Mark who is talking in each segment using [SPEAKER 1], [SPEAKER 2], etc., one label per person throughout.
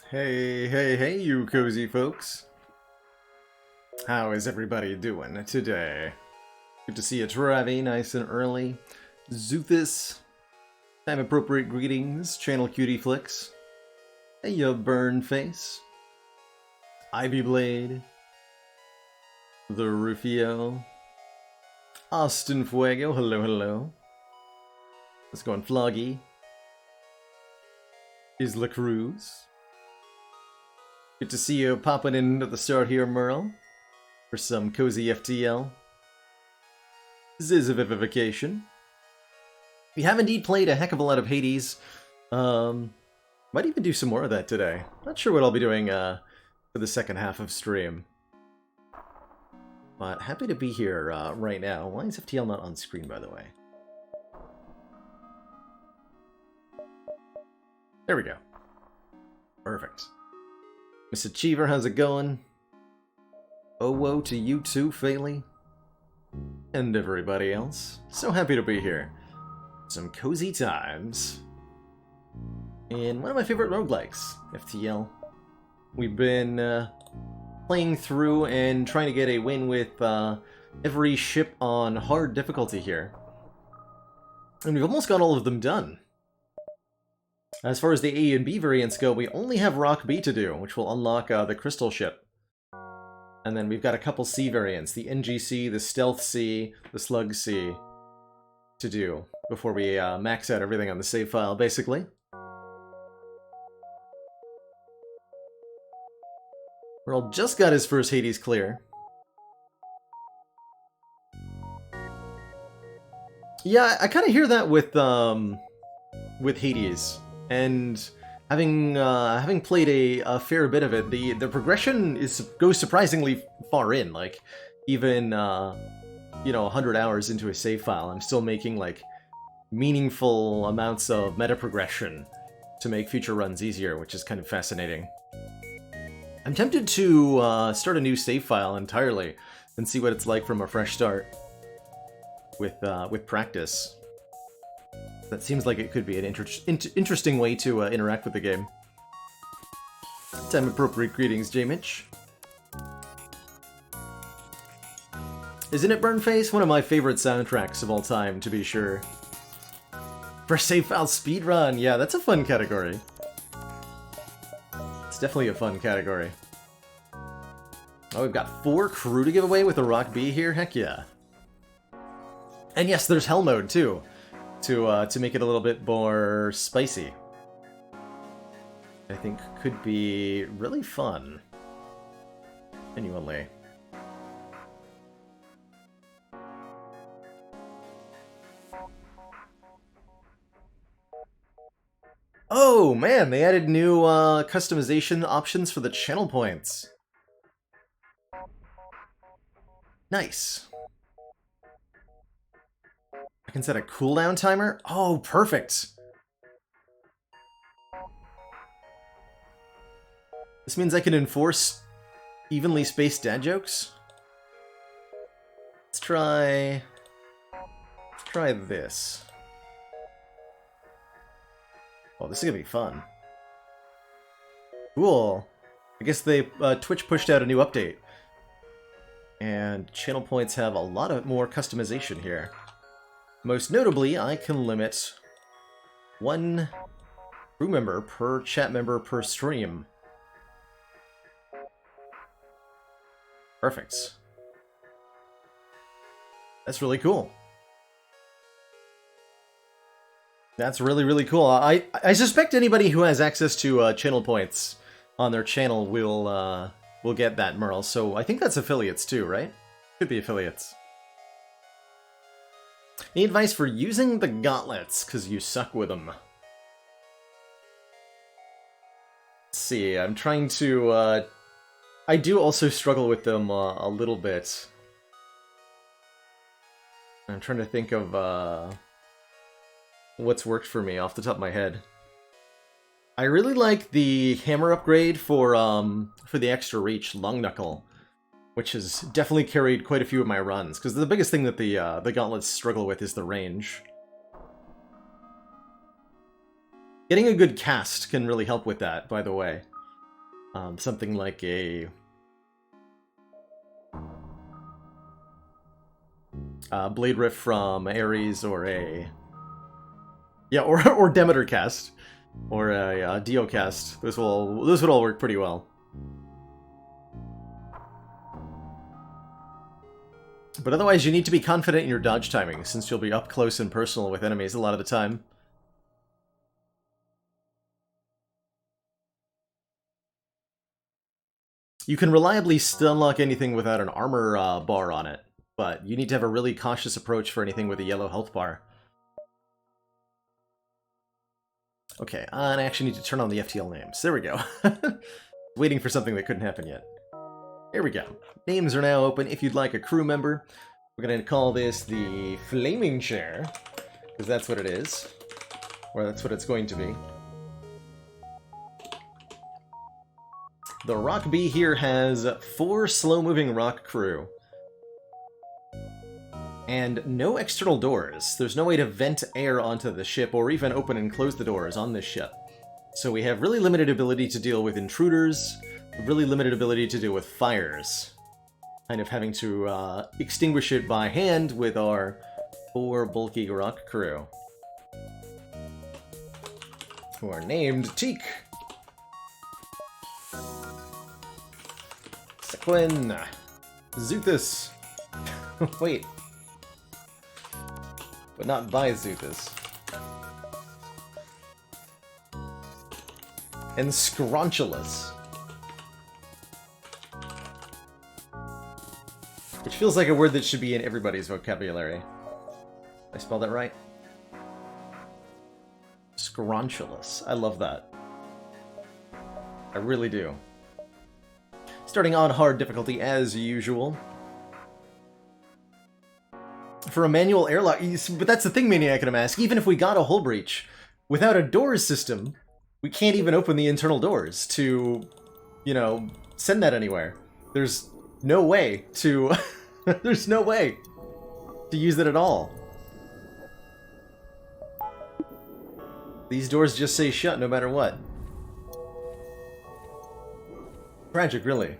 [SPEAKER 1] Hey, hey, hey, you cozy folks. How is everybody doing today? Good to see you, Travi, nice and early. Zuthis, time-appropriate greetings, Channel Cutie Flicks. Hey, you burn face. Ivy Blade. The Rufio. Austin Fuego, hello, hello. Let's go on Floggy. Isla Cruz. Good to see you popping in at the start here, Merle, for some cozy FTL. Zizivivification. We have indeed played a heck of a lot of Hades. Might even do some more of that today. Not sure what I'll be doing for the second half of stream. But happy to be here right now. Why is FTL not on screen, by the way? There we go. Perfect. Miss Achiever, how's it going? Oh, woe to you too, Faley. And everybody else. So happy to be here. Some cozy times. In one of my favorite roguelikes, FTL. We've been playing through and trying to get a win with every ship on hard difficulty here. And we've almost got all of them done. As far as the A and B variants go, we only have Rock B to do, which will unlock the Crystal ship. And then we've got a couple C variants, the NGC, the Stealth C, the Slug C, to do, before we max out everything on the save file, basically. Earl just got his first Hades clear. Yeah, I kind of hear that with Hades. And having played a fair bit of it, the progression goes surprisingly far in. Like, even 100 hours into a save file, I'm still making like meaningful amounts of meta progression to make future runs easier, which is kind of fascinating. I'm tempted to start a new save file entirely and see what it's like from a fresh start with practice. That seems like it could be an interesting way to interact with the game. Time appropriate greetings, J-Mitch. Isn't it Burnface? One of my favorite soundtracks of all time, to be sure. For Save File Speedrun, yeah, that's a fun category. It's definitely a fun category. Oh, we've got 4 crew to give away with a Rock B here? Heck yeah. And yes, there's Hell Mode, too, to make it a little bit more spicy. I think could be really fun. Genuinely. Oh, man, they added new customization options for the channel points. Nice. I can set a cooldown timer? Oh, perfect. This means I can enforce evenly spaced dad jokes? Let's try this. Oh, this is gonna be fun. Cool. I guess they Twitch pushed out a new update. And channel points have a lot of more customization here. Most notably, I can limit 1 crew member per chat member per stream. Perfect. That's really cool. That's really, really cool. I suspect anybody who has access to channel points on their channel will get that, Merle. So I think that's affiliates too, right? Could be affiliates. Any advice for using the gauntlets, because you suck with them? Let's see, I'm trying to... I do also struggle with them a little bit. I'm trying to think of what's worked for me off the top of my head. I really like the hammer upgrade for the extra reach long knuckle, which has definitely carried quite a few of my runs, because the biggest thing that the gauntlets struggle with is the range. Getting a good cast can really help with that, by the way. Something like a Blade Rift from Ares, or a... Yeah, or Demeter cast, or a Dio cast. Those would all work pretty well. But otherwise, you need to be confident in your dodge timing, since you'll be up close and personal with enemies a lot of the time. You can reliably stun-lock anything without an armor bar on it, but you need to have a really cautious approach for anything with a yellow health bar. Okay, and I actually need to turn on the FTL names. There we go. Waiting for something that couldn't happen yet. Here we go. Names are now open if you'd like a crew member. We're going to call this the Flaming Chair, because that's what it is. Or that's what it's going to be. The Rock Bee here has 4 slow-moving rock crew. And no external doors. There's no way to vent air onto the ship, or even open and close the doors on this ship. So we have really limited ability to deal with intruders, really limited ability to deal with fires. Kind of having to extinguish it by hand with our 4 bulky rock crew. Who are named Teak, Sequin, Zuthus. Wait. But not by Zuthus. And Scrunchulus. Which feels like a word that should be in everybody's vocabulary. Did I spell that right? Scrunchulus. I love that. I really do. Starting on hard difficulty as usual. For a manual airlock, but that's the thing, Maniac and a Mask, even if we got a hull breach, without a doors system, we can't even open the internal doors to, you know, send that anywhere. There's no way to... there's no way to use it at all. These doors just say shut no matter what. Tragic, really.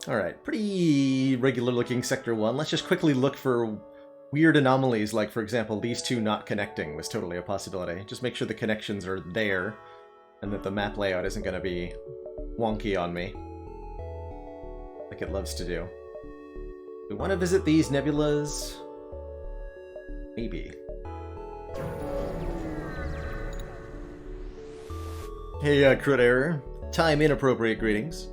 [SPEAKER 1] Alright, pretty regular looking Sector 1. Let's just quickly look for weird anomalies, like, for example, these two not connecting was totally a possibility. Just make sure the connections are there, and that the map layout isn't going to be wonky on me, like it loves to do. We want to visit these nebulas? Maybe. Hey, Crit Error. Time inappropriate greetings.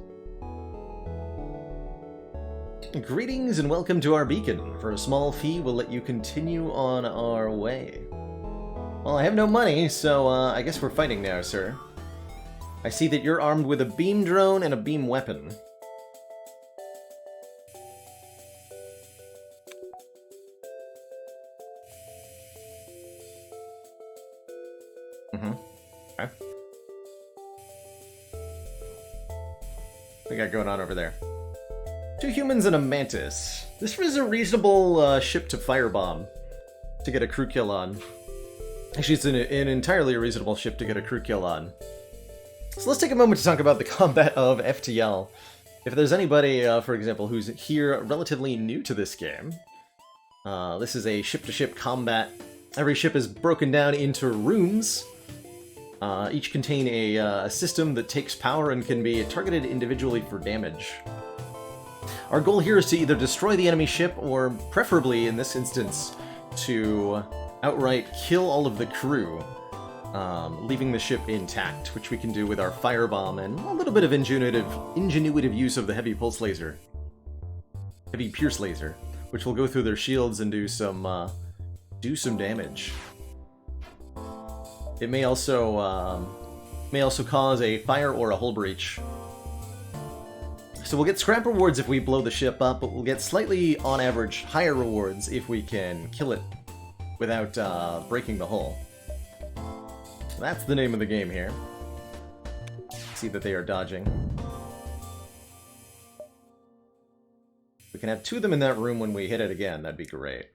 [SPEAKER 1] Greetings and welcome to our beacon. For a small fee, we'll let you continue on our way. Well, I have no money, so I guess we're fighting now, sir. I see that you're armed with a beam drone and a beam weapon. Okay. What we got going on over there? 2 humans and a mantis. This was a reasonable ship to firebomb to get a crew kill on. Actually, it's an entirely reasonable ship to get a crew kill on. So let's take a moment to talk about the combat of FTL. If there's anybody, for example, who's here relatively new to this game, this is a ship-to-ship combat. Every ship is broken down into rooms. Each contain a system that takes power and can be targeted individually for damage. Our goal here is to either destroy the enemy ship, or preferably, in this instance, to outright kill all of the crew, leaving the ship intact, which we can do with our firebomb and a little bit of ingenuitive use of the heavy pulse laser. Heavy pierce laser, which will go through their shields and do some damage. It may also cause a fire or a hull breach. So we'll get scrap rewards if we blow the ship up, but we'll get slightly, on average, higher rewards if we can kill it without breaking the hull. That's the name of the game here. See that they are dodging. We can have 2 of them in that room when we hit it again, that'd be great.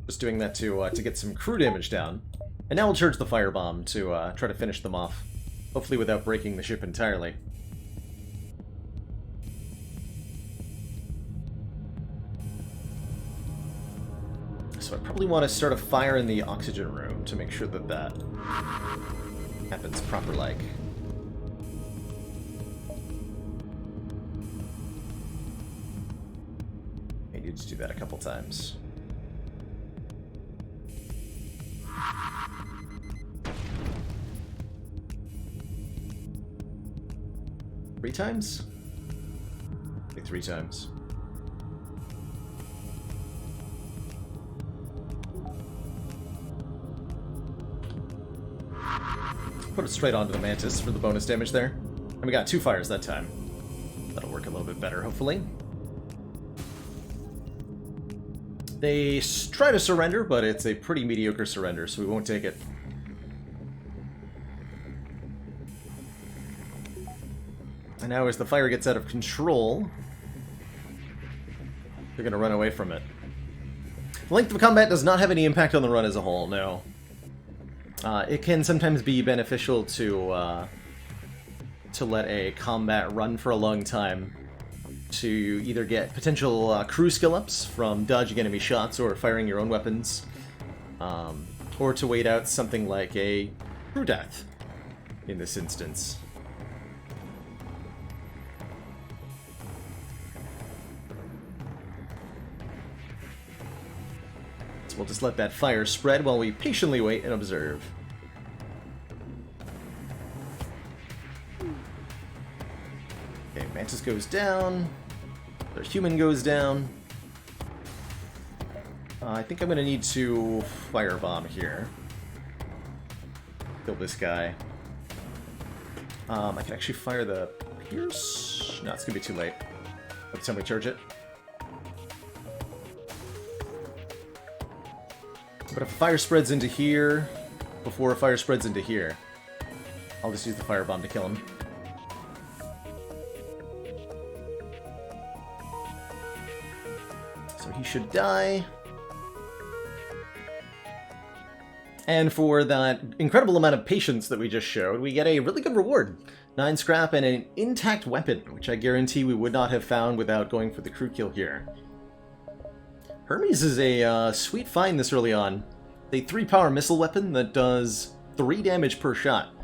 [SPEAKER 1] Just doing that to get some crew damage down. And now we'll charge the firebomb to try to finish them off. Hopefully without breaking the ship entirely. So I probably want to start a fire in the oxygen room to make sure that that happens proper-like. I need to do that a couple times. Three times? I think 3 times. Put it straight onto the mantis for the bonus damage there. And we got 2 fires that time. That'll work a little bit better, hopefully. They try to surrender, but it's a pretty mediocre surrender, so we won't take it. And now as the fire gets out of control, they're going to run away from it. The length of combat does not have any impact on the run as a whole, no. It can sometimes be beneficial to let a combat run for a long time to either get potential crew skill-ups from dodging enemy shots or firing your own weapons, or to wait out something like a crew death in this instance. So we'll just let that fire spread while we patiently wait and observe. Okay, Mantis goes down. Their human goes down. I think I'm going to need to firebomb here. Kill this guy. I can actually fire the Pierce? No, it's going to be too late. By the time we charge it. But if a fire spreads into here, before a fire spreads into here, I'll just use the firebomb to kill him. So he should die. And for that incredible amount of patience that we just showed, we get a really good reward. 9 scrap and an intact weapon, which I guarantee we would not have found without going for the crew kill here. Hermes is a sweet find this early on. A 3-power missile weapon that does 3 damage per shot.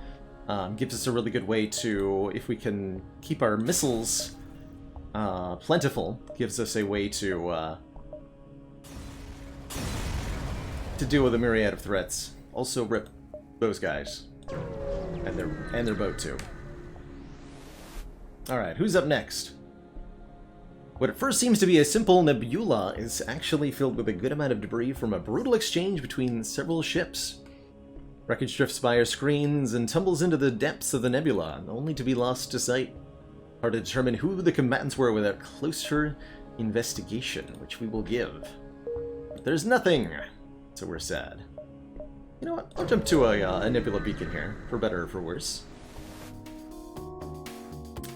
[SPEAKER 1] Gives us a really good way to, if we can keep our missiles plentiful, gives us a way to deal with a myriad of threats. Also rip those guys. And their boat too. Alright, who's up next? What at first seems to be a simple nebula is actually filled with a good amount of debris from a brutal exchange between several ships. Wreckage drifts by our screens and tumbles into the depths of the nebula, only to be lost to sight. Hard to determine who the combatants were without closer investigation, which we will give. But there's nothing, so we're sad. You know what? I'll jump to a nebula beacon here, for better or for worse.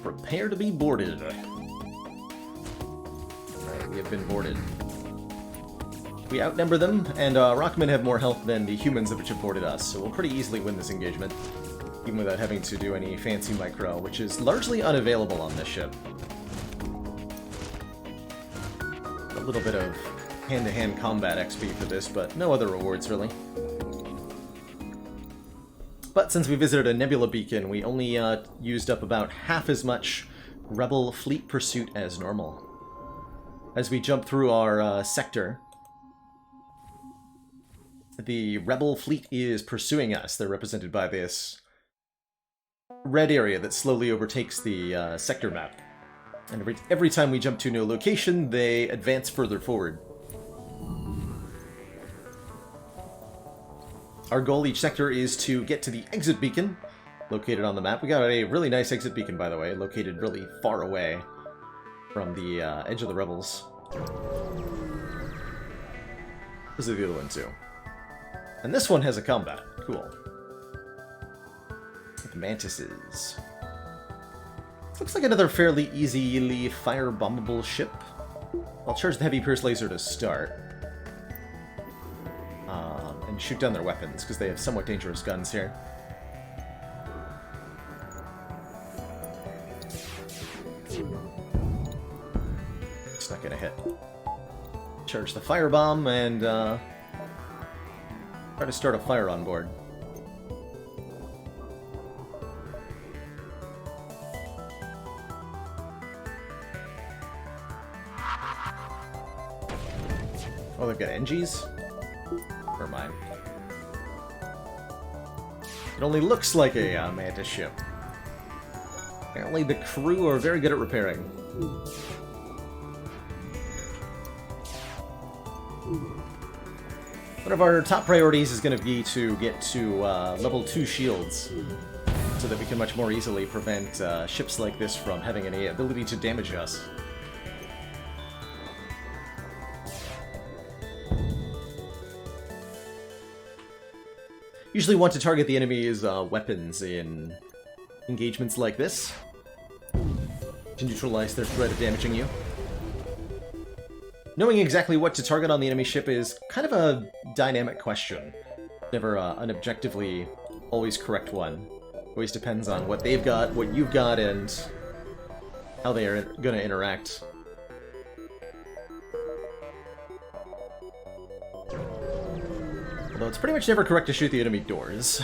[SPEAKER 1] Prepare to be boarded. Alright, we have been boarded. We outnumber them, and Rockmen have more health than the humans which have boarded us, so we'll pretty easily win this engagement, even without having to do any fancy micro, which is largely unavailable on this ship. A little bit of hand-to-hand combat XP for this, but no other rewards, really. But since we visited a nebula beacon, we only used up about half as much Rebel fleet pursuit as normal. As we jump through our sector, the Rebel fleet is pursuing us. They're represented by this red area that slowly overtakes the sector map. And every time we jump to a new location, they advance further forward. Our goal each sector is to get to the exit beacon, located on the map. We got a really nice exit beacon, by the way, located really far away from the edge of the Rebels. This is the other one, too. And this one has a combat. Cool. With mantises. Looks like another fairly easily fire-bombable ship. I'll charge the heavy pierce laser to start. And shoot down their weapons, because they have somewhat dangerous guns here. It's not gonna hit. Charge the firebomb and try to start a fire on board. Oh, they've got NGs? Never mind. It only looks like a Mantis ship. Apparently the crew are very good at repairing. One of our top priorities is going to be to get to level 2 shields, so that we can much more easily prevent ships like this from having any ability to damage us. Usually want to target the enemy's weapons in engagements like this, to neutralize their threat of damaging you. Knowing exactly what to target on the enemy ship is kind of a dynamic question. Never an objectively always correct one. Always depends on what they've got, what you've got, and how they are going to interact. Although it's pretty much never correct to shoot the enemy doors.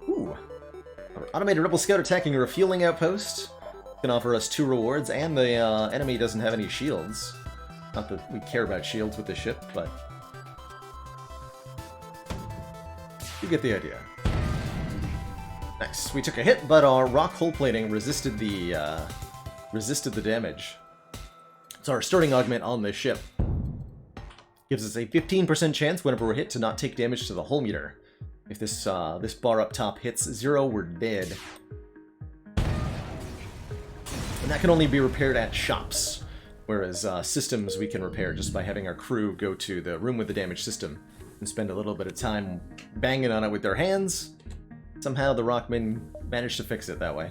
[SPEAKER 1] Ooh. Our automated rebel scout attacking a refueling outpost can offer us 2 rewards, and the enemy doesn't have any shields. Not that we care about shields with this ship, but you get the idea. Nice. We took a hit, but our rock hull plating resisted the damage. It's our starting augment on this ship. Gives us a 15% chance whenever we're hit to not take damage to the hull meter. If this this bar up top hits 0, we're dead. And that can only be repaired at shops, whereas systems we can repair just by having our crew go to the room with the damaged system and spend a little bit of time banging on it with their hands. Somehow the Rockmen managed to fix it that way.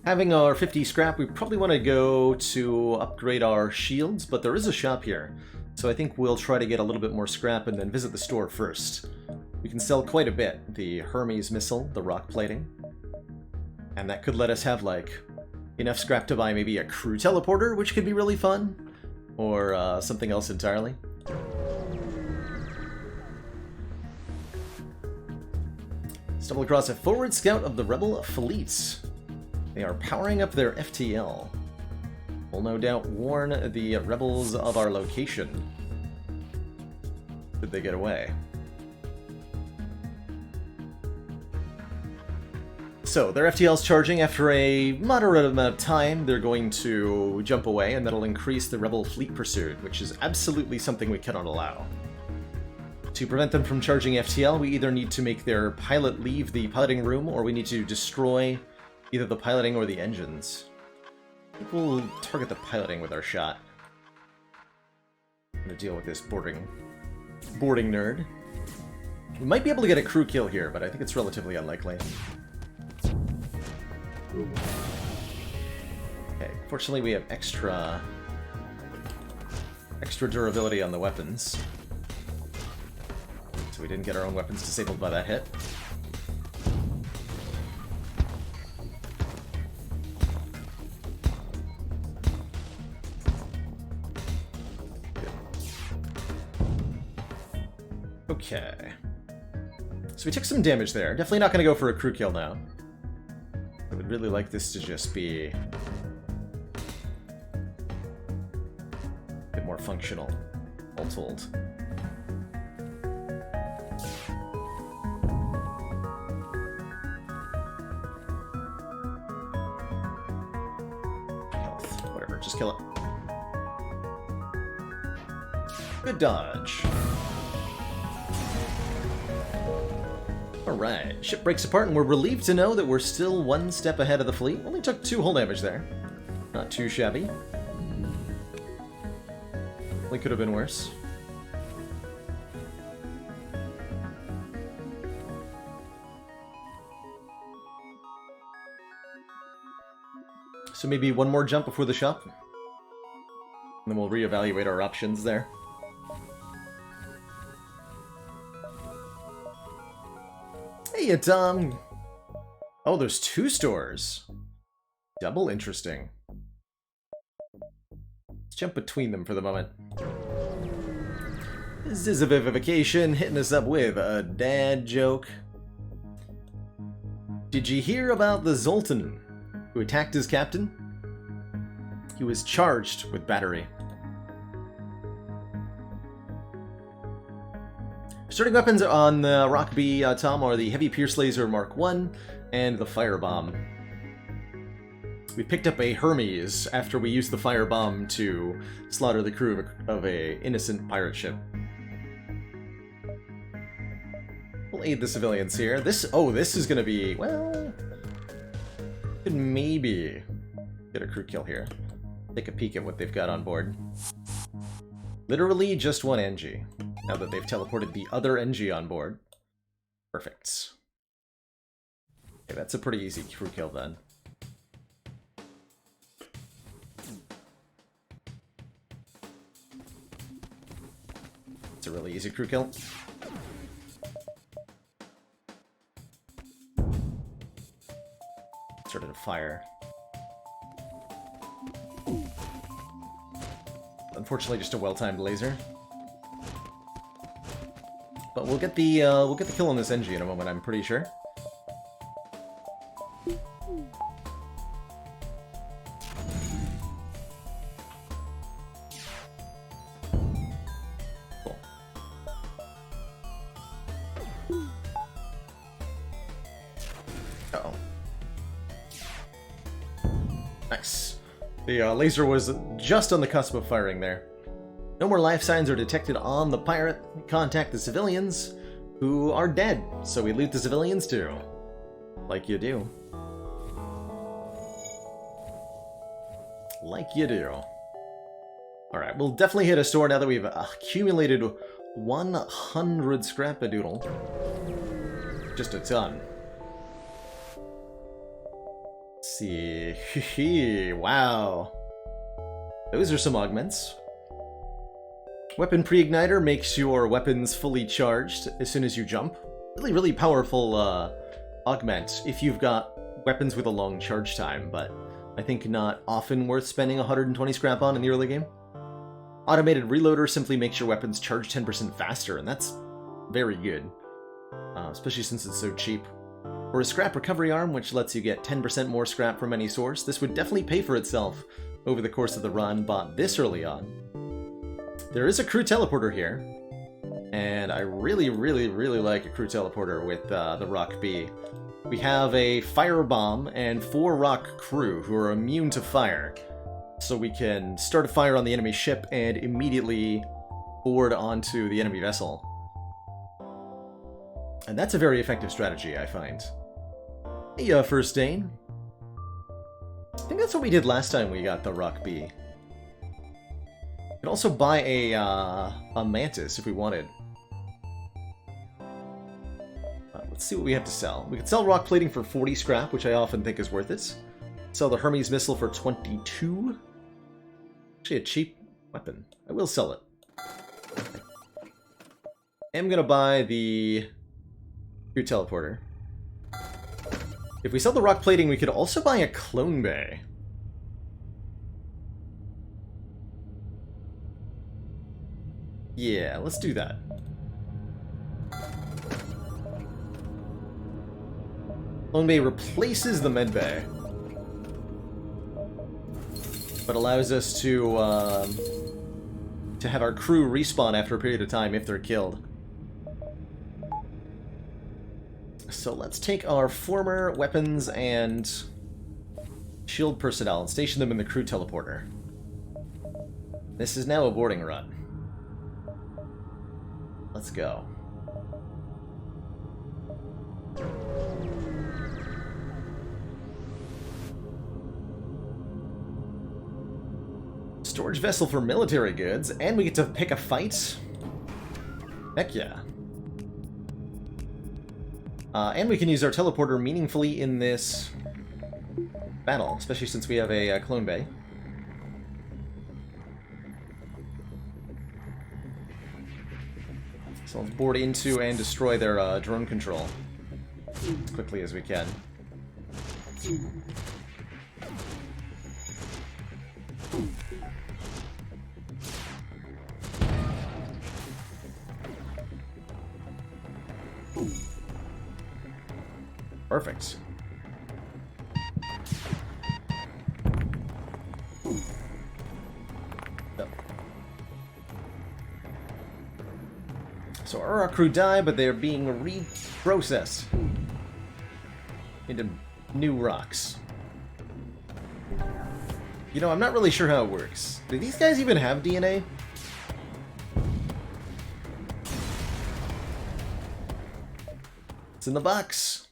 [SPEAKER 1] Having our 50 scrap, we probably want to go to upgrade our shields, but there is a shop here. So I think we'll try to get a little bit more scrap and then visit the store first. We can sell quite a bit. The Hermes missile, the rock plating, And that could let us have, like, enough scrap to buy maybe a crew teleporter, which could be really fun. Or something else entirely. Stumble across a forward scout of the rebel fleets. They are powering up their FTL. Will no doubt warn the rebels of our location. Did they get away? So, their FTL's charging. After a moderate amount of time, they're going to jump away, and that'll increase the rebel fleet pursuit, which is absolutely something we cannot allow. To prevent them from charging FTL, we either need to make their pilot leave the piloting room, or we need to destroy either the piloting or the engines. I think we'll target the piloting with our shot. I'm gonna deal with this boarding nerd. We might be able to get a crew kill here, but I think it's relatively unlikely. Okay, fortunately we have extra durability on the weapons. So we didn't get our own weapons disabled by that hit. Okay. So we took some damage there. Definitely not going to go for a crew kill now. I would really like this to just be a bit more functional, all told. Health, whatever, just kill it. Good dodge. Alright, ship breaks apart and we're relieved to know that we're still one step ahead of the fleet. Only took 2 hull damage there. Not too shabby. Only could have been worse. So maybe one more jump before the shop. And then we'll reevaluate our options there. Hey, it's, oh, there's 2 stores. Double interesting. Let's jump between them for the moment. This is a Vivification hitting us up with a dad joke. Did you hear about the Zoltan who attacked his captain? He was charged with battery. Starting weapons on the Rock B, Tom, are the Heavy Pierce Laser Mark I and the Firebomb. We picked up a Hermes after we used the Firebomb to slaughter the crew of a innocent pirate ship. We'll aid the civilians here. This is gonna be, well, could maybe get a crew kill here. Take a peek at what they've got on board. Literally just 1 NG. Now that they've teleported the other NG on board. Perfect. Okay, that's a pretty easy crew kill then. It's a really easy crew kill. Started to fire. Unfortunately, just a well-timed laser. But we'll get the kill on this NG in a moment, I'm pretty sure. Cool. Uh-oh. Nice. The laser was just on the cusp of firing there. No more life signs are detected on the pirate. We contact the civilians, who are dead, so we loot the civilians too. Like you do. Like you do. Alright, we'll definitely hit a store now that we've accumulated 100 scrap-a-doodle. Just a ton. Let's see. Wow. Those are some augments. Weapon pre-igniter makes your weapons fully charged as soon as you jump. Really, really powerful augment if you've got weapons with a long charge time, but I think not often worth spending 120 scrap on in the early game. Automated Reloader simply makes your weapons charge 10% faster, and that's very good, especially since it's so cheap. Or a Scrap Recovery Arm, which lets you get 10% more scrap from any source. This would definitely pay for itself over the course of the run, bought this early on. There is a crew teleporter here, and I really, really, really like a crew teleporter with the Rock B. We have a fire bomb and 4 rock crew who are immune to fire, so we can start a fire on the enemy ship and immediately board onto the enemy vessel. And that's a very effective strategy, I find. Hey, First Dane. I think that's what we did last time we got the Rock B. We could also buy a Mantis if we wanted. Let's see what we have to sell. We could sell rock plating for 40 scrap, which I often think is worth it. Sell the Hermes missile for 22. Actually, a cheap weapon. I will sell it. I'm gonna buy the crew teleporter. If we sell the rock plating, we could also buy a clone bay. Yeah, let's do that. Clone bay replaces the med bay, but allows us to have our crew respawn after a period of time if they're killed. So let's take our former weapons and shield personnel and station them in the crew teleporter. This is now a boarding run. Let's go. Storage vessel for military goods, and we get to pick a fight? Heck yeah. And we can use our teleporter meaningfully in this battle, especially since we have a clone bay. So let's board into and destroy their drone control as quickly as we can. Perfect. So our crew die, but they're being reprocessed into new rocks. You know, I'm not really sure how it works. Do these guys even have DNA? It's in the box.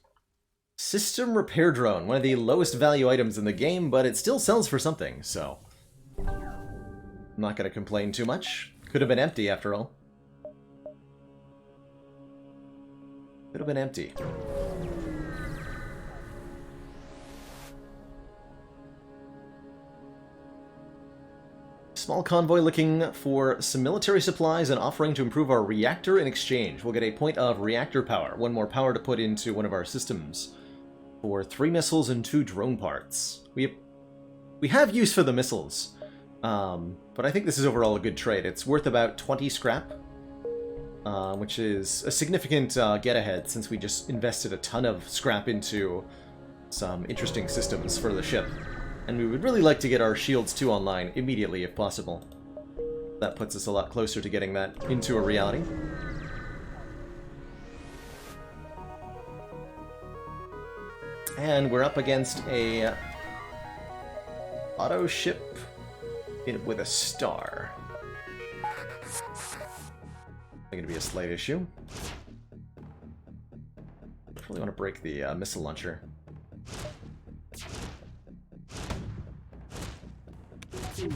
[SPEAKER 1] System repair drone, one of the lowest value items in the game, but it still sells for something, so I'm not going to complain too much. Could have been empty after all. Could have been empty. Small convoy looking for some military supplies and offering to improve our reactor in exchange. We'll get a point of reactor power, 1 more power to put into one of our systems, for 3 missiles and 2 drone parts. We have use for the missiles, but I think this is overall a good trade. It's worth about 20 scrap, which is a significant get-ahead since we just invested a ton of scrap into some interesting systems for the ship. And we would really like to get our shields 2 online immediately if possible. That puts us a lot closer to getting that into a reality. And we're up against a auto ship with a star. Going to be a slight issue. Probably want to break the missile launcher. There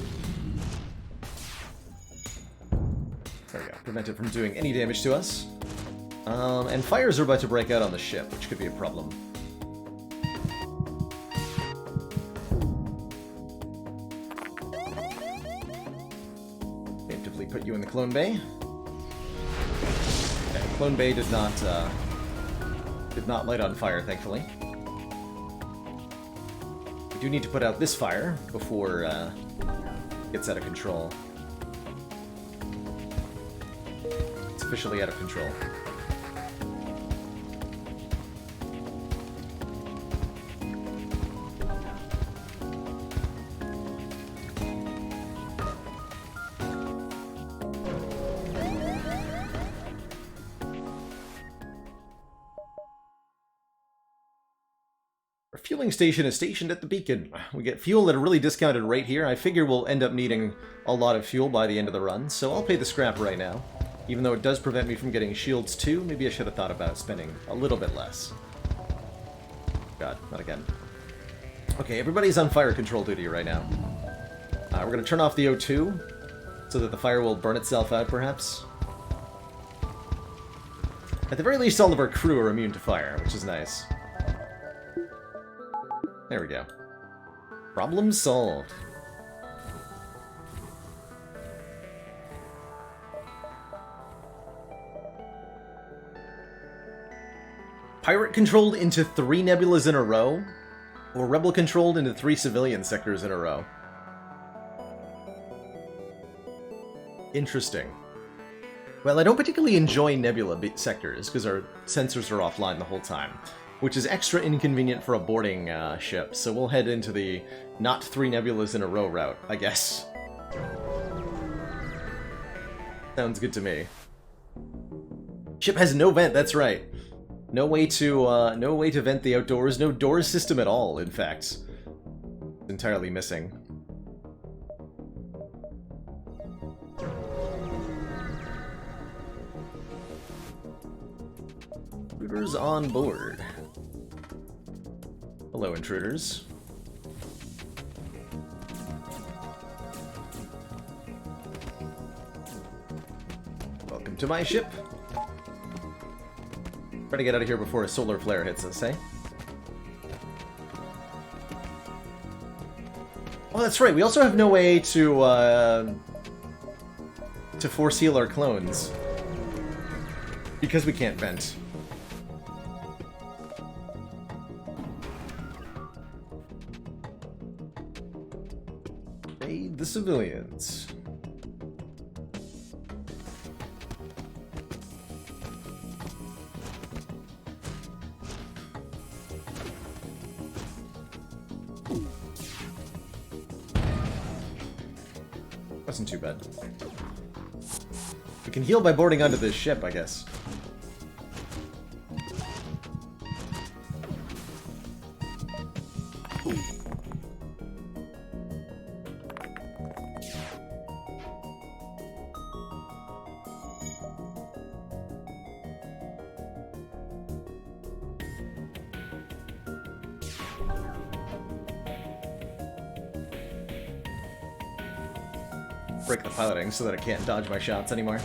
[SPEAKER 1] we go. Prevent it from doing any damage to us. And fires are about to break out on the ship, which could be a problem. Preemptively put you in the clone bay. Okay, clone bay did not light on fire, thankfully. Do need to put out this fire before it gets out of control. It's officially out of control. Our fueling station is stationed at the beacon. We get fuel at a really discounted rate here. I figure we'll end up needing a lot of fuel by the end of the run, so I'll pay the scrap right now. Even though it does prevent me from getting shields too, maybe I should have thought about spending a little bit less. God, not again. Okay, everybody's on fire control duty right now. We're going to turn off the O2 so that the fire will burn itself out, perhaps. At the very least, all of our crew are immune to fire, which is nice. There we go. Problem solved. Pirate controlled into 3 nebulas in a row, or rebel controlled into 3 civilian sectors in a row. Interesting. Well, I don't particularly enjoy nebula sectors because our sensors are offline the whole time, which is extra inconvenient for a boarding ship, so we'll head into the not 3 nebulas in a row route, I guess. Sounds good to me. Ship has no vent, that's right. No way to vent the outdoors, no doors system at all, in fact. It's entirely missing. Intruders on board. Hello, intruders. Welcome to my ship. Try to get out of here before a solar flare hits us, eh? Oh, that's right. We also have no way to force heal our clones because we can't vent. Aid the civilians. Wasn't too bad. We can heal by boarding onto this ship, I guess. Break the piloting so that it can't dodge my shots anymore.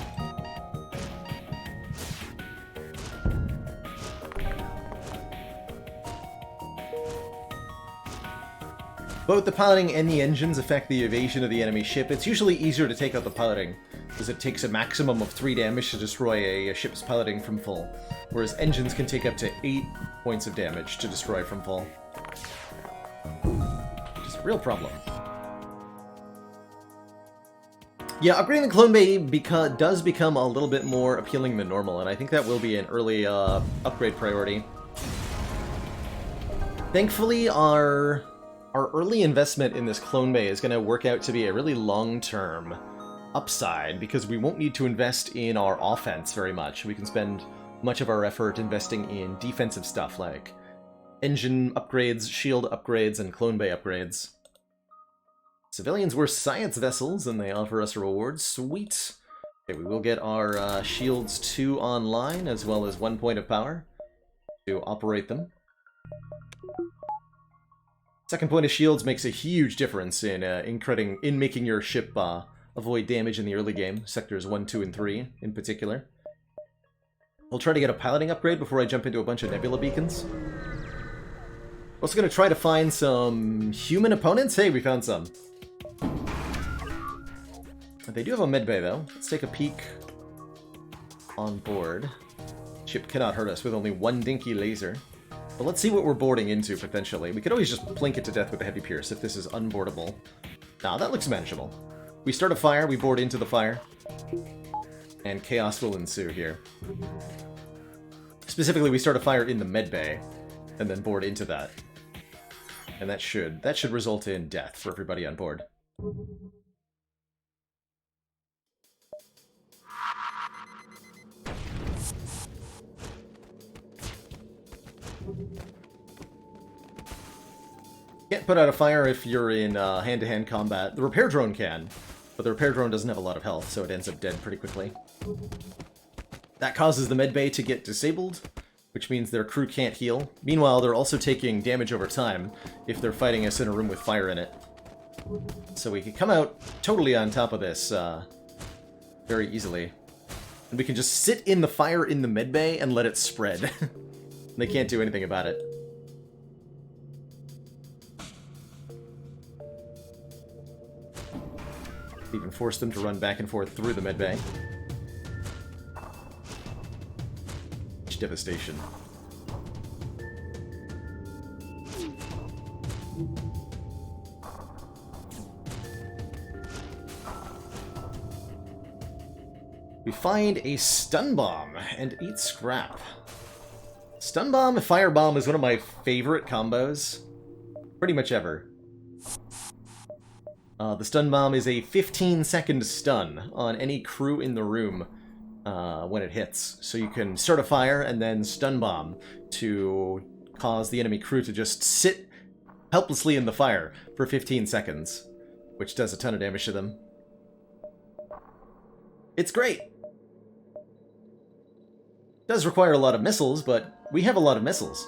[SPEAKER 1] Both the piloting and the engines affect the evasion of the enemy ship. It's usually easier to take out the piloting, because it takes a maximum of 3 damage to destroy a ship's piloting from full, whereas engines can take up to 8 points of damage to destroy from full. Which is a real problem. Yeah, upgrading the clone bay does become a little bit more appealing than normal, and I think that will be an early upgrade priority. Thankfully, our early investment in this clone bay is going to work out to be a really long-term upside, because we won't need to invest in our offense very much. We can spend much of our effort investing in defensive stuff like engine upgrades, shield upgrades, and clone bay upgrades. Civilians were science vessels, and they offer us a reward. Sweet. Okay, we will get our shields 2 online, as well as 1 point of power to operate them. Second point of shields makes a huge difference in making your ship avoid damage in the early game, sectors 1, 2, and 3 in particular. I'll try to get a piloting upgrade before I jump into a bunch of nebula beacons. Also going to try to find some human opponents. Hey, we found some. They do have a medbay, though. Let's take a peek on board. Ship cannot hurt us with only 1 dinky laser. But let's see what we're boarding into, potentially. We could always just plink it to death with a heavy pierce if this is unboardable. Nah, that looks manageable. We start a fire, we board into the fire, and chaos will ensue here. Specifically, we start a fire in the medbay, and then board into that. And that should result in death for everybody on board. Can't put out a fire if you're in hand-to-hand combat. The repair drone can, but the repair drone doesn't have a lot of health, so it ends up dead pretty quickly. That causes the medbay to get disabled, which means their crew can't heal. Meanwhile, they're also taking damage over time if they're fighting us in a room with fire in it. So we can come out totally on top of this very easily. And we can just sit in the fire in the medbay and let it spread. They can't do anything about it. Even force them to run back and forth through the medbay. Much devastation. We find a stun bomb and eat scrap. Stun bomb, fire bomb is one of my favorite combos, pretty much ever. The stun bomb is a 15-second stun on any crew in the room when it hits. So you can start a fire and then stun bomb to cause the enemy crew to just sit helplessly in the fire for 15 seconds, which does a ton of damage to them. It's great! It does require a lot of missiles, but we have a lot of missiles.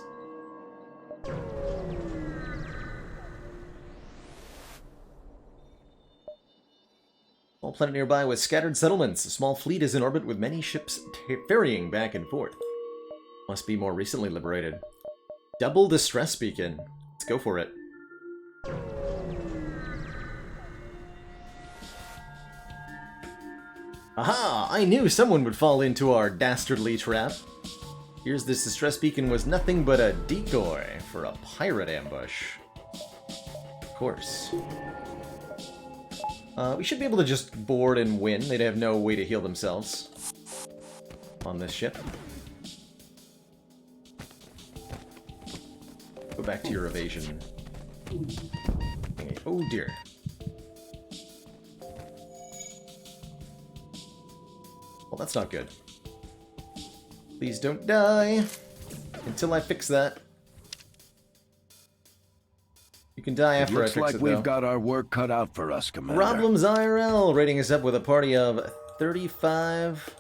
[SPEAKER 1] Small planet nearby with scattered settlements. A small fleet is in orbit with many ships ferrying back and forth. Must be more recently liberated. Double distress beacon. Let's go for it. Aha! I knew someone would fall into our dastardly trap. Here's this distress beacon was nothing but a decoy for a pirate ambush. Of course. We should be able to just board and win. They'd have no way to heal themselves on this ship. Go back to your evasion. Oh dear. Well, that's not good. Please don't die until I fix that. You can die after I fix it, though.
[SPEAKER 2] Looks like we've got our work cut out for us, Commander.
[SPEAKER 1] Problems IRL rating us up with a party of 35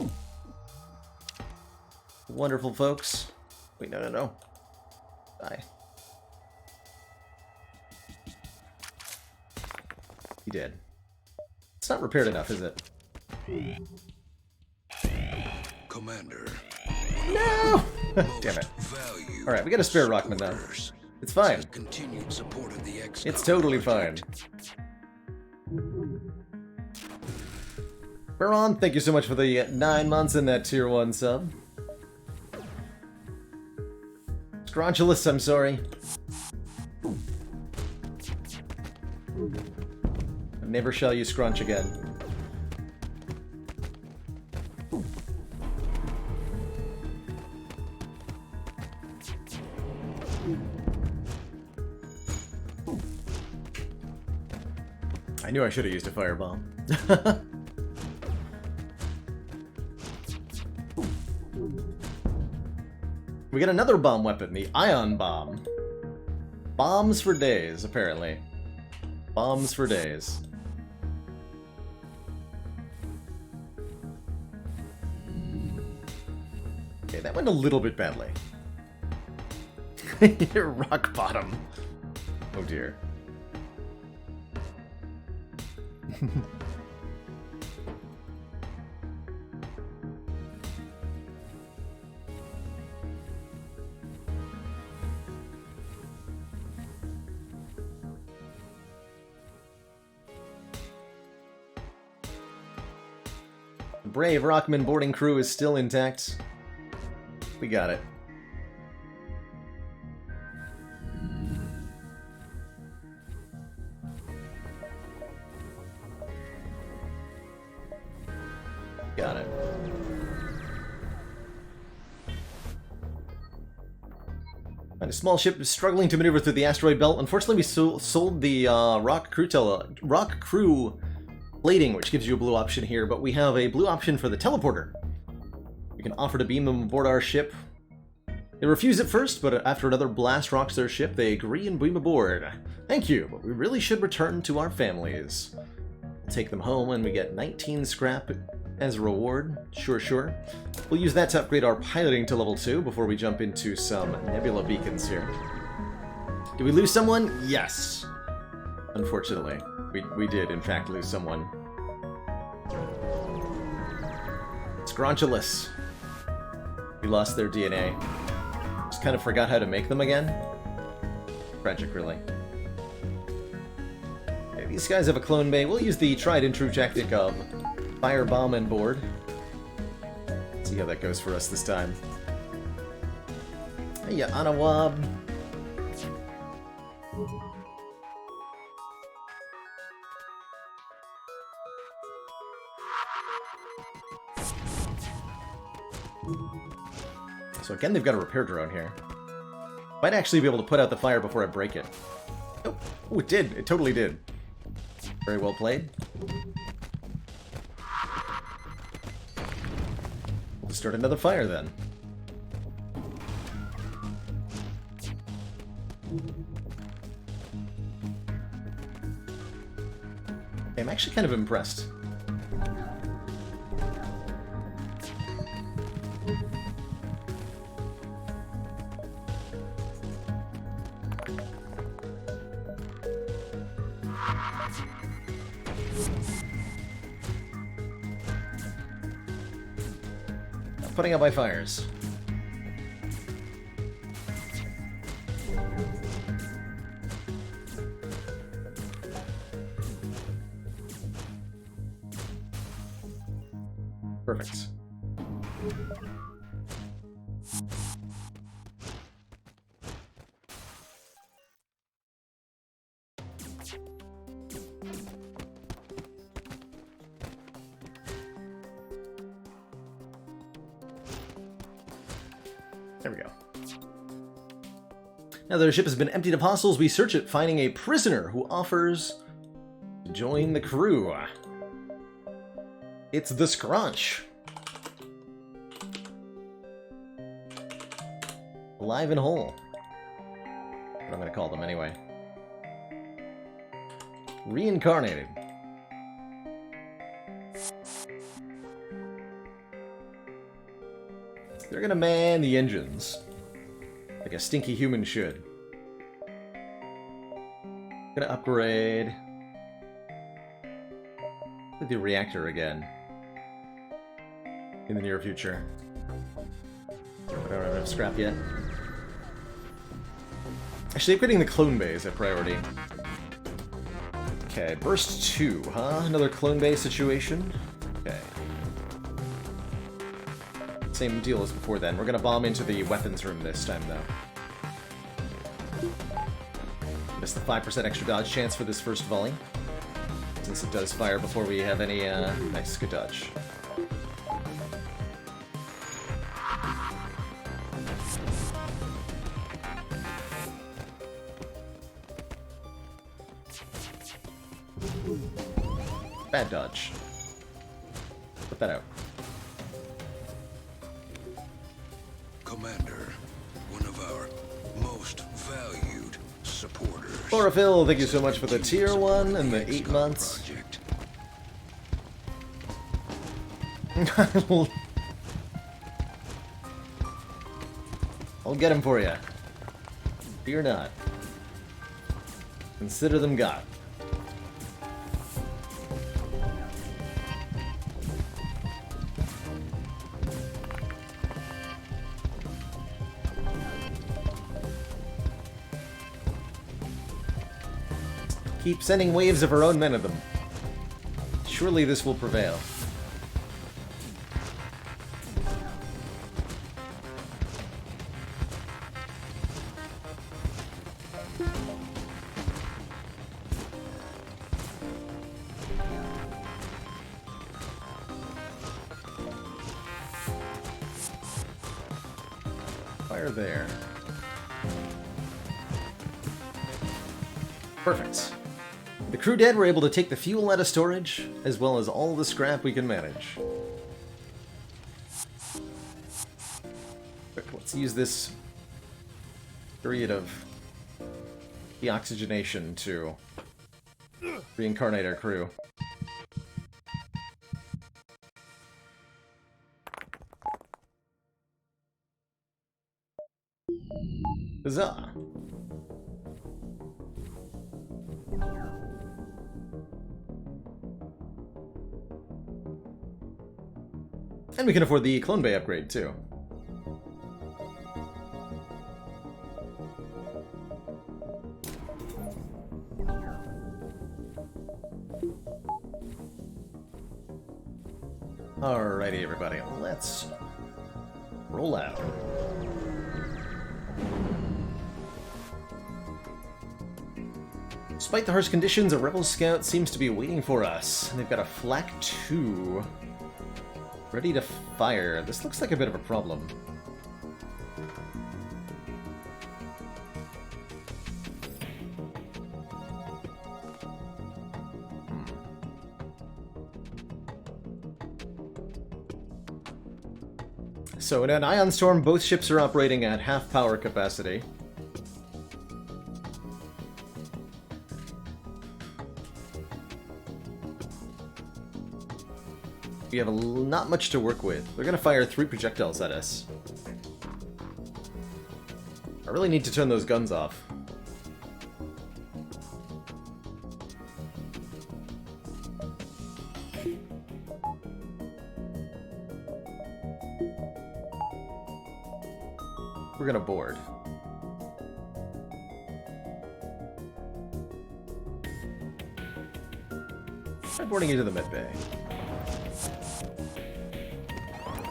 [SPEAKER 1] wonderful folks. Wait, no. Die. He did. It's not repaired enough, is it?
[SPEAKER 2] Commander.
[SPEAKER 1] No! Damn it. Alright, we got a spare Rockman now. It's fine. It's totally fine. Baron, thank you so much for the 9 months and that tier 1 sub. Scrunchulus, I'm sorry. Never shall you scrunch again. I knew I should have used a firebomb. We got another bomb weapon, the ion bomb. Bombs for days, apparently. Bombs for days. Okay, that went a little bit badly. Rock bottom. Oh dear. Brave Rockman boarding crew is still intact. We got it. Got it. And a small ship is struggling to maneuver through the asteroid belt. Unfortunately, we sold the rock crew plating, which gives you a blue option here, but we have a blue option for the teleporter. We can offer to beam them aboard our ship. They refuse at first, but after another blast rocks their ship, they agree and beam aboard. Thank you, but we really should return to our families. We'll take them home and we get 19 scrap as a reward. Sure, sure. We'll use that to upgrade our piloting to level 2 before we jump into some nebula beacons here. Did we lose someone? Yes. Unfortunately, we did in fact lose someone. Scrunchulus. We lost their DNA. Just kind of forgot how to make them again. Tragic, really. Okay, these guys have a clone bay. We'll use the tried and true tactic of firebomb on board. See how that goes for us this time. Hey, ya Anawab. So again, they've got a repair drone here. Might actually be able to put out the fire before I break it. Oh, it did. It totally did. Very well played. We'll start another fire then. Okay, I'm actually kind of impressed. Putting out my fires. Perfect. There we go. Now that our ship has been emptied of hostiles, we search it, finding a prisoner who offers to join the crew. It's the Scrunch. Alive and whole. What I'm going to call them anyway. Reincarnated. They're gonna man the engines. Like a stinky human should. Gonna upgrade with the reactor again. In the near future. I don't have enough scrap yet. Actually, upgrading the clone bay is a priority. Okay, burst 2, huh? Another clone bay situation? Okay. Same deal as before then. We're gonna bomb into the weapons room this time, though. Missed the 5% extra dodge chance for this first volley, since it does fire before we have any, nice, good dodge. Bad dodge. Put that out.
[SPEAKER 2] Commander, one of our most valued supporters.
[SPEAKER 1] Chlorophyll, thank you so much for the tier 1 and the 8 months. I'll get him for you. Fear not. Consider them got. Keep sending waves of our own men at them. Surely this will prevail. fire there. Perfect. With the crew dead, we're able to take the fuel out of storage, as well as all the scrap we can manage. Let's use this period of deoxygenation to reincarnate our crew. Huzzah! And we can afford the clone bay upgrade, too. Alrighty, everybody, let's roll out. Despite the harsh conditions, a rebel scout seems to be waiting for us. They've got a flak 2 ready to fire. This looks like a bit of a problem. So in an Ion Storm, both ships are operating at half power capacity. We have not much to work with. They're gonna fire 3 projectiles at us. I really need to turn those guns off. We're gonna board. Try boarding into the mid bay.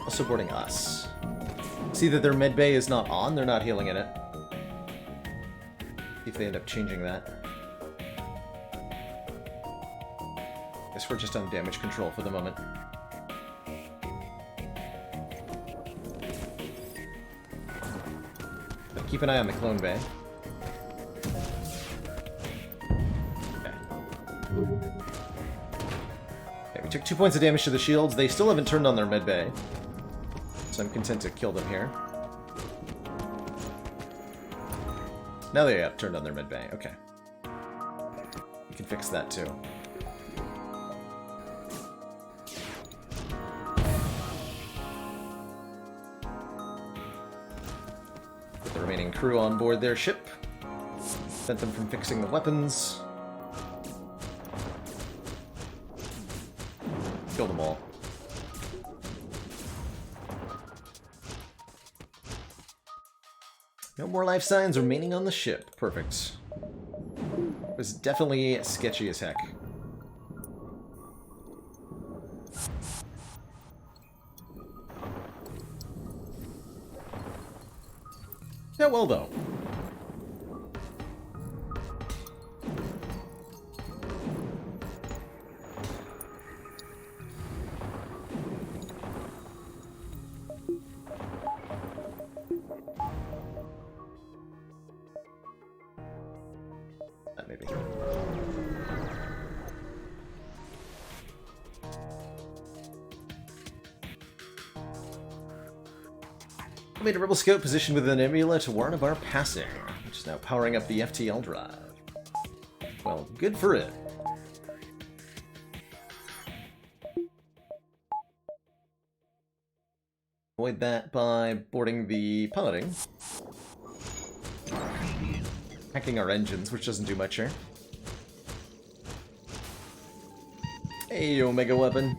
[SPEAKER 1] Also boarding us. See that their med bay is not on, they're not healing in it. See if they end up changing that. Guess we're just on damage control for the moment. But keep an eye on the clone bay. Okay, we took 2 points of damage to the shields. They still haven't turned on their med bay. So I'm content to kill them here. Now they have turned on their mid bay. Okay. We can fix that too. Put the remaining crew on board their ship. Prevent them from fixing the weapons. Kill them all. No more life signs remaining on the ship. Perfect. It was definitely sketchy as heck. Yeah, well though. Maybe. We made a rebel scout positioned with an nebula to warn of our passing, which is now powering up the FTL drive. Well, good for it. Avoid that by boarding the piloting. Hacking our engines, which doesn't do much here. Hey, Omega weapon.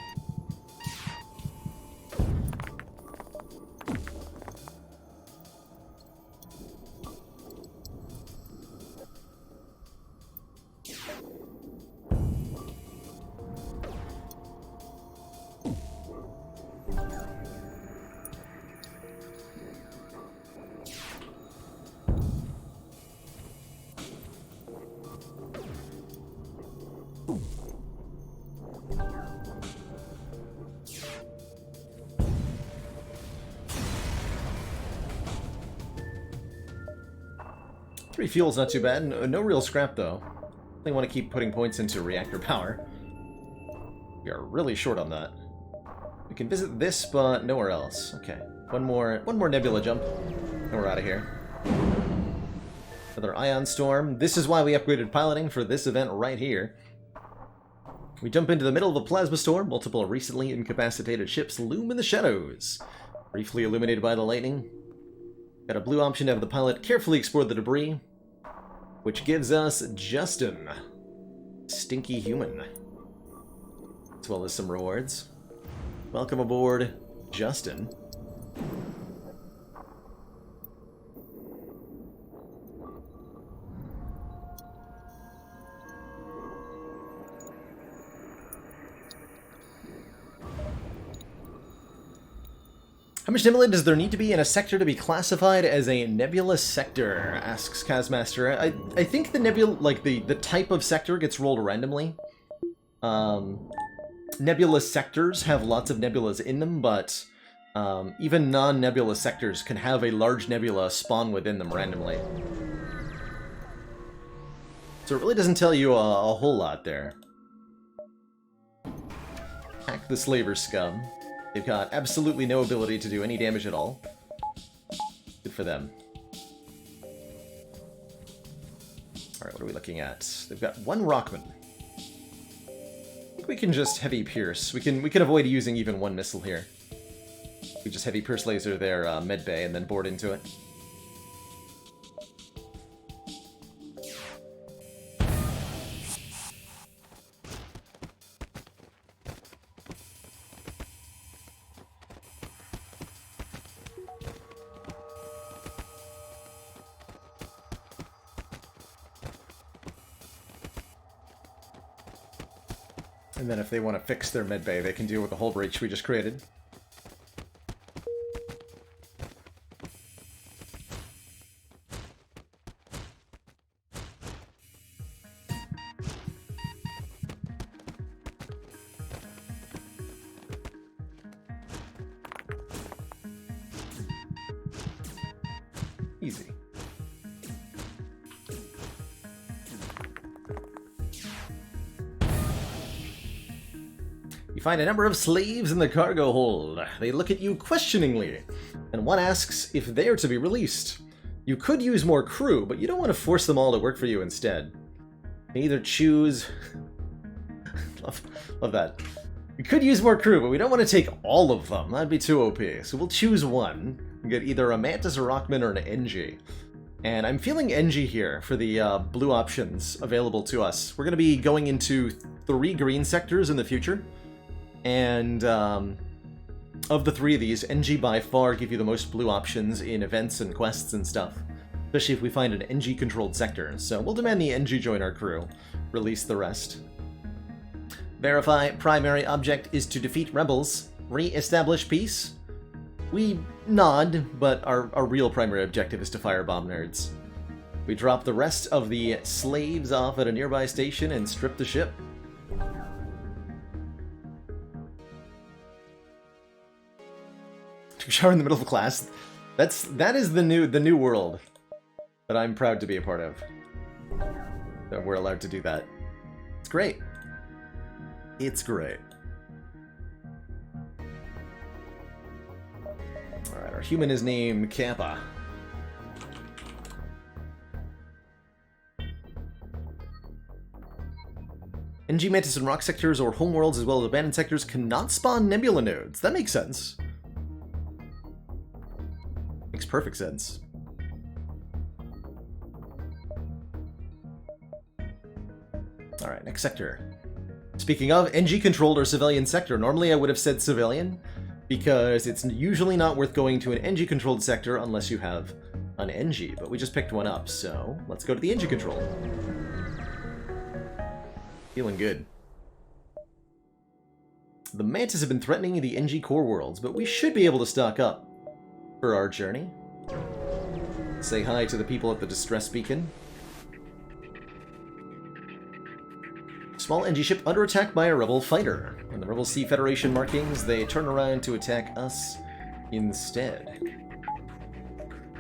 [SPEAKER 1] 3 fuel's not too bad. No real scrap, though. They want to keep putting points into reactor power. We are really short on that. We can visit this, but nowhere else. Okay. One more nebula jump, and we're out of here. Another ion storm. This is why we upgraded piloting for this event right here. We jump into the middle of a plasma storm. Multiple recently incapacitated ships loom in the shadows, briefly illuminated by the lightning. Got a blue option to have the pilot carefully explore the debris, which gives us Justin, stinky human, as well as some rewards. Welcome aboard, Justin. How much nebula does there need to be in a sector to be classified as a nebula sector? Asks Kazmaster. I think the nebula, like the type of sector, gets rolled randomly. Nebula sectors have lots of nebulas in them, but even non-nebula sectors can have a large nebula spawn within them randomly. So it really doesn't tell you a whole lot there. Hack the slaver scum. They've got absolutely no ability to do any damage at all. Good for them. Alright, what are we looking at? They've got 1 Rockman. I think we can just heavy pierce. We can avoid using even 1 missile here. We just heavy pierce laser their med bay and then board into it. And then if they want to fix their med bay, they can deal with the hull breach we just created. Easy. You find a number of slaves in the cargo hold. They look at you questioningly, and one asks if they are to be released. You could use more crew, but you don't want to force them all to work for you instead. You either choose... love that. We could use more crew, but we don't want to take all of them. That'd be too OP. So we'll choose one. We get either a Mantis, a Rockman, or an NG. And I'm feeling NG here for the blue options available to us. We're going to be going into 3 green sectors in the future. And of the 3 of these, NG by far give you the most blue options in events and quests and stuff. Especially if we find an NG-controlled sector. So we'll demand the NG join our crew. Release the rest. Verify primary object is to defeat rebels. Re-establish peace. We nod, but our real primary objective is to firebomb nerds. We drop the rest of the slaves off at a nearby station and strip the ship. Shower in the middle of class. That is the new world that I'm proud to be a part of. That we're allowed to do that. It's great. It's great. Alright, our human is named Kappa. NG Mantis and rock sectors or homeworlds as well as abandoned sectors cannot spawn nebula nodes. That makes sense. Makes perfect sense. Alright, next sector. Speaking of, NG-controlled or civilian sector. Normally I would have said civilian, because it's usually not worth going to an NG-controlled sector unless you have an NG, but we just picked one up, so let's go to the NG-controlled. Feeling good. The Mantis have been threatening the NG core worlds, but we should be able to stock up for our journey. Say hi to the people at the distress beacon. Small NG ship under attack by a rebel fighter. When the rebels see Federation markings, they turn around to attack us instead.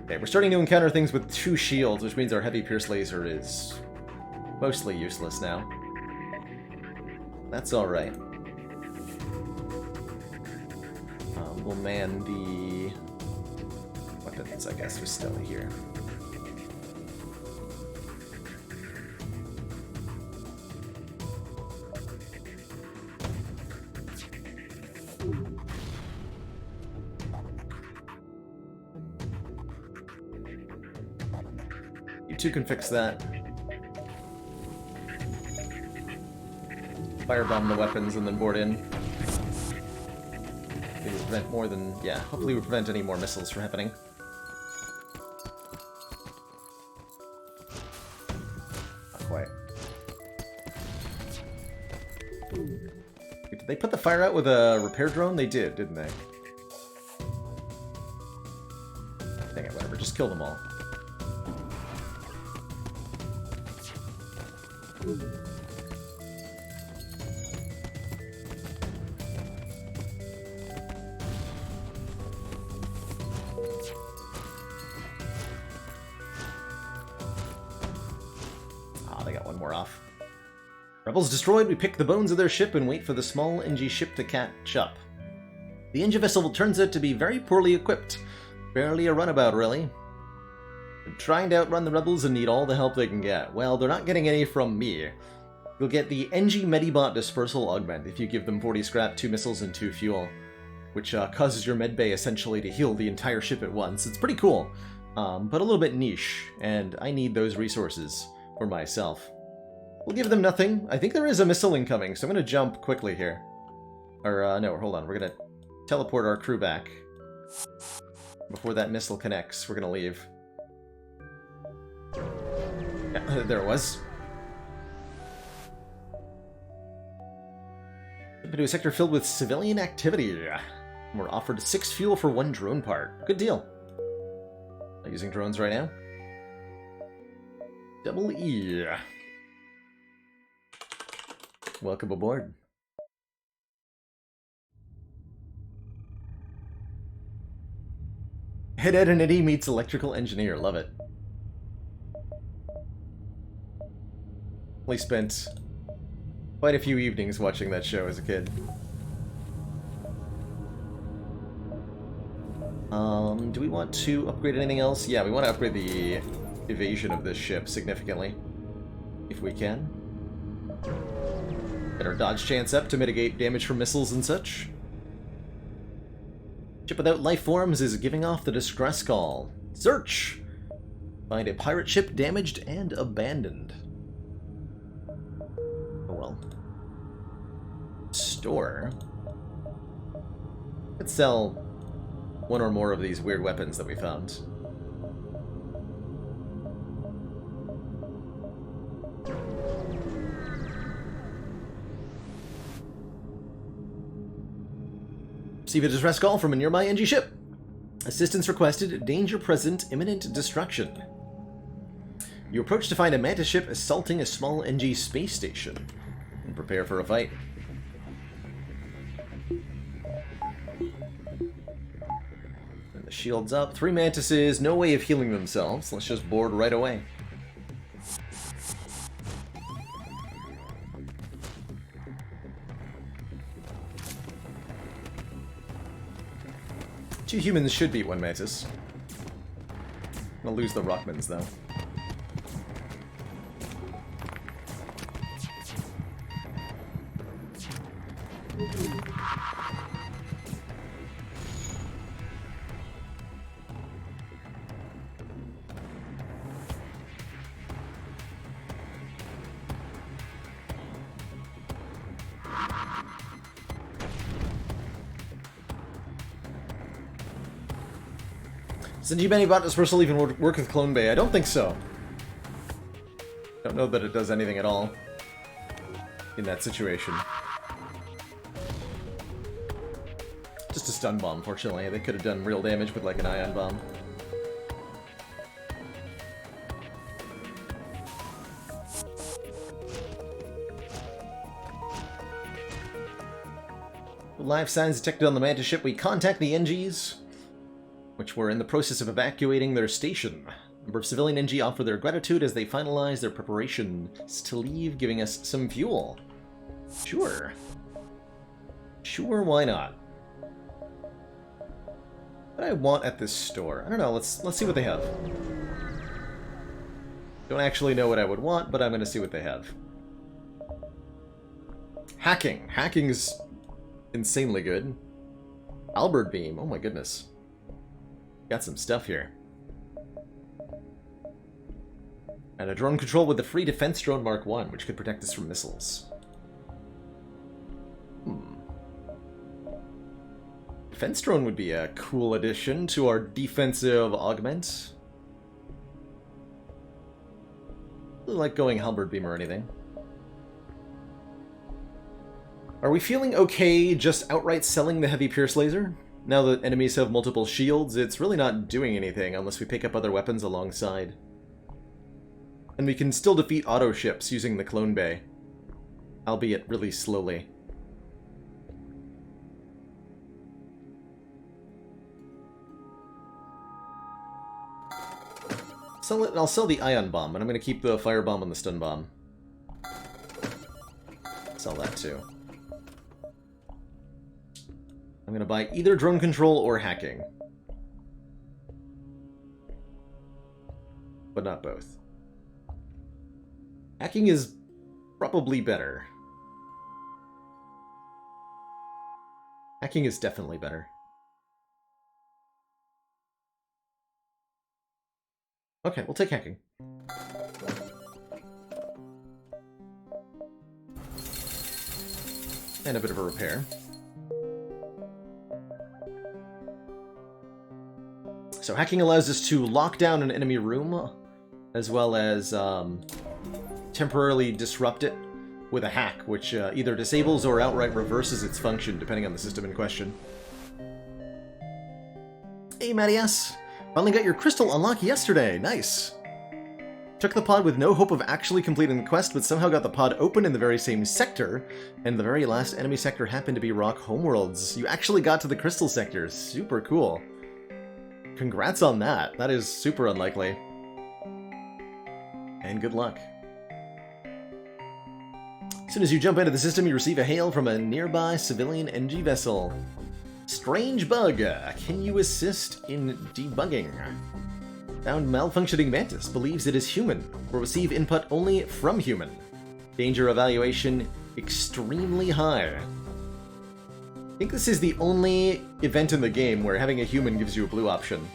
[SPEAKER 1] Okay, we're starting to encounter things with 2 shields, which means our heavy pierce laser is mostly useless now. That's alright. We'll man the weapons, I guess, with Stella here. You two can fix that. Firebomb the weapons and then board in. Maybe prevent more than... yeah, hopefully we prevent any more missiles from happening. Not quite. Wait, did they put the fire out with a repair drone? They did, didn't they? Dang it, whatever. Just kill them all. They got one more off. Rebels destroyed, we pick the bones of their ship and wait for the small NG ship to catch up. The NG vessel turns out to be very poorly equipped. Barely a runabout, really. They're trying to outrun the rebels and need all the help they can get. Well, they're not getting any from me. You'll get the NG Medibot Dispersal Augment if you give them 40 scrap, 2 missiles, and 2 fuel, which causes your medbay essentially to heal the entire ship at once. It's pretty cool, but a little bit niche, and I need those resources for myself. We'll give them nothing. I think there is a missile incoming, so I'm going to jump quickly here. Or, no, hold on. We're going to teleport our crew back. Before that missile connects, we're going to leave. Yeah, there it was. Into a sector filled with civilian activity. We're offered 6 fuel for 1 drone part. Good deal. Not using drones right now. Double E. Welcome aboard. Head Ed and Eddie meets electrical engineer. Love it. Only spent quite a few evenings watching that show as a kid. Do we want to upgrade anything else? Yeah, we want to upgrade the evasion of this ship significantly, if we can. Get our dodge chance up to mitigate damage from missiles and such. Ship without life forms is giving off the distress call. Search! Find a pirate ship damaged and abandoned. Oh well. Store. Let's sell 1 or more of these weird weapons that we found. Receive a distress call from a nearby NG ship. Assistance requested, danger present, imminent destruction. You approach to find a Mantis ship assaulting a small NG space station. And prepare for a fight. And the shield's up. 3 Mantises, no way of healing themselves. Let's just board right away. Two humans should beat 1 Mantis. I'll lose the Rockmans, though. Does Medibot Dispersal even work with Clone Bay? I don't think so. Don't know that it does anything at all in that situation. Just a stun bomb, fortunately. They could have done real damage with like an ion bomb. Life signs detected on the Mantis ship. We contact the NGs. which were in the process of evacuating their station. A number of civilian NG offer their gratitude as they finalize their preparations to leave, giving us some fuel. Sure. Sure, why not? What do I want at this store? I don't know, let's see what they have. Don't actually know what I would want, but I'm going to see what they have. Hacking. Hacking is insanely good. Albert Beam. Oh my goodness. Got some stuff here. And a drone control with the free defense drone Mark 1, which could protect us from missiles. Defense drone would be a cool addition to our defensive augment. Really like going halberd beam or anything. Are we feeling okay just outright selling the heavy pierce laser? Now that enemies have multiple shields, it's really not doing anything unless we pick up other weapons alongside. And we can still defeat auto ships using the clone bay, albeit really slowly. I'll sell the ion bomb, but I'm going to keep the fire bomb and the stun bomb. Sell that too. I'm going to buy either drone control or hacking. But not both. Hacking is probably better. Hacking is definitely better. Okay, we'll take hacking. And a bit of a repair. So hacking allows us to lock down an enemy room, as well as temporarily disrupt it with a hack, which either disables or outright reverses its function, depending on the system in question. Hey, Matty S. Finally got your crystal unlock yesterday. Nice. Took the pod with no hope of actually completing the quest, but somehow got the pod open in the very same sector, and the very last enemy sector happened to be Rock Homeworlds. You actually got to the crystal sector. Super cool. Congrats on that. That is super unlikely. And good luck. As soon as you jump into the system, you receive a hail from a nearby civilian NG vessel. Strange bug. Can you assist in debugging? Found malfunctioning mantis. Believes it is human. Will receive input only from human. Danger evaluation extremely high. I think this is the only event in the game where having a human gives you a blue option.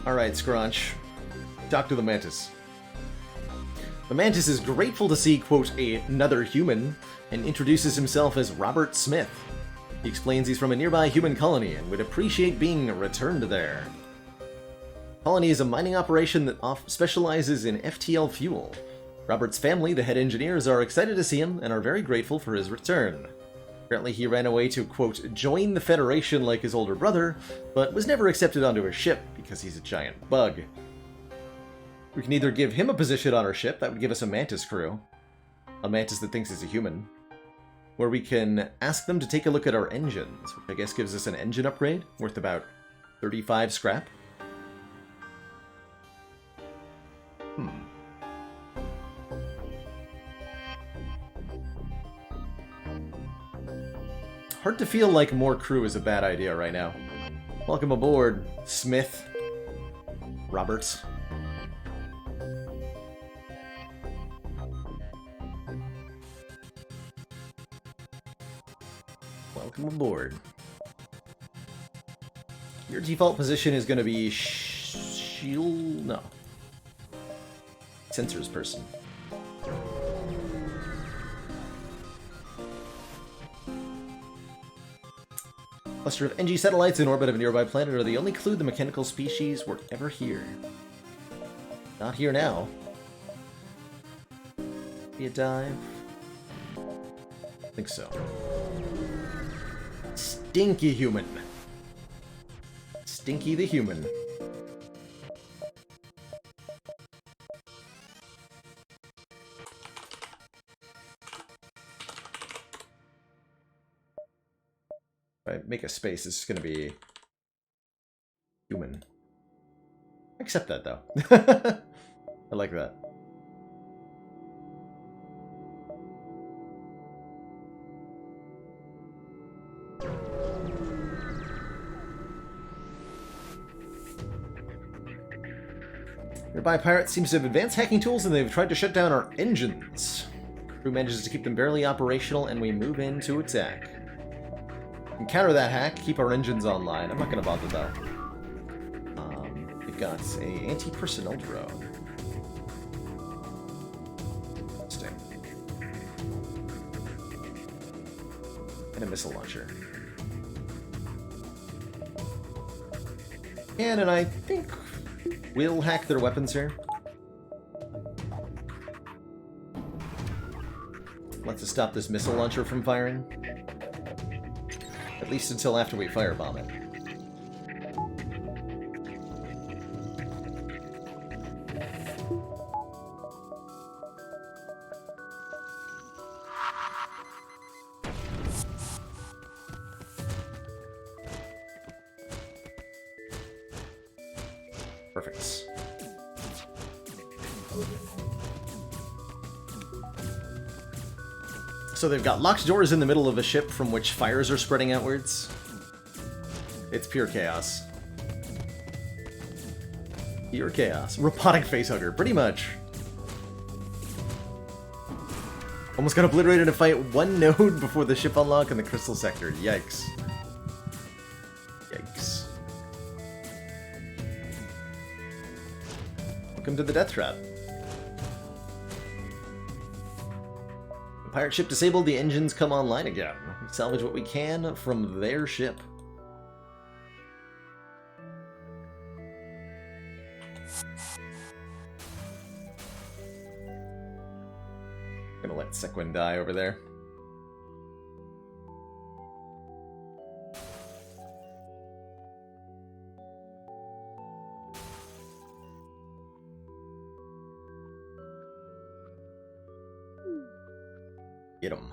[SPEAKER 1] Alright, Scrunch. Talk to the mantis. The mantis is grateful to see, quote, another human, and introduces himself as Robert Smith. He explains he's from a nearby human colony and would appreciate being returned there. Colony is a mining operation that specializes in FTL fuel. Robert's family, the head engineers, are excited to see him and are very grateful for his return. Apparently he ran away to, quote, join the Federation like his older brother, but was never accepted onto a ship because he's a giant bug. We can either give him a position on our ship, that would give us a mantis crew. A mantis that thinks he's a human. Where we can ask them to take a look at our engines, which I guess gives us an engine upgrade, worth about 35 scrap. Hard to feel like more crew is a bad idea right now. Welcome aboard, Smith. Roberts. Welcome aboard. Your default position is going to be shield... no. Sensors person. Cluster of NG satellites in orbit of a nearby planet are the only clue the mechanical species were ever here. Not here now. Be a dive? I think so. Stinky human. Stinky the human. If I make a space, this is going to be accept that, though. I like that. Nearby pirate seems to have advanced hacking tools and they've tried to shut down our engines. Crew manages to keep them barely operational and we move in to attack. We can counter that hack, keep our engines online. I'm not going to bother though. We've got a anti-personnel drone. Interesting. And a missile launcher. And I think we'll hack their weapons here. Let's stop this missile launcher from firing. At least until after we firebomb it. Perfect. So they've got locked doors in the middle of a ship from which fires are spreading outwards. It's pure chaos. Pure chaos. Robotic facehugger, pretty much. Almost got obliterated in a fight one node before the ship unlock in the crystal sector. Yikes. Yikes. Welcome to the death trap. The pirate ship disabled, the engines come online again. We salvage what we can from their ship. Gonna let Sequin die over there. Get him.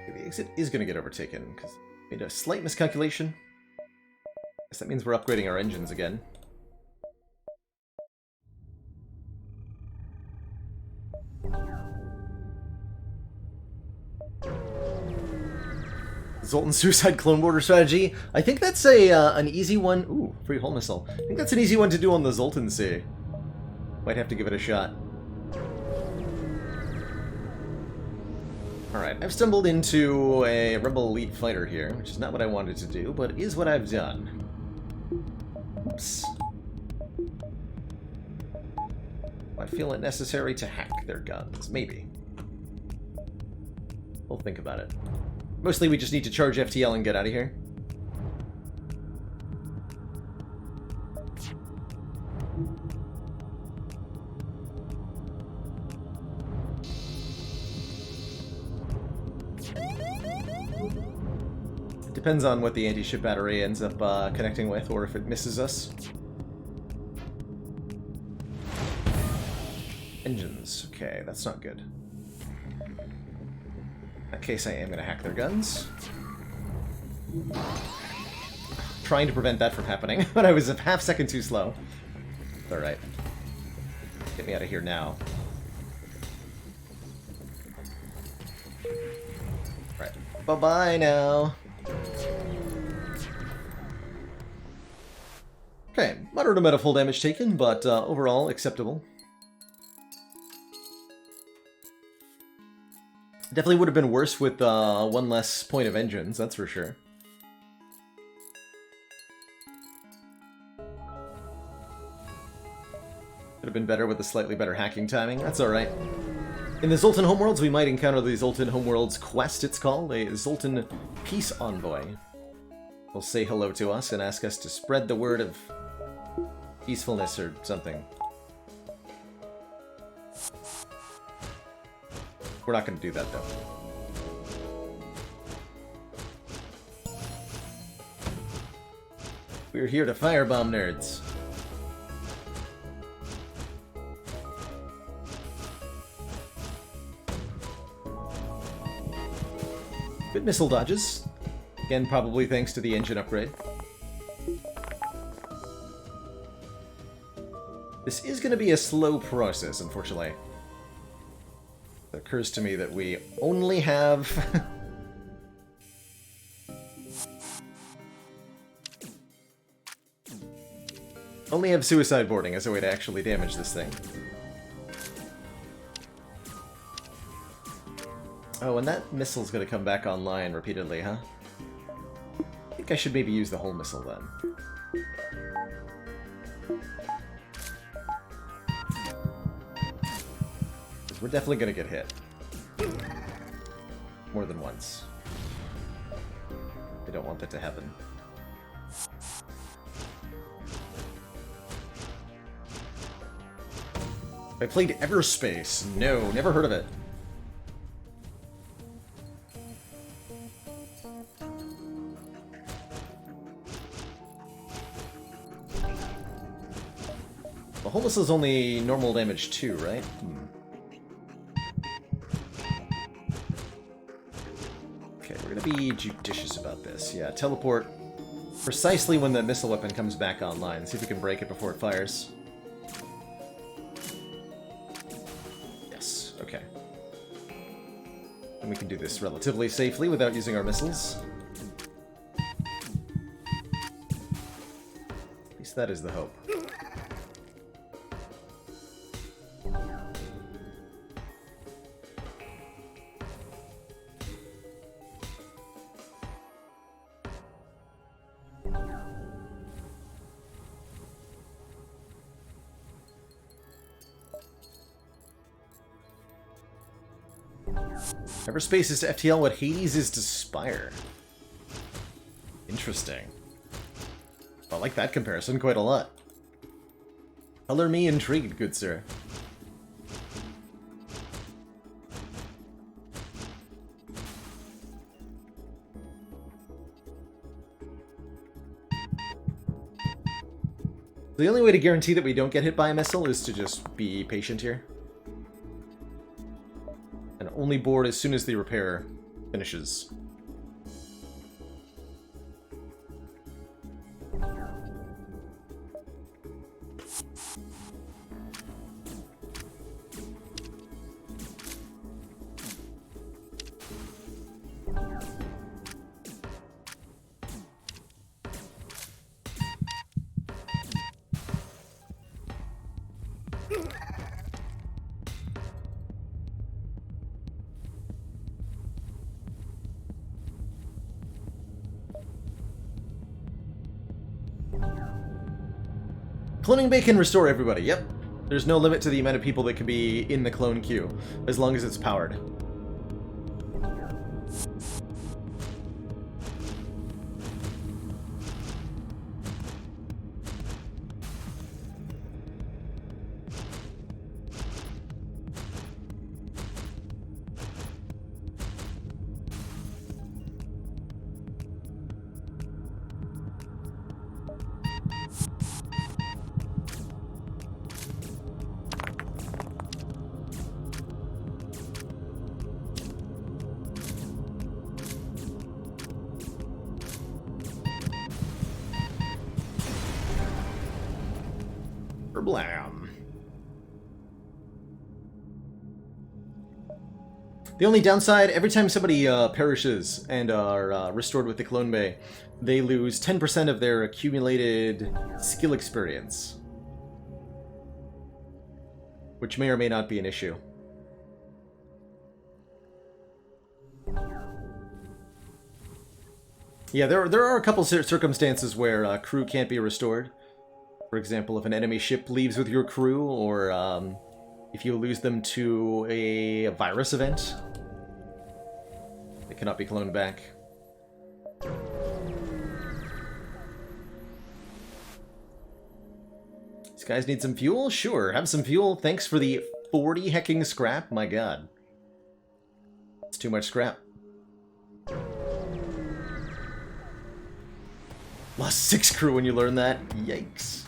[SPEAKER 1] The exit is going to get overtaken because we made a slight miscalculation. Guess that means we're upgrading our engines again. Zoltan Suicide Clone Border Strategy. I think that's an easy one. Ooh, free hull missile. I think that's an easy one to do on the Zoltan Sea. Might have to give it a shot. Alright, I've stumbled into a Rebel Elite fighter here, which is not what I wanted to do, but is what I've done. Oops. I feel it necessary to hack their guns. Maybe. We'll think about it. Mostly we just need to charge FTL and get out of here. It depends on what the anti-ship battery ends up connecting with, or if it misses us. Engines. Okay, that's not good. In that case, I am going to hack their guns. Trying to prevent that from happening, but I was a half second too slow. Alright. Get me out of here now. Right. Bye-bye now. Okay, moderate amount of full damage taken, but overall acceptable. Definitely would have been worse with one less point of engines, that's for sure. Could have been better with a slightly better hacking timing, that's alright. In the Zoltan Homeworlds, we might encounter the Zoltan Homeworlds quest, it's called, a Zoltan Peace Envoy. Will say hello to us and ask us to spread the word of peacefulness or something. We're not going to do that, though. We're here to firebomb nerds. Good missile dodges. Again, probably thanks to the engine upgrade. This is going to be a slow process, unfortunately. It occurs to me that we only have... only have suicide boarding as a way to actually damage this thing. Oh, and that missile's gonna come back online repeatedly, huh? I think I should maybe use the whole missile then. We're definitely gonna get hit. More than once. I don't want that to happen. I played Everspace. No, never heard of it. The whole missile is only normal damage too, right? Okay, we're gonna be judicious about this. Yeah, teleport precisely when the missile weapon comes back online. See if we can break it before it fires. Yes, okay. And we can do this relatively safely without using our missiles. At least that is the hope. Everspace is to FTL what Hades is to Spire. Interesting. I like that comparison quite a lot. Color me intrigued, good sir. The only way to guarantee that we don't get hit by a missile is to just be patient here. And only board as soon as the repair finishes. Cloning Bay can restore everybody, yep. There's no limit to the amount of people that can be in the clone queue, as long as it's powered. Blam. The only downside, every time somebody perishes and are restored with the Clone Bay, they lose 10% of their accumulated skill experience. Which may or may not be an issue. Yeah, there are a couple circumstances where crew can't be restored. For example, if an enemy ship leaves with your crew, or if you lose them to a virus event, they cannot be cloned back. These guys need some fuel? Sure, have some fuel. Thanks for the 40 hecking scrap. My god. It's too much scrap. Lost 6 crew when you learn that. Yikes.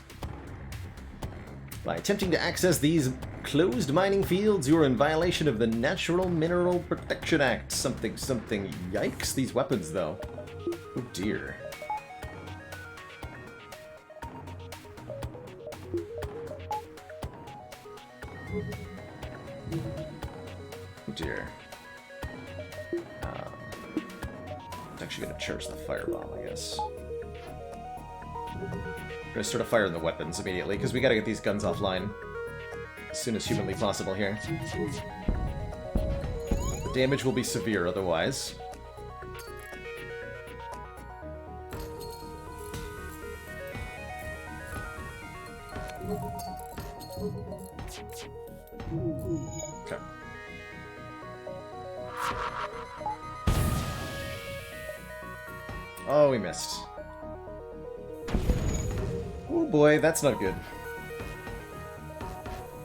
[SPEAKER 1] By attempting to access these Closed mining fields, you are in violation of the Natural Mineral Protection Act. Something, something. Yikes, these weapons, though. Oh, dear. Oh, dear. It's actually going to charge the firebomb, I guess. We're going to start a fire in the weapons immediately, because we got to get these guns offline as soon as humanly possible here. The damage will be severe otherwise. Okay. Oh, we missed. Oh boy, that's not good.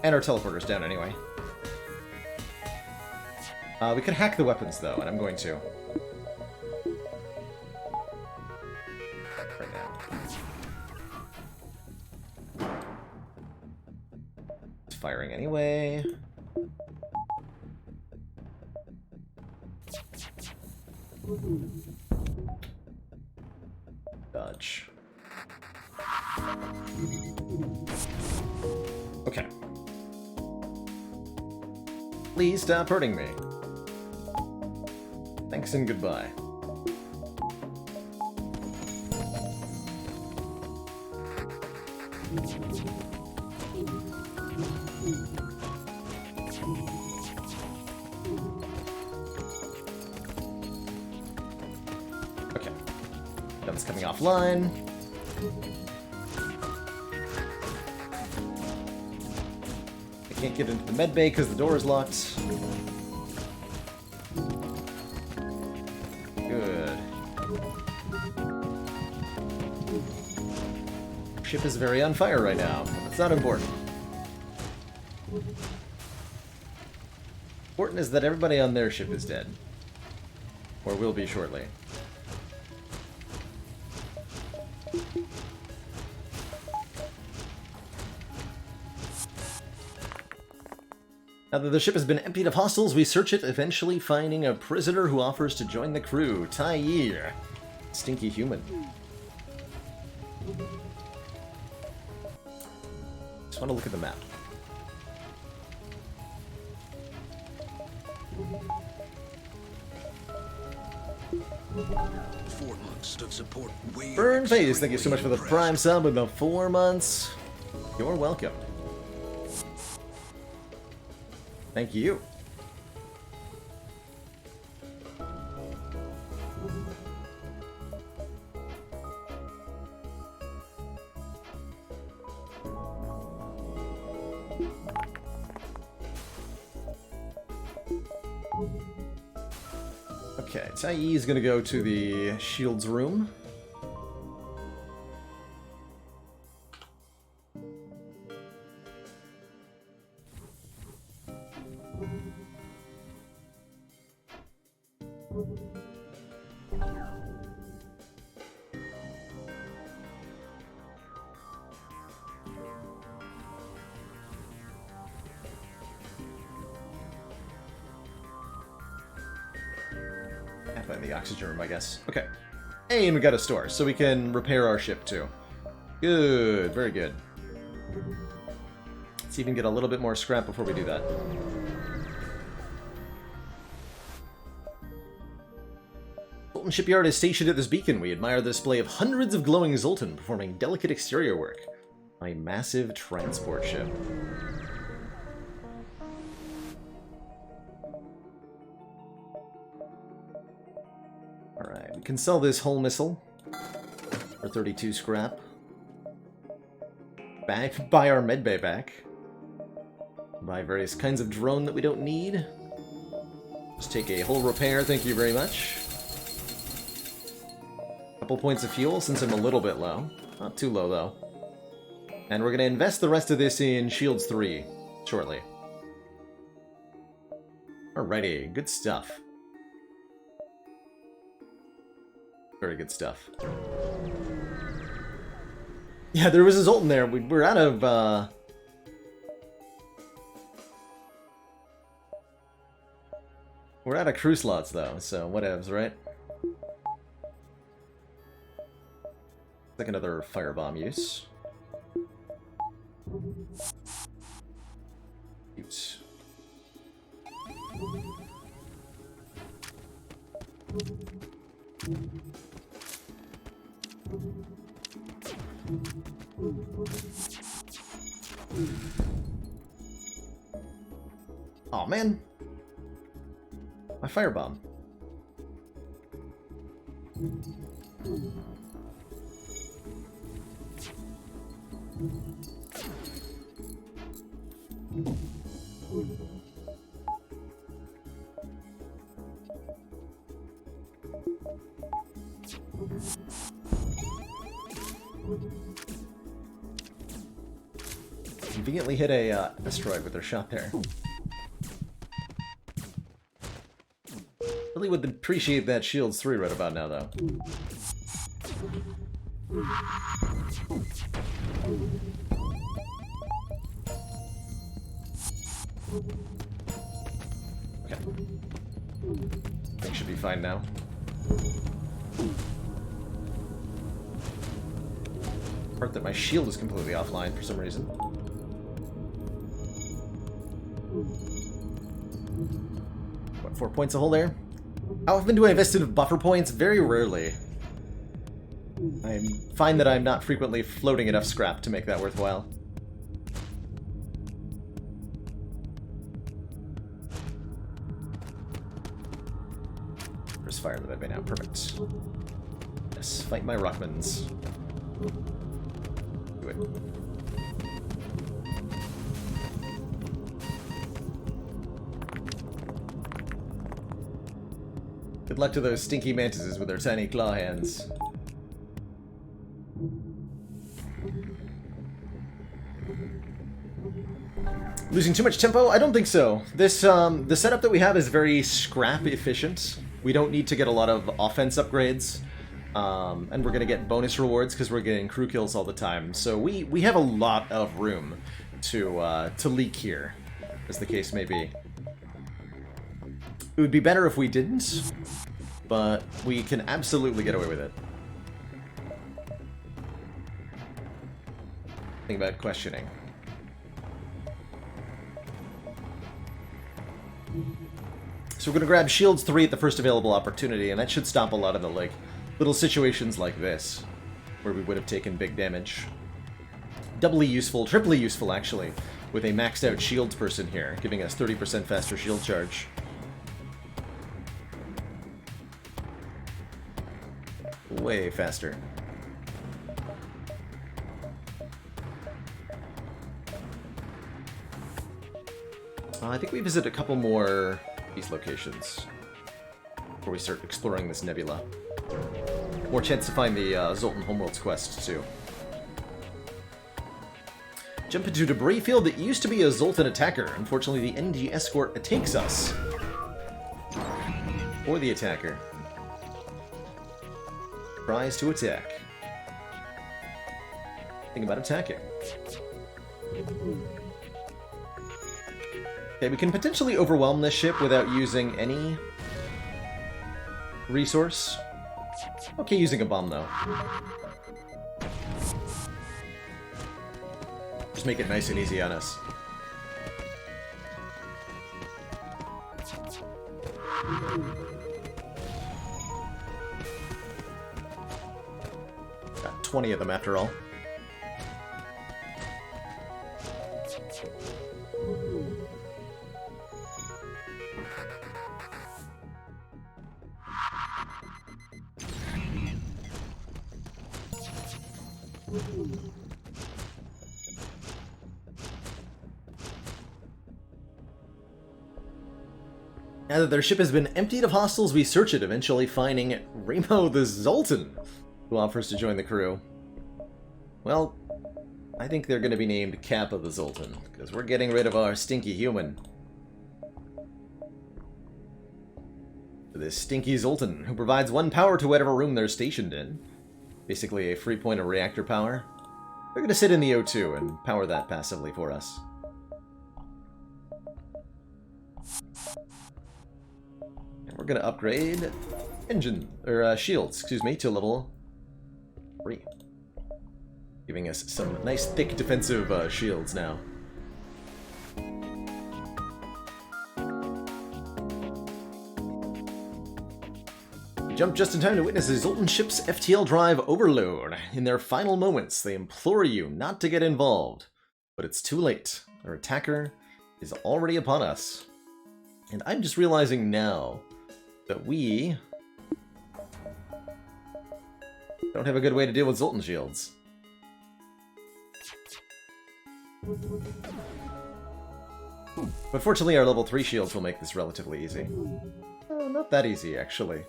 [SPEAKER 1] And our teleporter's down anyway. We could hack the weapons, though, and I'm going to. Right now. It's firing anyway. Dodge. Okay. Please stop hurting me. Thanks and goodbye. Okay. Gun's coming offline. I can't get into the med bay because the door is locked. Good. Ship is very on fire right now, but that's not important. Important is that everybody on their ship is dead. Or will be shortly. Now that the ship has been emptied of hostiles, we search it, eventually finding a prisoner who offers to join the crew, Tyir. Stinky human. Just want to look at the map. Burn Face, thank you so much for the Prime sub in the 4 months. You're welcome. Thank you. Okay, Tai is gonna go to the shields room. In the oxygen room, I guess. Okay. Hey, and we got a store, so we can repair our ship, too. Good. Very good. Let's even get a little bit more scrap before we do that. Zoltan Shipyard is stationed at this beacon. We admire the display of hundreds of glowing Zoltan performing delicate exterior work on a massive transport ship. Alright, we can sell this hull missile for 32 scrap. Buy our medbay back. Buy various kinds of drone that we don't need. Just take a hull repair, thank you very much. Couple points of fuel since I'm a little bit low. Not too low, though. And we're going to invest the rest of this in Shields 3 shortly. Alrighty, good stuff. Very good stuff. Yeah, there was a Zoltan there. We're out of We're out of crew slots, though, so whatevs, right? Like another firebomb use. Cute. Aw, man. My firebomb. Conveniently hit a asteroid with their shot there. Really would appreciate that Shields 3 right about now, though. Okay. Things should be fine now. Part that my shield is completely offline for some reason. What, 4 points a hole there? How often do I invest in buffer points? Very rarely. I find that I'm not frequently floating enough scrap to make that worthwhile. There's fire in the bed by now. Perfect. Yes, fight my Rockmans. Do it. Good luck to those stinky mantises with their tiny claw hands. Losing too much tempo? I don't think so. This the setup that we have is very scrap efficient. We don't need to get a lot of offense upgrades. And we're going to get bonus rewards because we're getting crew kills all the time. So we have a lot of room to leak here, as the case may be. It would be better if we didn't, but we can absolutely get away with it. Think about questioning. So we're going to grab Shields 3 at the first available opportunity, and that should stop a lot of the, like, little situations like this, where we would have taken big damage. Doubly useful, triply useful, actually, with a maxed out shields person here, giving us 30% faster shield charge. Way faster. I think we visit a couple more these locations before we start exploring this nebula. More chance to find the Zoltan Homeworlds quest, too. Jump into a debris field that used to be a Zoltan attacker. Unfortunately, the NG escort takes us. Or the attacker. Prize to attack. Think about attacking. Okay, we can potentially overwhelm this ship without using any resource. Okay, using a bomb, though. Just make it nice and easy on us. Got 20 of them after all. Now that their ship has been emptied of hostiles, we search it, eventually finding Remo the Zoltan, who offers to join the crew. Well, I think they're going to be named Kappa the Zoltan, because we're getting rid of our stinky human. This stinky Zoltan, who provides 1 power to whatever room they're stationed in. Basically a free point of reactor power. They're going to sit in the O2 and power that passively for us. gonna upgrade engine, or shields, excuse me, to level 3. Giving us some nice thick defensive shields now. We jump just in time to witness the Zoltan ship's FTL drive overload. In their final moments, they implore you not to get involved. But it's too late. Our attacker is already upon us. And I'm just realizing now that we don't have a good way to deal with Zoltan shields. But fortunately our level 3 shields will make this relatively easy. Not that easy, actually.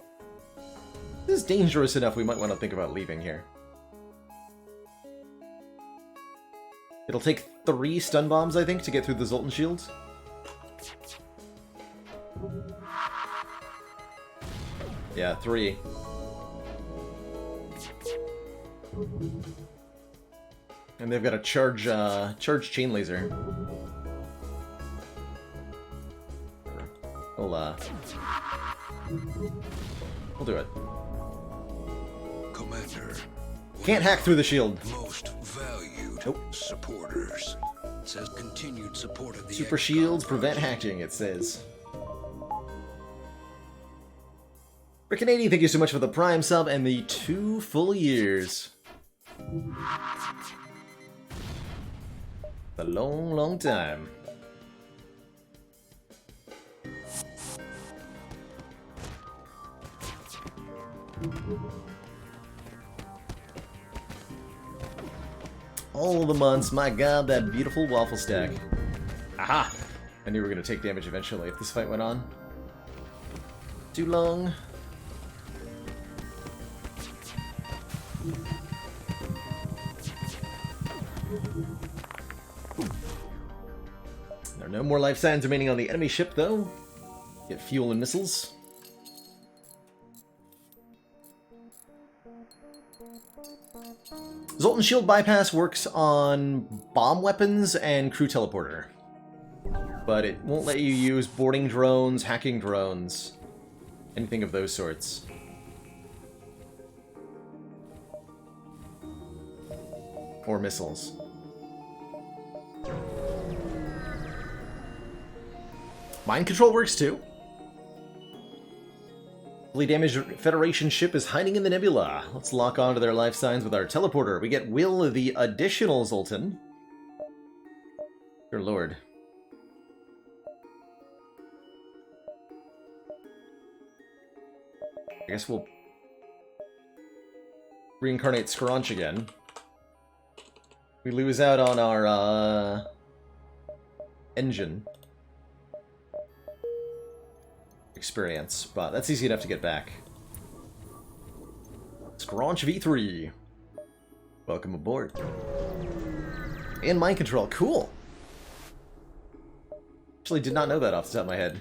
[SPEAKER 1] This is dangerous enough we might want to think about leaving here. It'll take 3 stun bombs, I think, to get through the Zoltan shields. Yeah, 3. And they've got a charge chain laser. We'll do it.
[SPEAKER 2] Commander.
[SPEAKER 1] Can't hack through the shield.
[SPEAKER 2] Most valued supporters. It says continued support of the
[SPEAKER 1] Super shields prevent hacking, it says. Rick Canadian, thank you so much for the Prime sub and the 2 full years. A long, long time. All the months, my god, that beautiful waffle stack. Aha! I knew we were going to take damage eventually if this fight went on. Too long. There are no more life signs remaining on the enemy ship, though. Get fuel and missiles. Zoltan Shield Bypass works on bomb weapons and crew teleporter. But it won't let you use boarding drones, hacking drones, anything of those sorts. Or missiles. Mind control works too. Fully damaged Federation ship is hiding in the nebula. Let's lock onto their life signs with our teleporter. We get Will, the additional Zoltan. Dear Lord. I guess we'll reincarnate Scrunch again. We lose out on our engine experience, but that's easy enough to get back. Scrunch V3. Welcome aboard. And mind control, cool. Actually did not know that off the top of my head.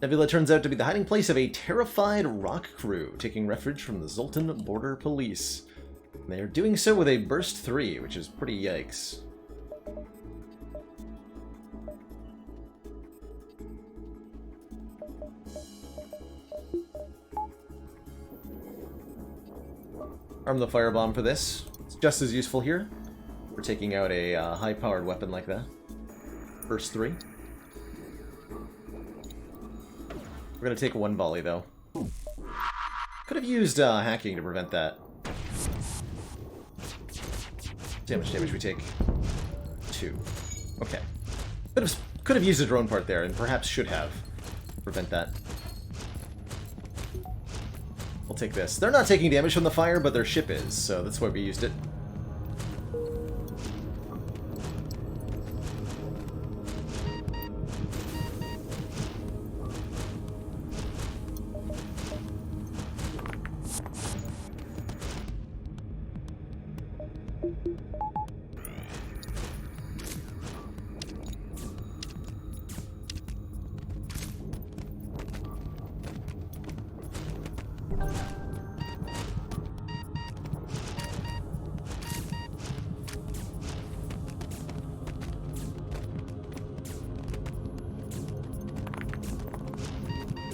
[SPEAKER 1] Nebula turns out to be the hiding place of a terrified rock crew, taking refuge from the Zoltan Border Police. And they are doing so with a Burst 3, which is pretty yikes. Arm the firebomb for this. It's just as useful here. We're taking out a high-powered weapon like that. Burst 3. We're gonna take 1 volley, though. Could have used hacking to prevent that. See how much damage we take. 2. Okay. Could have used a drone part there, and perhaps should have. Prevent that. We'll take this. They're not taking damage from the fire, but their ship is, so that's why we used it.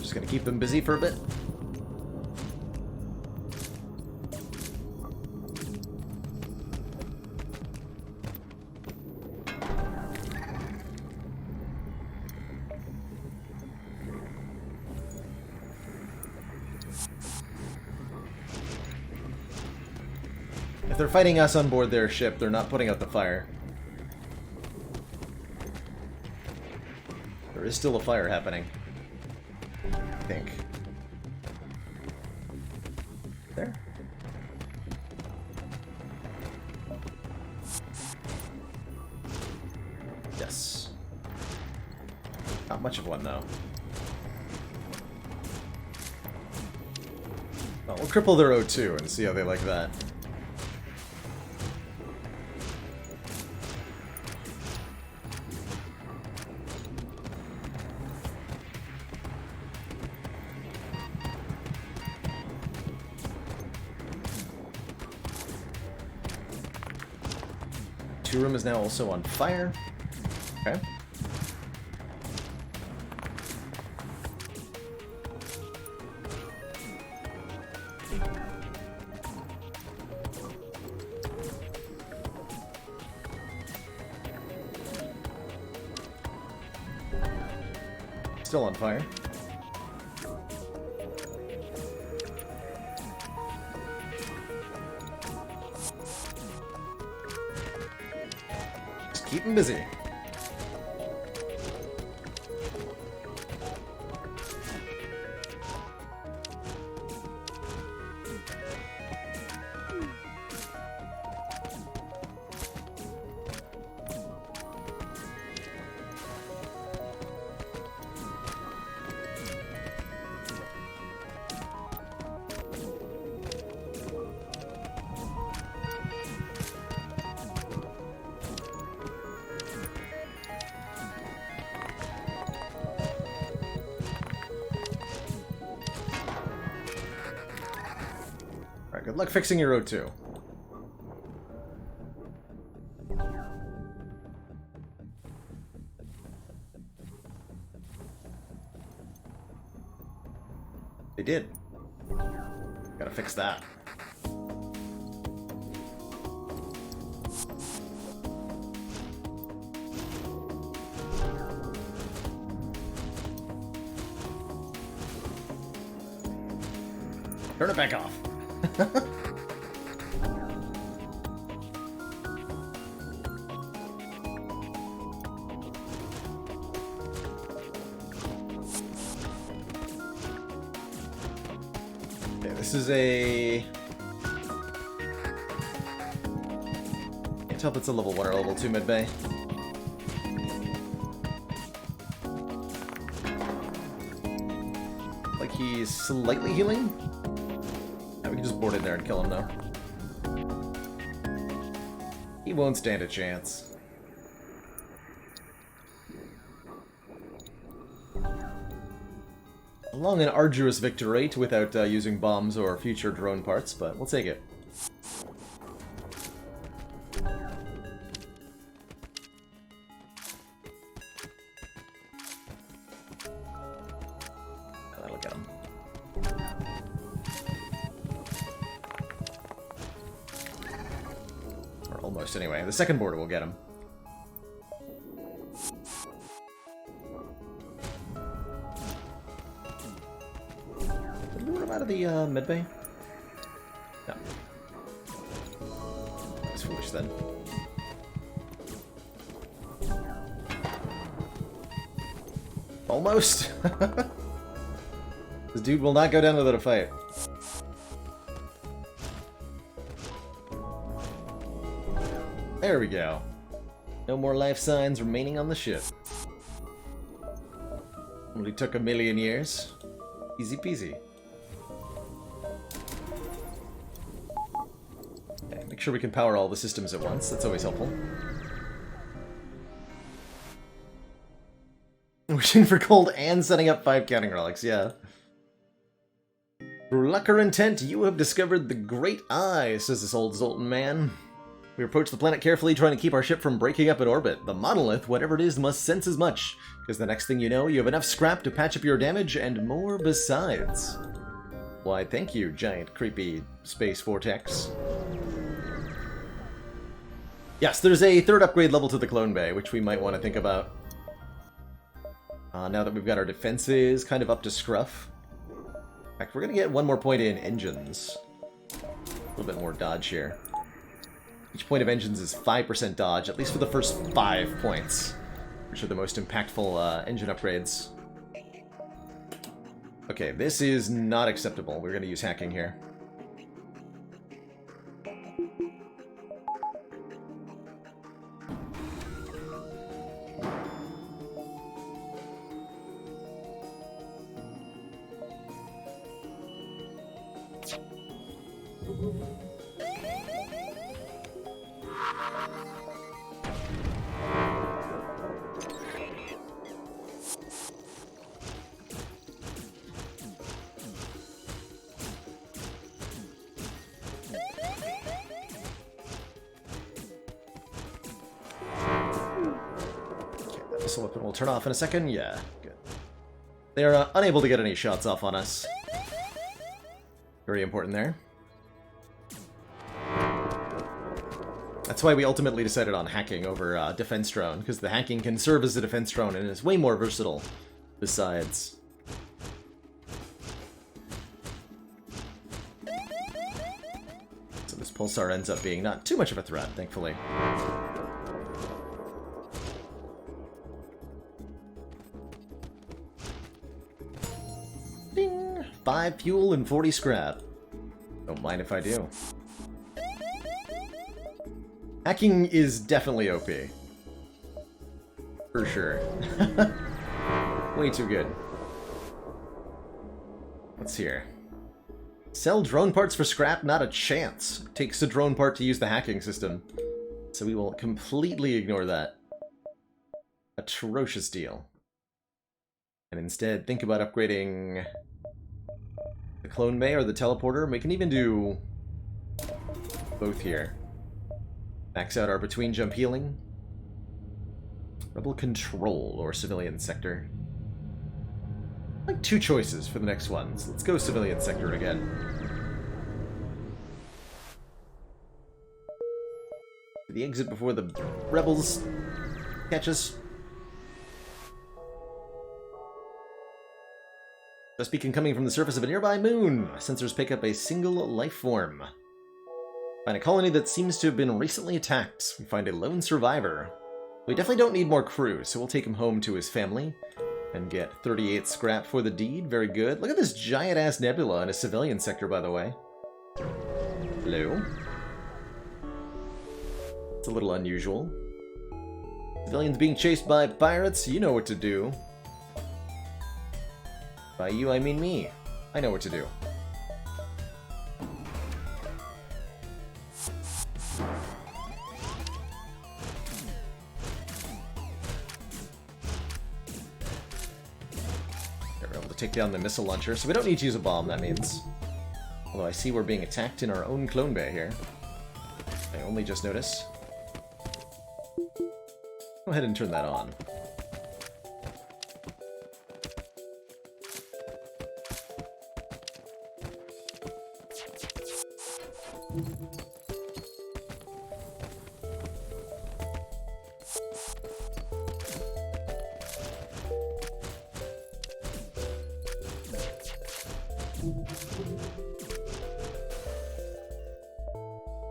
[SPEAKER 1] Just gonna keep them busy for a bit. If they're fighting us on board their ship, they're not putting out the fire. There is still a fire happening. I think. There. Yes. Not much of one, though. Well, we'll cripple their O2 and see how they like that. Room is now also on fire. Okay. Still on fire. Keep them busy. Good luck fixing your O2. They did. Gotta fix that. Turn it back off. Okay, this is a... Can't tell if it's a level 1 or level 2 mid-bay. Like he's slightly healing? We can just board in there and kill him, though. He won't stand a chance. A long and arduous victory without using bombs or future drone parts, but we'll take it. That'll get him. Almost, anyway. The second border will get him. Did we lure him out of the mid-bay? No. That's foolish, then. Almost? This dude will not go down without a fight. There we go. No more life signs remaining on the ship. Only took 1,000,000 years. Easy peasy. Okay, make sure we can power all the systems at once. That's always helpful. Wishing for cold and setting up 5 counting relics, yeah. Through luck or intent, you have discovered the Great Eye, says this old Zoltan man. We approach the planet carefully, trying to keep our ship from breaking up in orbit. The monolith, whatever it is, must sense as much, because the next thing you know, you have enough scrap to patch up your damage, and more besides. Why, thank you, giant creepy space vortex. Yes, there's a third upgrade level to the clone bay, which we might want to think about. Now that we've got our defenses kind of up to scruff. In fact, we're going to get one more point in engines. A little bit more dodge here. Each point of engines is 5% dodge, at least for the first 5 points, which are the most impactful engine upgrades. Okay, this is not acceptable. We're going to use hacking here. Missile weapon will turn off in a second. Yeah, good. They are unable to get any shots off on us. Very important there. That's why we ultimately decided on hacking over defense drone, because the hacking can serve as a defense drone and is way more versatile besides. So this pulsar ends up being not too much of a threat, thankfully. Ding! 5 fuel and 40 scrap. Don't mind if I do. Hacking is definitely OP. For sure. Way too good. What's here? Sell drone parts for scrap? Not a chance. Takes a drone part to use the hacking system. So we will completely ignore that. Atrocious deal. And instead think about upgrading the clone bay or the teleporter. We can even do both here. Max out our between jump healing. Rebel control or civilian sector. Like 2 choices for the next ones. Let's go civilian sector again. The exit before the rebels catch us. Just beacon coming from the surface of a nearby moon. Sensors pick up a single life form. Find a colony that seems to have been recently attacked. We find a lone survivor. We definitely don't need more crew, so we'll take him home to his family and get 38 scrap for the deed. Very good. Look at this giant-ass nebula in a civilian sector, by the way. Hello. It's a little unusual. Civilians being chased by pirates, you know what to do. By you, I mean me. I know what to do. We're able to take down the missile launcher, so we don't need to use a bomb, that means. Although I see we're being attacked in our own clone bay here. I only just noticed. Go ahead and turn that on.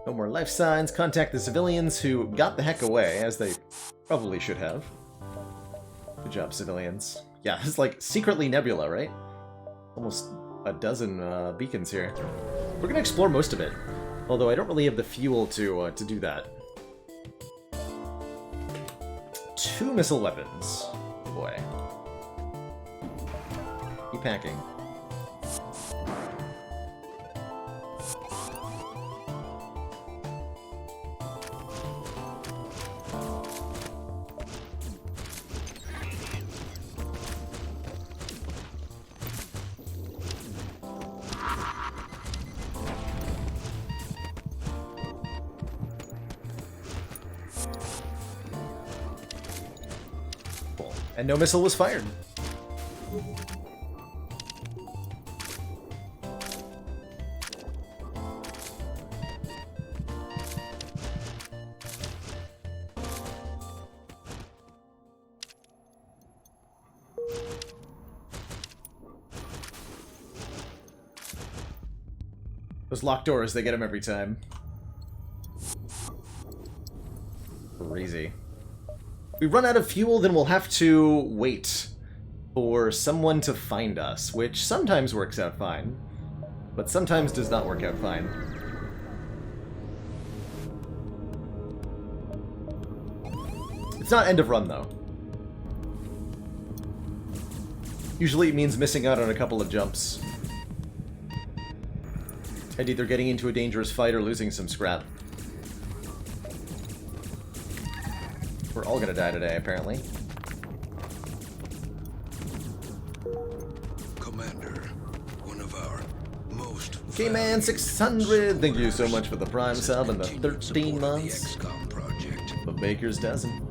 [SPEAKER 1] No more life signs. Contact the civilians who got the heck away, as they probably should have. Good job, civilians. Yeah, it's like secretly nebula, right? Almost a dozen beacons here. We're gonna explore most of it, although I don't really have the fuel to do that. 2 missile weapons. Boy. Keep packing. Cool. And no missile was fired. Those locked doors, they get them every time. Crazy. If we run out of fuel, then we'll have to wait for someone to find us, which sometimes works out fine, but sometimes does not work out fine. It's not end of run, though. Usually it means missing out on a couple of jumps. And either getting into a dangerous fight or losing some scrap. We're all gonna die today, apparently.
[SPEAKER 2] Commander, one of our most
[SPEAKER 1] K-Man 600, thank you so much for the Prime sub and the 13 months. The Baker's Dozen.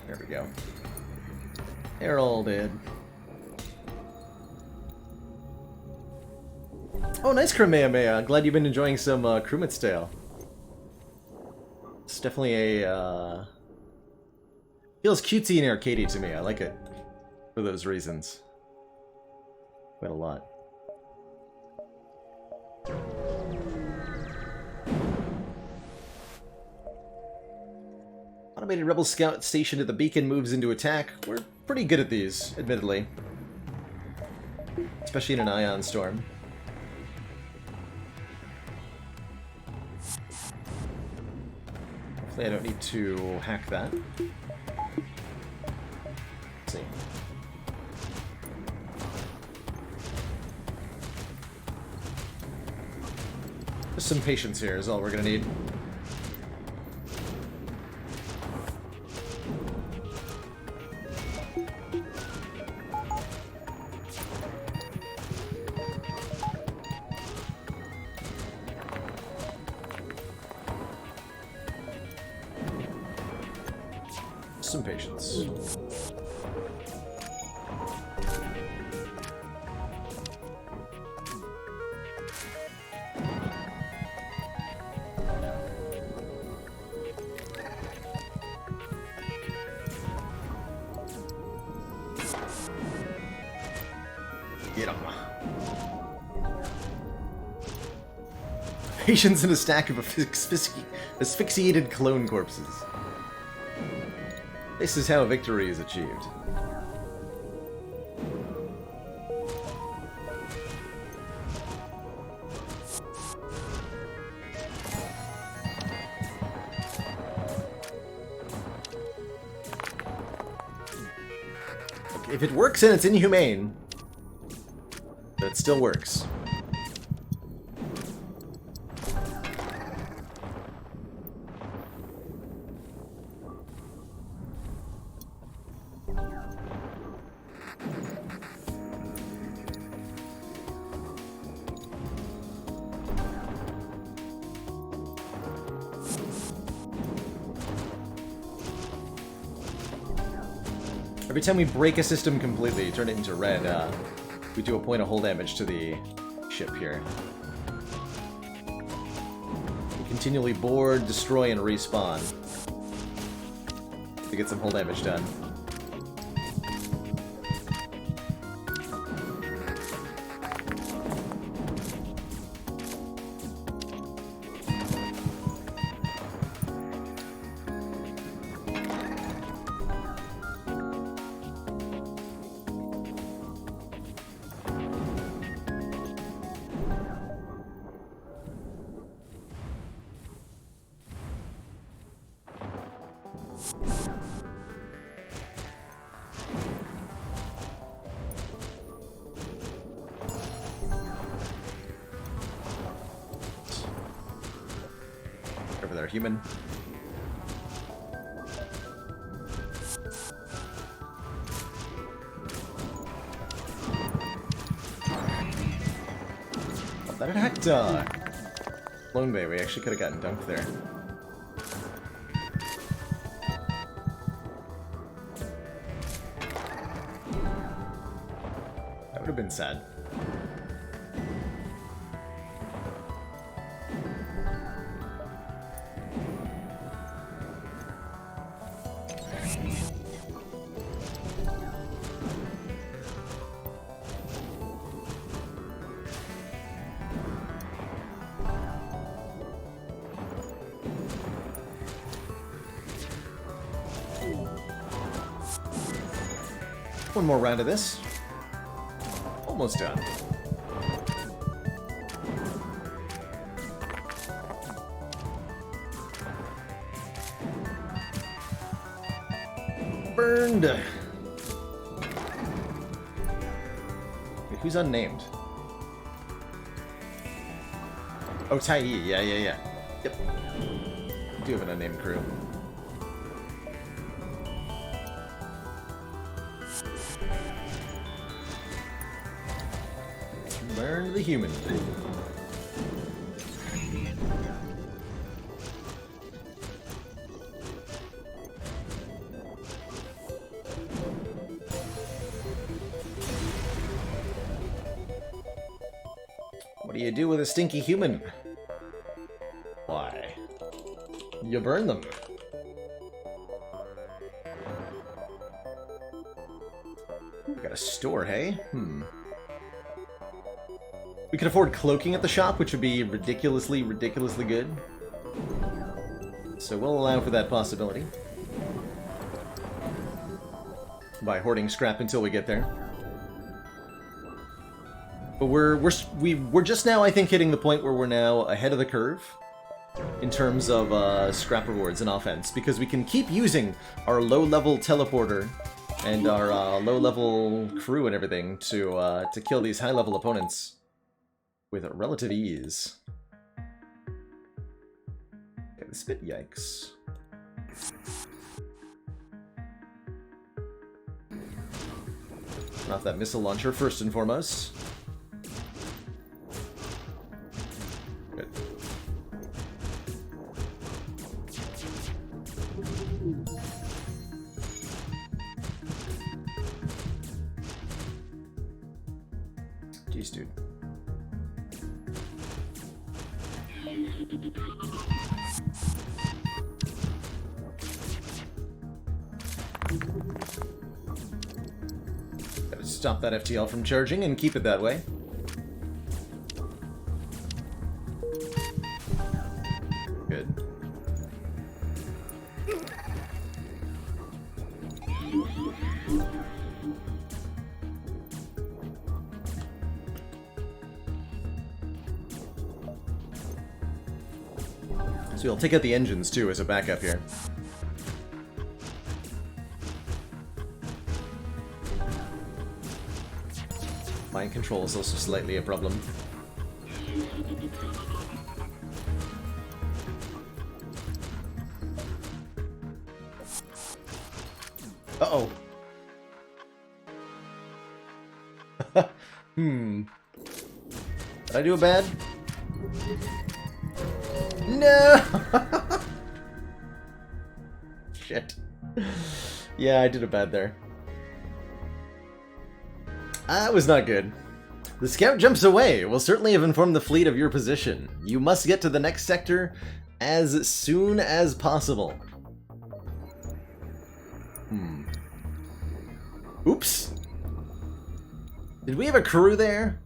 [SPEAKER 1] There we go. Heralded. Oh, nice Kamehameha. Glad you've been enjoying some Crewmate's Tale. It's definitely a, feels cutesy and arcadey to me. I like it. For those reasons. Quite a lot. Automated Rebel Scout stationed at the beacon moves into attack. We're pretty good at these, admittedly. Especially in an ion storm. Hopefully I don't need to hack that. Let's see. Just some patience here is all we're gonna need. Some patience. Get 'em. Patience in a stack of asphyxiated clone corpses. This is how victory is achieved. If it works and it's inhumane, then it still works. Every time we break a system completely, turn it into red, we do a point of hull damage to the ship here. We continually board, destroy, and respawn to get some hull damage done. Over there, human. Let it Hector! Lone Bay, we actually could have gotten dunked there. That would have been sad. One more round of this. Almost done. Burned. Wait, who's unnamed? Oh, Tai Yi. Yeah. Yep. We do have an unnamed crew. Learn the human. What do you do with a stinky human? Why? You burn them. Ooh, got a store, hey? We could afford cloaking at the shop, which would be ridiculously good. So we'll allow for that possibility. By hoarding scrap until we get there. But we're just now, I think, hitting the point where we're now ahead of the curve in terms of scrap rewards and offense, because we can keep using our low-level teleporter and our low-level crew and everything to kill these high-level opponents with relative ease. Okay, this bit yikes. Turn off that missile launcher first and foremost. Good. Jeez, dude. Gotta stop that FTL from charging and keep it that way. Good. So we'll take out the engines too as a backup here. Mind control is also slightly a problem. Uh-oh. Did I do a bad? No! Shit. Yeah, I did a bad there. That was not good. The scout jumps away. Will certainly have informed the fleet of your position. You must get to the next sector as soon as possible. Oops. Did we have a crew there?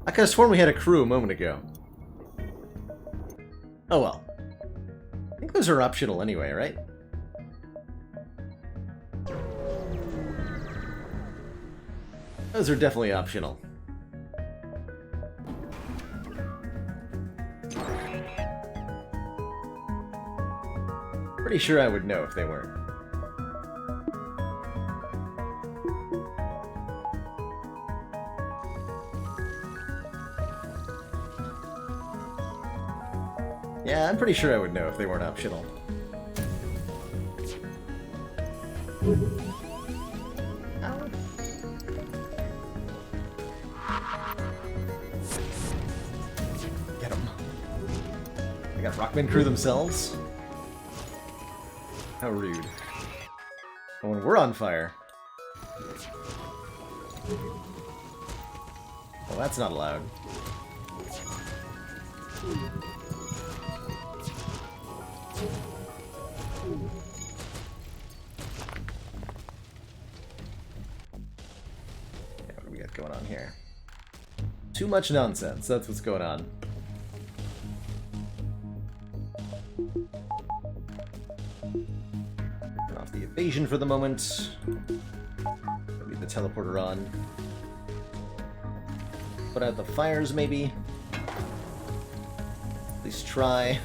[SPEAKER 1] I could have sworn we had a crew a moment ago. Oh well. I think those are optional anyway, right? Those are definitely optional. Pretty sure I would know if they weren't. Yeah, I'm pretty sure I would know if they weren't optional. got Rockman crew themselves? How rude. Oh, when we're on fire. Well, that's not allowed. Yeah, what do we got going on here? Too much nonsense, that's what's going on. Turn off the evasion for the moment. Leave the teleporter on. Put out the fires, maybe. At least try.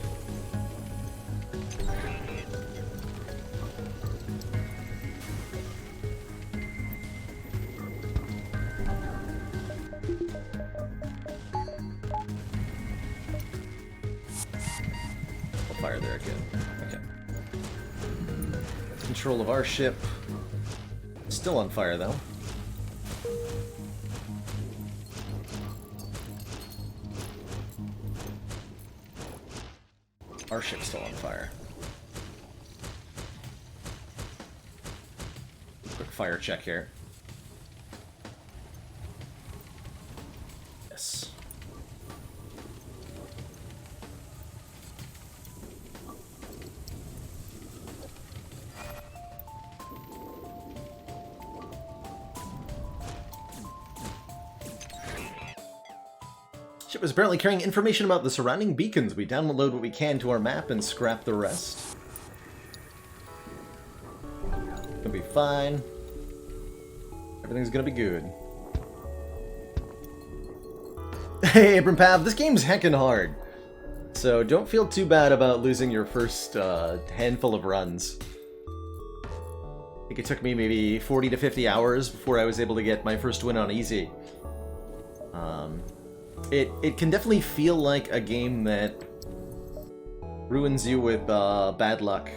[SPEAKER 1] Fire there again. Okay. Control of our ship. Still on fire, though. Our ship's still on fire. Quick fire check here. Yes. Ship is apparently carrying information about the surrounding beacons. We download what we can to our map and scrap the rest. Gonna be fine. Everything's gonna be good. Hey, Abram Pav, this game's heckin' hard. So don't feel too bad about losing your first handful of runs. I think it took me maybe 40 to 50 hours before I was able to get my first win on easy. It can definitely feel like a game that ruins you with bad luck.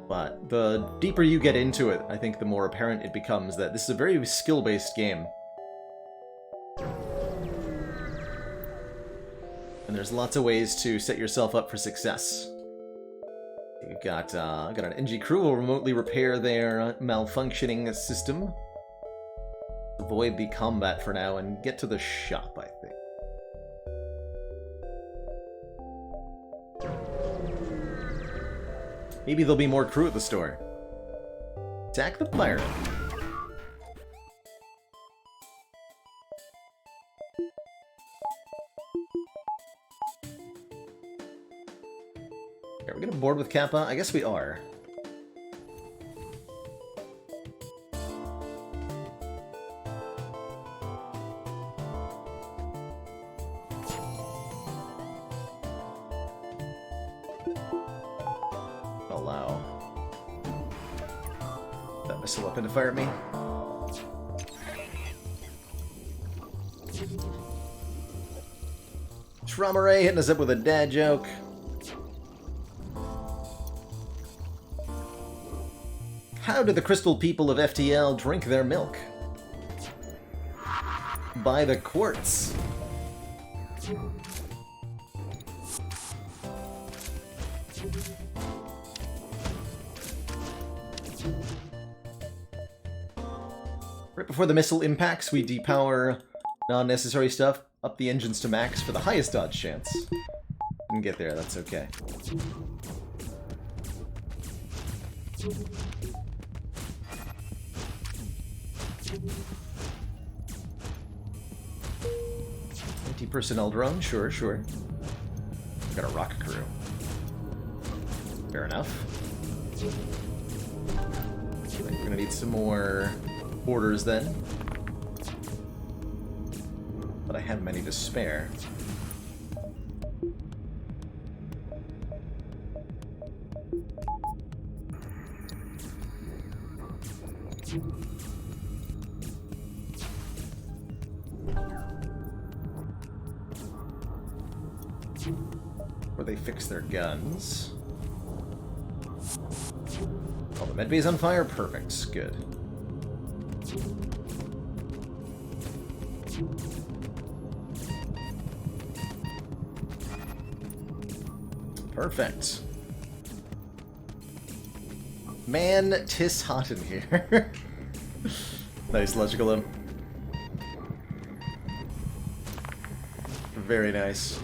[SPEAKER 1] But the deeper you get into it, I think the more apparent it becomes that this is a very skill-based game. And there's lots of ways to set yourself up for success. You've got an NG crew who will remotely repair their malfunctioning system. Avoid the combat for now and get to the shop, I think. Maybe there'll be more crew at the store. Attack the pirate. Are we gonna board with Kappa? I guess we are. Allow that missile weapon to fire at me. Shramare hitting us up with a dad joke. How do the crystal people of FTL drink their milk? By the quartz. Right before the missile impacts, we depower non-necessary stuff, up the engines to max for the highest dodge chance. Didn't get there, that's okay. Anti-personnel drone, sure. Got a rocket crew. Fair enough. We're gonna need some more orders then. But I have many to spare. Where they fix their guns. Oh, the medbay's on fire? Perfect. Good. Perfect. Man, 'tis hot in here. Nice, Legicolo. Very nice.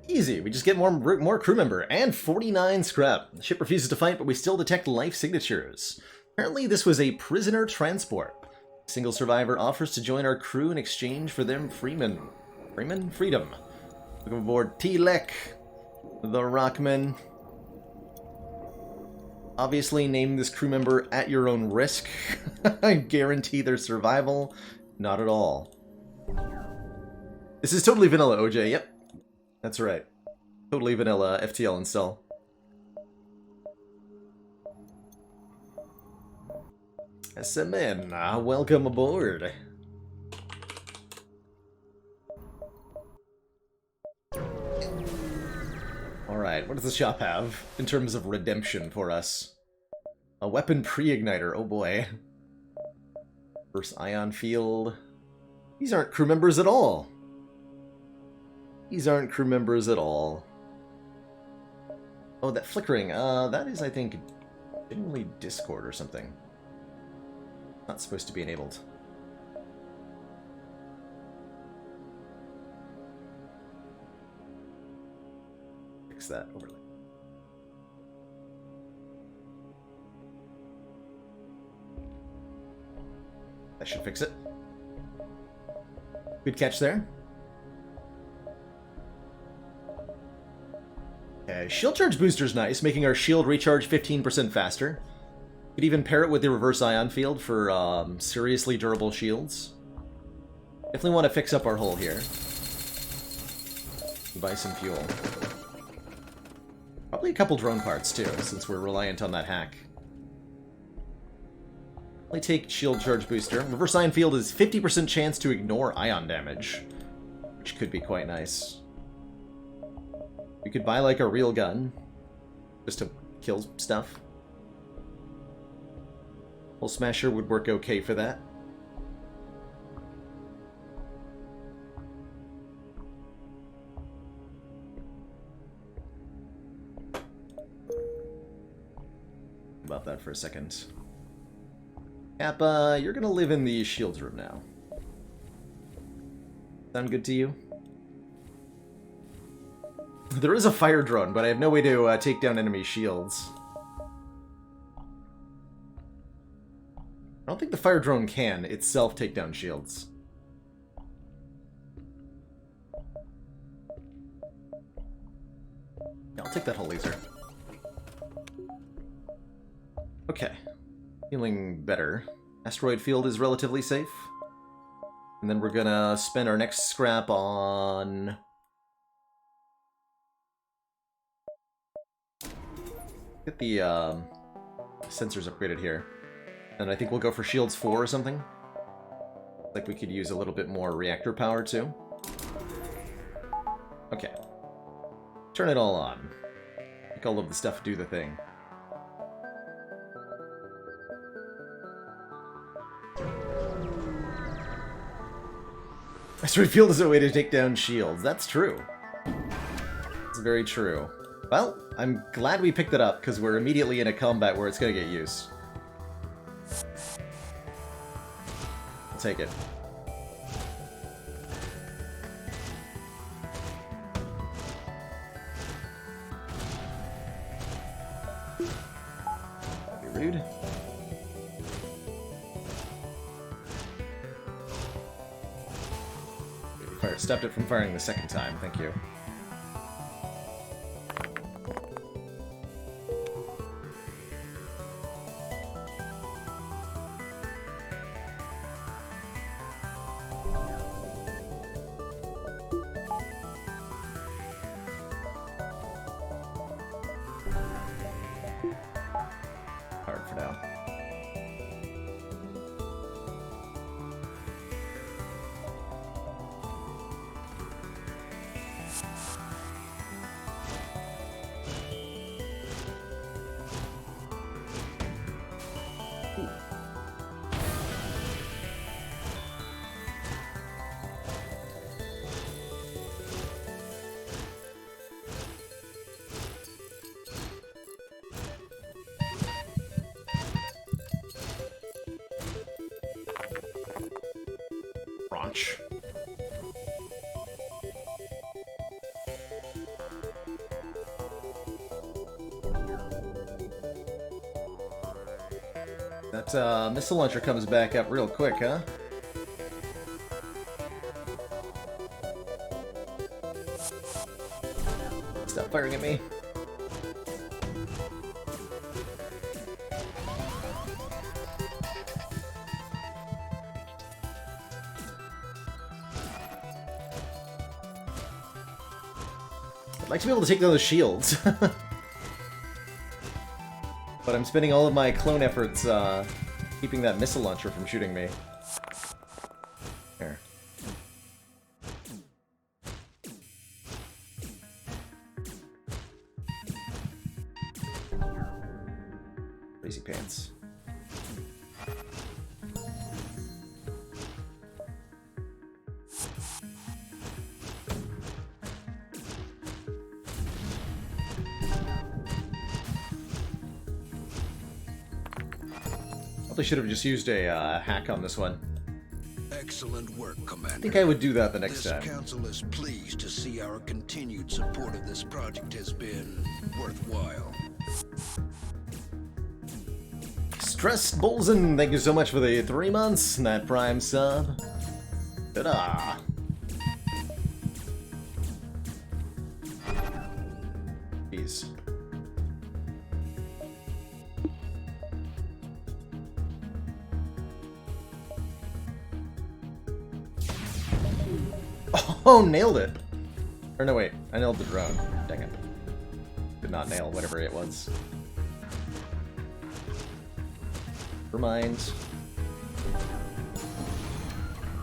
[SPEAKER 1] Easy, we just get more crew member, and 49 scrap. The ship refuses to fight, but we still detect life signatures. Apparently this was a prisoner transport. A single survivor offers to join our crew in exchange for them freedom. Welcome aboard T-Lek, the Rockman. Obviously name this crew member at your own risk. I guarantee their survival. Not at all. This is totally vanilla, OJ, yep. That's right. Totally vanilla FTL install. SMN, welcome aboard. Alright, what does the shop have in terms of redemption for us? A weapon pre-igniter, oh boy. First ion field. These aren't crew members at all. These aren't crew members at all. Oh, that flickering, that is, I think, generally Discord or something. Not supposed to be enabled. Fix that overlay. That should fix it. Good catch there. Okay, shield charge booster's nice, making our shield recharge 15% faster. Could even pair it with the reverse ion field for seriously durable shields. Definitely want to fix up our hull here. Buy some fuel. Probably a couple drone parts too, since we're reliant on that hack. Only take shield charge booster. Reverse ion field is 50% chance to ignore ion damage, which could be quite nice. We could buy like a real gun, just to kill stuff. Hull Smasher would work okay for that. About that for a second. Kappa, you're gonna live in the shields room now. Sound good to you? There is a fire drone, but I have no way to take down enemy shields. I don't think the fire drone can itself take down shields. Yeah, I'll take that whole laser. Okay. Feeling better. Asteroid field is relatively safe. And then we're gonna spend our next scrap on... Get the sensors upgraded here. And I think we'll go for Shields 4 or something. Like we could use a little bit more reactor power too. Okay. Turn it all on. Make all of the stuff do the thing. Asteroid field is a way to take down shields. That's true. It's very true. Well, I'm glad we picked it up, because we're immediately in a combat where it's going to get used. I'll take it. That'd be rude. Stopped it from firing the second time, thank you. Hard for now. That missile launcher comes back up real quick, huh? Stop firing at me. I'd like to be able to take down the shields. But I'm spending all of my clone efforts keeping that missile launcher from shooting me. There. Crazy pants. Probably should have just used a hack on this one.
[SPEAKER 2] Excellent work, Commander.
[SPEAKER 1] I think I would do that the next time.
[SPEAKER 2] This council is pleased to see our continued support of this project has been worthwhile.
[SPEAKER 1] Stress Bolzen, thank you so much for the 3 months and that Prime sub. Ta-da! Jeez. Oh, nailed it! Or no, wait. I nailed the drone. Dang it. Did not nail whatever it was. Never mind.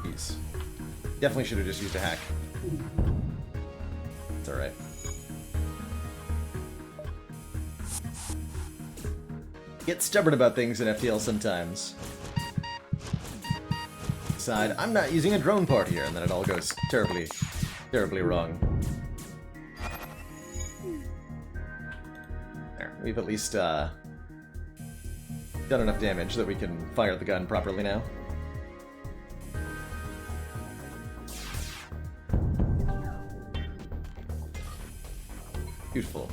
[SPEAKER 1] Jeez. Definitely should have just used a hack. It's alright. Get stubborn about things in FTL sometimes. Decide, I'm not using a drone part here, and then it all goes terribly, terribly wrong. There, we've at least done enough damage that we can fire the gun properly now. Beautiful.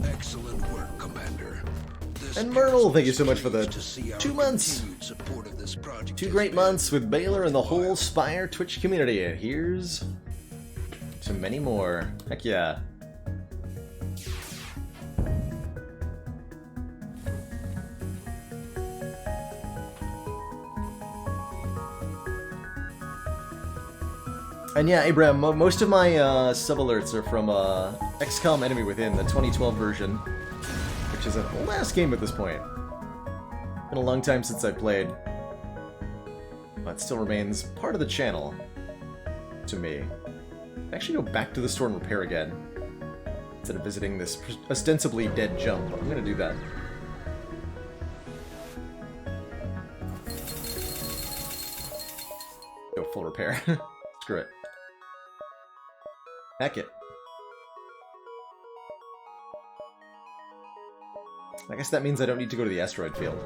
[SPEAKER 2] Excellent work, Commander.
[SPEAKER 1] And Myrtle, thank you so much for the 2 months. 2 great months with Baylor and the whole Spire Twitch community. Here's to many more. Heck yeah. And yeah, Abraham, most of my sub alerts are from XCOM Enemy Within, the 2012 version, which is an old-ass game at this point. Been a long time since I played, but still remains part of the channel to me. I actually go back to the store and repair again, instead of visiting this ostensibly dead jump. I'm gonna do that. Go full repair. Screw it. Heck it. I guess that means I don't need to go to the asteroid field.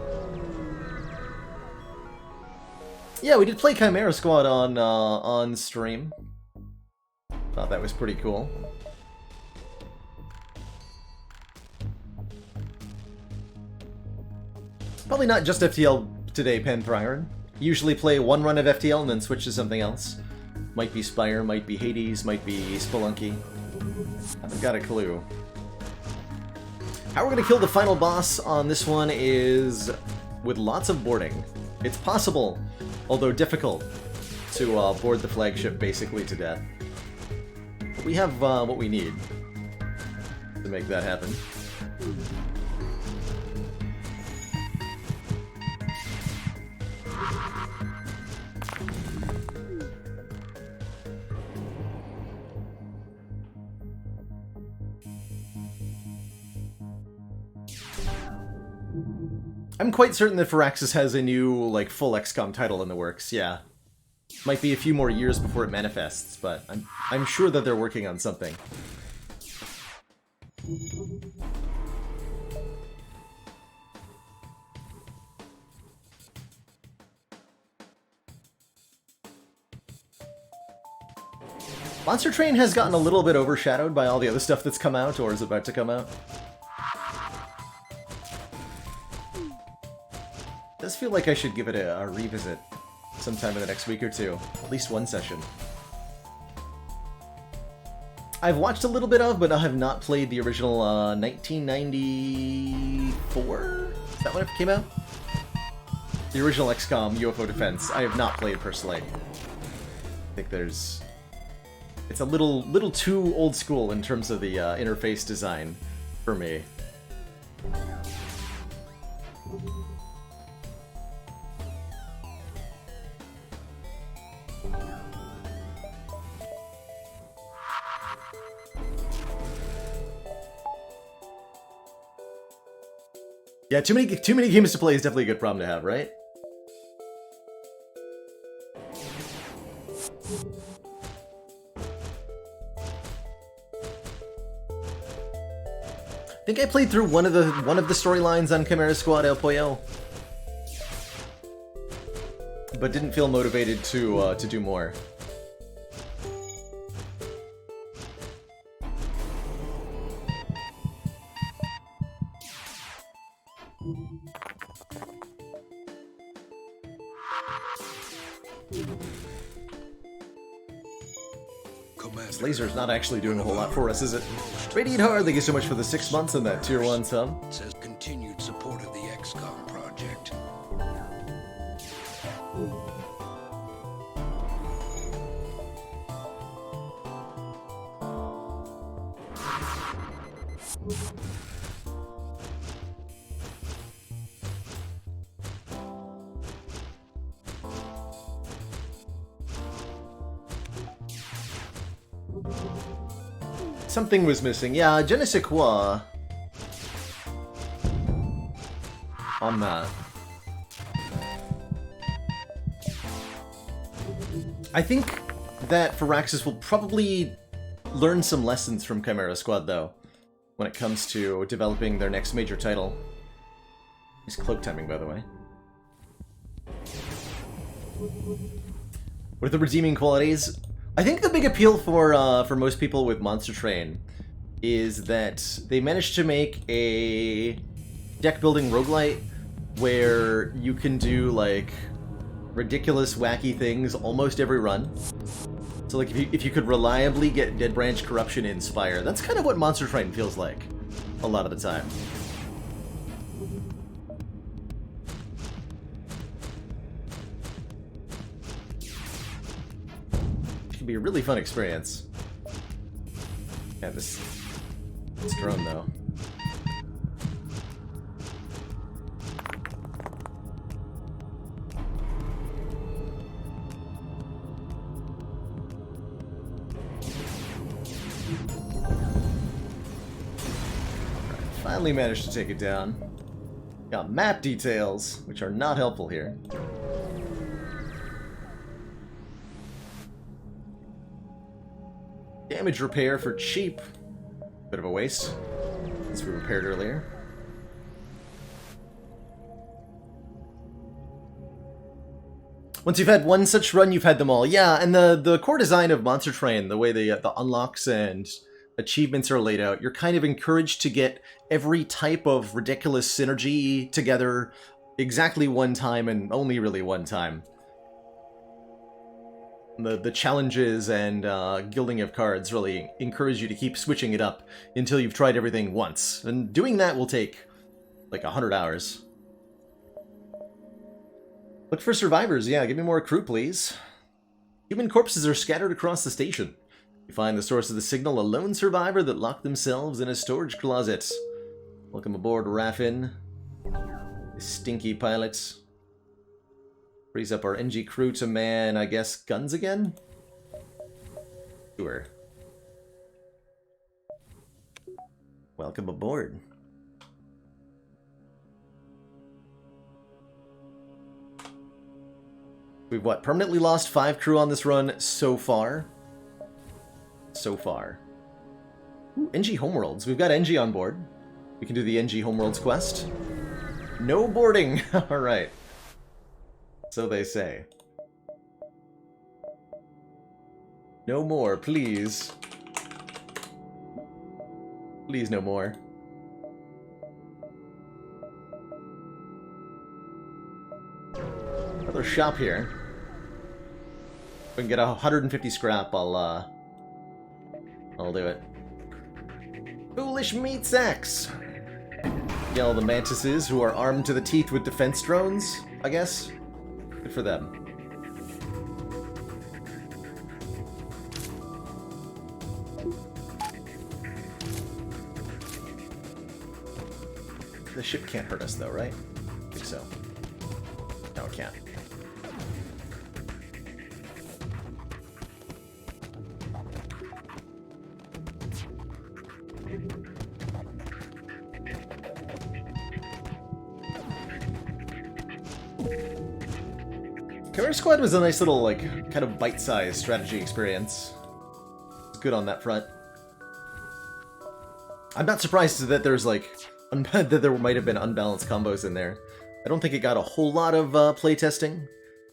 [SPEAKER 1] Yeah, we did play Chimera Squad on stream. Thought that was pretty cool. Probably not just FTL today, Penthriron. Usually play one run of FTL and then switch to something else. Might be Spire, might be Hades, might be Spelunky. Haven't got a clue. How we're gonna kill the final boss on this one is with lots of boarding. It's possible, although difficult, to board the flagship basically to death. But we have what we need to make that happen. I'm quite certain that Firaxis has a new, like, full XCOM title in the works, yeah. Might be a few more years before it manifests, but I'm sure that they're working on something. Monster Train has gotten a little bit overshadowed by all the other stuff that's come out or is about to come out. It does feel like I should give it a revisit sometime in the next week or two. At least one session. I've watched a little bit of, but I have not played the original 1994? Is that when it came out? The original XCOM UFO Defense. I have not played personally. I think there's... It's a little too old school in terms of the interface design for me. Yeah, too many games to play is definitely a good problem to have, right? I think I played through one of the storylines on Chimera Squad El Pollo, but didn't feel motivated to do more. This laser's not actually doing a whole lot for us, is it? Radiant Hard, thank you so much for the 6 months and that Tier 1 sub.
[SPEAKER 2] It says continued support of the XCOM project.
[SPEAKER 1] Something was missing. Yeah, je ne sais quoi on that. I think that Firaxis will probably learn some lessons from Chimera Squad, though, when it comes to developing their next major title. Nice cloak timing, by the way. What are the redeeming qualities? I think the big appeal for most people with Monster Train is that they managed to make a deck-building roguelite where you can do, like, ridiculous, wacky things almost every run. So, like, if you could reliably get Dead Branch Corruption in Spire, that's kind of what Monster Train feels like a lot of the time. It can be a really fun experience. Yeah, this drone, though. Finally managed to take it down. Got map details, which are not helpful here. Damage repair for cheap. Bit of a waste, since we repaired earlier. Once you've had one such run, you've had them all. Yeah, and the core design of Monster Train, the way the unlocks and achievements are laid out, you're kind of encouraged to get every type of ridiculous synergy together exactly one time and only really one time. The challenges and gilding of cards really encourage you to keep switching it up until you've tried everything once. And doing that will take like 100 hours. Look for survivors. Yeah, give me more crew, please. Human corpses are scattered across the station. You find the source of the signal, a lone survivor that locked themselves in a storage closet. Welcome aboard, Raffin. Stinky pilots. Frees up our NG crew to man, I guess, guns again? Sure. Welcome aboard. We've, what, permanently lost 5 crew on this run so far? So far. Ooh, NG Homeworlds. We've got NG on board. We can do the NG Homeworlds quest. No boarding! Alright. So they say. No more, please. Please, no more. Another shop here. If we can get 150 scrap, I'll do it. Foolish meat sacks! Yell the mantises who are armed to the teeth with defense drones, I guess. Good for them. The ship can't hurt us though, right? I think so. No, it can't. Chimera Squad was a nice little, like, kind of bite-sized strategy experience. It's good on that front. I'm not surprised that there's, like, that there might have been unbalanced combos in there. I don't think it got a whole lot of playtesting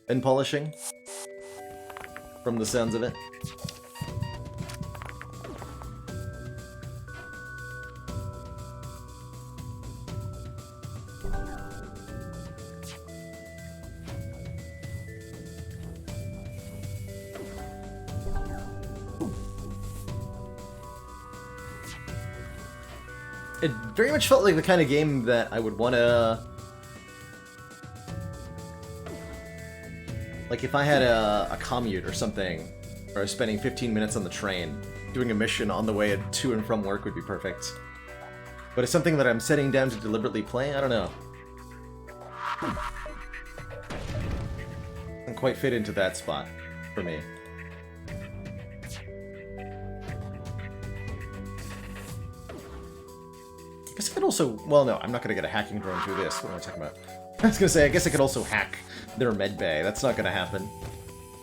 [SPEAKER 1] and polishing, from the sounds of it. It very much felt like the kind of game that I would want to... Like, if I had a commute or something, or I was spending 15 minutes on the train, doing a mission on the way to and from work would be perfect. But it's something that I'm setting down to deliberately play? I don't know. Doesn't quite fit into that spot for me. I guess I could also... Well, no, I'm not going to get a hacking drone through this. What am I talking about? I was going to say, I guess I could also hack their med bay. That's not going to happen.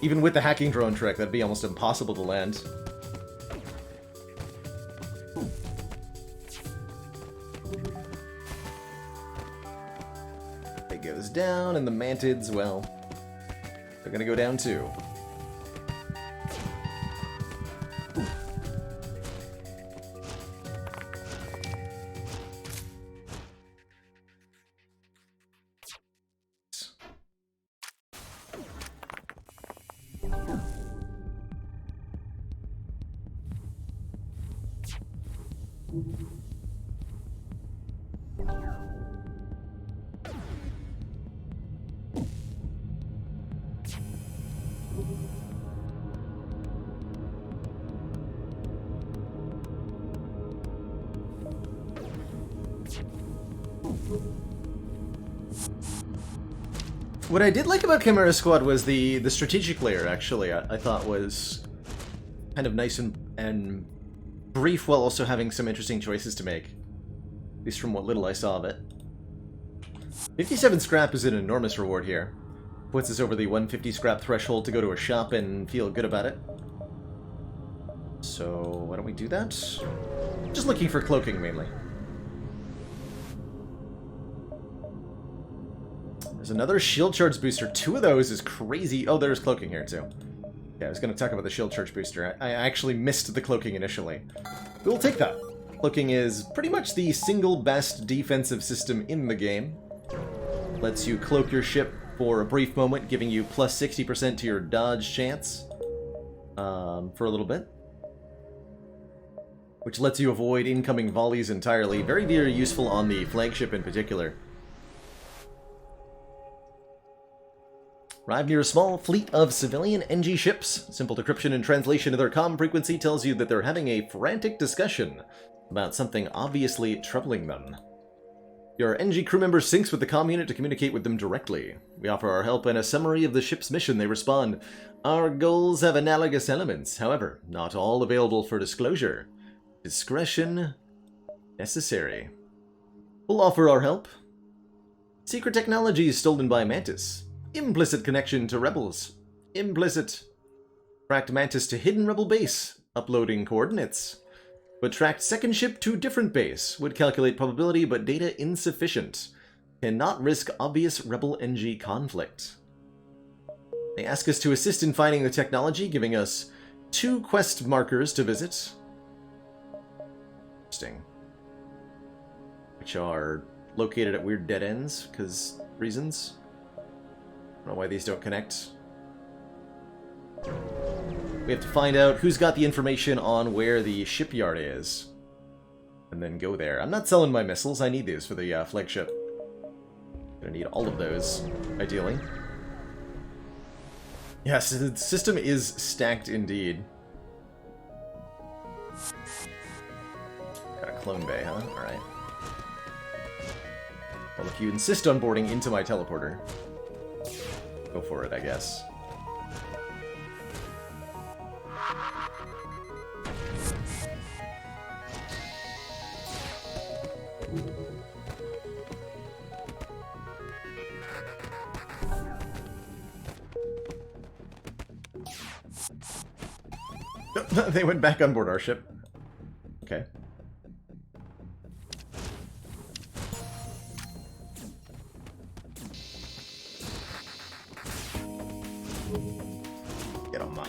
[SPEAKER 1] Even with the hacking drone trick, that'd be almost impossible to land. It goes down, and the mantids, well, they're going to go down too. What I did like about Chimera Squad was the strategic layer, actually, I thought was kind of nice and brief while also having some interesting choices to make. At least from what little I saw of it. 57 scrap is an enormous reward here. Puts us over the 150 scrap threshold to go to a shop and feel good about it. So, why don't we do that? Just looking for cloaking, mainly. There's another shield charge booster. 2 of those is crazy. Oh, there's cloaking here, too. Yeah, I was going to talk about the shield charge booster. I actually missed the cloaking initially. We'll take that. Cloaking is pretty much the single best defensive system in the game. Lets you cloak your ship for a brief moment, giving you plus 60% to your dodge chance for a little bit. Which lets you avoid incoming volleys entirely. Very, very useful on the flagship in particular. Arrive near a small fleet of civilian NG ships. Simple decryption and translation of their comm frequency tells you that they're having a frantic discussion about something obviously troubling them. Your NG crew member syncs with the comm unit to communicate with them directly. We offer our help and a summary of the ship's mission. They respond, "Our goals have analogous elements, however, not all available for disclosure. Discretion necessary. We'll offer our help. Secret technology stolen by Mantis. Implicit connection to rebels. Implicit. Tracked Mantis to hidden rebel base. Uploading coordinates. But tracked second ship to different base. Would calculate probability, but data insufficient. Cannot risk obvious rebel NG conflict. They ask us to assist in finding the technology, giving us 2 quest markers to visit. Interesting. Which are located at weird dead ends, because reasons. I don't know why these don't connect. We have to find out who's got the information on where the shipyard is. And then go there. I'm not selling my missiles, I need these for the flagship. Gonna need all of those, ideally. Yes, the system is stacked indeed. Got a clone bay, huh? Alright. Well, if you insist on boarding into my teleporter, go for it, I guess. They went back on board our ship. Okay. Get on my.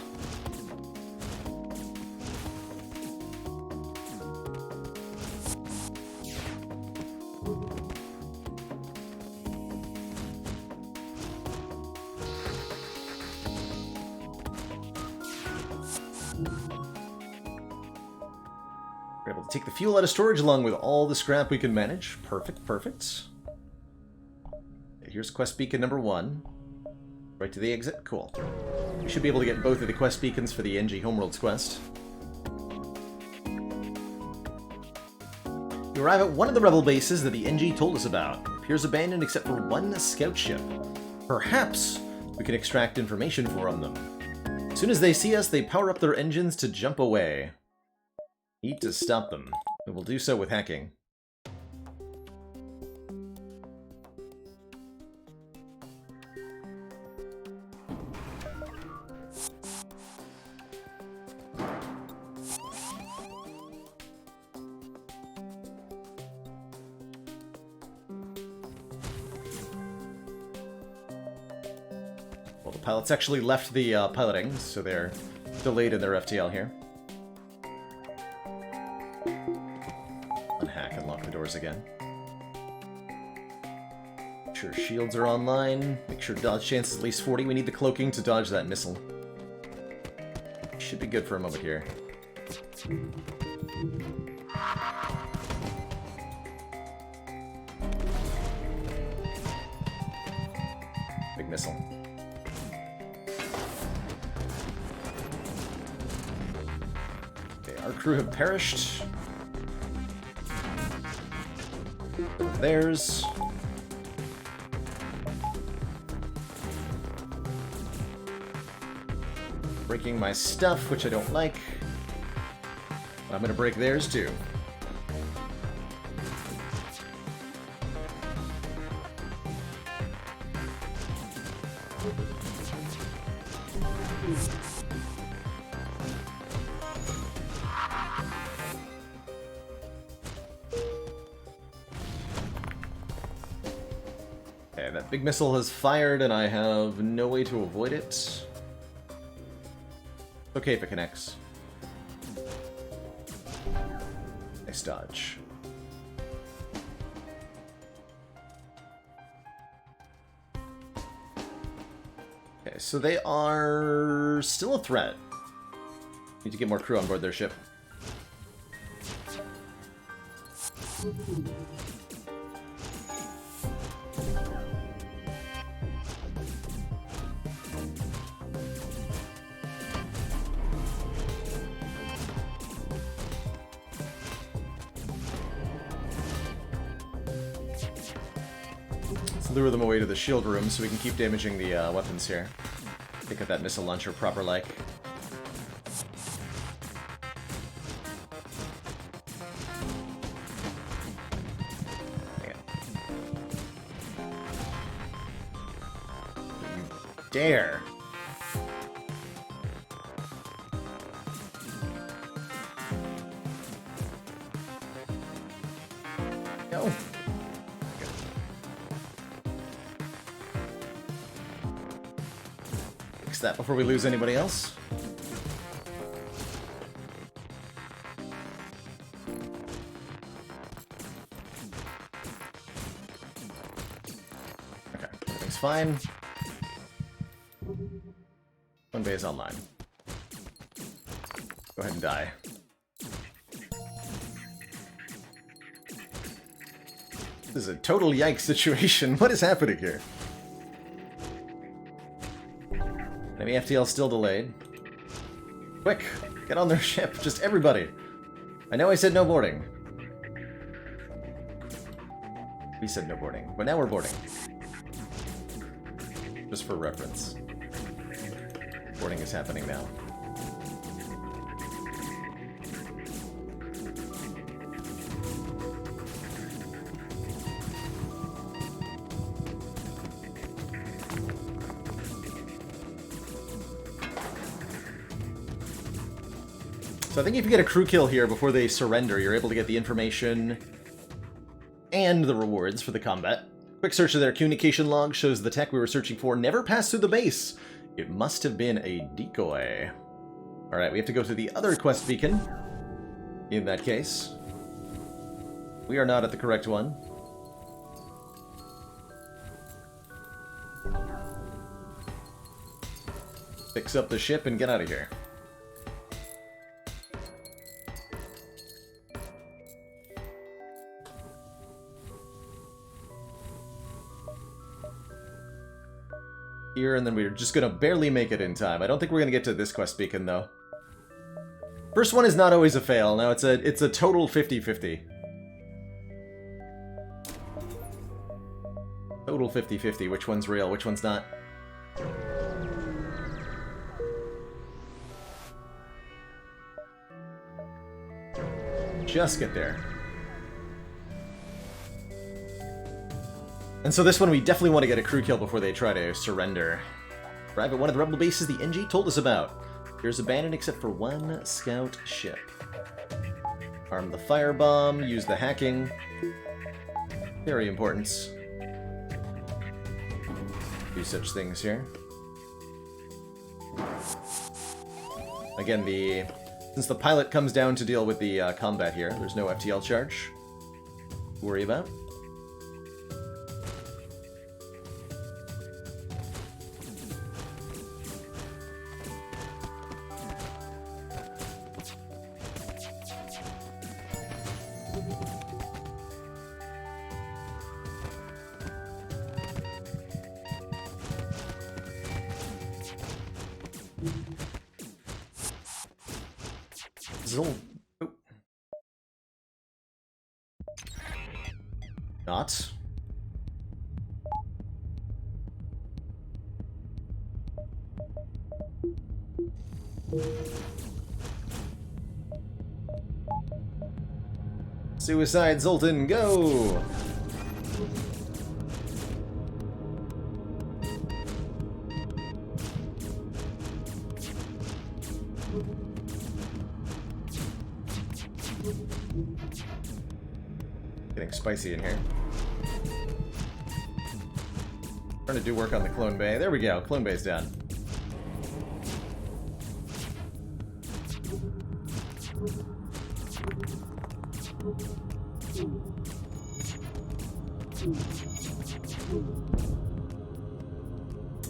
[SPEAKER 1] We're able to take the fuel out of storage along with all the scrap we can manage. Perfect, perfect. Okay, here's quest beacon number 1. Right to the exit? Cool. We should be able to get both of the quest beacons for the NG Homeworlds quest. We arrive at one of the rebel bases that the NG told us about. It appears abandoned except for one scout ship. Perhaps we can extract information from them. As soon as they see us, they power up their engines to jump away. Need to stop them. We will do so with hacking. Well, the pilots actually left the piloting, so they're delayed in their FTL here. Unhack and lock the doors again. Make sure shields are online. Make sure dodge chance is at least 40. We need the cloaking to dodge that missile. Should be good for a moment here. Big missile. Okay, our crew have perished. Theirs. Breaking my stuff, which I don't like. I'm gonna break theirs too. Okay, that big missile has fired and I have no way to avoid it. Okay if it connects. Nice dodge. Okay, so they are still a threat. Need to get more crew on board their ship. Lure them away to the shield room so we can keep damaging the weapons here. Pick up that missile launcher proper-like. You dare! No! That before we lose anybody else. fine. Clone bay is online. Go ahead and die. This is a total yikes situation. What is happening here? Enemy FTL still delayed. Quick, get on their ship. Just everybody. I know I said no boarding. We said no boarding, but now we're boarding. Just for reference. Boarding is happening now. So I think if you get a crew kill here before they surrender, you're able to get the information and the rewards for the combat. Quick search of their communication log shows the tech we were searching for never passed through the base. It must have been a decoy. Alright, we have to go to the other quest beacon. In that case. We are not at the correct one. Fix up the ship and get out of here. Here, and then we're just gonna barely make it in time. I don't think we're gonna get to this quest beacon, though. First one is not always a fail. Now it's a total 50-50. Total 50-50. Which one's real, which one's not. Just get there. And so this one we definitely want to get a crew kill before they try to surrender. Arrive at one of the rebel bases the NG told us about. Here's abandoned except for one scout ship. Arm the firebomb, use the hacking. Very important. Do such things here. Again, since the pilot comes down to deal with the combat here, there's no FTL charge to worry about. Not. Suicide Zoltan, go! Getting spicy in here. Trying to do work on the clone bay. There we go. Clone bay's done.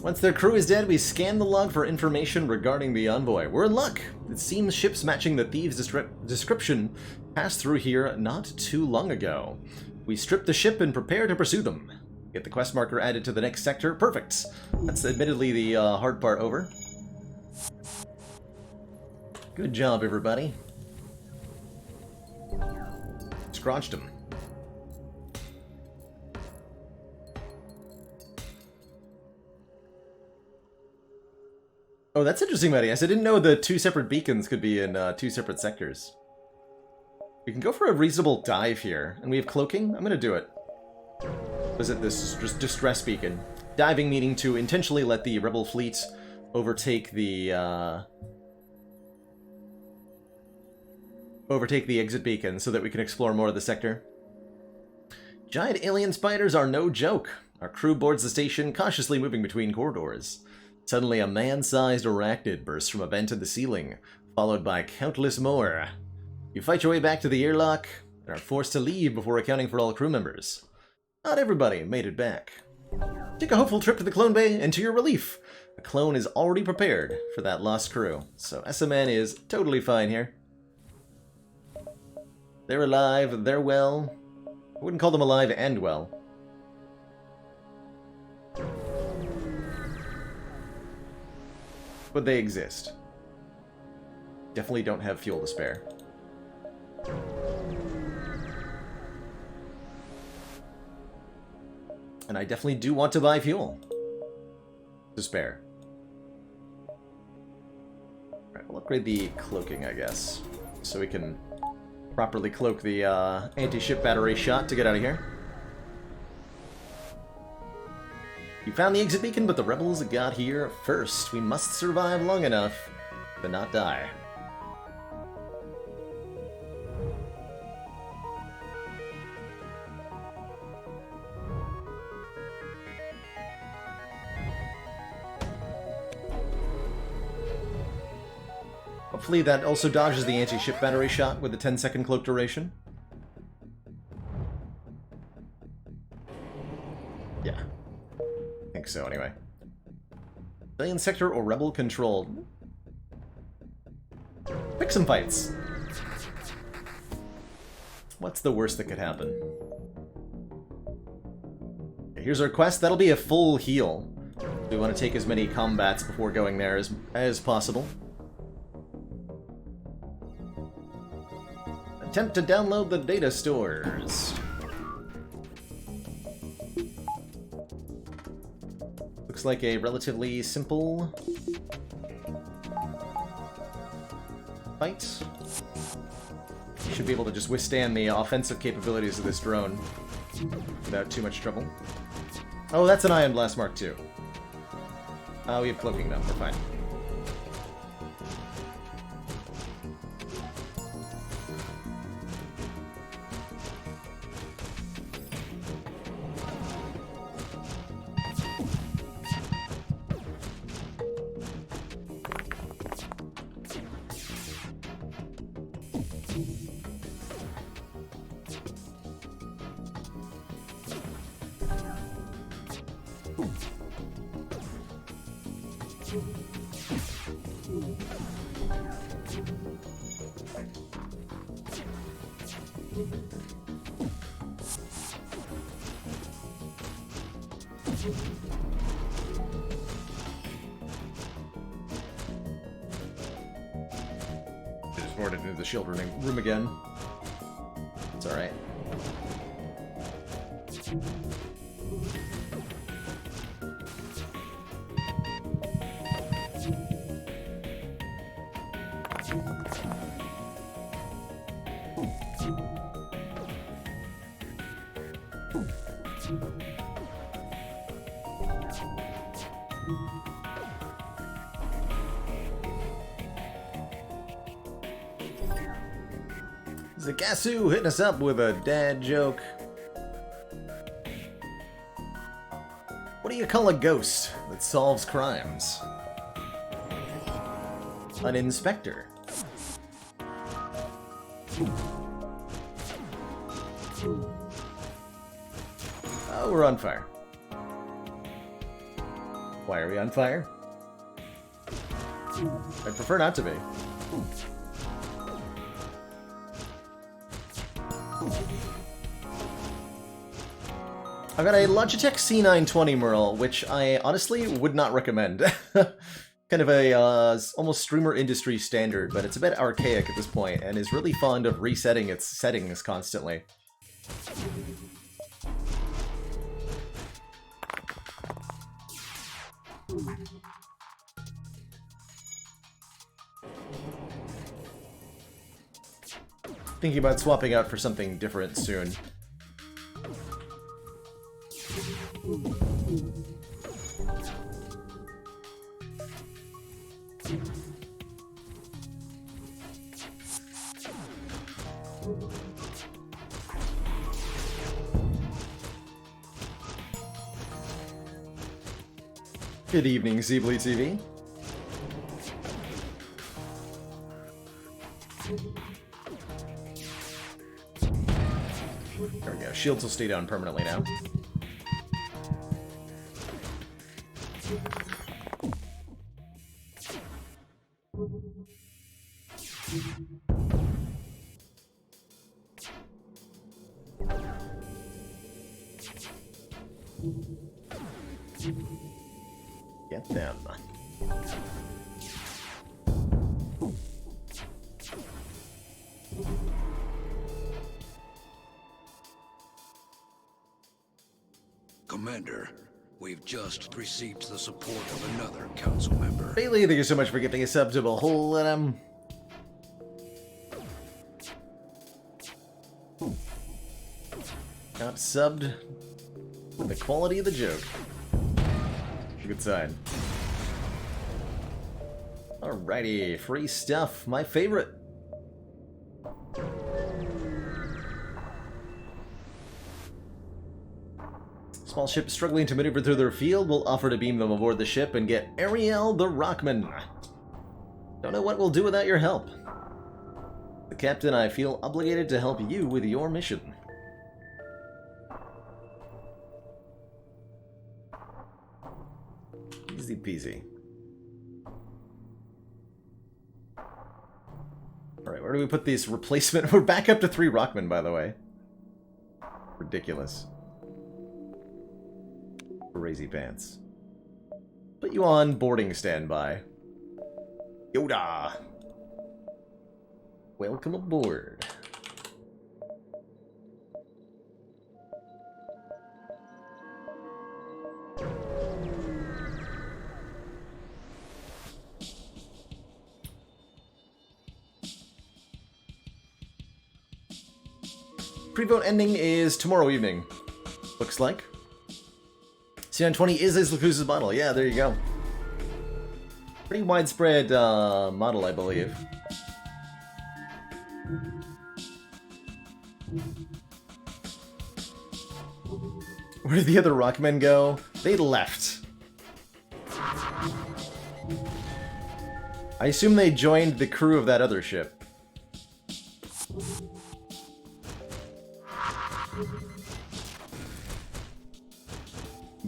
[SPEAKER 1] Once their crew is dead, we scan the log for information regarding the envoy. We're in luck! It seems ships matching the thieves' description passed through here not too long ago. We strip the ship and prepare to pursue them. Get the quest marker added to the next sector. Perfect! That's admittedly the hard part over. Good job, everybody. Scronched him. Oh, that's interesting, Matty. I didn't know the two separate beacons could be in two separate sectors. We can go for a reasonable dive here, and we have cloaking. I'm gonna do it. Was it this distress beacon? Diving meaning to intentionally let the rebel fleet overtake the exit beacon so that we can explore more of the sector. Giant alien spiders are no joke. Our crew boards the station, cautiously moving between corridors. Suddenly, a man-sized arachnid bursts from a vent in the ceiling, followed by countless more. You fight your way back to the airlock, and are forced to leave before accounting for all crew members. Not everybody made it back. Take a hopeful trip to the clone bay, and to your relief, a clone is already prepared for that lost crew. So SMN is totally fine here. They're alive, they're well. I wouldn't call them alive and well. But they exist. Definitely don't have fuel to spare. And I definitely do want to buy fuel to spare. Alright, we'll upgrade the cloaking, I guess. So we can properly cloak the anti-ship battery shot to get out of here. You found the exit beacon, but the rebels got here first. We must survive long enough to not die. Hopefully that also dodges the anti-ship battery shot with the 10-second cloak duration. Yeah. I think so, anyway. Alien sector or rebel controlled. Pick some fights. What's the worst that could happen? Okay, here's our quest. That'll be a full heal. We want to take as many combats before going there as possible. Attempt to download the data stores. Looks like a relatively simple fight. Should be able to just withstand the offensive capabilities of this drone without too much trouble. Oh, that's an Ion Blast Mark II. Oh, we have cloaking though, we're fine. Just boarded into the shield room again. It's alright. Zagasu hitting us up with a dad joke. What do you call a ghost that solves crimes? An inspector. Oh, we're on fire. Why are we on fire? I'd prefer not to be. I've got a Logitech C920 Merle, which I honestly would not recommend. Kind of a almost streamer industry standard, but it's a bit archaic at this point, and is really fond of resetting its settings constantly. Thinking about swapping out for something different soon. Good evening, Zeebly TV. There we go. Shields will stay down permanently now. Get them.
[SPEAKER 2] Commander, we've just received the support of another council member.
[SPEAKER 1] Bailey, thank you so much for gifting a sub to a hole in him. Got subbed with the quality of the joke. Good sign. Alrighty, free stuff, my favorite. Small ship struggling to maneuver through their field will offer to beam them aboard the ship and get Ariel the Rockman. Don't know what we'll do without your help. The captain, I feel obligated to help you with your mission. Easy peasy. Alright, where do we put these replacement? We're back up to 3 Rockmen, by the way. Ridiculous. Crazy pants. Put you on boarding standby. Yoda! Welcome aboard. Pre-vote ending is tomorrow evening. Looks like. Xenon 20 is Izlaku's model. Yeah, there you go. Pretty widespread model, I believe. Where did the other Rockmen go? They left. I assume they joined the crew of that other ship.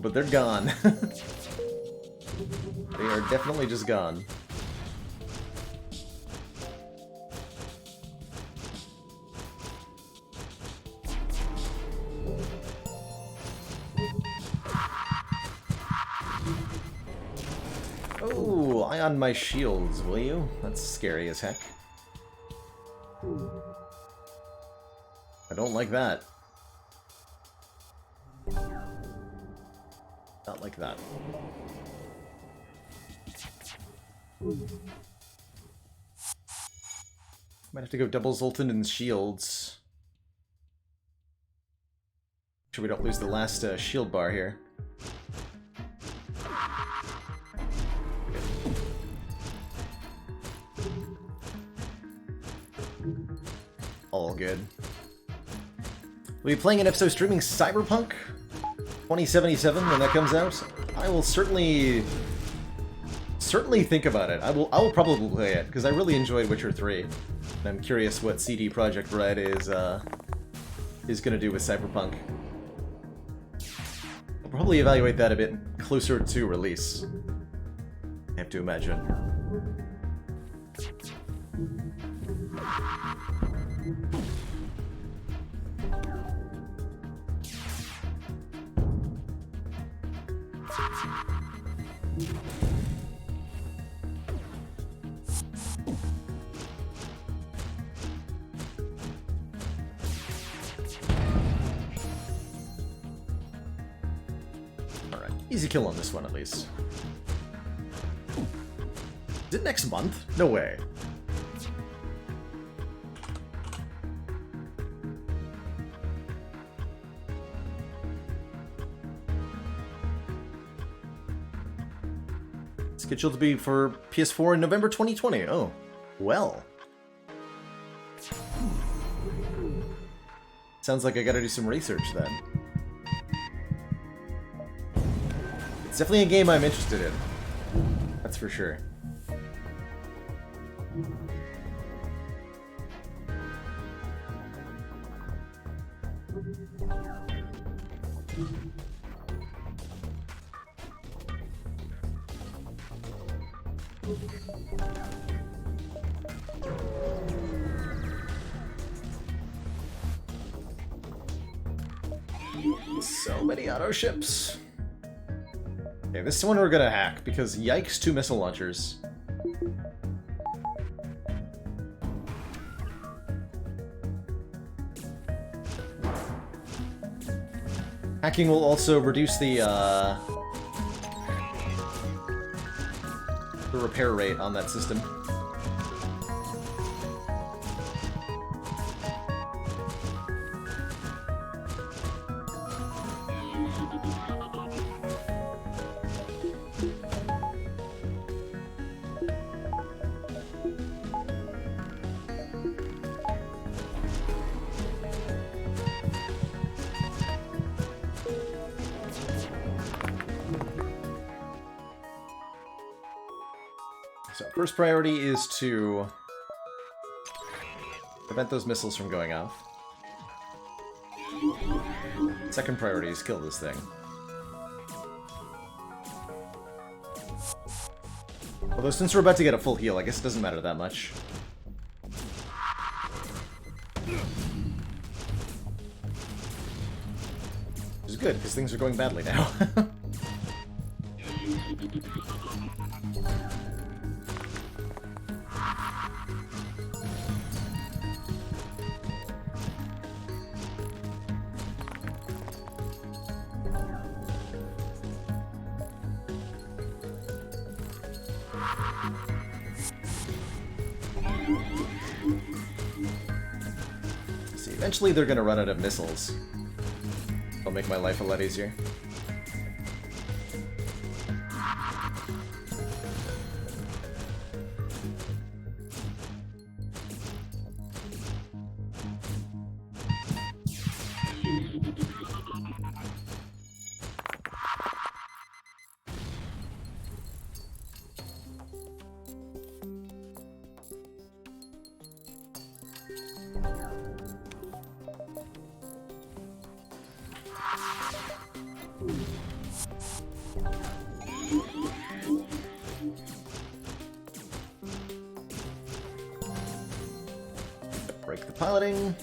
[SPEAKER 1] But they're gone. They are definitely just gone. Oh, eye on my shields, will you? That's scary as heck. I don't like that. Not like that. Might have to go double Zoltan and shields. Make sure we don't lose the last shield bar here. All good. We'll be playing an episode streaming Cyberpunk 2077 when that comes out. I will certainly think about it. I will probably play it because I really enjoyed Witcher 3. And I'm curious what CD Projekt Red is going to do with Cyberpunk. I'll probably evaluate that a bit closer to release. I have to imagine. Alright, easy kill on this one at least. Is it next month? No way. Scheduled to be for PS4 in November 2020. Oh, well. Sounds like I gotta do some research then. It's definitely a game I'm interested in. That's for sure. So many auto ships. Okay, this one we're gonna hack, because yikes, 2 missile launchers. Hacking will also reduce the repair rate on that system. So first priority is to prevent those missiles from going off. Second priority is kill this thing. Although since we're about to get a full heal, I guess it doesn't matter that much. Which is good, because things are going badly now. See, eventually they're gonna run out of missiles. It'll make my life a lot easier. Break the piloting.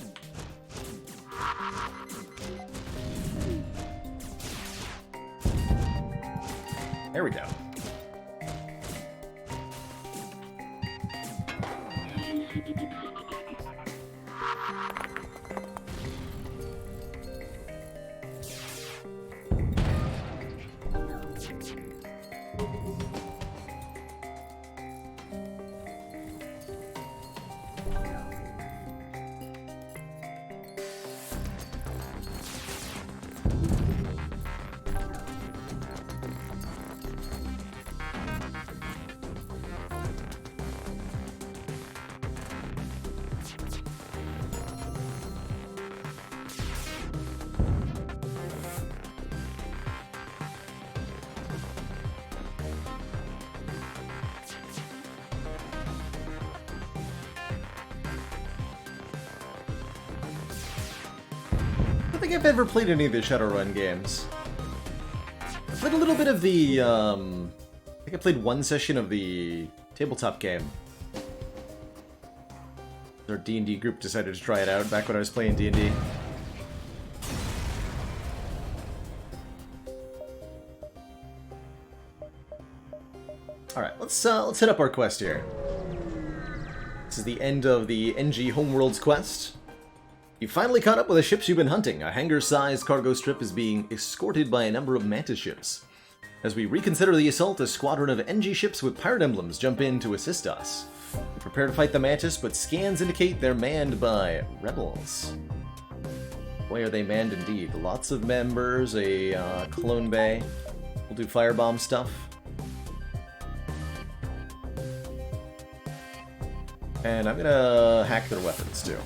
[SPEAKER 1] There we go. I don't think I've ever played any of the Shadowrun games. I played a little bit of the, I think I played one session of the tabletop game. Our D&D group decided to try it out back when I was playing D&D. Alright, let's hit up our quest here. This is the end of the NG Homeworld's quest. You finally caught up with the ships you've been hunting. A hangar-sized cargo strip is being escorted by a number of Mantis ships. As we reconsider the assault, a squadron of NG ships with pirate emblems jump in to assist us. We prepare to fight the Mantis, but scans indicate they're manned by rebels. Boy, are they manned indeed. Lots of members, a clone bay. We'll do firebomb stuff. And I'm gonna hack their weapons, too.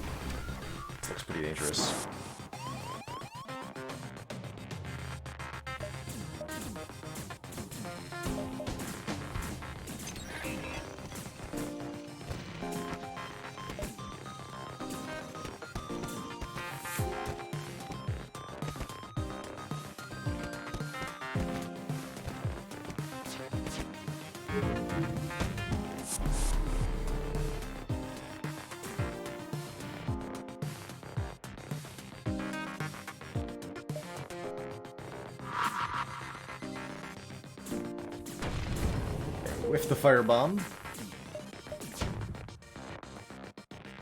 [SPEAKER 1] This looks pretty dangerous. Whiff the firebomb.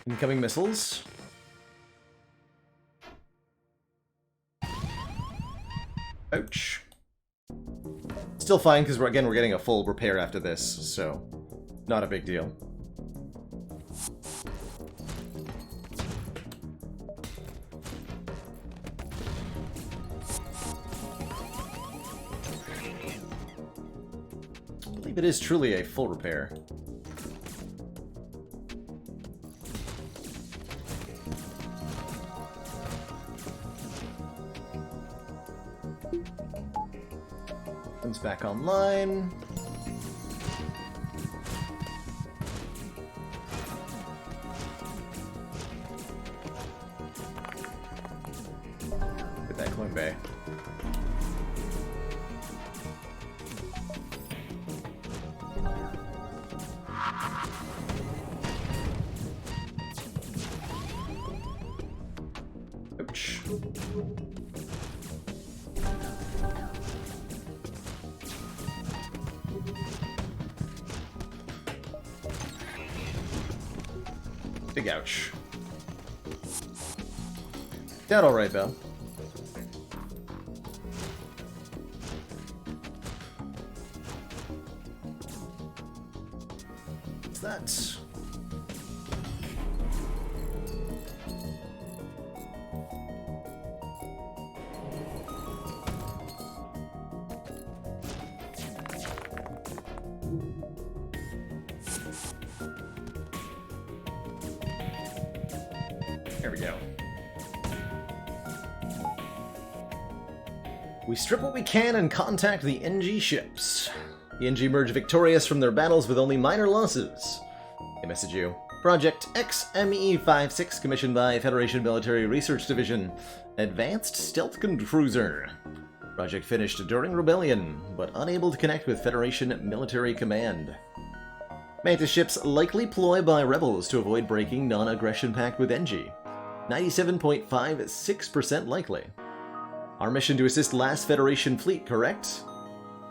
[SPEAKER 1] Incoming missiles. Ouch. Still fine, because we're getting a full repair after this, so not a big deal. I believe it is truly a full repair. Comes back online. Get that coin bay. Ouch. Big ouch. That alright though. What's that? There we go. We strip what we can and contact the NG ships. The NG emerge victorious from their battles with only minor losses. They message you. Project XME-56, commissioned by Federation Military Research Division. Advanced Stealth Cruiser. Project finished during Rebellion, but unable to connect with Federation Military Command. Mantis ships likely ploy by rebels to avoid breaking non-aggression pact with NG. 97.56% likely. Our mission to assist last Federation fleet, correct?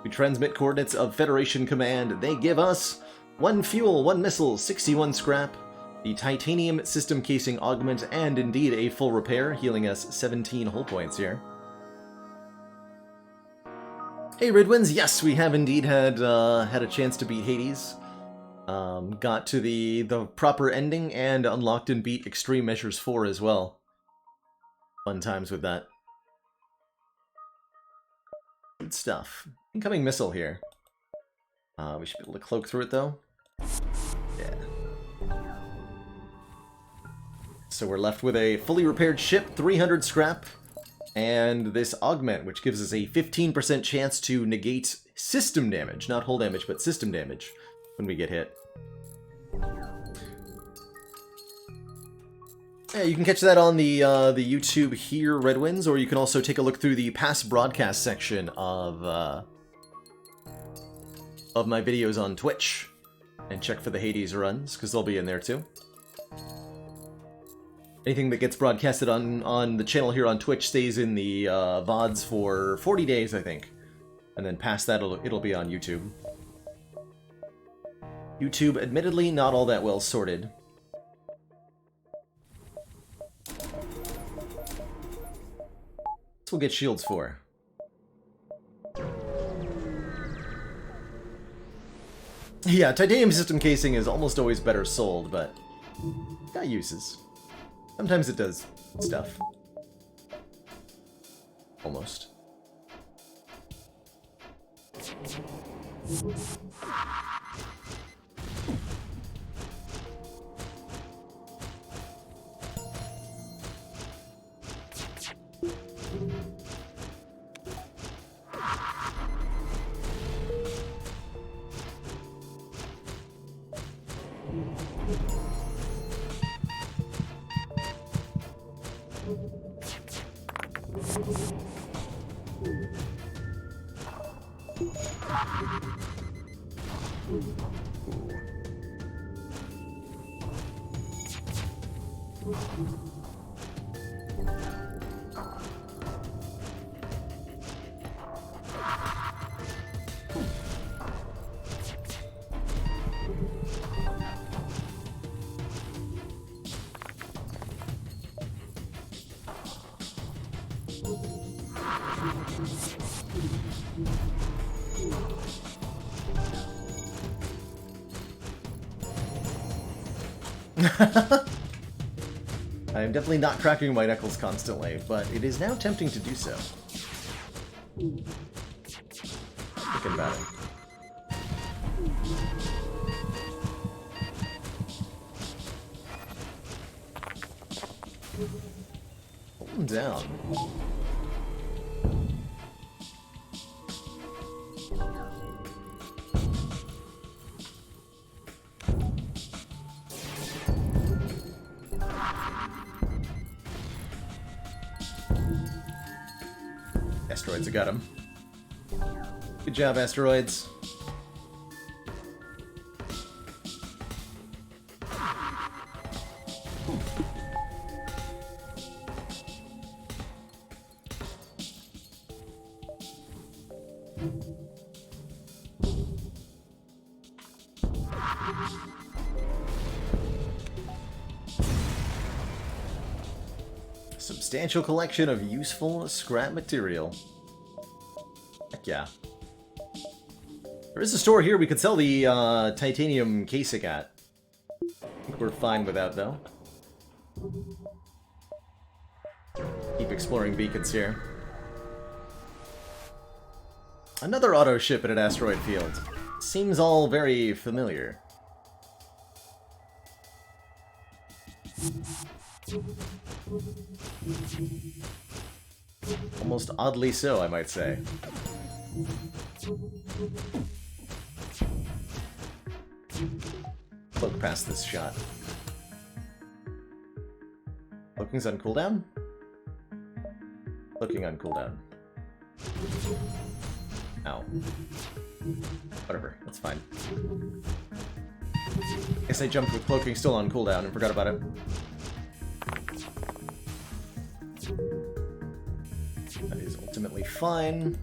[SPEAKER 1] We transmit coordinates of Federation Command. They give us 1 fuel, 1 missile, 61 scrap, the titanium system casing augment, and indeed a full repair, healing us 17 hull points here. Hey Ridwinds, yes, we have indeed had a chance to beat Hades. Got to the proper ending and unlocked and beat Extreme Measures 4 as well. Fun times with that. Good stuff. Incoming missile here. We should be able to cloak through it though. Yeah. So we're left with a fully repaired ship, 300 scrap, and this augment, which gives us a 15% chance to negate system damage, not hull damage, but system damage when we get hit. Yeah, you can catch that on the YouTube here, Redwinds, or you can also take a look through the past broadcast section of my videos on Twitch and check for the Hades runs, because they'll be in there too. Anything that gets broadcasted on the channel here on Twitch stays in the VODs for 40 days, I think. And then past that, it'll be on YouTube. YouTube, admittedly, not all that well sorted. That's what we'll get shields for. Yeah, titanium system casing is almost always better sold, but got uses. Sometimes it does stuff. Almost. I am definitely not cracking my knuckles constantly, but it is now tempting to do so. Thinking about it. Hold him down. Asteroids, I got him. Good job, asteroids. Substantial collection of useful scrap material. Heck yeah. There is a store here we could sell the titanium casing at. I think we're fine with that, though. Keep exploring beacons here. Another auto ship at an asteroid field. Seems all very familiar. Almost oddly so, I might say. Look past this shot. Looking's on cooldown? Looking on cooldown. Ow. Whatever, that's fine. Guess I jumped with cloaking still on cooldown and forgot about it. That is ultimately fine.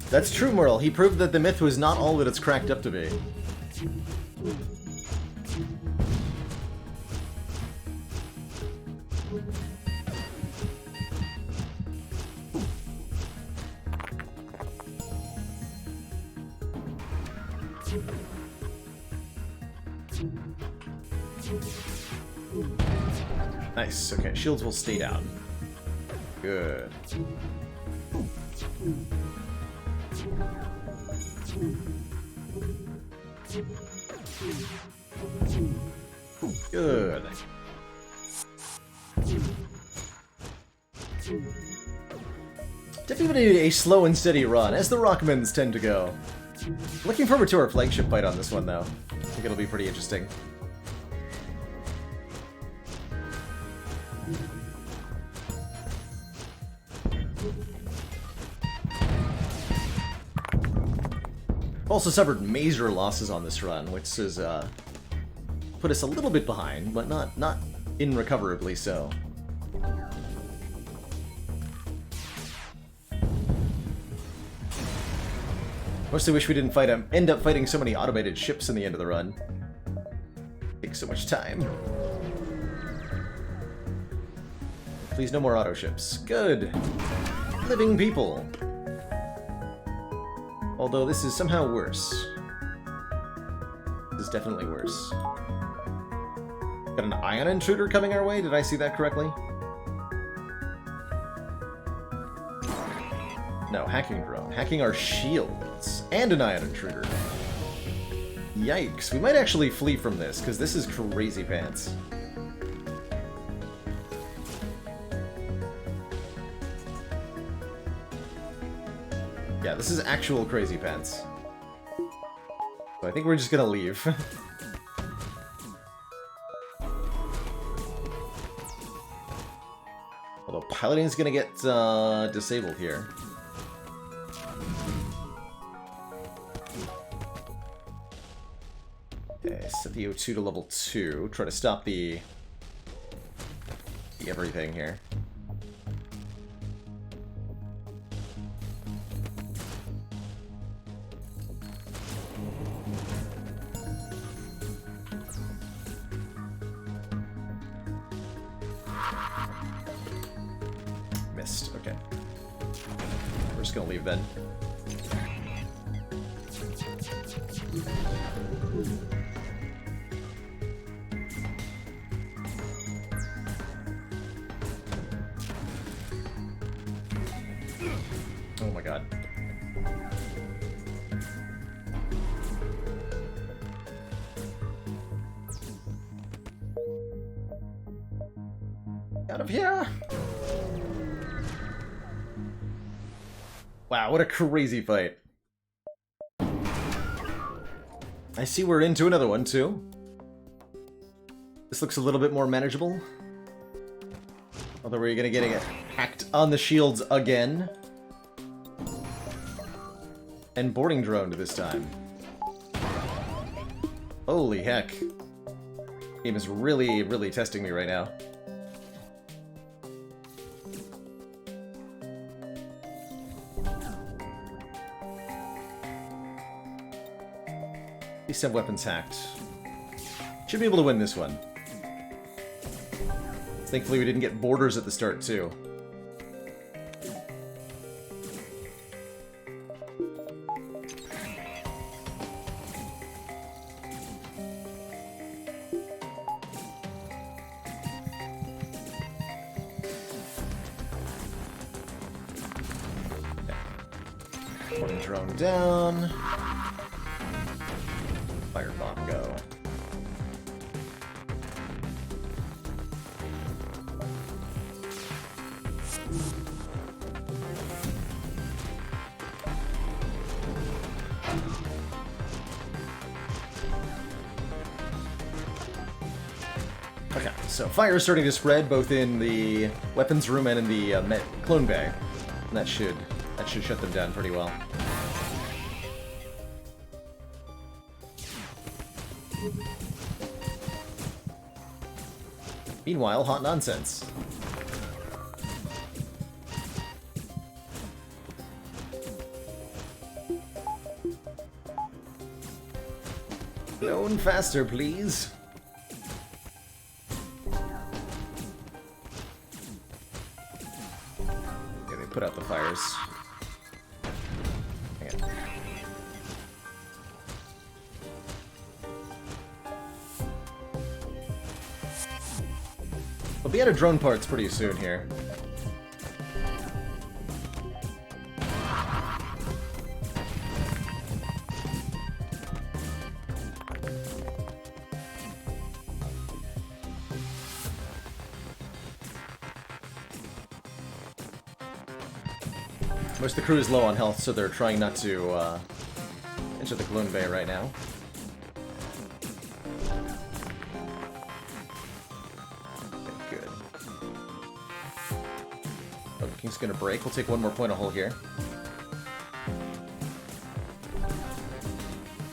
[SPEAKER 1] That's true, Merle. He proved that the myth was not all that it's cracked up to be. Nice. Okay, shields will stay down. Good. Good. Definitely need a slow and steady run, as the Rockmans tend to go. Looking forward to our flagship fight on this one, though. I think it'll be pretty interesting. Also suffered major losses on this run, which has put us a little bit behind, but not irrecoverably so. Mostly wish we didn't end up fighting so many automated ships in the end of the run. Takes so much time. Please, no more auto ships. Good. Living people. Although this is somehow worse. This is definitely worse. Got an ion intruder coming our way? Did I see that correctly? No, hacking drone. Hacking our shields. And an ion intruder. Yikes. We might actually flee from this, because this is crazy pants. Yeah, this is actual crazy pants. So I think we're just gonna leave. Although piloting's gonna get disabled here. Okay, set the O2 to level 2. Try to stop the everything here. just gonna leave then. Oh my god. Out of here! Wow, what a crazy fight. I see we're into another one, too. This looks a little bit more manageable. Although we're gonna get hacked on the shields again. And boarding droned this time. Holy heck. Game is really, really testing me right now. These have weapons hacked. Should be able to win this one. Thankfully we didn't get borders at the start, too. One drone down. Firebomb go. Okay, so fire is starting to spread both in the weapons room and in the clone bay. And that should shut them down pretty well. Meanwhile, hot nonsense. Going faster, please. Okay, they put out the fires. Hang on. We'll be out of drone parts pretty soon here. Most of the crew is low on health, so they're trying not to enter the clone bay right now. Okay, good. Oh, the King's gonna break. We'll take one more point of hull here.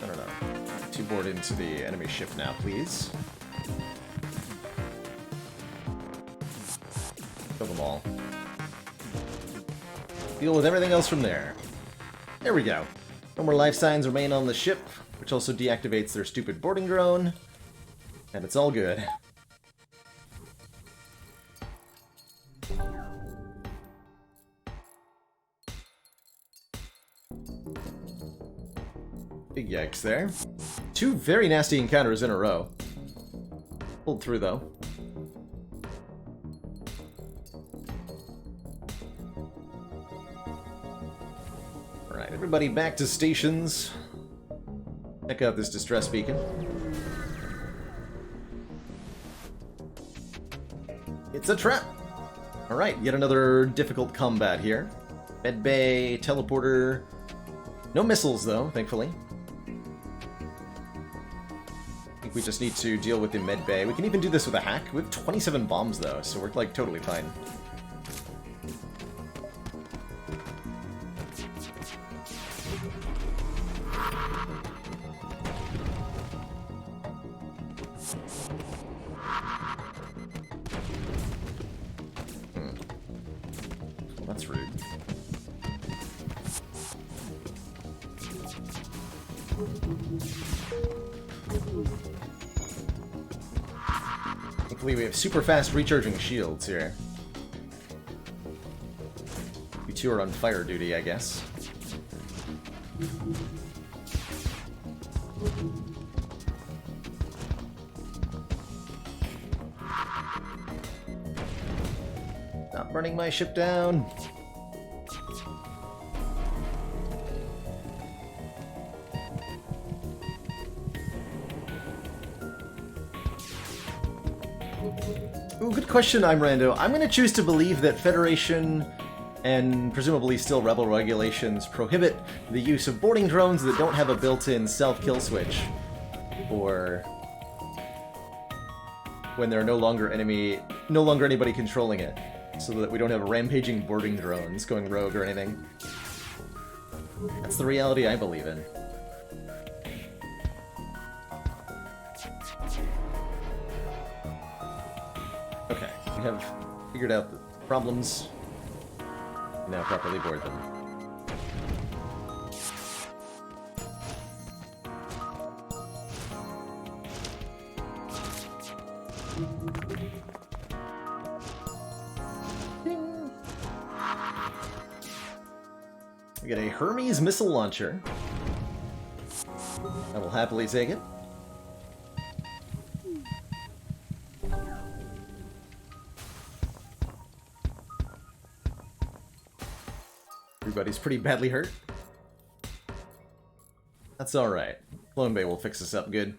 [SPEAKER 1] I don't know. Two board into the enemy ship now, please. Kill them all. Deal with everything else from there. There we go. No more life signs remain on the ship, which also deactivates their stupid boarding drone. And it's all good. Big yikes there. Two very nasty encounters in a row. Pulled through, though. Everybody back to stations. Check out this distress beacon. It's a trap! Alright, yet another difficult combat here. Medbay, teleporter. No missiles, though, thankfully. I think we just need to deal with the medbay. We can even do this with a hack. We have 27 bombs, though, so we're, like, totally fine. That's rude. Thankfully we have super fast recharging shields here. We two are on fire duty, I guess. Not burning my ship down. Ooh, good question, I'm Rando. I'm going to choose to believe that Federation and presumably still Rebel regulations prohibit the use of boarding drones that don't have a built-in self-kill switch, or when there are no longer anybody controlling it, so that we don't have rampaging boarding drones going rogue or anything. That's the reality I believe in. Okay, we have figured out the problems. Now properly board them. Ding. We get a Hermes missile launcher. I will happily take it. Everybody's pretty badly hurt. That's alright. Clone Bay will fix us up good.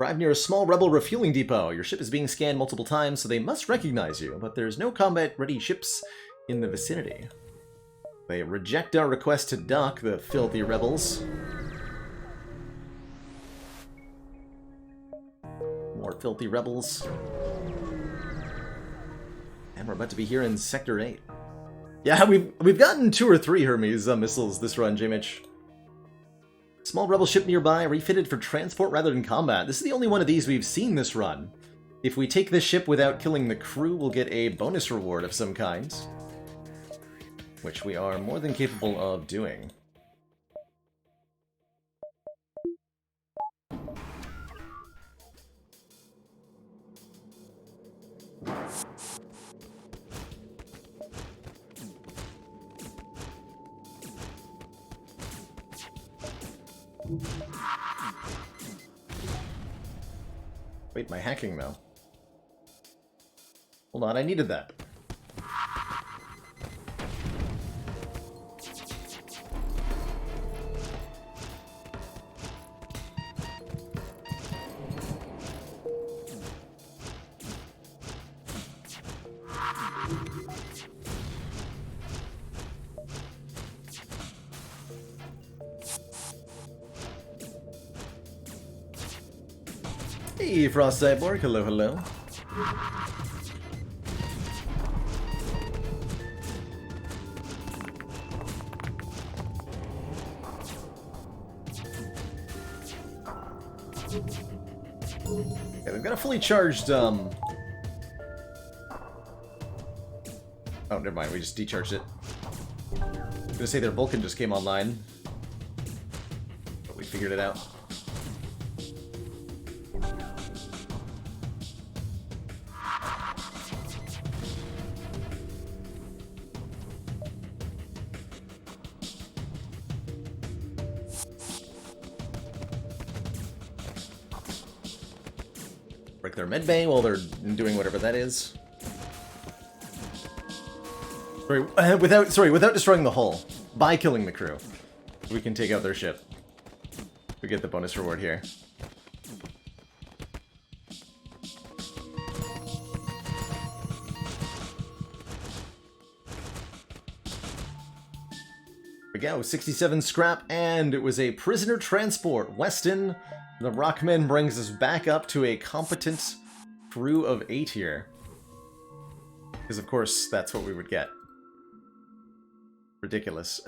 [SPEAKER 1] Arrive near a small rebel refueling depot. Your ship is being scanned multiple times, so they must recognize you, but there's no combat-ready ships in the vicinity. They reject our request to dock, the filthy rebels. More filthy rebels. And we're about to be here in Sector 8. Yeah, we've gotten 2 or 3 Hermes missiles this run, J-Mitch. Small rebel ship nearby, refitted for transport rather than combat. This is the only one of these we've seen this run. If we take this ship without killing the crew, we'll get a bonus reward of some kind. Which we are more than capable of doing. Wait, my hacking though. Hold on, I needed that. Hey, Frost Cyborg, hello, hello. Okay, we've got a fully charged, Oh, never mind, we just decharged it. I was gonna say their Vulcan just came online. But we figured it out. Break their medbay while they're doing whatever that is. Without destroying the hull. By killing the crew. We can take out their ship. We get the bonus reward here. Here we go, 67 scrap, and it was a prisoner transport. Weston, the Rockman, brings us back up to a competent crew of 8 here. Because of course, that's what we would get. Ridiculous.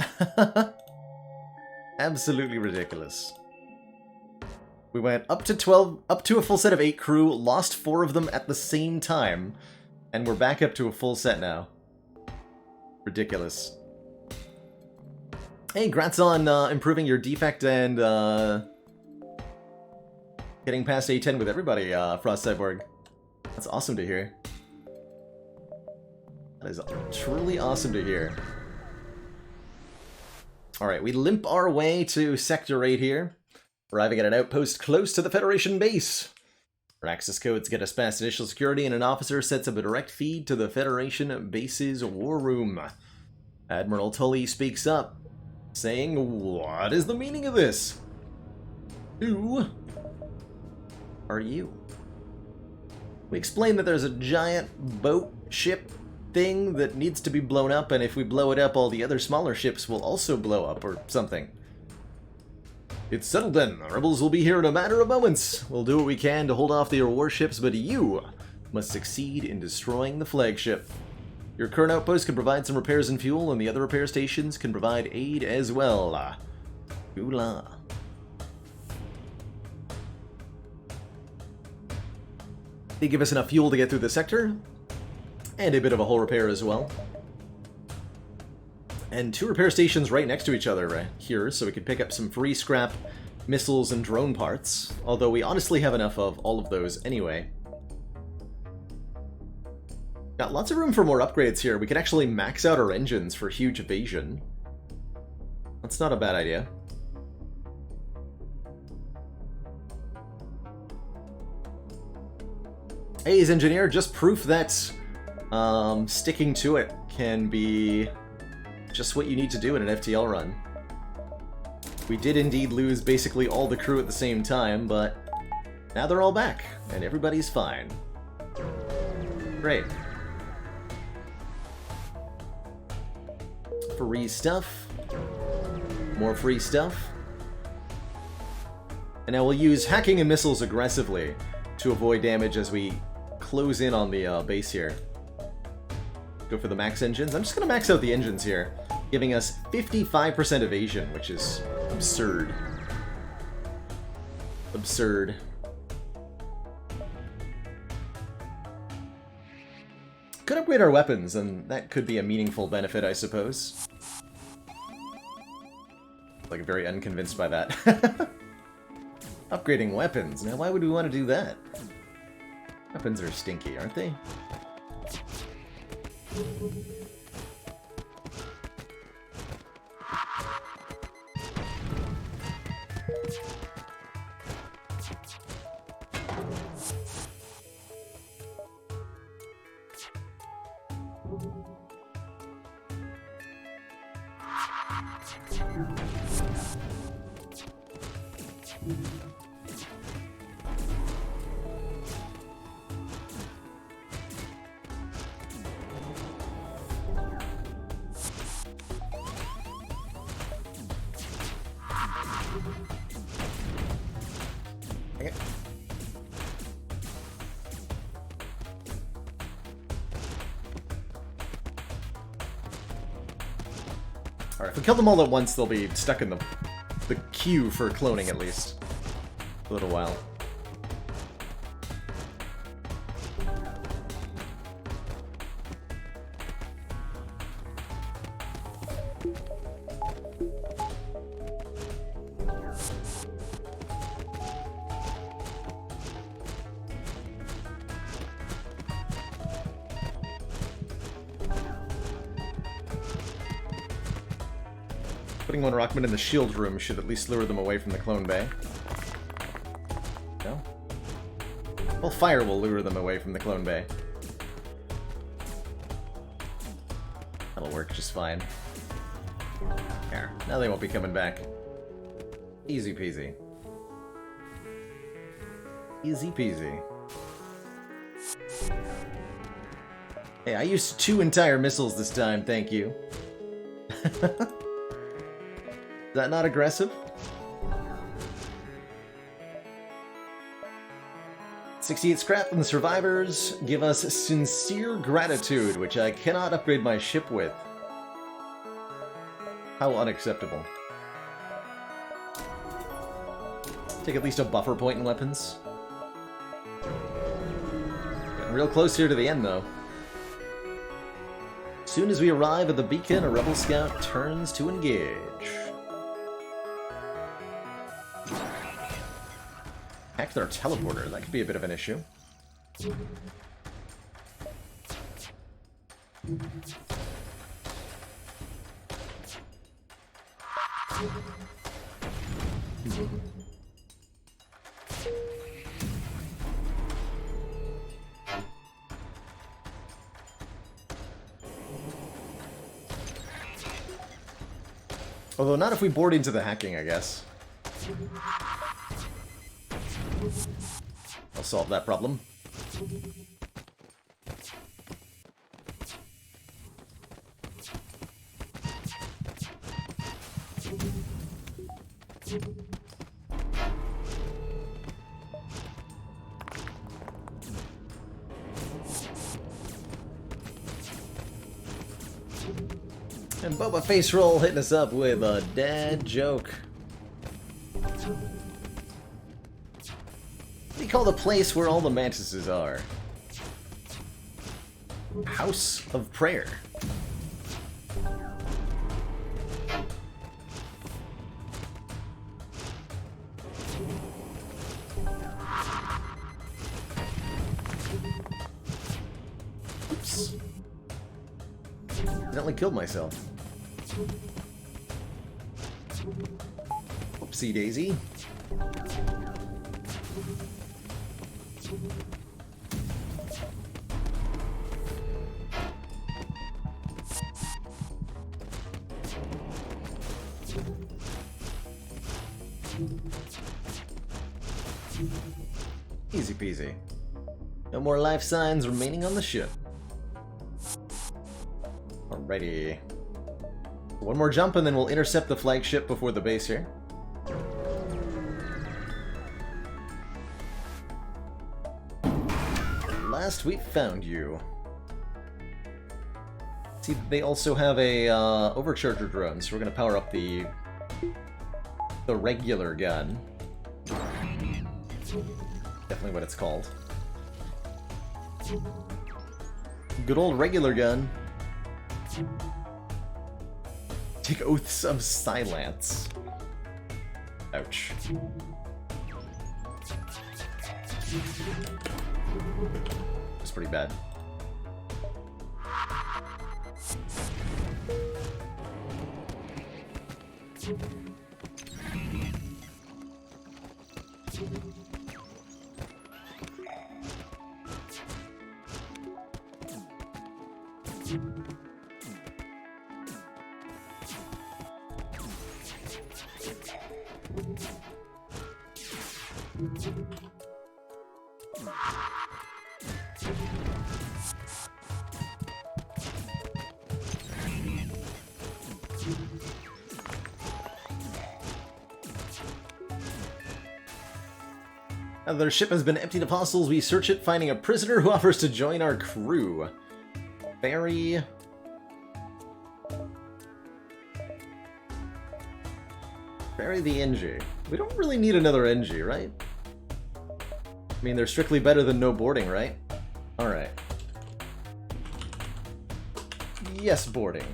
[SPEAKER 1] Absolutely ridiculous. We went up to 12, up to a full set of 8 crew, lost 4 of them at the same time, and we're back up to a full set now. Ridiculous. Hey, grats on improving your defect and getting past A10 with everybody, Frost Cyborg. That's awesome to hear. That is truly awesome to hear. Alright, we limp our way to Sector 8 here, arriving at an outpost close to the Federation base. Our access codes get us past initial security, and an officer sets up a direct feed to the Federation base's war room. Admiral Tully speaks up, saying, "What is the meaning of this? Who are you?" We explain that there's a giant boat ship thing that needs to be blown up, and if we blow it up, all the other smaller ships will also blow up, or something. "It's settled then. The rebels will be here in a matter of moments. We'll do what we can to hold off their warships, but you must succeed in destroying the flagship. Your current outpost can provide some repairs and fuel, and the other repair stations can provide aid as well. Ooh-la." They give us enough fuel to get through the sector, and a bit of a hull repair as well. And 2 repair stations right next to each other right here, so we can pick up some free scrap, missiles, and drone parts, although we honestly have enough of all of those anyway. Got lots of room for more upgrades here. We can actually max out our engines for huge evasion. That's not a bad idea. Hey, engineer, just proof that sticking to it can be just what you need to do in an FTL run. We did indeed lose basically all the crew at the same time, but now they're all back, and everybody's fine. Great. Free stuff. More free stuff. And now we'll use hacking and missiles aggressively to avoid damage as we close in on the base here. Go for the max engines. I'm just going to max out the engines here, giving us 55% evasion, which is absurd. Absurd. Could upgrade our weapons, and that could be a meaningful benefit, I suppose. Like, very unconvinced by that. Upgrading weapons. Now, why would we want to do that? Weapons are stinky, aren't they? Alright, if we kill them all at once, they'll be stuck in the queue for cloning, at least. A little while. Putting one Rockman in the shield room should at least lure them away from the clone bay. No? Well, fire will lure them away from the clone bay. That'll work just fine. There. Now they won't be coming back. Easy peasy. Easy peasy. Hey, I used 2 entire missiles this time, thank you. Is that not aggressive? 68 scrap from the survivors give us sincere gratitude, which I cannot upgrade my ship with. How unacceptable. Take at least a buffer point in weapons. Getting real close here to the end, though. As soon as we arrive at the beacon, a rebel scout turns to engage. Hack their teleporter. That could be a bit of an issue. Although not if we board into the hacking, I guess. I'll solve that problem. And Boba Face Roll hitting us up with a dad joke. What do you call the place where all the mantises are? House of Prayer. Oops. Accidentally killed myself. Oopsie daisy. Easy peasy. No more life signs remaining on the ship. Alrighty. One more jump and then we'll intercept the flagship before the base here. Last we found you. See, they also have a overcharger drone, so we're gonna power up the regular gun. Definitely what it's called. Good old regular gun. Take oaths of silence. Ouch. It's pretty bad. Now that our ship has been emptied of hostiles, we search it, finding a prisoner who offers to join our crew. Barry the NG. We don't really need another NG, right? I mean, they're strictly better than no boarding, right? Alright. Yes, boarding.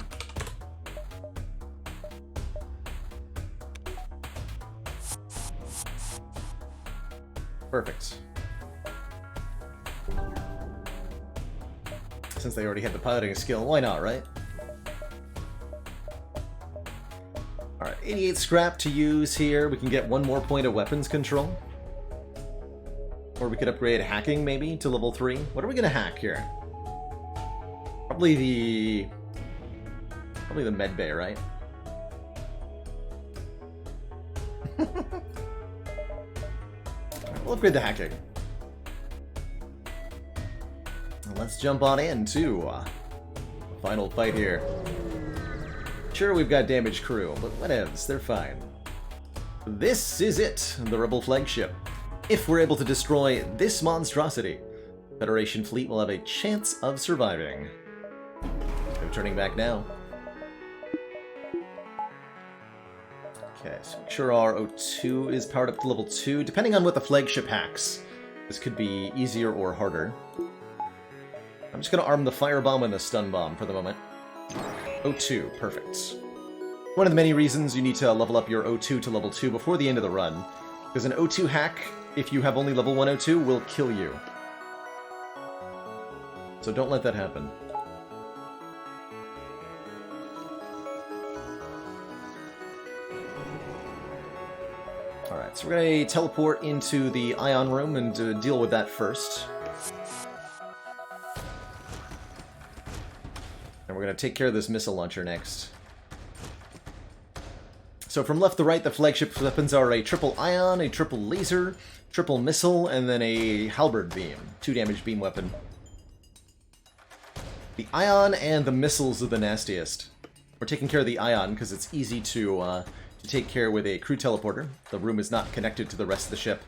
[SPEAKER 1] Perfect. Since they already had the piloting skill, why not, right? Alright, 88 scrap to use here. We can get one more point of weapons control. Or we could upgrade hacking, maybe, to level 3. What are we gonna hack here? Probably the med bay, right? We'll upgrade the hacking. Let's jump on into the final fight here. Sure, we've got damaged crew, but whatevs, they're fine. This is it, the Rebel flagship. If we're able to destroy this monstrosity, the Federation fleet will have a chance of surviving. No turning back now. Okay, so make sure our O2 is powered up to level 2. Depending on what the flagship hacks, this could be easier or harder. I'm just going to arm the firebomb and the stun bomb for the moment. O2, perfect. One of the many reasons you need to level up your O2 to level 2 before the end of the run, because an O2 hack if you have only level 102, will kill you. So don't let that happen. Alright, so we're going to teleport into the Ion Room and deal with that first. And we're going to take care of this missile launcher next. So from left to right, the flagship weapons are a triple ion, a triple laser, triple missile, and then a halberd beam. 2-damage beam weapon. The ion and the missiles are the nastiest. We're taking care of the ion because it's easy to take care with a crew teleporter. The room is not connected to the rest of the ship.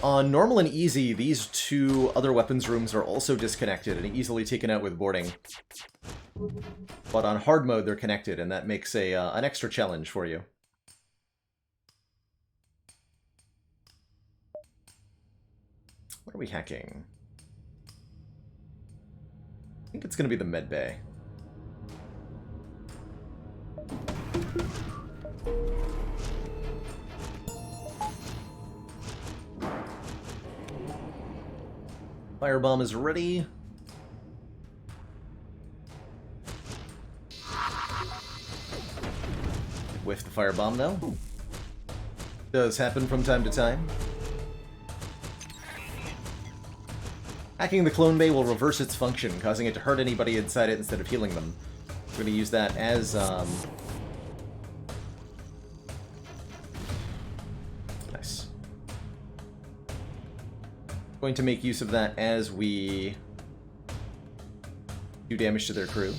[SPEAKER 1] On normal and easy, these two other weapons rooms are also disconnected and easily taken out with boarding. But on hard mode, they're connected, and that makes an extra challenge for you. What are we hacking? I think it's going to be the med bay. Firebomb is ready. Whiff the firebomb, though. Does happen from time to time. Hacking the clone bay will reverse its function, causing it to hurt anybody inside it instead of healing them. We're going to use that as, nice. Going to make use of that as we do damage to their crew.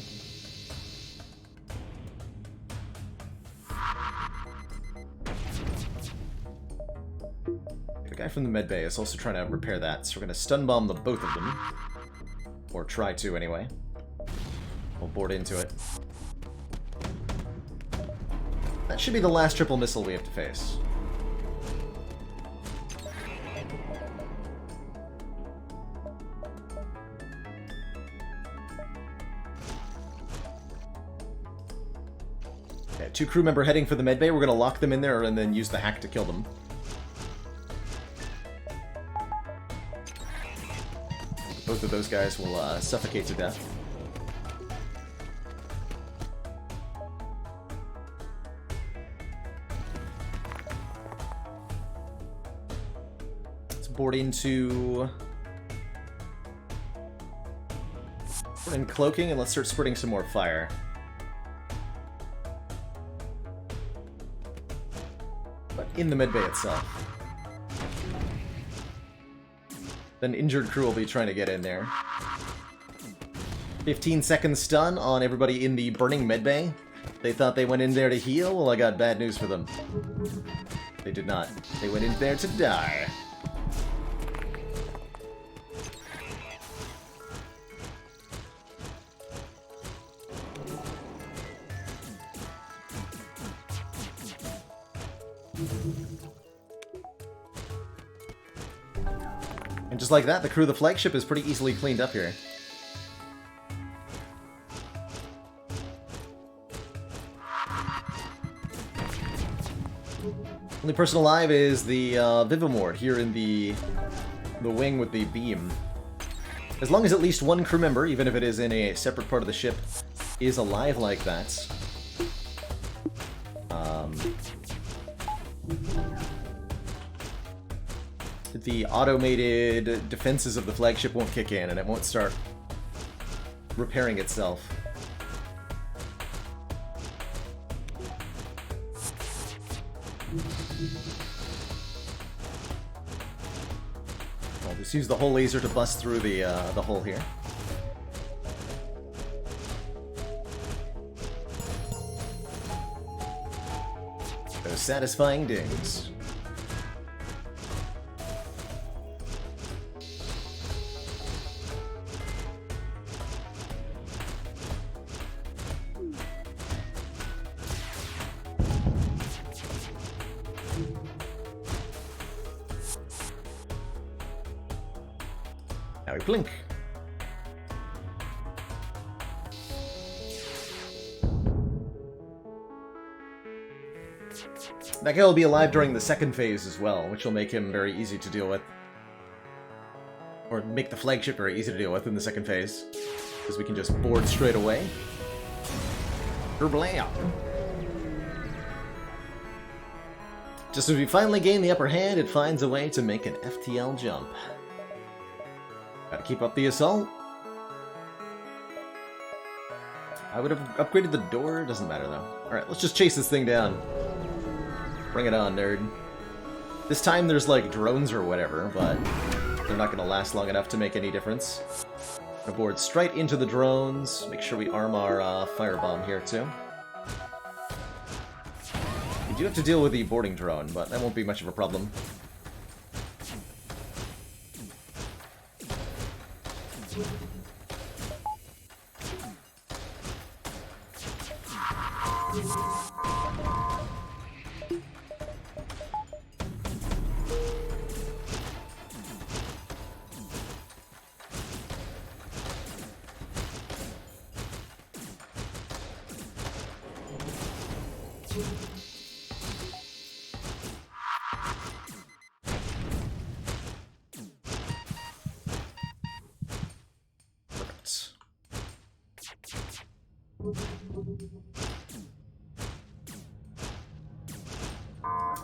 [SPEAKER 1] The guy from the medbay is also trying to repair that, so we're going to stun bomb the both of them. Or try to, anyway. We'll board into it. That should be the last triple missile we have to face. Okay, 2 crew member heading for the medbay. We're going to lock them in there and then use the hack to kill them. Both of those guys will suffocate to death. Let's board into... Board in cloaking, and let's start spreading some more fire. But in the medbay itself. Then injured crew will be trying to get in there. 15-second stun on everybody in the burning medbay. They thought they went in there to heal? Well, I got bad news for them. They did not. They went in there to die. And just like that, the crew of the flagship is pretty easily cleaned up here. Only person alive is the Vivimore here in the wing with the beam. As long as at least one crew member, even if it is in a separate part of the ship, is alive like that. The automated defenses of the flagship won't kick in, and it won't start repairing itself. I'll just use the whole laser to bust through the hole here. Those satisfying dings. Now we blink. That guy will be alive during the second phase as well, which will make him very easy to deal with. Or make the flagship very easy to deal with in the second phase. Because we can just board straight away. Kerblam! Just as we finally gain the upper hand, it finds a way to make an FTL jump. Gotta keep up the assault. I would have upgraded the door, doesn't matter though. Alright, let's just chase this thing down. Bring it on, nerd. This time there's like drones or whatever, but they're not gonna last long enough to make any difference. Gonna board straight into the drones. Make sure we arm our firebomb here too. We do have to deal with the boarding drone, but that won't be much of a problem.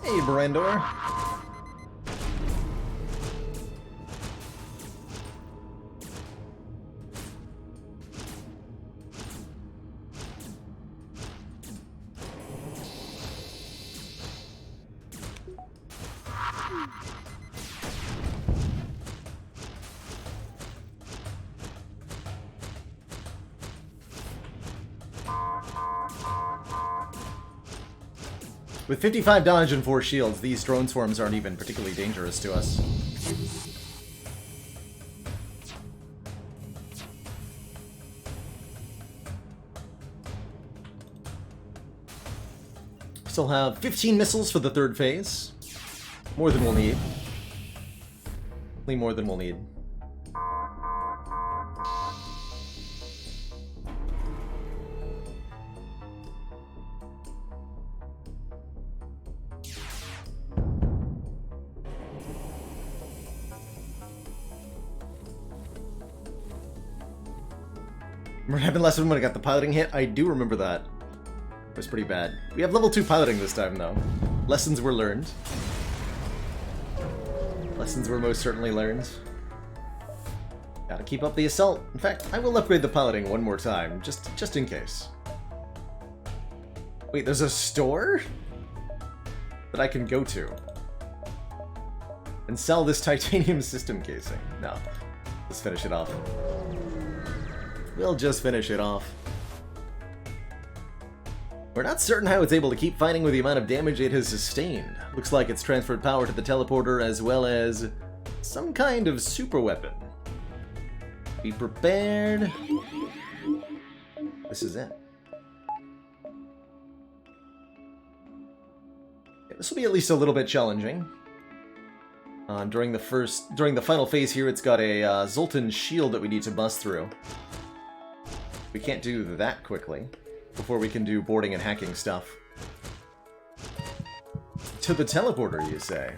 [SPEAKER 1] Hey, Brandor. With 55 dodge and 4 shields, these drone swarms aren't even particularly dangerous to us. Still have 15 missiles for the third phase. More than we'll need. Only more than we'll need. What happened last time when I got the piloting hit? I do remember that. It was pretty bad. We have level 2 piloting this time, though. Lessons were learned. Lessons were most certainly learned. Gotta keep up the assault. In fact, I will upgrade the piloting one more time, just in case. Wait, there's a store that I can go to and sell this titanium system casing. No, let's finish it off. We'll just finish it off. We're not certain how it's able to keep fighting with the amount of damage it has sustained. Looks like it's transferred power to the teleporter as well as some kind of super weapon. Be prepared. This is it. Yeah, this will be at least a little bit challenging. During the final phase here, it's got a Zoltan shield that we need to bust through. We can't do that quickly before we can do boarding and hacking stuff. To the teleporter, you say?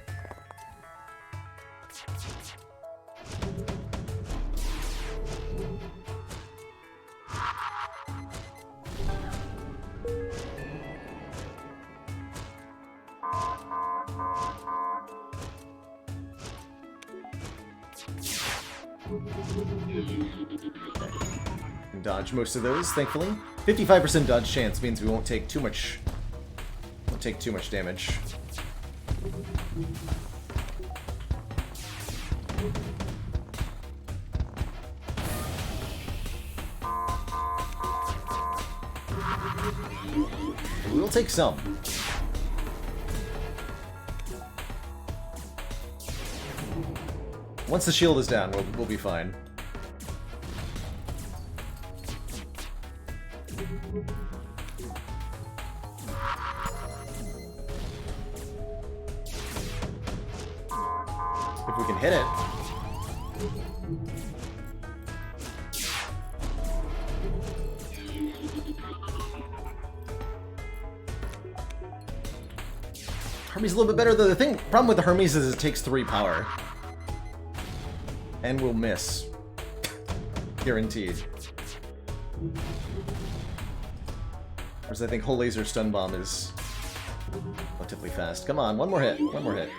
[SPEAKER 1] Dodge most of those, thankfully. 55% dodge chance means we won't take too much damage. We'll take some. Once the shield is down, we'll be fine. If we can hit it. Hermes a little bit better, though. The problem with the Hermes is it takes 3 power. And we'll miss. Guaranteed. Whereas I think whole laser stun bomb is relatively fast. Come on, one more hit. One more hit.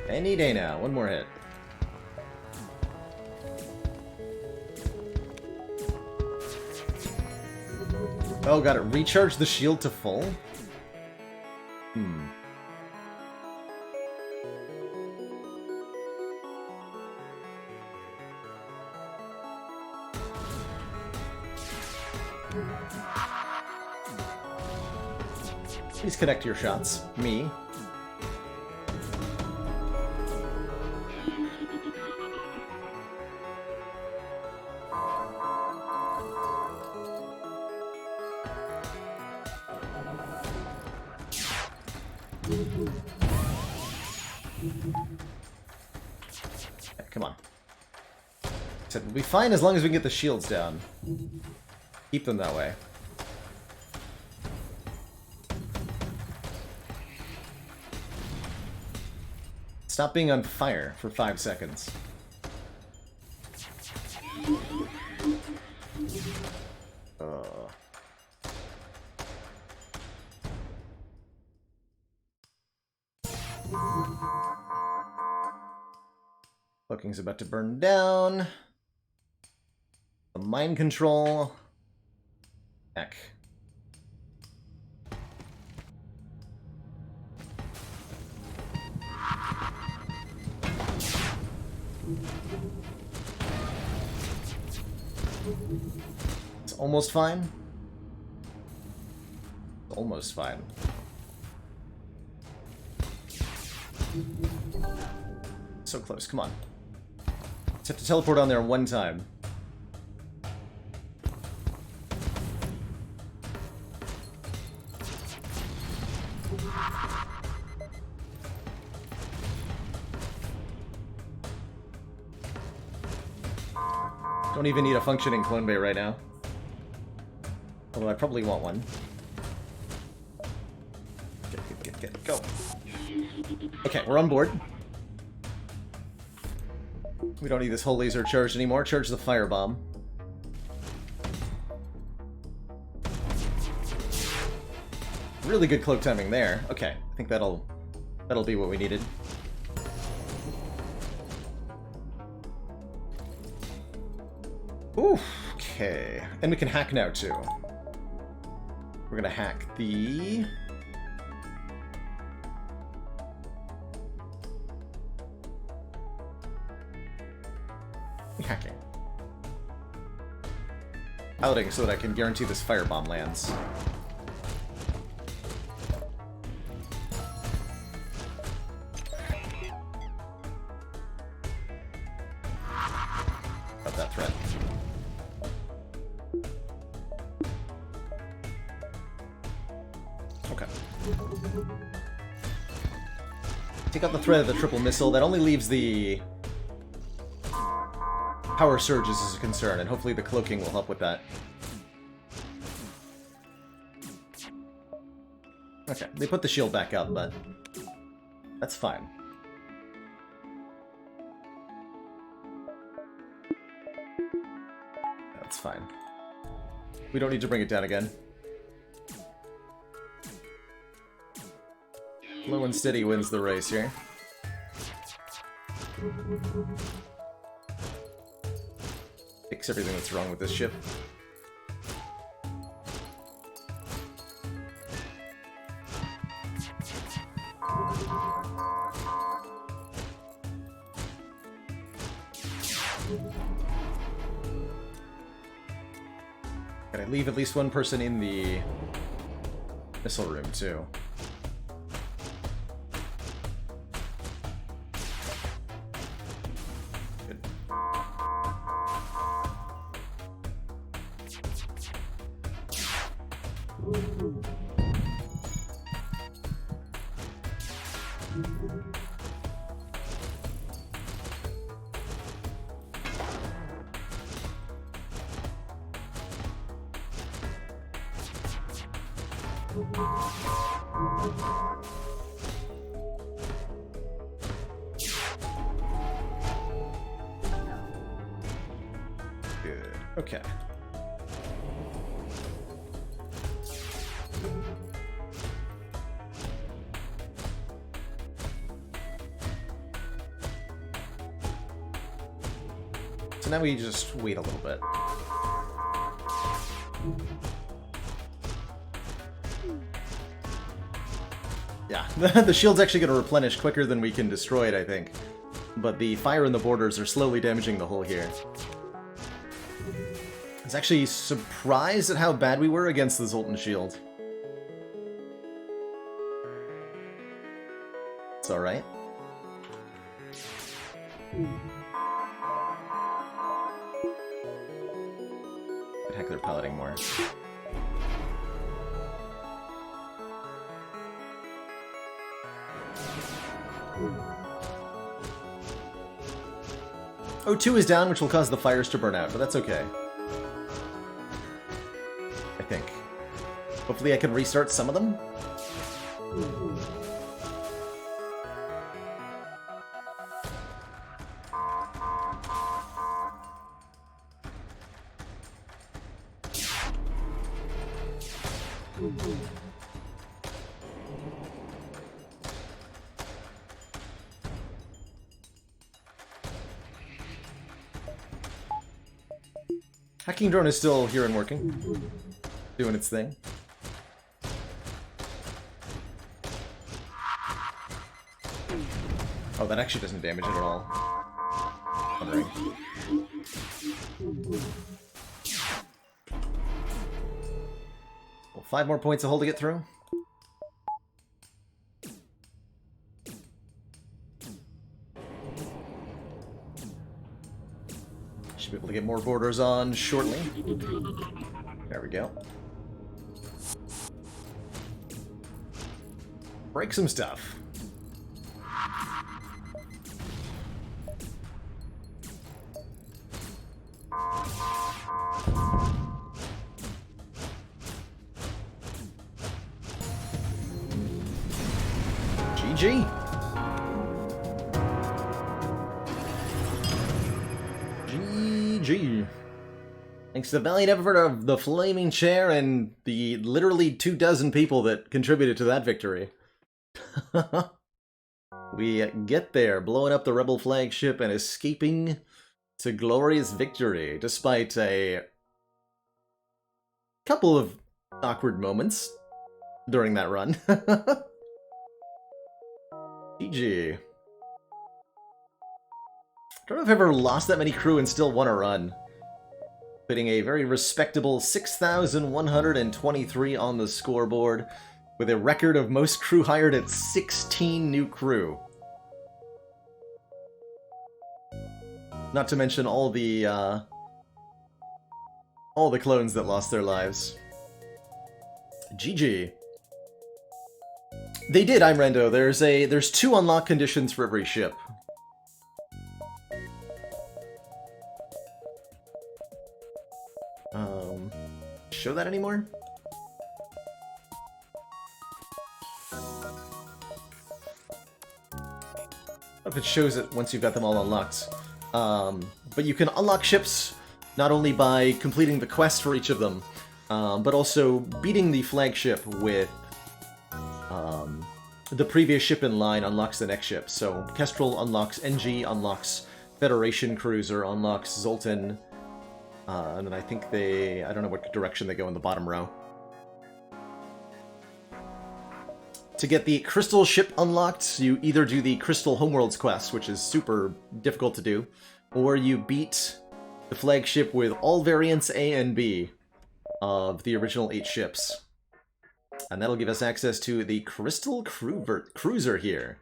[SPEAKER 1] Any day now. One more hit. Oh, got it. Recharge the shield to full? Please connect your shots. Me. Okay, come on. Said we'll be fine as long as we can get the shields down. Keep them that way. Stop being on fire for 5 seconds. Cloaking's about to burn down. The mind control. Heck. It's almost fine. It's almost fine. So close, come on. Just have to teleport on there one time. Don't even need a functioning clone bay right now. Although I probably want one. Get, go. Okay, we're on board. We don't need this whole laser charged anymore. Charge the firebomb. Really good cloak timing there. Okay, I think that'll be what we needed. Ooh, okay. And we can hack now too. We're gonna hack the hacking. Piloting so that I can guarantee this firebomb lands. Got that threat. Okay. Take out the threat of the triple missile. That only leaves the power surges as a concern, and hopefully the cloaking will help with that. Okay, they put the shield back up, but that's fine. That's fine. We don't need to bring it down again. Low and steady wins the race here. Fix everything that's wrong with this ship. Can I leave at least one person in the missile room, too? Good. Good. Okay. So now we just wait a little bit. Yeah, the shield's actually going to replenish quicker than we can destroy it, I think. But the fire and the borders are slowly damaging the hull here. I was actually surprised at how bad we were against the Zoltan shield. It's alright. Heck, they're piloting more. O2 is down, which will cause the fires to burn out, but that's okay. I think. Hopefully I can restart some of them. Hacking drone is still here and working. Doing its thing. Oh, that actually doesn't damage it at all. Wondering. Well, 5 more points of hull to get through. Should be able to get more borders on shortly. There we go. Break some stuff. GG. GG. Thanks to the valiant effort of the Flaming Chair and the literally 24 people that contributed to that victory. We get there, blowing up the rebel flagship and escaping to glorious victory, despite a couple of awkward moments during that run. GG. I don't know if I've ever lost that many crew and still won a run. Putting a very respectable 6,123 on the scoreboard, with a record of most crew hired at 16 new crew. Not to mention all the clones that lost their lives. GG. They did, I'm Rendo. There's 2 unlock conditions for every ship. Show that anymore? If it shows it once you've got them all unlocked. But you can unlock ships not only by completing the quest for each of them, but also beating the flagship with the previous ship in line unlocks the next ship. So Kestrel unlocks NG, unlocks Federation Cruiser, unlocks Zoltan, and then I think I don't know what direction they go in the bottom row. To get the Crystal ship unlocked, you either do the Crystal Homeworlds quest, which is super difficult to do, or you beat the flagship with all variants A and B of the original 8 ships. And that'll give us access to the Crystal Cruiser here,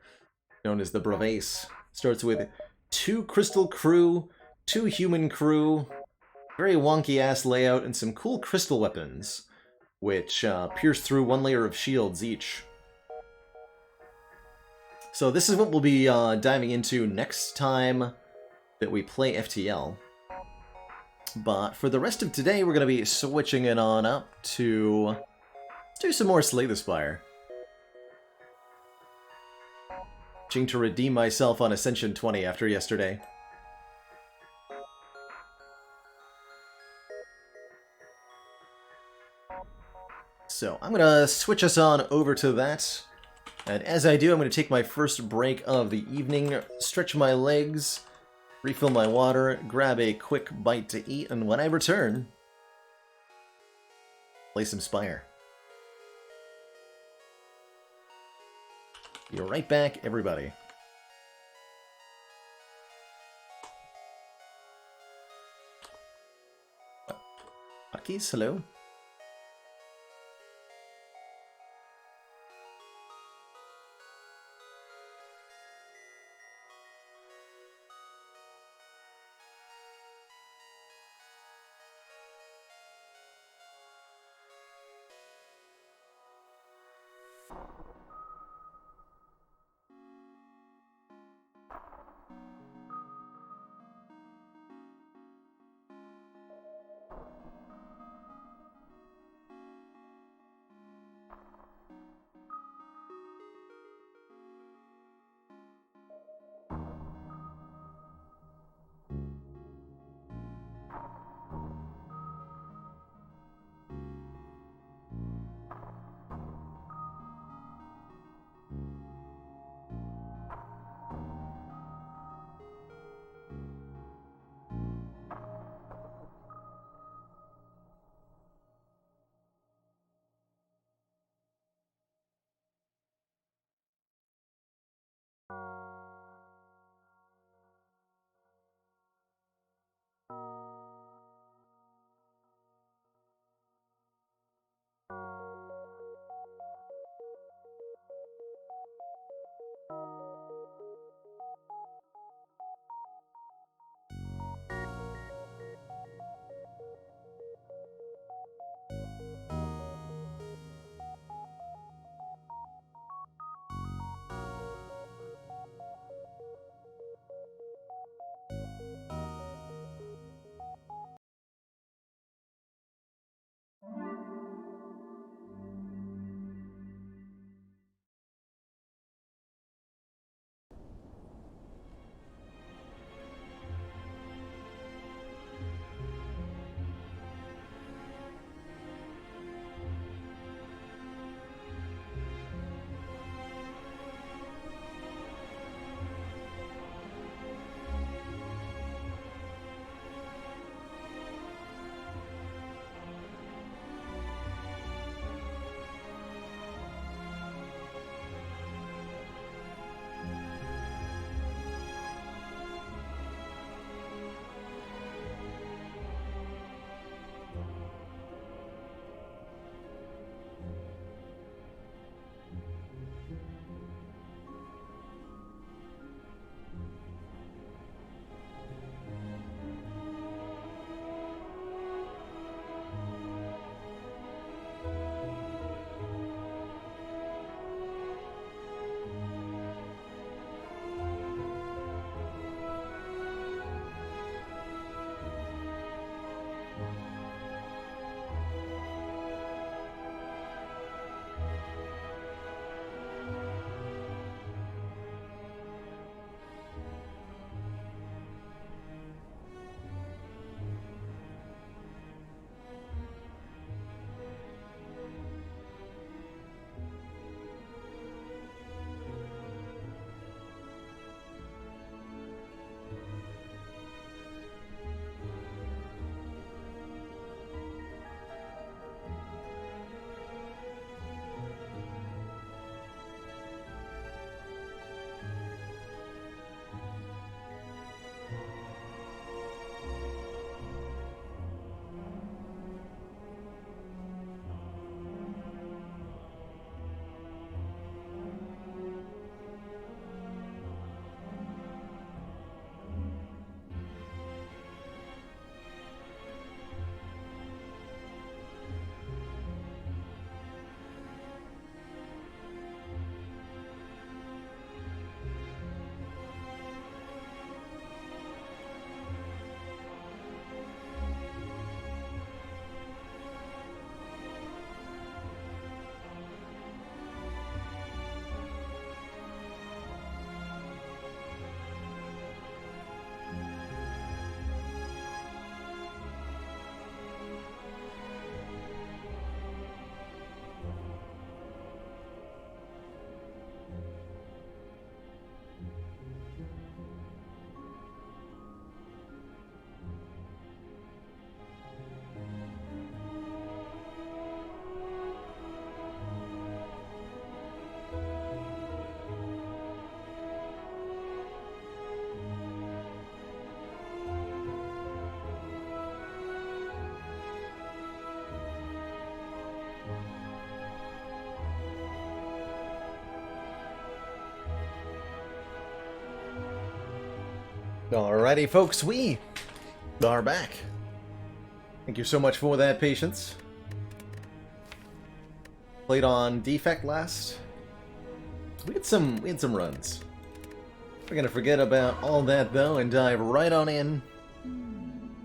[SPEAKER 1] known as the Bravace. Starts with 2 Crystal crew, 2 human crew, very wonky-ass layout, and some cool crystal weapons, which pierce through 1 layer of shields each. So this is what we'll be diving into next time that we play FTL. But for the rest of today, we're going to be switching it on up to do some more Slay the Spire. Itching to redeem myself on Ascension 20 after yesterday. So, I'm gonna switch us on over to that. And as I do, I'm gonna take my first break of the evening, stretch my legs, refill my water, grab a quick bite to eat, and when I return, play some Spire. Be right back, everybody. Hotkeys, hello? Alrighty, folks, we are back. Thank you so much for that patience. Played on defect last. We had some runs. We're gonna forget about all that though and dive right on in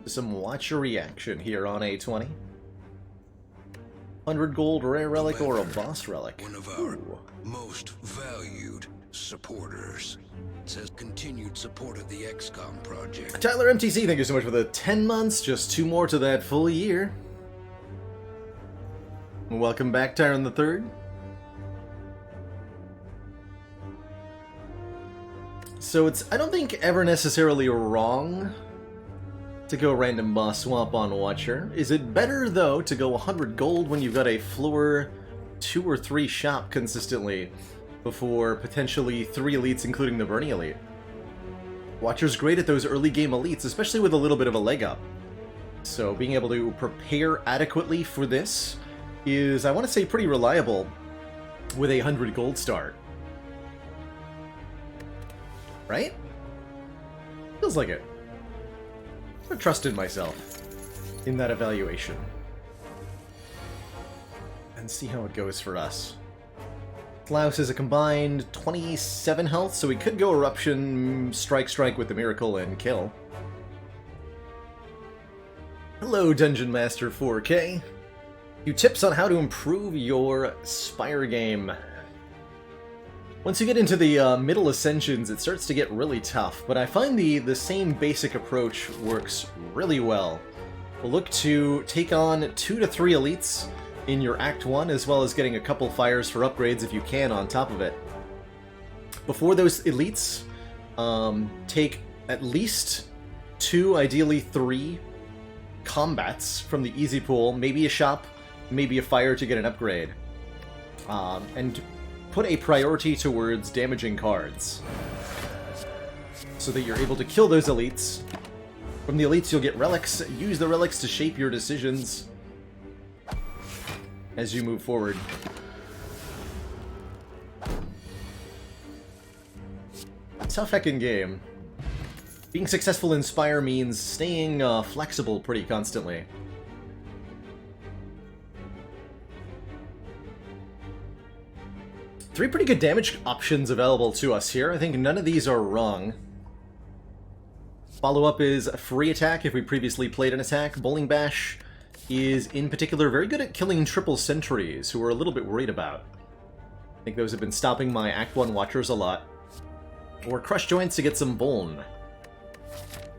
[SPEAKER 1] to some watcher reaction here on A20. 100 gold rare relic or a boss relic.
[SPEAKER 2] One of our most valued supporters says continued support of the XCOM project.
[SPEAKER 1] Tyler MTC, thank you so much for the 10 months, just 2 more to that full year. Welcome back, Tyron the Third. So it's, I don't think, ever necessarily wrong to go random boss swap on Watcher. Is it better, though, to go 100 gold when you've got a floor 2 or 3 shop consistently before potentially 3 elites, including the Bernie elite? Watcher's great at those early game elites, especially with a little bit of a leg up. So being able to prepare adequately for this is, I want to say, pretty reliable with a 100 gold start. Right? Feels like it. I trusted myself in that evaluation. And see how it goes for us. Klaus is a combined 27 health, so we could go Eruption, Strike with the Miracle, and kill. Hello, Dungeon Master 4K. Few tips on how to improve your Spire game. Once you get into the middle ascensions, it starts to get really tough, but I find the same basic approach works really well. We'll look to take on 2 to 3 elites in your Act 1, as well as getting a couple fires for upgrades if you can on top of it. Before those elites, take at least 2, ideally 3 combats from the easy pool, maybe a shop, maybe a fire to get an upgrade. And put a priority towards damaging cards, so that you're able to kill those elites. From the elites you'll get relics. Use the relics to shape your decisions as you move forward. Tough heckin' game. Being successful in Spire means staying flexible pretty constantly. Three pretty good damage options available to us here. I think none of these are wrong. Follow-up is free attack if we previously played an attack. Bowling Bash is, in particular, very good at killing triple sentries, who we're a little bit worried about. I think those have been stopping my Act 1 watchers a lot. Or Crush Joints to get some Bone.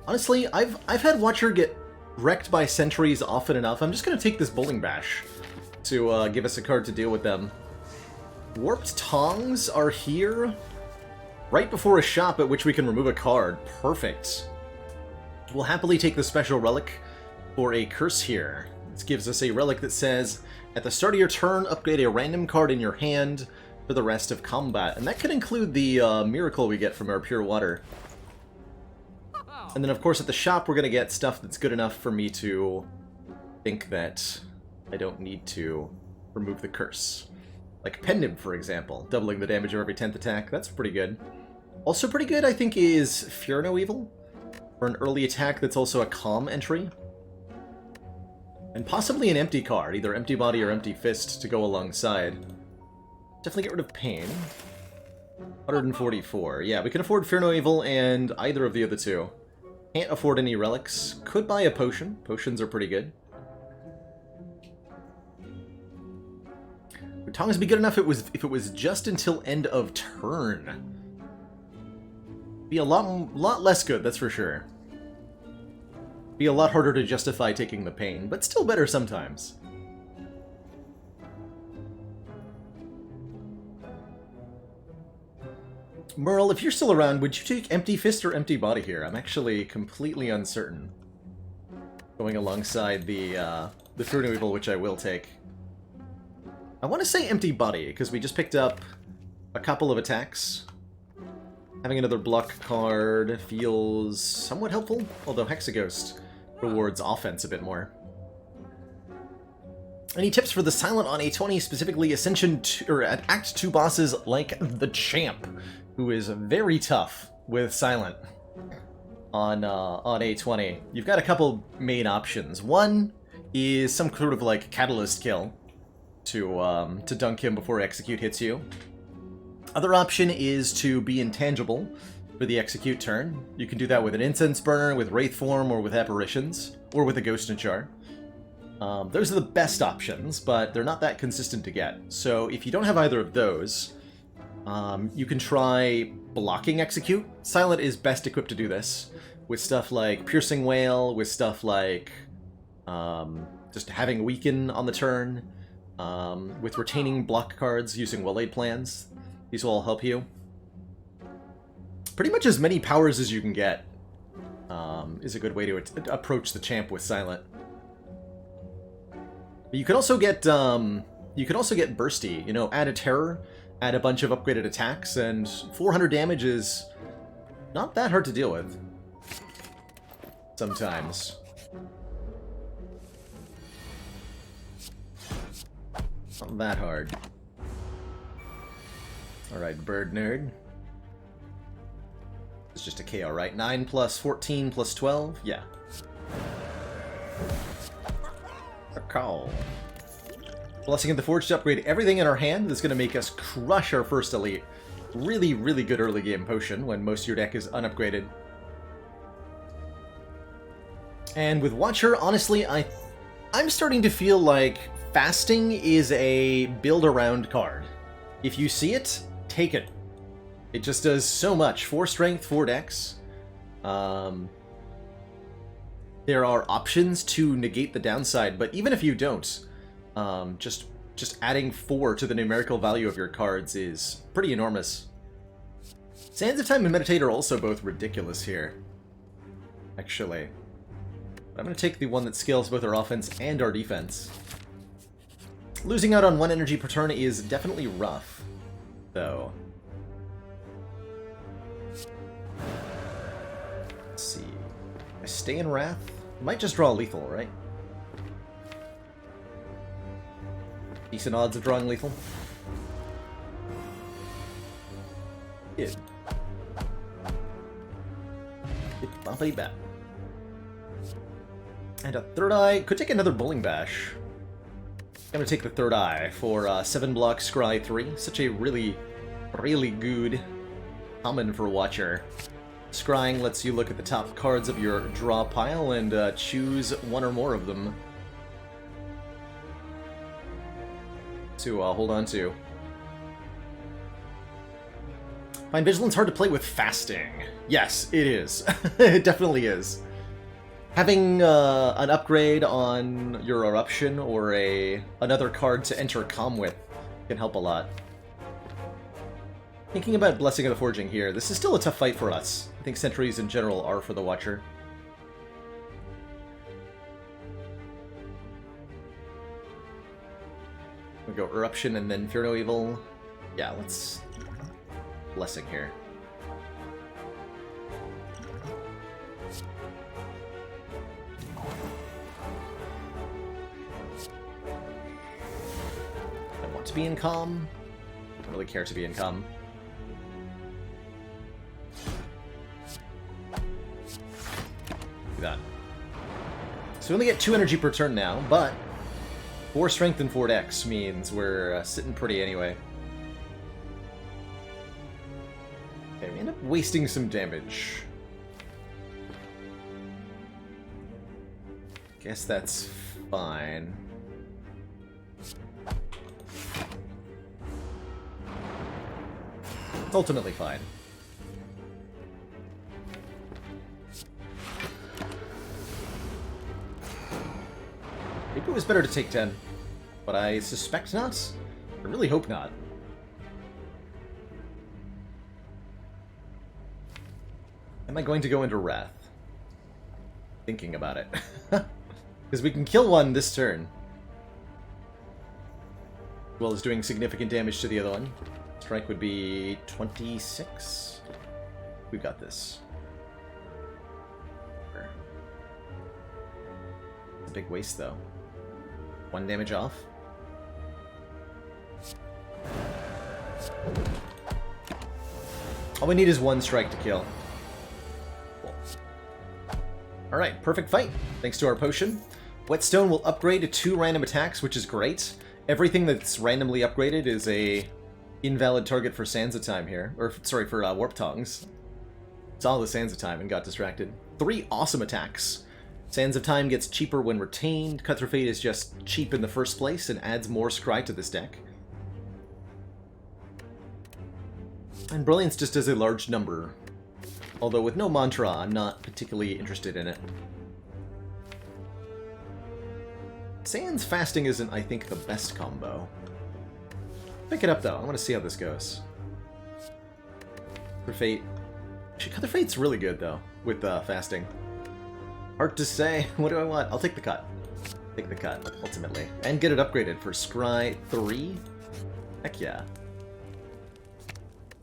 [SPEAKER 1] Honestly, I've had Watcher get wrecked by sentries often enough. I'm just going to take this Bowling Bash to give us a card to deal with them. Warped Tongs are here right before a shop at which we can remove a card. Perfect. We'll happily take the special relic for a curse here. This gives us a relic that says, at the start of your turn, upgrade a random card in your hand for the rest of combat. And that could include the miracle we get from our pure water. And then, of course, at the shop, we're going to get stuff that's good enough for me to think that I don't need to remove the curse. Like Pendant, for example, doubling the damage of every 10th attack. That's pretty good. Also pretty good, I think, is Fear No Evil, for an early attack that's also a calm entry. And possibly an empty card, either Empty Body or Empty Fist, to go alongside. Definitely get rid of Pain. 144. Yeah, we can afford Fear No Evil and either of the other two. Can't afford any relics. Could buy a potion. Potions are pretty good. Would Tongs be good enough if it was just until end of turn? Be a lot less good, that's for sure. Be a lot harder to justify taking the pain, but still better sometimes. Merle, if you're still around, would you take Empty Fist or Empty Body here? I'm actually completely uncertain. Going alongside the Fear No Evil, which I will take. I want to say Empty Body, because we just picked up a couple of attacks. Having another block card feels somewhat helpful, although Hexaghost rewards offense a bit more. Any tips for the Silent on A20, specifically Ascension 2, or at Act 2 bosses like the Champ, who is very tough with Silent on A20, you've got a couple main options. One is some sort of like catalyst kill to dunk him before execute hits you. Other option is to be intangible for the execute turn. You can do that with an incense burner, with wraith form, or with apparitions, or with a ghost and char. Those are the best options, but they're not that consistent to get. So if you don't have either of those, you can try blocking execute. Silent is best equipped to do this, with stuff like Piercing Wail, with stuff like just having Weaken on the turn, with retaining block cards using Well-Laid Plans. These will all help you. Pretty much as many powers as you can get is a good way to approach the champ with Silent. You can also get bursty. You know, add a terror, add a bunch of upgraded attacks, and 400 damage is not that hard to deal with. Sometimes. Not that hard. Alright, Bird Nerd. It's just a KO, right? 9 plus 14 plus 12? Yeah. A call. Blessing of the Forge to upgrade everything in our hand. That's going to make us crush our first elite. Really, really good early game potion when most of your deck is unupgraded. And with Watcher, honestly, I'm starting to feel like Fasting is a build-around card. If you see it, take it. It just does so much. 4 strength, 4 dex. There are options to negate the downside, but even if you don't, just adding 4 to the numerical value of your cards is pretty enormous. Sands of Time and Meditate are also both ridiculous here, actually. But I'm going to take the one that scales both our offense and our defense. Losing out on 1 energy per turn is definitely rough, though. Let's see. I stay in Wrath? Might just draw lethal, right? Decent odds of drawing lethal. It boppity bap. And a third eye. Could take another Bowling Bash. I'm gonna take the third eye for 7 block Scry 3. Such a really, really good common for Watcher. Scrying lets you look at the top cards of your draw pile and choose one or more of them to hold on to. Find Vigilance hard to play with Fasting. Yes, it is. It definitely is. Having an upgrade on your Eruption or another card to enter Calm with can help a lot. Thinking about Blessing of the Forging here, this is still a tough fight for us. I think Sentries in general are for the Watcher. We go Eruption and then Fear No Evil. Yeah, let's Blessing here. I want to be in Calm. I don't really care to be in Calm. Do that. So we only get 2 energy per turn now, but 4 strength and 4 dex means we're sitting pretty anyway. Okay, we end up wasting some damage. Guess that's fine. It's ultimately fine. Maybe it was better to take 10, but I suspect not. I really hope not. Am I going to go into Wrath? Thinking about it. Because we can kill one this turn. As well as doing significant damage to the other one. Strike would be 26. We've got this. It's a big waste, though. 1 damage off. All we need is 1 strike to kill. Cool. Alright, perfect fight. Thanks to our potion. Whetstone will upgrade to 2 random attacks, which is great. Everything that's randomly upgraded is a invalid target for Sands of Time here. Or, sorry, for Warp Tongs. Saw the Sands of Time and got distracted. 3 awesome attacks. Sands of Time gets cheaper when retained. Cut Through Fate is just cheap in the first place and adds more scry to this deck. And Brilliance just does a large number. Although with no mantra, I'm not particularly interested in it. Sands Fasting isn't, I think, the best combo. Pick it up, though. I want to see how this goes. For Fate. Cut Through Fate's really good, though, with Fasting. Hard to say. What do I want? I'll take the cut. Take the cut, ultimately. And get it upgraded for Scry 3? Heck yeah.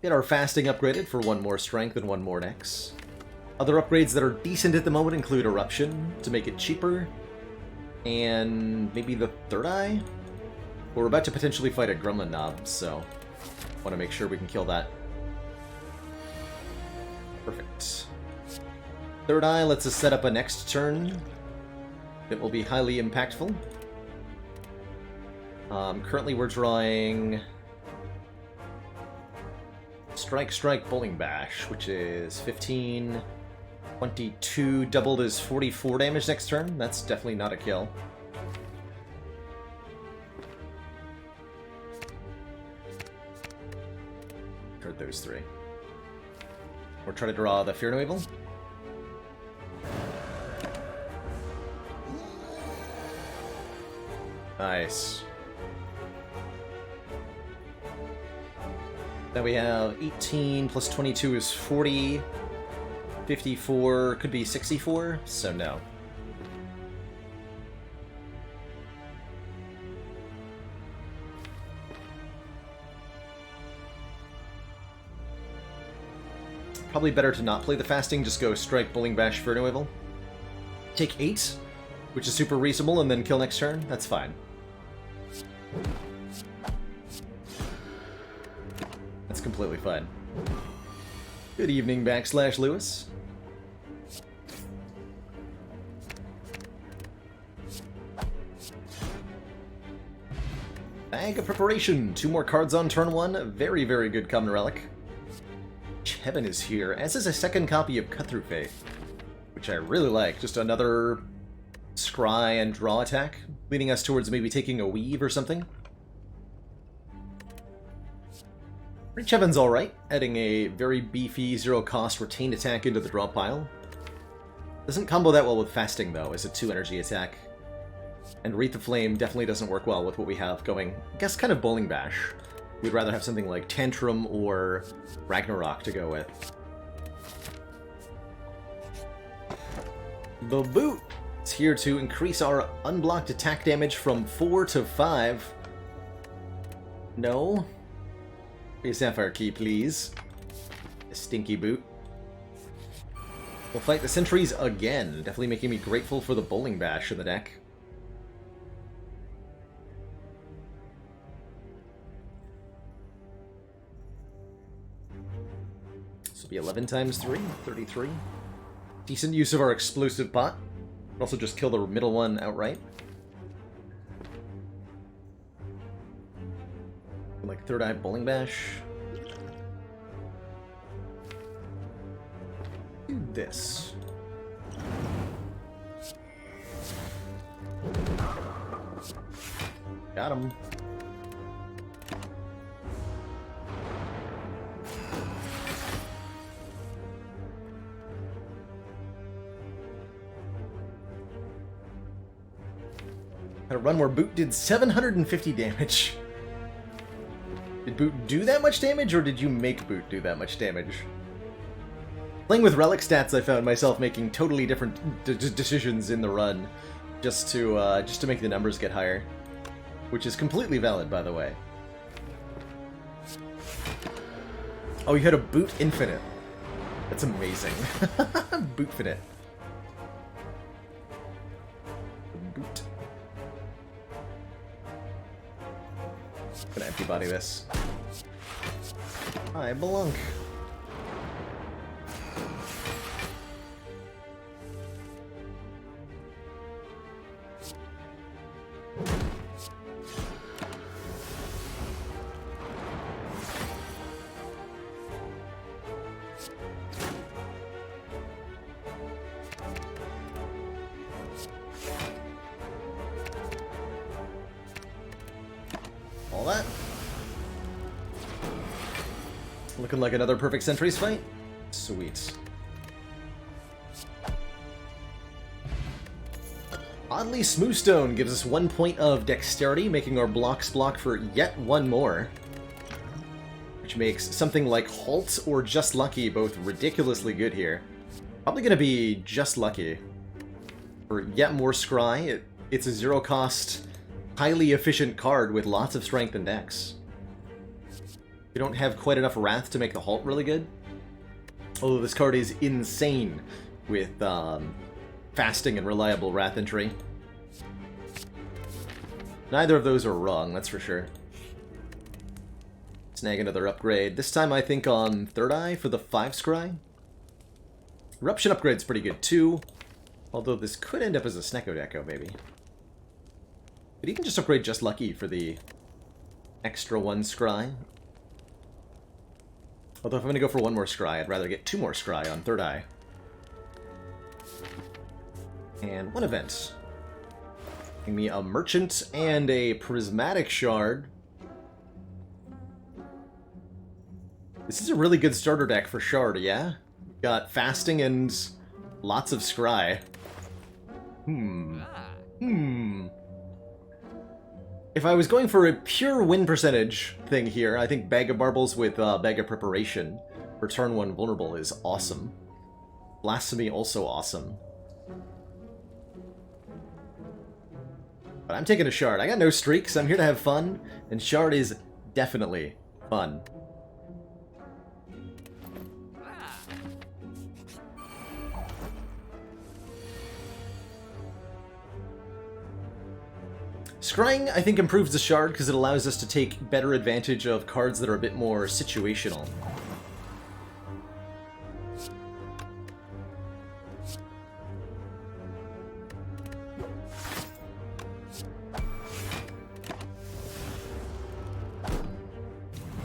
[SPEAKER 1] Get our Fasting upgraded for 1 more Strength and 1 more Dex. Other upgrades that are decent at the moment include Eruption, to make it cheaper. And maybe the Third Eye? We're about to potentially fight a Gremlin Knob, so want to make sure we can kill that. Perfect. Third Eye lets us set up a next turn that will be highly impactful. Currently we're drawing Strike, Strike, Bowling Bash, which is 15, 22, doubled is 44 damage next turn. That's definitely not a kill. Heard those 3. We're trying to draw the Fear No Evil. Nice. Then we have 18 plus 22 is 40. 54 could be 64, so no. Probably better to not play the Fasting, just go Strike, Bowling Bash, Fear No Evil. Take 8, which is super reasonable, and then kill next turn. That's fine. That's completely fine. Good evening, /Lewis. Bag of Preparation. 2 more cards on turn 1. Very, very good common relic. Heaven is here, as is a second copy of Cut Through Fate, which I really like. Just another scry and draw attack, leading us towards maybe taking a weave or something. Reach Heaven's alright, adding a very beefy, 0-cost retained attack into the draw pile. Doesn't combo that well with Fasting, though, as a 2-energy attack. And Wreath of Flame definitely doesn't work well with what we have going. I guess kind of Bowling Bash. We'd rather have something like Tantrum or Ragnarok to go with. The Boot is here to increase our unblocked attack damage from 4 to 5. No. A Sapphire Key, please. A stinky Boot. We'll fight the Sentries again. Definitely making me grateful for the Bowling Bash in the deck. This will be 11 times 3, 33. Decent use of our explosive pot. Also just kill the middle one outright. Like Third Eye Bowling Bash. Do this. Got him. Had a run where Boot did 750 damage. Did Boot do that much damage, or did you make Boot do that much damage? Playing with relic stats, I found myself making totally different decisions in the run, just to make the numbers get higher, which is completely valid, by the way. Oh, you had a Boot Infinite. That's amazing. Bootfinite. Boot. Gonna empty body this. Hi, Belunk. all that. Looking like another perfect Sentries fight. Sweet. Oddly, Smoothstone gives us 1 point of dexterity, making our blocks block for yet one more. Which makes something like Halt or Just Lucky both ridiculously good here. Probably going to be Just Lucky. For yet more Scry, it's a zero-cost, highly efficient card with lots of strength and dex. We don't have quite enough Wrath to make the Halt really good. Although this card is insane with fasting and reliable Wrath entry. Neither of those are wrong, that's for sure. Snag another upgrade. This time I think on Third Eye for the 5 Scry. Eruption upgrade's pretty good too. Although this could end up as a Snecko Deco, maybe. But even just upgrade Just Lucky for the extra 1 Scry. Although if I'm going to go for 1 more Scry, I'd rather get 2 more Scry on Third Eye. And 1 event. Giving me a Merchant and a Prismatic Shard. This is a really good starter deck for Shard, yeah? Got Fasting and lots of Scry. If I was going for a pure win percentage thing here, I think Bag of Marbles with Bag of Preparation for turn 1 vulnerable is awesome. Blasphemy also awesome. But I'm taking a Shard. I got no streaks, I'm here to have fun, and Shard is definitely fun. Scrying, I think, improves the Shard because it allows us to take better advantage of cards that are a bit more situational.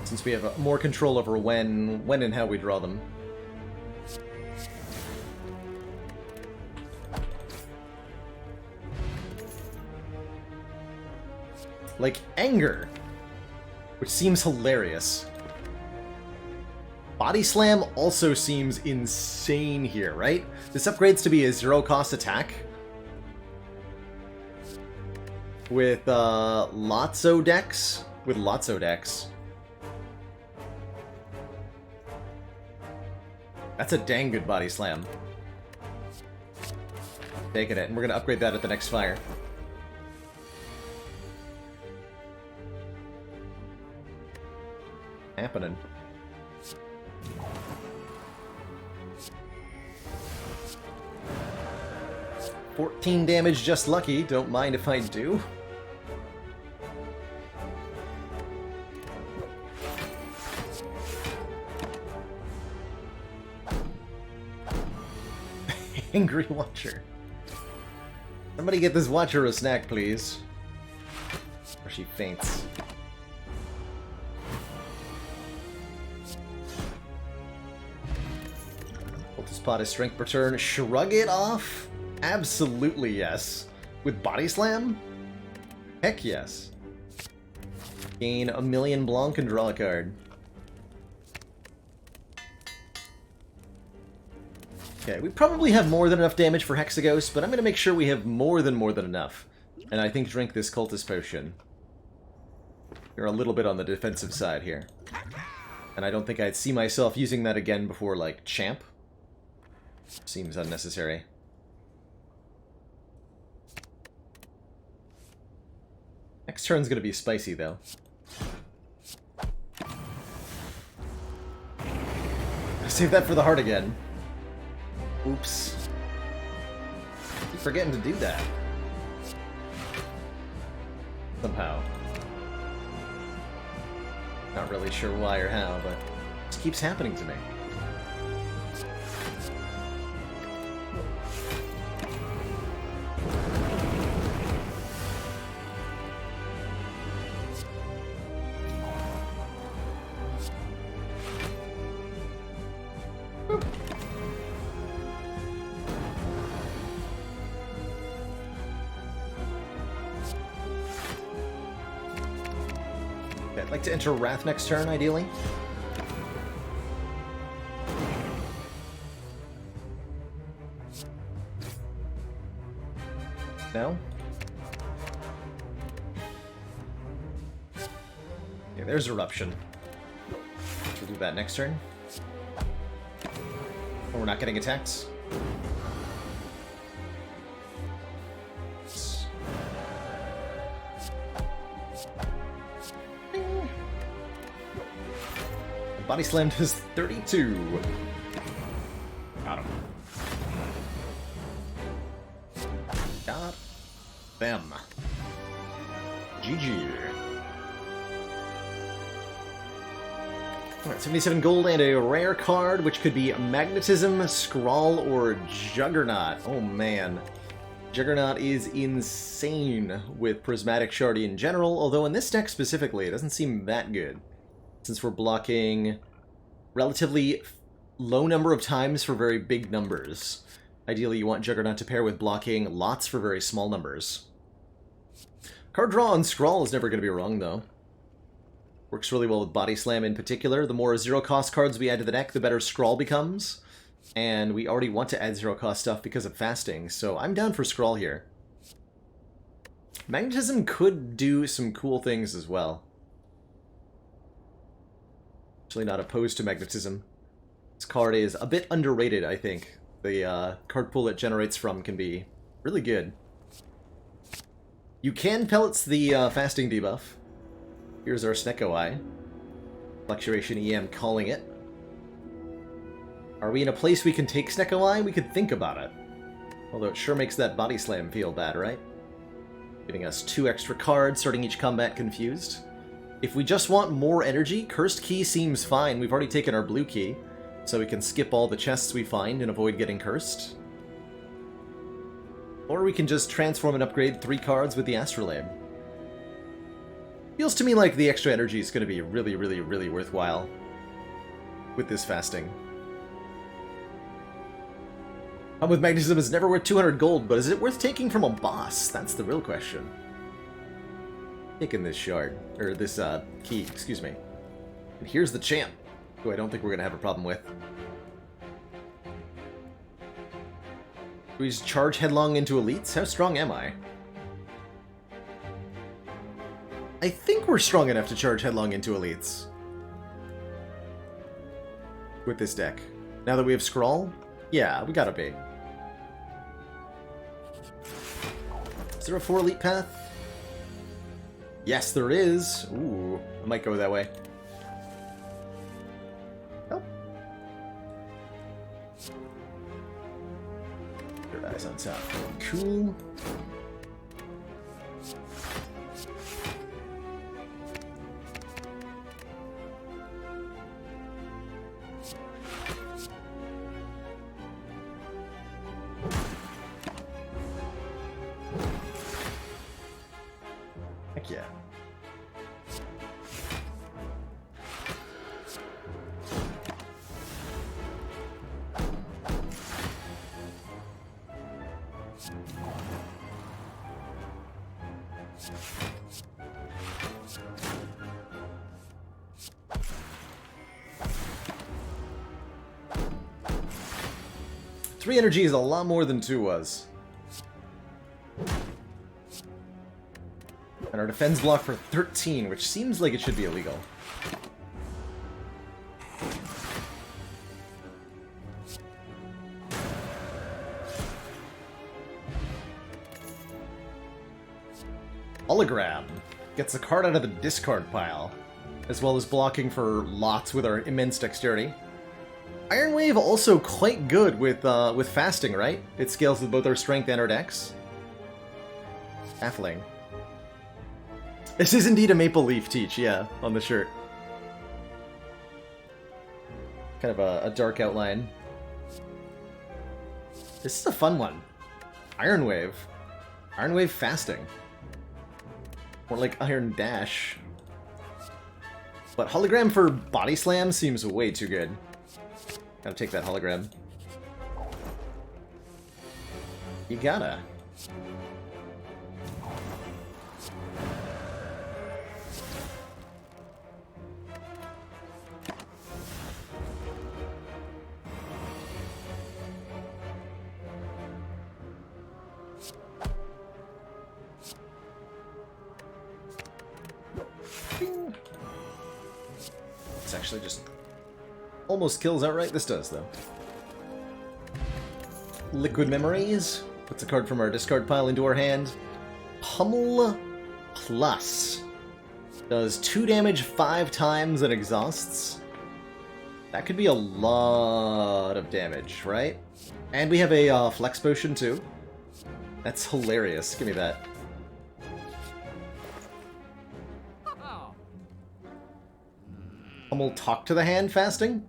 [SPEAKER 1] Since we have more control over when and how we draw them. Like Anger, which seems hilarious. Body Slam also seems insane here, right? This upgrades to be a 0-cost attack. With Lotso decks. With Lotso decks. That's a dang good Body Slam. Taking it, and we're going to upgrade that at the next fire. Happening. 14 damage, Just Lucky. Don't mind if I do. Angry Watcher. Somebody get this Watcher a snack, please. Or she faints. Spot his strength per turn. Shrug it off? Absolutely yes. With Body Slam? Heck yes. Gain a million Blanc and draw a card. Okay, we probably have more than enough damage for Hexaghost, but I'm going to make sure we have more than enough. And I think drink this Cultist Potion. You're a little bit on the defensive side here. And I don't think I'd see myself using that again before, like, Champ. Seems unnecessary. Next turn's gonna be spicy, though. Save that for the heart again. Oops. Keep forgetting to do that. Somehow. Not really sure why or how, but it just keeps happening to me. I'd like to enter Wrath next turn, ideally. No? Okay, there's Eruption. We'll do that next turn. Oh, we're not getting attacks. Body Slam does 32. Got him. Got them. GG. Alright, 77 gold and a rare card, which could be Magnetism, Scrawl, or Juggernaut. Oh man. Juggernaut is insane with Prismatic Shardy in general, although in this deck specifically, it doesn't seem that good. Since we're blocking relatively low number of times for very big numbers. Ideally, you want Juggernaut to pair with blocking lots for very small numbers. Card draw on Scrawl is never going to be wrong, though. Works really well with Body Slam in particular. The more zero-cost cards we add to the deck, the better Scrawl becomes. And we already want to add zero-cost stuff because of fasting, so I'm down for Scrawl here. Magnetism could do some cool things as well. Actually not opposed to Magnetism. This card is a bit underrated, I think. The card pool it generates from can be really good. You can Pellets the fasting debuff. Here's our Snecko Eye. Fluctuation EM calling it. Are we in a place we can take Snecko Eye? We could think about it. Although it sure makes that Body Slam feel bad, right? Giving us 2 extra cards, starting each combat confused. If we just want more energy, Cursed Key seems fine. We've already taken our blue key, so we can skip all the chests we find and avoid getting cursed. Or we can just transform and upgrade 3 cards with the Astrolabe. Feels to me like the extra energy is going to be really, really, really worthwhile with this fasting. With Magnetism is never worth 200 gold, but is it worth taking from a boss? That's the real question. Taking this shard, or this key, excuse me. And here's the champ, who I don't think we're going to have a problem with. Do we just charge headlong into elites? How strong am I? I think we're strong enough to charge headlong into elites. With this deck. Now that we have Scrawl? Yeah, we gotta be. Is there a 4 elite path? Yes, there is. Ooh, I might go that way. Oh. Third Eye's on top. Cool. Heck yeah. Three energy is a lot more than 2 was. And our defense block for 13, which seems like it should be illegal. Hologram gets a card out of the discard pile, as well as blocking for lots with our immense dexterity. Iron Wave also quite good with fasting, right? It scales with both our strength and our dex. Baffling. This is indeed a maple leaf teach, yeah, on the shirt. Kind of a dark outline. This is a fun one. Iron Wave. Iron Wave fasting. More like Iron Dash. But hologram for Body Slam seems way too good. Gotta take that hologram. You gotta. This actually just almost kills outright. This does, though. Liquid Memories. Puts a card from our discard pile into our hand. Pummel Plus. Does 2 damage 5 times and exhausts. That could be a lot of damage, right? And we have a Flex Potion, too. That's hilarious. Give me that. Pummel Talk to the Hand fasting?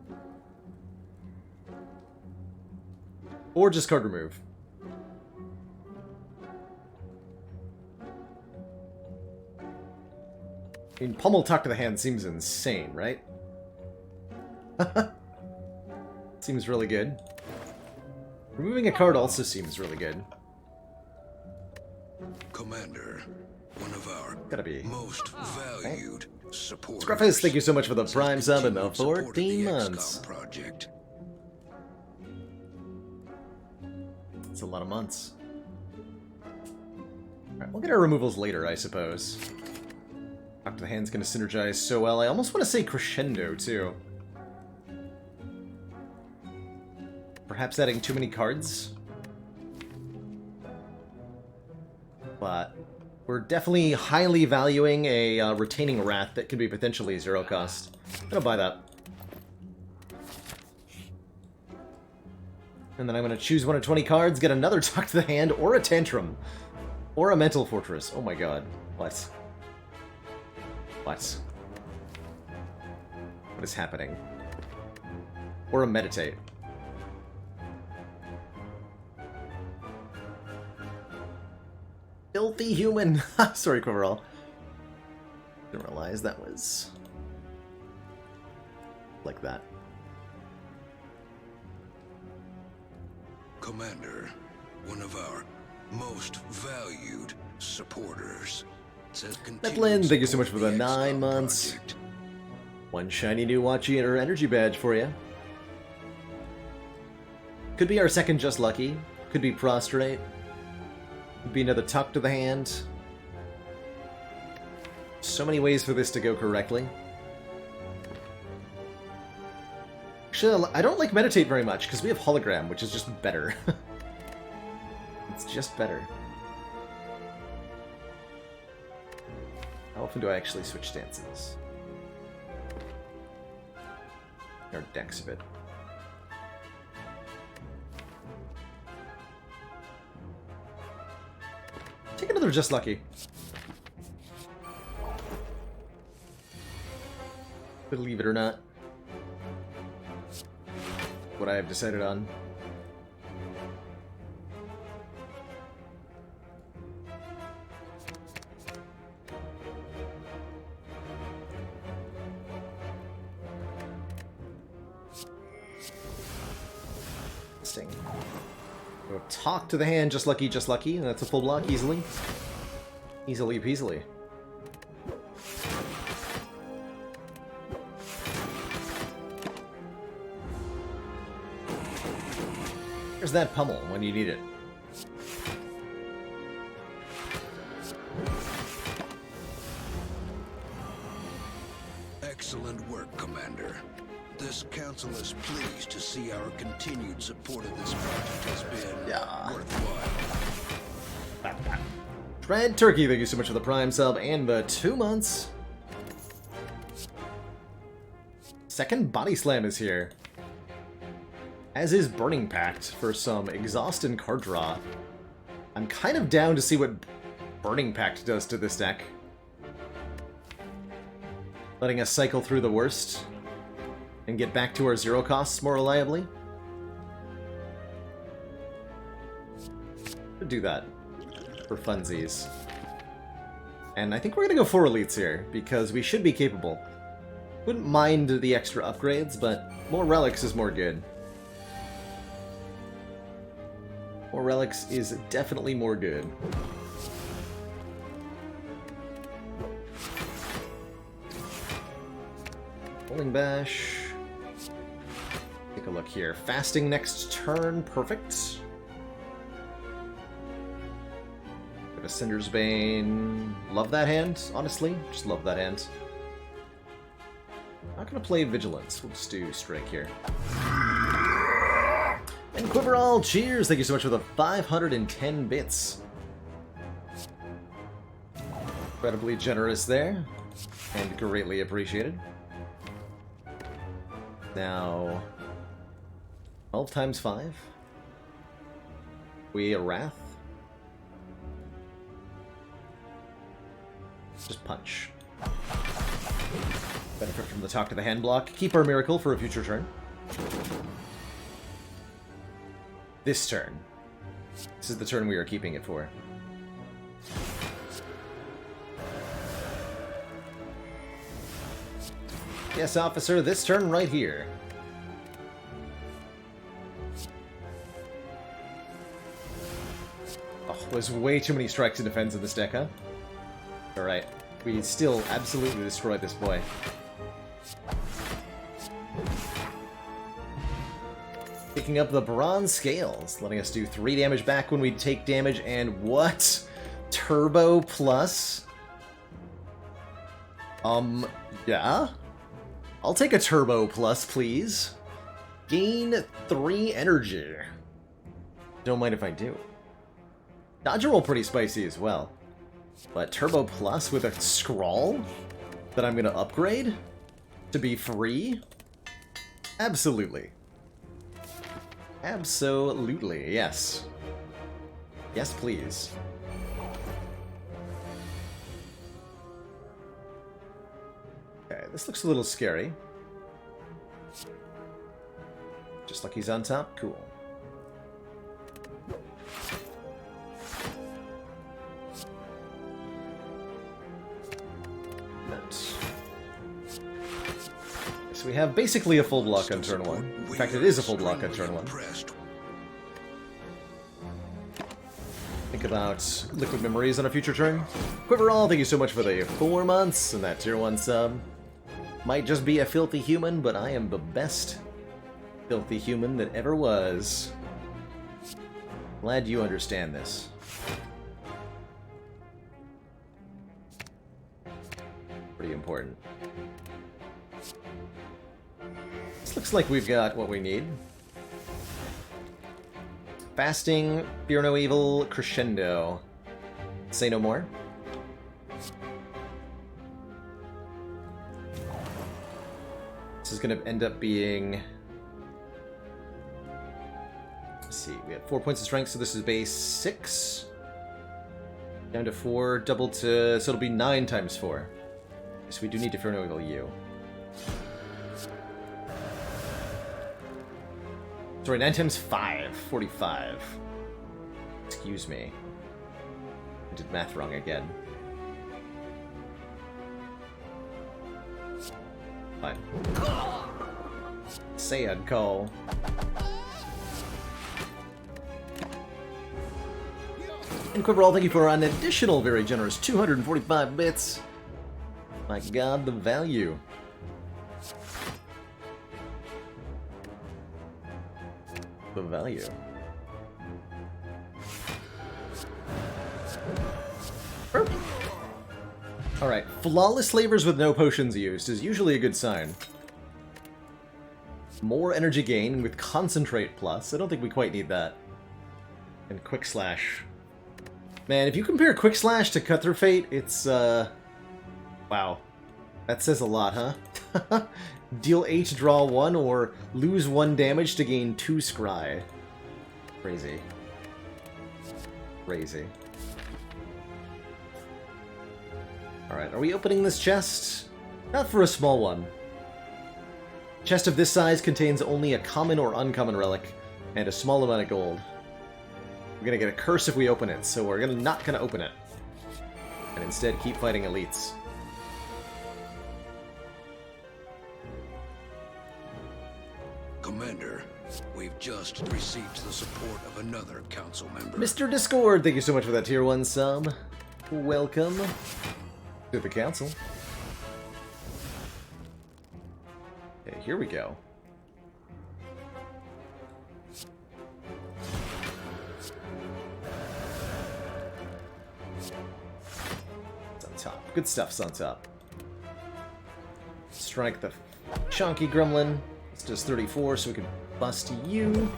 [SPEAKER 1] Or just card remove. I mean, Pummel Talk to the Hand seems insane, right? Seems really good. Removing a card also seems really good.
[SPEAKER 2] Commander, one of our
[SPEAKER 1] Gotta be
[SPEAKER 2] most valued supporters.
[SPEAKER 1] Scruffus, thank you so much for the Prime sub and the
[SPEAKER 2] Continued support of
[SPEAKER 1] 14
[SPEAKER 2] the
[SPEAKER 1] months.
[SPEAKER 2] XCOM project.
[SPEAKER 1] It's a lot of months. Alright, we'll get our removals later, I suppose. Talk to the Hand's gonna synergize so well. I almost want to say Crescendo, too. Perhaps adding too many cards? But we're definitely highly valuing a Retaining Wrath that could be potentially 0 cost. I'm gonna buy that. And then I'm gonna choose one of 20 cards, get another Talk to the Hand, or a Tantrum. Or a Mental Fortress. Oh my god. What? What? What is happening? Or a Meditate. Filthy human! Sorry, Quiverall. Didn't realize that was... like that.
[SPEAKER 2] Commander, one of our most valued supporters.
[SPEAKER 1] Netlin, thank you so much for the 9 months.
[SPEAKER 2] Project.
[SPEAKER 1] One shiny new Watchy or energy badge for you. Could be our second Just Lucky. Could be Prostrate. Could be another Talk to the Hand. So many ways for this to go correctly. Actually, I don't like Meditate very much, because we have Hologram, which is just better. It's just better. How often do I actually switch stances? Our deck's a bit. Take another Just Lucky. Believe it or not. What I have decided on. Sting. We'll Talk to the Hand, Just Lucky, and that's a full block easily. Easily peasily. There's that pummel when you need it.
[SPEAKER 2] Excellent work, Commander. This council is pleased to see our continued support of this project has been worthwhile.
[SPEAKER 1] Red Turkey, thank you so much for the Prime sub and the 2 months. Second Body Slam is here. As is Burning Pact for some exhaust and card draw. I'm kind of down to see what Burning Pact does to this deck. Letting us cycle through the worst and get back to our 0 costs more reliably. Could do that for funsies. And I think we're gonna go 4 elites here, because we should be capable. Wouldn't mind the extra upgrades, but more relics is more good. More relics is definitely more good. Rolling Bash. Take a look here. Fasting next turn. Perfect. We have a Cinder's Bane. Love that hand, honestly. Just love that hand. Not not going to play Vigilance. We'll just do Strike here. And Quiverall, cheers! Thank you so much for the 510 bits. Incredibly generous there, and greatly appreciated. Now, 12 times 5. We a Wrath. Just punch. Benefit from the Talk to the Hand block. Keep our Miracle for a future turn. This turn. This is the turn we are keeping it for. Yes, officer, this turn right here. Oh, there's way too many strikes and defense in this deck, huh? Alright. We still absolutely destroyed this boy. Picking up the Bronze Scales, letting us do 3 damage back when we take damage, and what? Turbo plus? Yeah? I'll take a Turbo plus, please. Gain 3 energy. Don't mind if I do. Dodger roll pretty spicy as well. But Turbo plus with a Scrawl that I'm gonna upgrade to be free? Absolutely. Absolutely, yes. Yes, please. Okay, this looks a little scary. Just like he's on top? Cool. So we have basically a full block on turn 1. In fact, it is a full block on turn 1. Think about Liquid Memories on a future turn. Quiverall, thank you so much for the 4 months and that tier 1 sub. Might just be a filthy human, but I am the best filthy human that ever was. Glad you understand this. Pretty important. This looks like we've got what we need. Fasting, Fear No Evil, Crescendo. Say no more. This is going to end up being... Let's see, we have 4 points of strength, so this is base 6. Down to 4, double to... so it'll be 9 times 4. So we do need to Fear No Evil U. Sorry, 9 times 5, 45. Excuse me. I did math wrong again. Fine. Sad call. And Quiverall, thank you for an additional very generous 245 bits. My god, the value. The value. Alright, flawless flavors with no potions used is usually a good sign. More energy gain with concentrate plus. I don't think we quite need that. And quick slash. Man, if you compare quick slash to cut through fate, it's wow. That says a lot, huh? Deal 8 to draw 1, or lose 1 damage to gain 2 scry. Crazy. Crazy. Alright, are we opening this chest? Not for a small one. Chest of this size contains only a common or uncommon relic, and a small amount of gold. We're gonna get a curse if we open it, so we're not gonna open it. And instead keep fighting elites.
[SPEAKER 2] Commander, we've just received the support of another council member.
[SPEAKER 1] Mr. Discord, thank you so much for that tier 1 sub. Welcome to the council. Okay, here we go. It's on top. Good stuff's on top. Strike the Chonky Gremlin. This does 34, so we can bust you.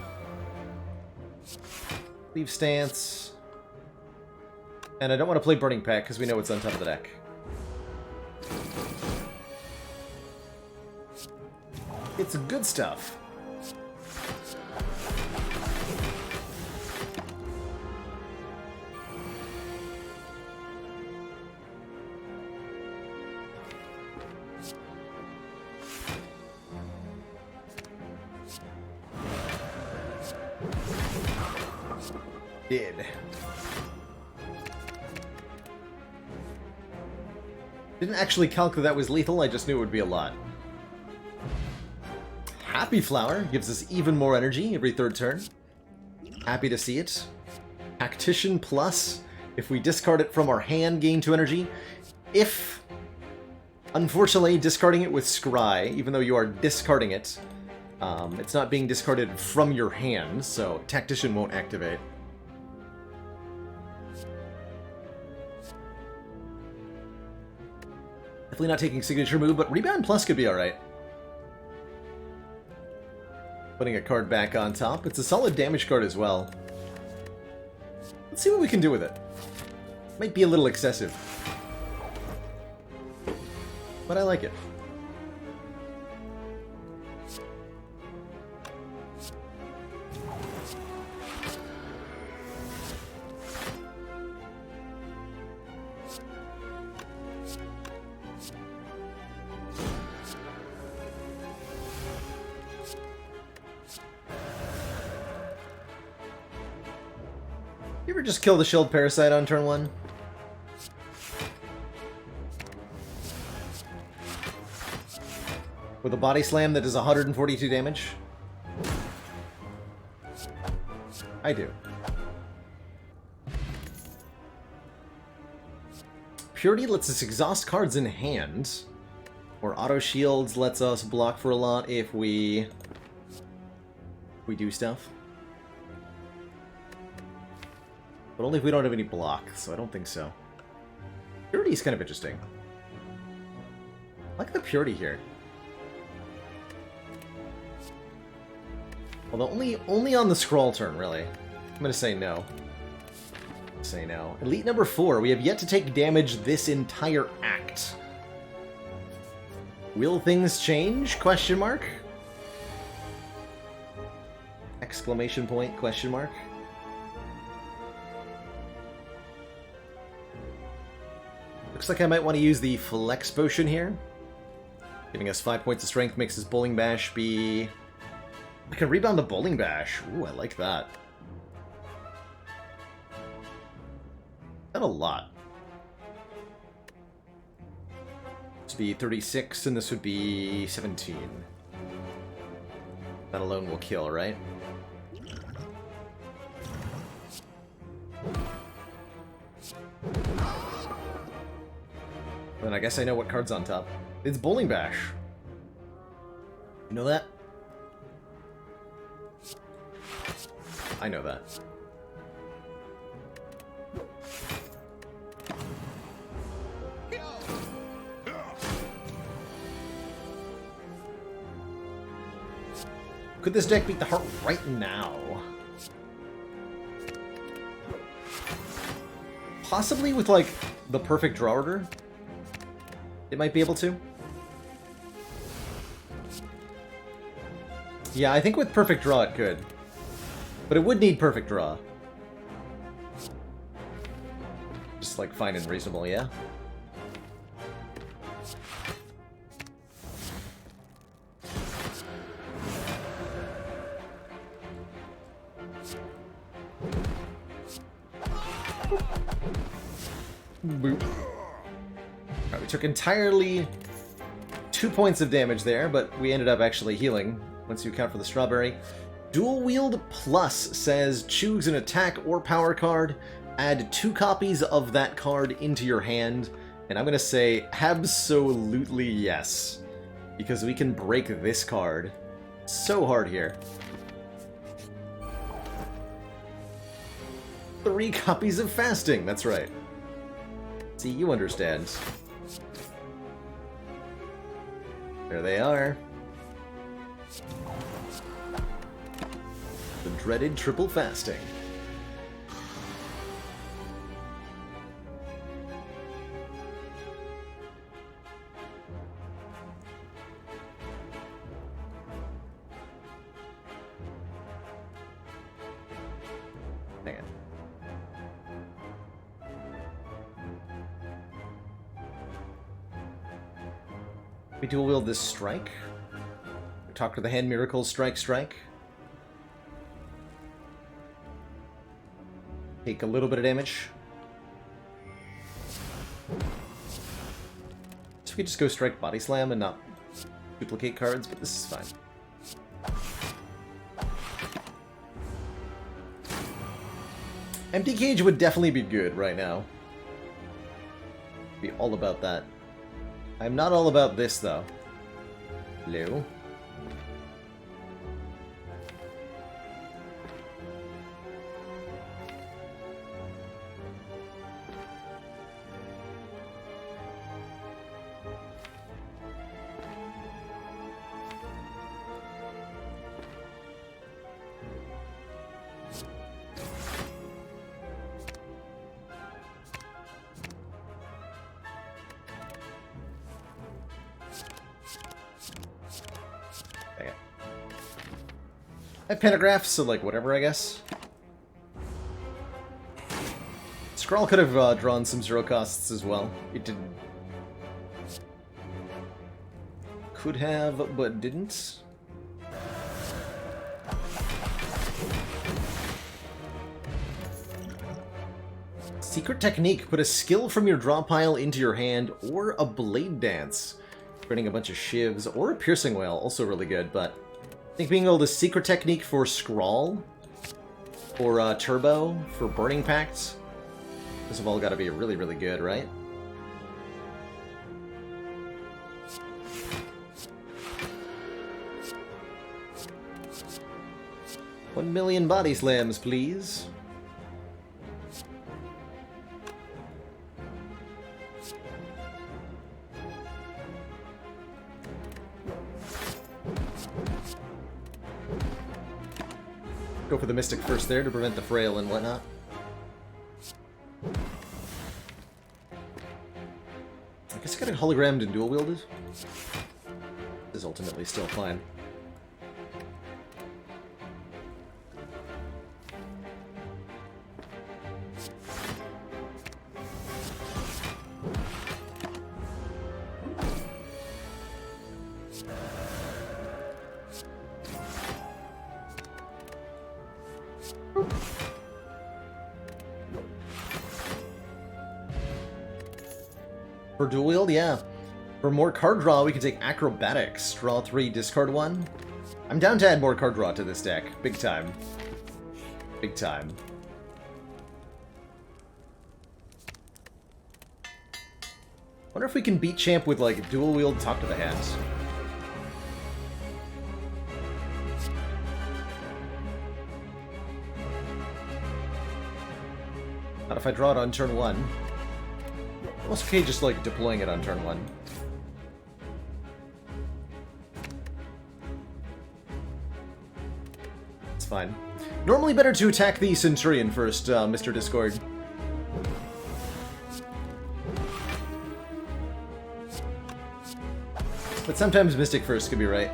[SPEAKER 1] Leave stance. And I don't want to play Burning Pack because we know it's on top of the deck. It's good stuff. Did. Didn't actually calculate that was lethal, I just knew it would be a lot. Happy Flower gives us even more energy every third turn. Happy to see it. Tactician Plus, if we discard it from our hand, gain 2 energy. If, unfortunately, discarding it with Scry, even though you are discarding it, it's not being discarded from your hand, so Tactician won't activate. Definitely not taking Signature Move, but Rebound Plus could be alright. Putting a card back on top. It's a solid damage card as well. Let's see what we can do with it. Might be a little excessive. But I like it. You ever just kill the Shield Parasite on turn 1? With a Body Slam that does 142 damage? I do. Purity lets us exhaust cards in hand. Or Auto Shields lets us block for a lot if we do stuff. But only if we don't have any block, so I don't think so. Purity is kind of interesting. I like the Purity here. Although only on the scroll turn, really. I'm gonna say no. Say no. Elite number 4. We have yet to take damage this entire act. Will things change? Question mark? Exclamation point, question mark. Looks like I might want to use the Flex Potion here. Giving us 5 points of strength makes this Bowling Bash be... I can rebound the Bowling Bash. Ooh, I like that. Not a lot. This would be 36, and this would be 17. That alone will kill, right? Then I guess I know what card's on top. It's Bowling Bash. You know that? I know that. Could this deck beat the heart right now? Possibly with, like, the perfect draw order. It might be able to. Yeah, I think with perfect draw it could. But it would need perfect draw. Just, like, fine and reasonable, yeah? Boop. Alright, we took entirely 2 points of damage there, but we ended up actually healing once you account for the strawberry. Dual Wield Plus says choose an attack or power card, add 2 copies of that card into your hand, and I'm going to say absolutely yes, because we can break this card so hard here. 3 copies of Fasting, that's right. See, you understand. There they are. The dreaded triple fasting. Hang on. We dual wield this strike. We talk to the hand miracle, strike, strike. Take a little bit of damage. So we could just go strike body slam and not duplicate cards, but this is fine. Empty Cage would definitely be good right now. Be all about that. I'm not all about this, though. Hello? I have pentagraphs, so like whatever, I guess. Skrull could have drawn some zero costs as well. It didn't. Could have, but didn't. Secret technique. Put a skill from your draw pile into your hand, or a blade dance. Creating a bunch of shivs, or a piercing wail. Also really good, but I think being able to secret technique for Skrull, or Turbo, for Burning Pact, those have all got to be really, really good, right? One million body slams, please. Go for the Mystic first there to prevent the Frail and whatnot. I guess I got it hologrammed and dual wielded. This is ultimately still fine. For dual wield, yeah. For more card draw, we can take Acrobatics. Draw 3, discard 1. I'm down to add more card draw to this deck. Big time. Big time. Wonder if we can beat Champ with, like, dual wield Talk to the Hands. Not if I draw it on turn 1. Also okay just like deploying it on turn 1. It's fine. Normally better to attack the Centurion first, Mr. Discord. But sometimes Mystic first could be right.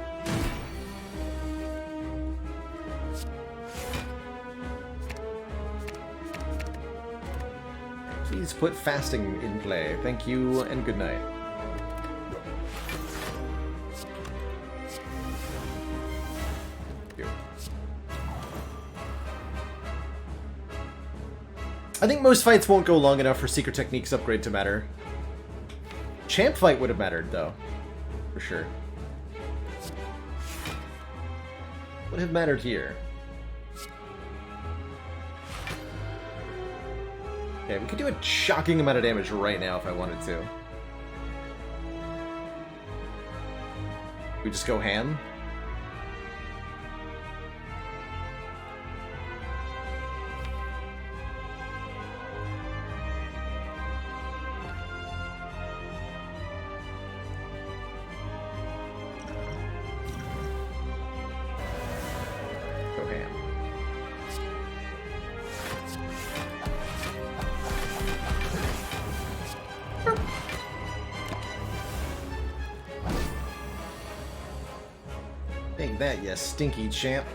[SPEAKER 1] Please put fasting in play. Thank you, and good night. Thank you. I think most fights won't go long enough for Secret Techniques upgrade to matter. Champ fight would have mattered, though. For sure. Would have mattered here. Okay, we could do a shocking amount of damage right now if I wanted to. We just go ham? Take that, you stinky champ.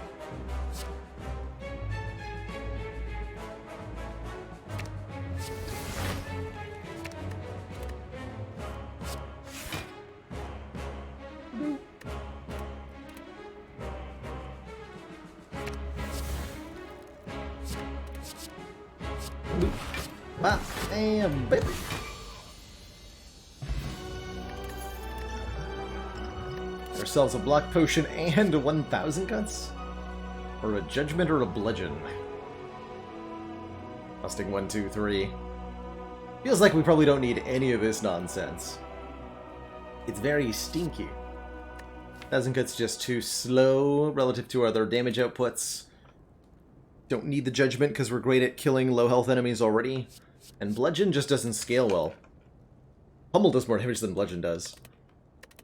[SPEAKER 1] Ah, damn, baby. Ourselves a block potion and a 1,000 guts? Or a judgment or a bludgeon? Costing 1, 2, 3. Feels like we probably don't need any of this nonsense. It's very stinky. 1,000 guts just too slow relative to our other damage outputs. Don't need the judgment because we're great at killing low health enemies already. And bludgeon just doesn't scale well. Pummel does more damage than bludgeon does.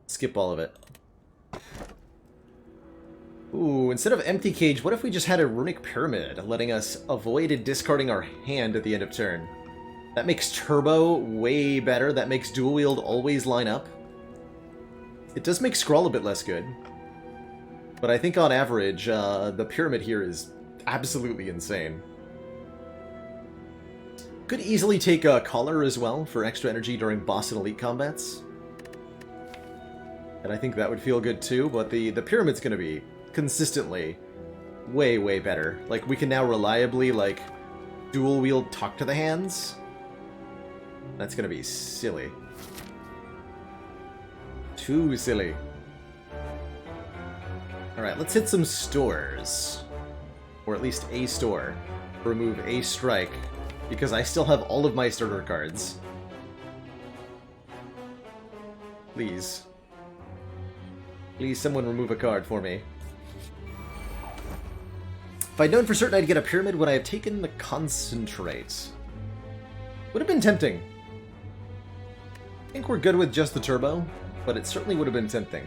[SPEAKER 1] Skip all of it. Ooh, instead of empty cage, what if we just had a runic pyramid, letting us avoid discarding our hand at the end of turn? That makes turbo way better. That makes dual wield always line up. It does make scroll a bit less good. But I think on average, the pyramid here is absolutely insane. Could easily take a collar as well for extra energy during boss and elite combats. And I think that would feel good too, but the pyramid's gonna be consistently way, way better. Like, we can now reliably, like, dual wield talk to the hands. That's gonna be silly. Too silly. Alright, let's hit some stores. Or at least a store. Remove a strike. Because I still have all of my starter cards. Please. Please, someone remove a card for me. If I'd known for certain I'd get a pyramid, would I have taken the concentrate? Would have been tempting. I think we're good with just the turbo, but it certainly would have been tempting.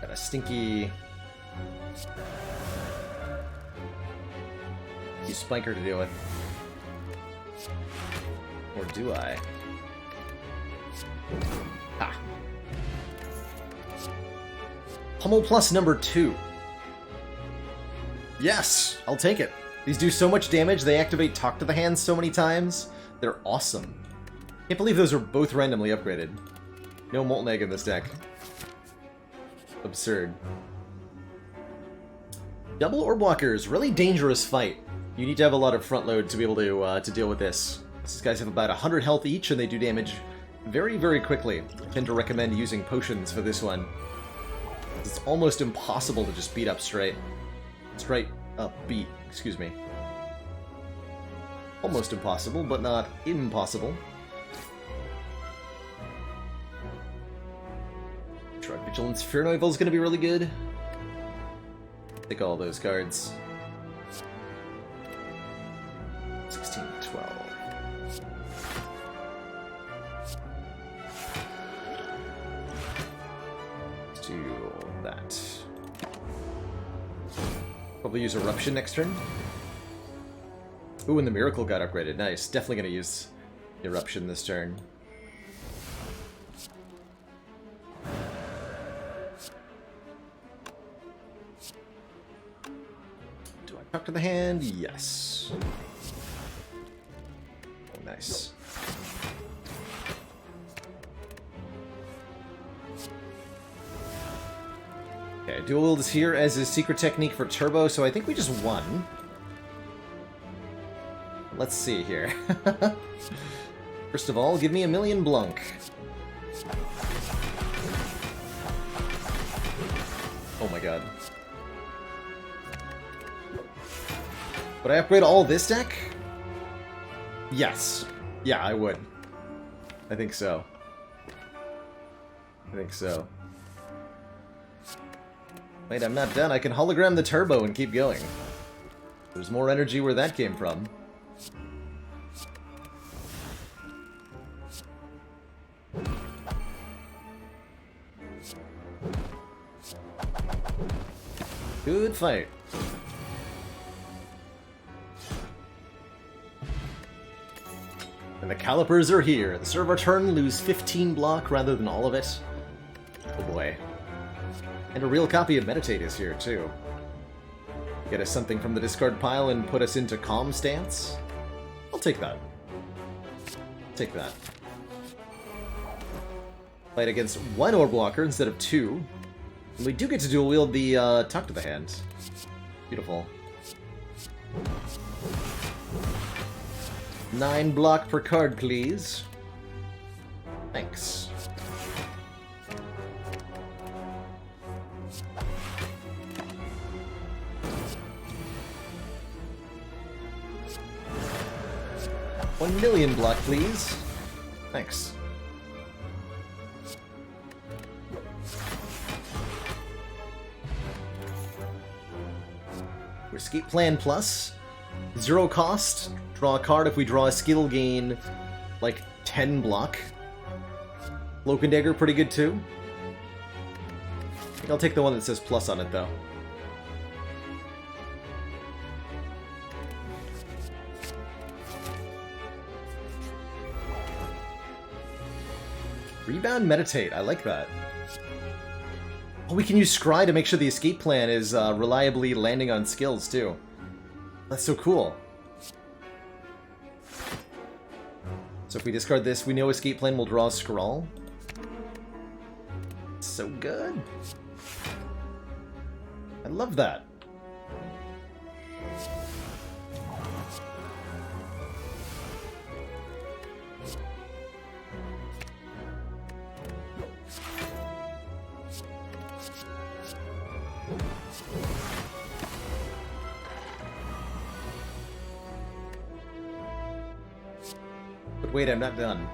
[SPEAKER 1] Got a stinky spiker to deal with. Or do I? Ah. Pummel plus number 2. Yes! I'll take it. These do so much damage, they activate Talk to the Hand so many times. They're awesome. Can't believe those are both randomly upgraded. No Molten Egg in this deck. Absurd. Double Orb Walkers, really dangerous fight. You need to have a lot of front load to be able to deal with this. These guys have about 100 health each, and they do damage very, very quickly. I tend to recommend using potions for this one. It's almost impossible to just beat up straight. Straight up beat, excuse me. Almost impossible, but not impossible. Shrug Vigilance Fearnoival is going to be really good. Take all those cards. 16, 12. Let's do that. Probably use Eruption next turn. Ooh, and the Miracle got upgraded. Nice. Definitely going to use Eruption this turn. Do I talk to the hand? Yes. Oh, nice. Okay, Dual Wield is here as his secret technique for Turbo, so I think we just won. Let's see here. First of all, give me a million Blanc. Oh my god. Would I upgrade all this deck? Yes. Yeah, I would. I think so. I think so. Wait, I'm not done. I can hologram the turbo and keep going. There's more energy where that came from. Good fight. And the calipers are here. At the start of our turn, lose 15 block rather than all of it. Oh boy. And a real copy of Meditate is here, too. Get us something from the discard pile and put us into Calm Stance? I'll take that. Take that. Fight against one Ore Blocker instead of two. And we do get to dual wield the Talk to the Hand. Beautiful. 9 block per card, please. Thanks. $1 million block, please. Thanks. Escape Plan Plus. 0 cost. Draw a card if we draw a skill, gain like 10 block. Cloak and Dagger, pretty good too. I think I'll take the one that says plus on it though. Rebound Meditate, I like that. Oh, we can use Scry to make sure the escape plan is reliably landing on skills too. That's so cool. So if we discard this, we know escape plan will draw a scroll. So good. I love that. But wait, I'm not done.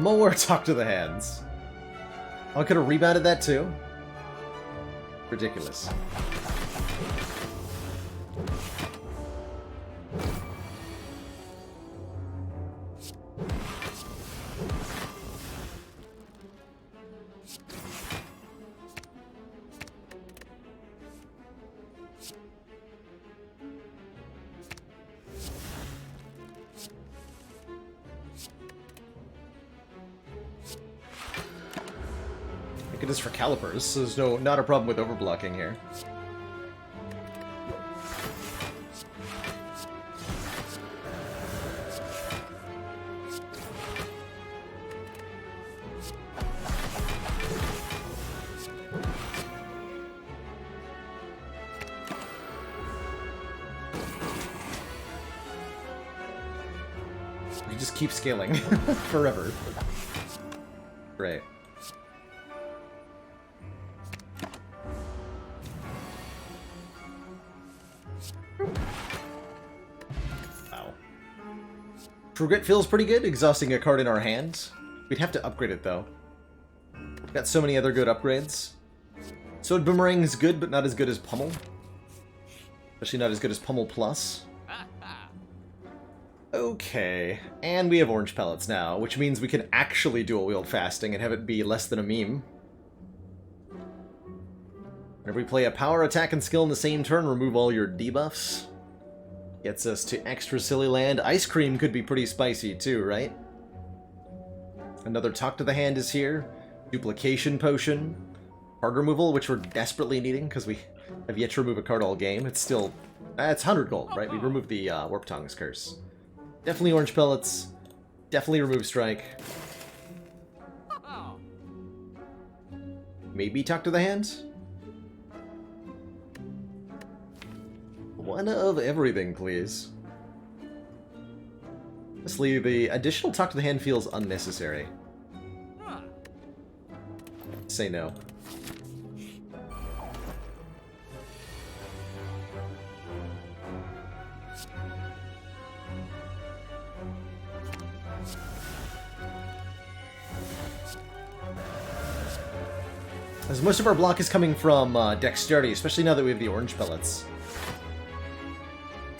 [SPEAKER 1] More Talk to the Hands. Oh, I could have rebounded that too? Ridiculous. It is for calipers, so there's not a problem with overblocking here. You just keep scaling forever. Great. Forget feels pretty good, exhausting a card in our hand. We'd have to upgrade it, though. We've got so many other good upgrades. Sword Boomerang is good, but not as good as Pummel. Especially not as good as Pummel Plus. Okay, and we have orange pellets now, which means we can actually dual wield fasting and have it be less than a meme. Whenever we play a power, attack, and skill in the same turn, remove all your debuffs. Gets us to extra silly land. Ice cream could be pretty spicy too, right? Another Talk to the Hand is here. Duplication Potion. Card removal, which we're desperately needing because we have yet to remove a card all game. It's still... it's 100 gold, right? We removed the Warp Tongue's Curse. Definitely orange pellets. Definitely remove Strike. Maybe Talk to the Hand? One of everything, please. Honestly, the additional Talk to the Hand feels unnecessary. Say no. As most of our block is coming from Dexterity, especially now that we have the orange pellets.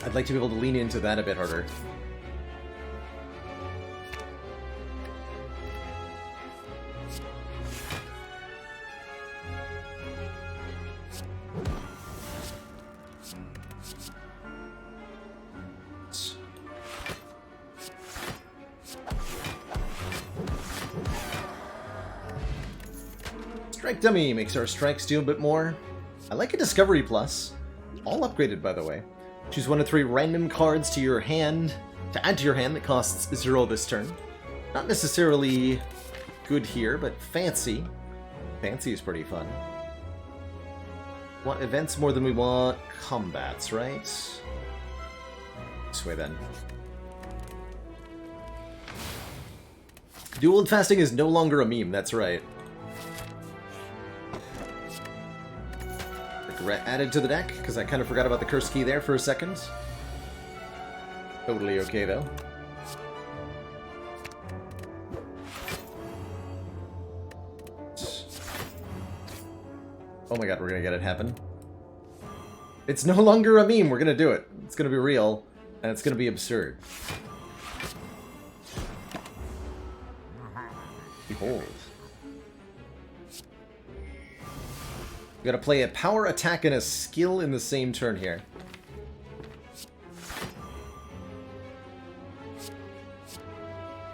[SPEAKER 1] I'd like to be able to lean into that a bit harder. Strike Dummy makes our strikes do a bit more. I like a Discovery Plus. All upgraded, by the way. Choose 1 of 3 random cards to your hand, to add to your hand that costs 0 this turn. Not necessarily good here, but fancy. Fancy is pretty fun. Want events more than we want combats, right? This way then. Dual fasting is no longer a meme, that's right. Regret added to the deck, because I kind of forgot about the curse key there for a second. Totally okay, though. Oh my god, we're gonna get it happen. It's no longer a meme, we're gonna do it. It's gonna be real, and it's gonna be absurd. Behold. We gotta play a power attack and a skill in the same turn here.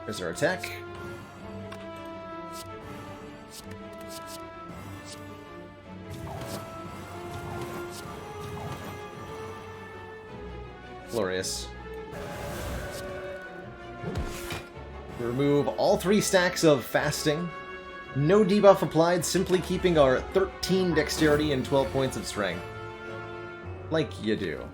[SPEAKER 1] There's our attack. Glorious. Remove all 3 stacks of fasting. No debuff applied, simply keeping our 13 dexterity and 12 points of strength. Like you do.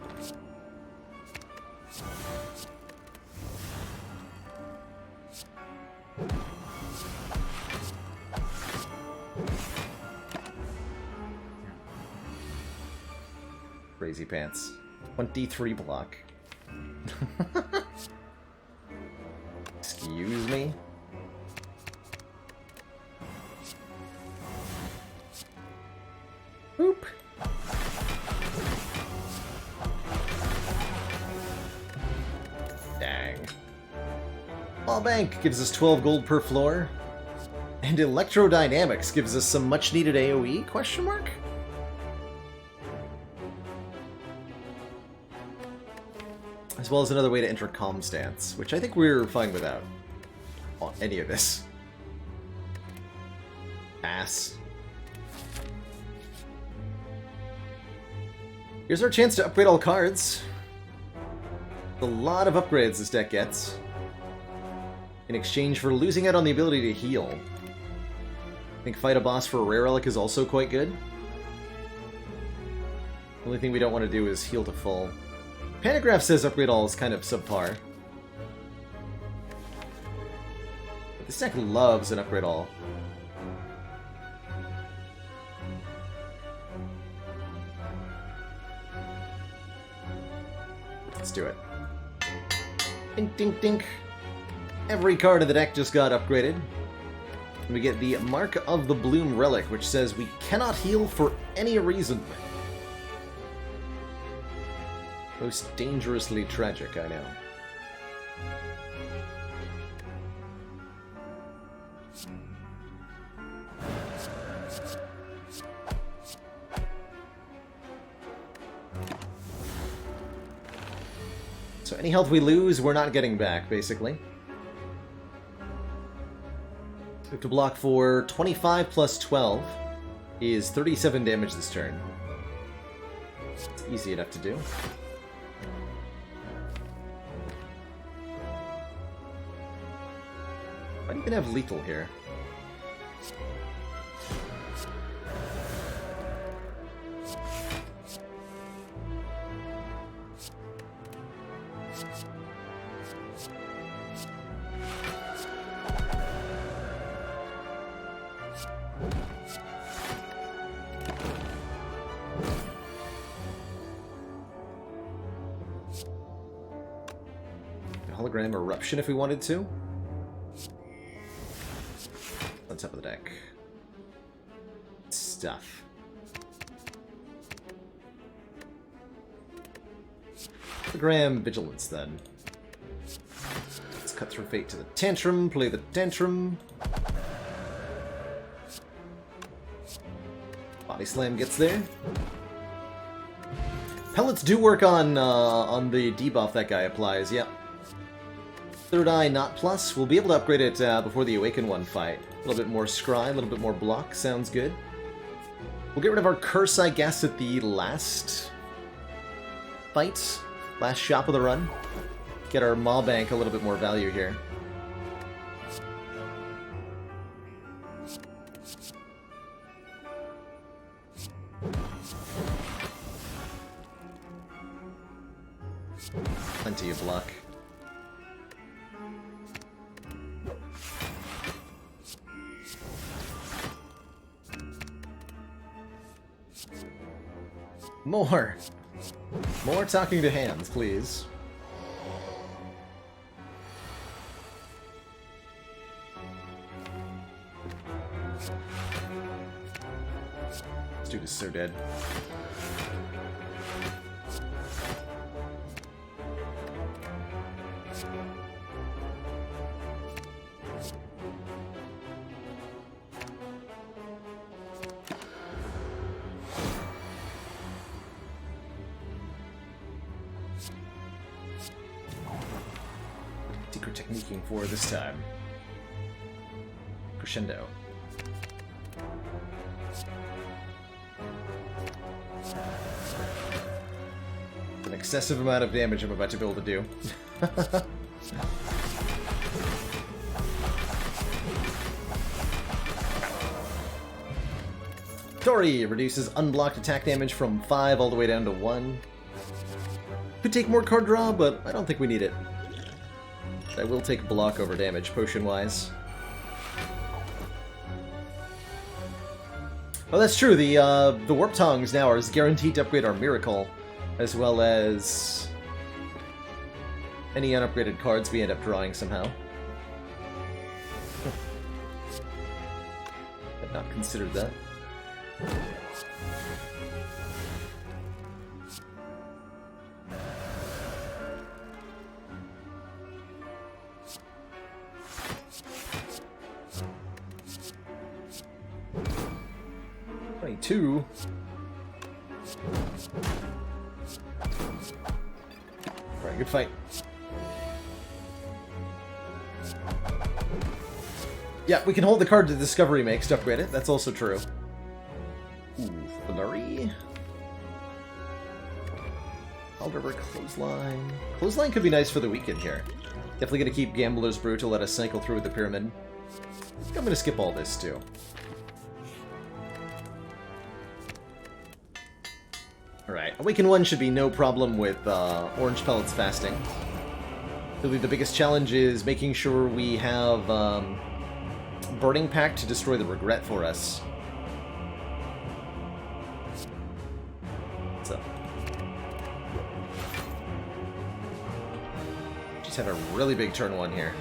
[SPEAKER 1] Crazy pants. 23 block. Excuse me? Boop. Dang. Ball Bank gives us 12 gold per floor. And Electrodynamics gives us some much needed AoE? Question mark? As well as another way to enter Calm Stance, which I think we're fine without any of this. Pass. Here's our chance to upgrade all cards. A lot of upgrades this deck gets. In exchange for losing out on the ability to heal. I think Fight a Boss for a Rare Relic is also quite good. The only thing we don't want to do is heal to full. Panagraph says upgrade all is kind of subpar. But this deck loves an upgrade all. Let's do it. Dink, dink, dink. Every card in the deck just got upgraded. And we get the Mark of the Bloom Relic, which says we cannot heal for any reason. Most dangerously tragic, I know. So any health we lose, we're not getting back, basically. We have to block for 25 plus 12 is 37 damage this turn. It's easy enough to do. Might even have lethal here. Hologram Eruption if we wanted to. On top of the deck. Stuff. Hologram Vigilance then. Let's cut through Fate to the Tantrum, play the Tantrum. Body Slam gets there. Pellets do work on the debuff that guy applies, yep. Third Eye not plus. We'll be able to upgrade it before the Awaken one fight. A little bit more scry, a little bit more block. Sounds good. We'll get rid of our curse, I guess, at the last fight. Last shop of the run. Get our Maw Bank a little bit more value here. Plenty of luck. More! More talking to hands, please. This dude is so dead. Secret techniquing for this time. Crescendo. An excessive amount of damage I'm about to be able to do. Tori reduces unblocked attack damage from 5 all the way down to 1. Could take more card draw, but I don't think we need it. I will take block over damage, potion-wise. Oh, that's true. The Warp Tongs now are guaranteed to upgrade our Miracle, as well as any unupgraded cards we end up drawing somehow. I've not considered that. Two. Alright, good fight. Yeah, we can hold the card the Discovery makes to upgrade it. That's also true. Ooh, Flurry. Alderberg Clothesline. Clothesline could be nice for the weekend here. Definitely gonna keep Gambler's Brew to let us cycle through the pyramid. I think I'm gonna skip all this too. Alright, Awaken 1 should be no problem with Orange Pellets fasting. Really, the biggest challenge is making sure we have Burning Pact to destroy the regret for us. What's up? Just had a really big turn 1 here.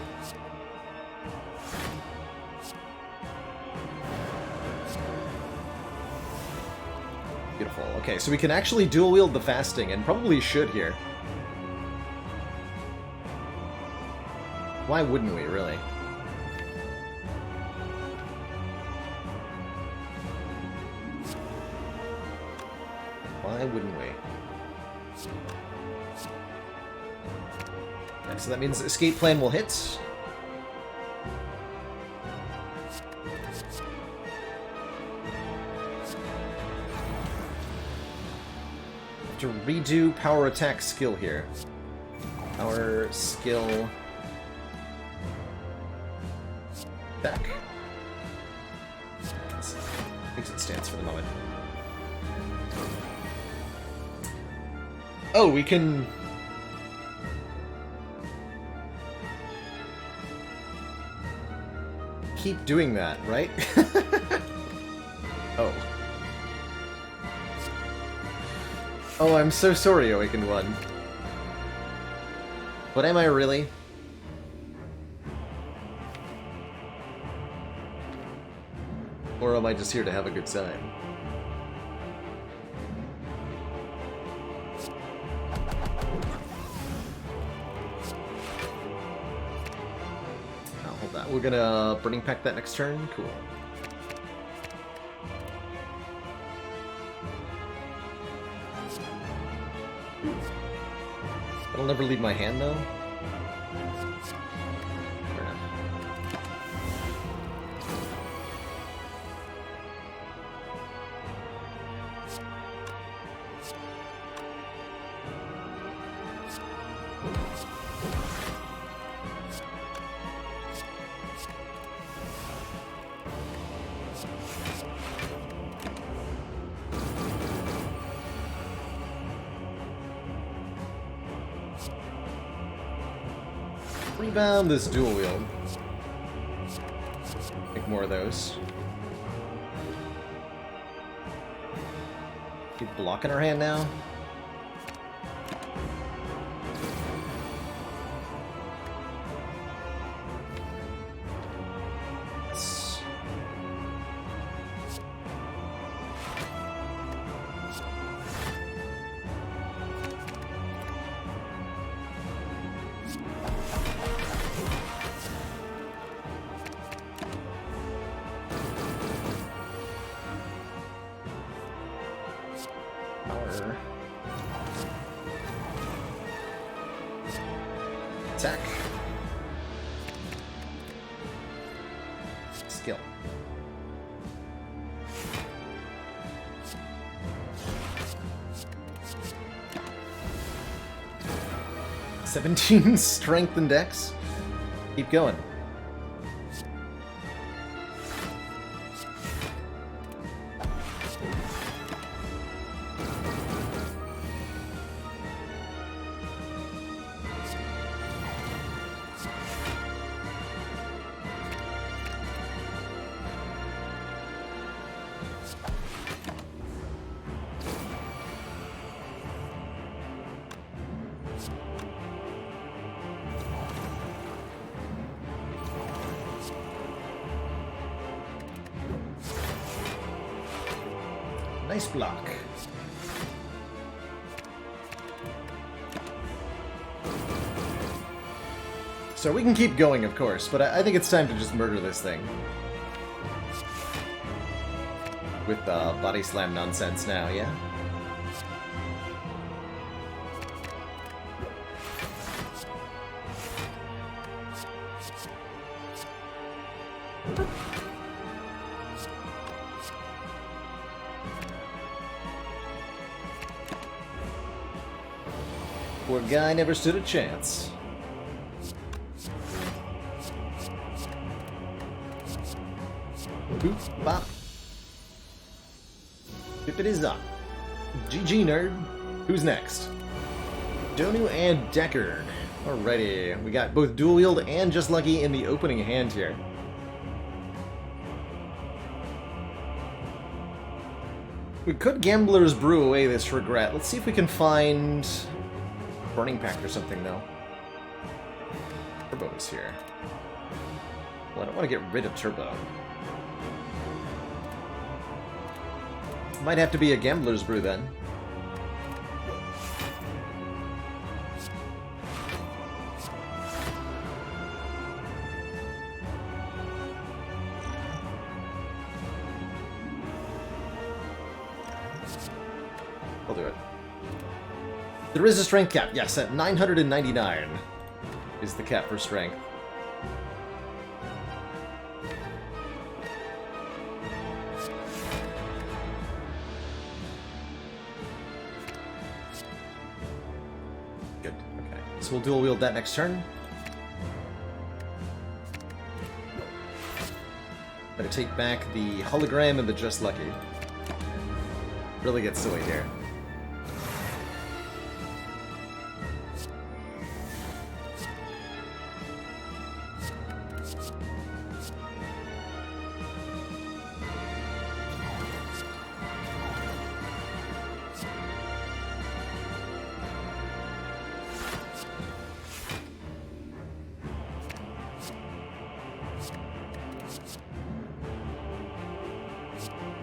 [SPEAKER 1] Beautiful. Okay, so we can actually dual wield the fasting, and probably should here. Why wouldn't we, really? Why wouldn't we? Yeah, so that means escape plan will hit. To redo power attack skill here. Power skill back. Exit stance for the moment. Oh, we can keep doing that, right? Oh. Oh, I'm so sorry, Awakened One. But am I really? Or am I just here to have a good time? I'll hold that. We're gonna Burning Pact that next turn? Cool. That'll never leave my hand, though. Fair enough. Rebound this dual wield. Make more of those. Keep blocking her hand now. Yes. Power. Attack. Skill. Strength and dex. Keep going. Nice block. So we can keep going, of course, but I think it's time to just murder this thing. With body slam nonsense now, yeah? Poor guy never stood a chance. Boop, bop. Bippity zop. GG, nerd. Who's next? Donu and Deckard. Alrighty, we got both dual wield and just lucky in the opening hand here. We could Gambler's Brew away this regret. Let's see if we can find Burning Pact or something, though. Turbo's here. Well, I don't want to get rid of Turbo. Might have to be a Gambler's Brew, then. I'll do it. There is a strength cap, yes, at 999 is the cap for strength. Good, okay. So we'll dual wield that next turn. Better take back the hologram and the just lucky. Really get silly here.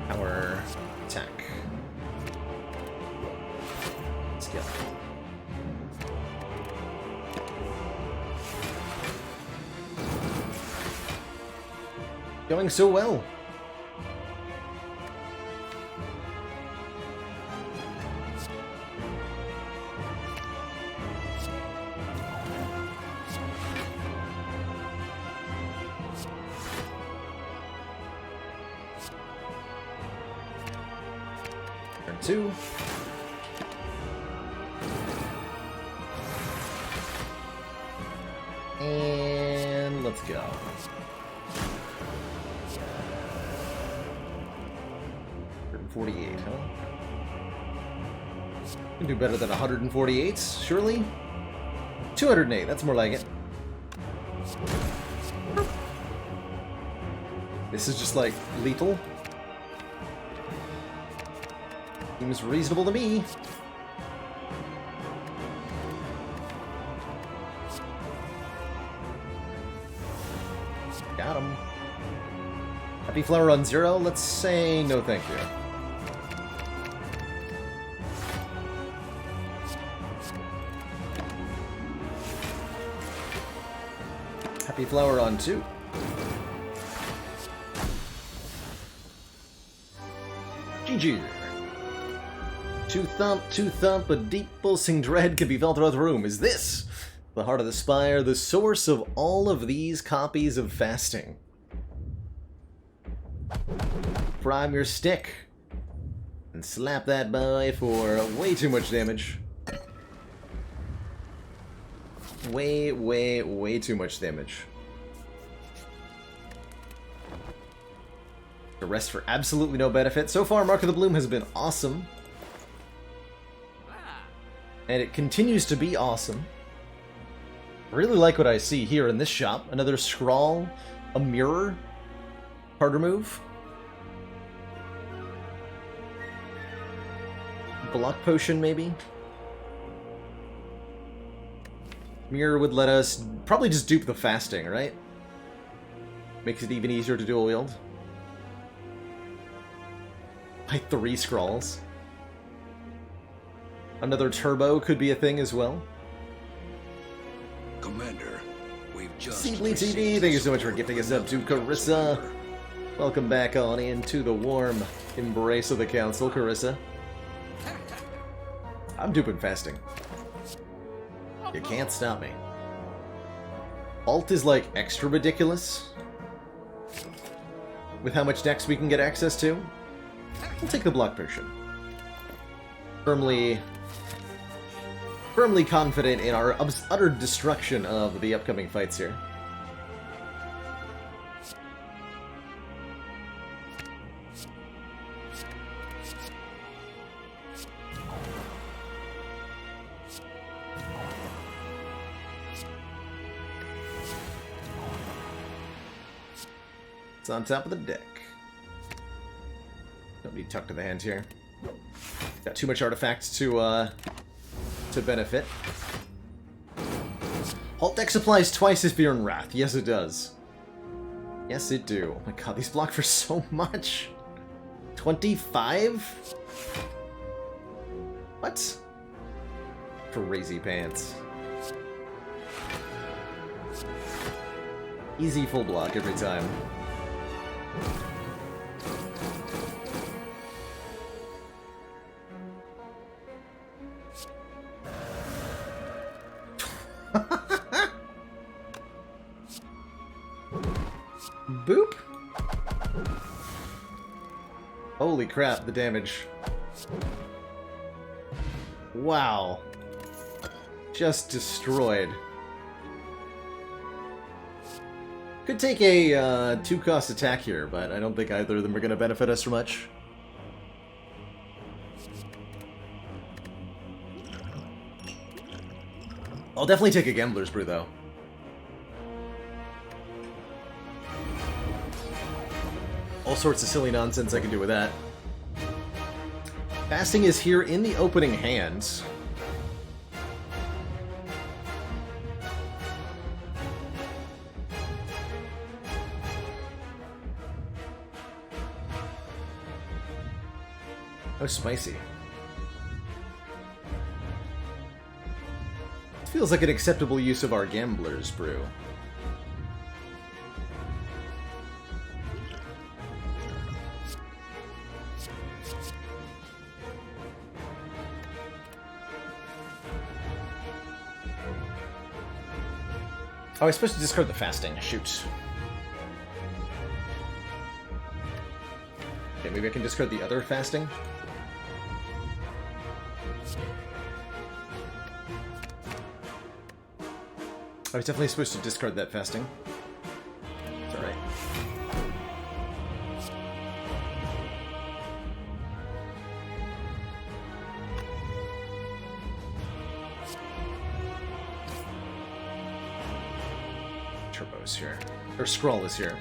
[SPEAKER 1] Power attack. Skill. Going so well. Turn 2. And let's go. $148, huh? Can do better than 148, surely? 208, that's more like it. This is just like lethal. Seems reasonable to me. Got him. Happy Flower on 0? Let's say no thank you. Happy Flower on 2. GG. Two thump, a deep pulsing dread can be felt throughout the room. Is this the heart of the Spire, the source of all of these copies of fasting? Prime your stick and slap that boy for way too much damage. Way too much damage. The rest for absolutely no benefit. So far, Mark of the Bloom has been awesome. And it continues to be awesome. I really like what I see here in this shop. Another scrawl, a mirror, harder move. Block potion, maybe? Mirror would let us probably just dupe the fasting, right? Makes it even easier to dual wield. By 3 scrolls. Another turbo could be a thing as well.
[SPEAKER 2] Commander, we've just
[SPEAKER 1] Seedly TV, thank you so much for gifting us up to Carissa. Welcome back on into the warm embrace of the council, Carissa. I'm duping fasting. You can't stop me. Alt is like extra ridiculous with how much dex we can get access to. We'll take the block potion. Firmly confident in our utter destruction of the upcoming fights here. It's on top of the deck. Don't need tuck to the hand here. Got too much artifacts to benefit. Halt deck supplies twice as Fear and Wrath. Yes, it does. Yes, it do. Oh my god, these block for so much. 25? What? Crazy pants. Easy full block every time. Boop! Holy crap, the damage. Wow. Just destroyed. Could take a 2-cost attack here, but I don't think either of them are going to benefit us much. I'll definitely take a Gambler's Brew, though. All sorts of silly nonsense I can do with that. Fasting is here in the opening hands. Oh, spicy. It feels like an acceptable use of our Gambler's Brew. Oh, I was supposed to discard the fasting. Shoot. Okay, maybe I can discard the other fasting? I was definitely supposed to discard that fasting. It's alright. Turbo's here. Or Skrull is here.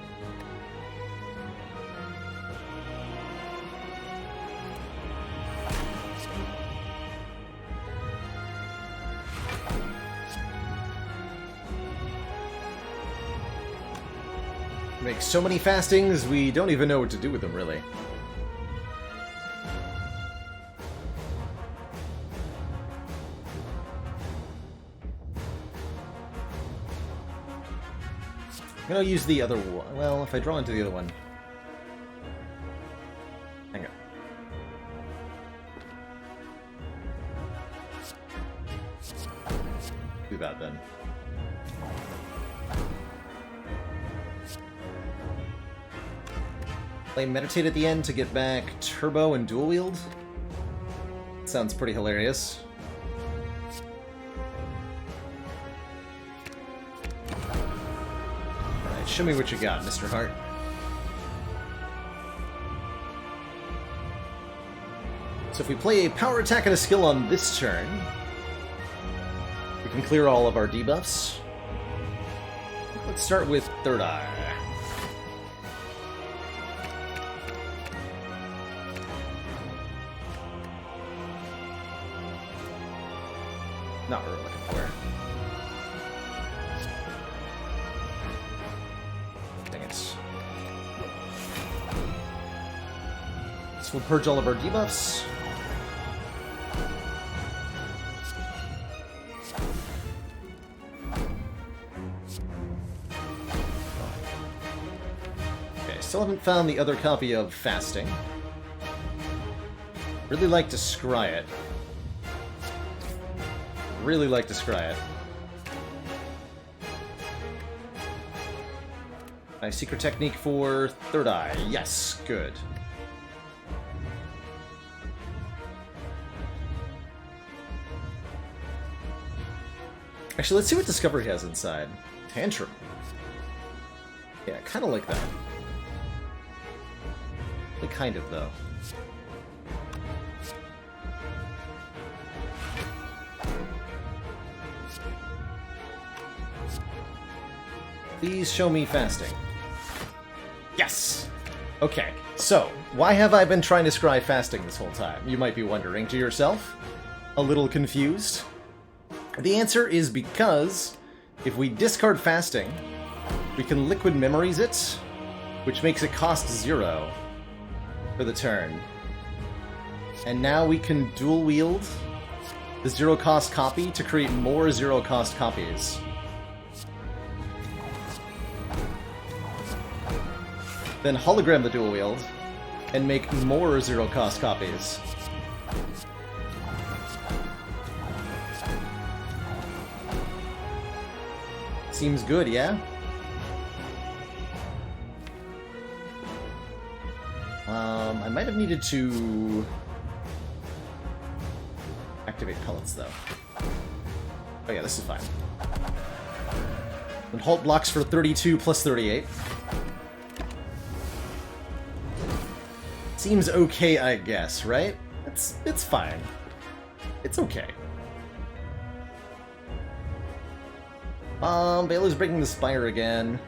[SPEAKER 1] Make so many fastings, we don't even know what to do with them, really. I'm gonna use the other one. Well, if I draw into the other one. Hang on. Do that then. Play Meditate at the end to get back Turbo and Dual Wield? Sounds pretty hilarious. Alright, show me what you got, Mr. Hart. So if we play a power attack and a skill on this turn, we can clear all of our debuffs. Let's start with Third Eye. Not what we're looking for. Dang it. So we'll purge all of our debuffs. Okay, still haven't found the other copy of Fasting. Really like to scry it. Really like to scry it. My secret technique for Third Eye. Yes, good. Actually, let's see what Discovery has inside. Tantrum. Yeah, kind of like that. Like, kind of, though. Please show me Fasting. Yes! Okay, so, why have I been trying to scry Fasting this whole time? You might be wondering to yourself. A little confused. The answer is because if we discard Fasting, we can Liquid Memories it, which makes it cost 0 for the turn. And now we can dual wield the 0-cost copy to create more 0-cost copies. Then hologram the dual wield, and make more 0-cost copies. Seems good, yeah? I might have needed to activate pellets, though. Oh yeah, this is fine. And halt blocks for 32 plus 38. Seems okay, I guess, right? It's fine. It's okay. Baylor's breaking the Spire again.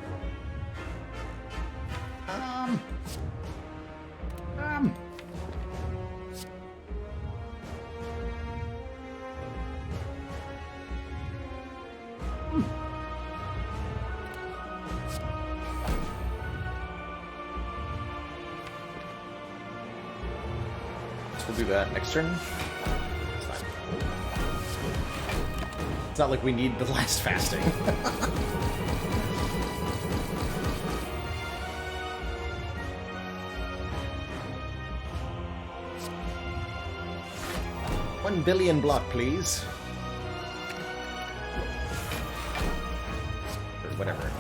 [SPEAKER 1] We'll do that next turn. It's fine. It's not like we need the last Fasting. $1 billion block, please. Or whatever.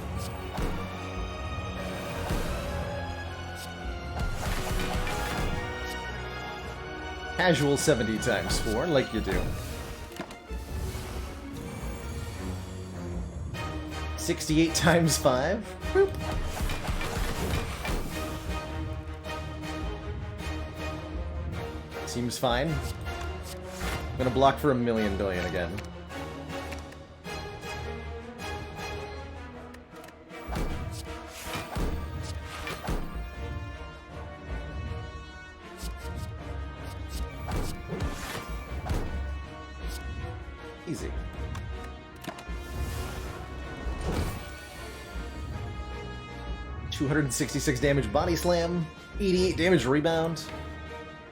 [SPEAKER 1] Casual 70 times 4, like you do. 68 times 5. Boop. Seems fine. I'm gonna block for $1 billion again. 266 damage body slam, 88 damage rebound.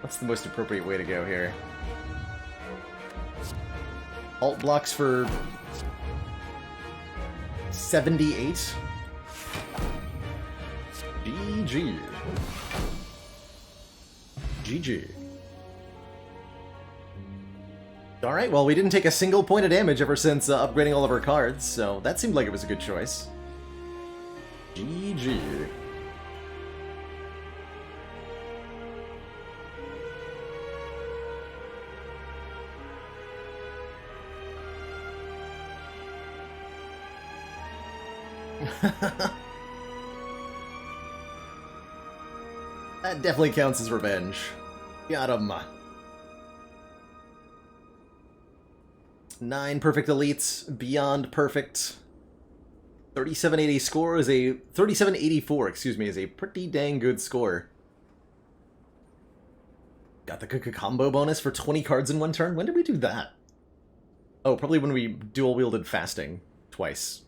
[SPEAKER 1] What's the most appropriate way to go here? Alt blocks for 78. GG. GG. Alright, well, we didn't take a single point of damage ever since upgrading all of our cards, so that seemed like it was a good choice. GG. That definitely counts as revenge. Got him. 9 perfect elites, beyond perfect. 3780 score is a 3784, excuse me, is a pretty dang good score. Got the combo bonus for 20 cards in one turn. When did we do that? Oh, probably when we dual wielded fasting twice.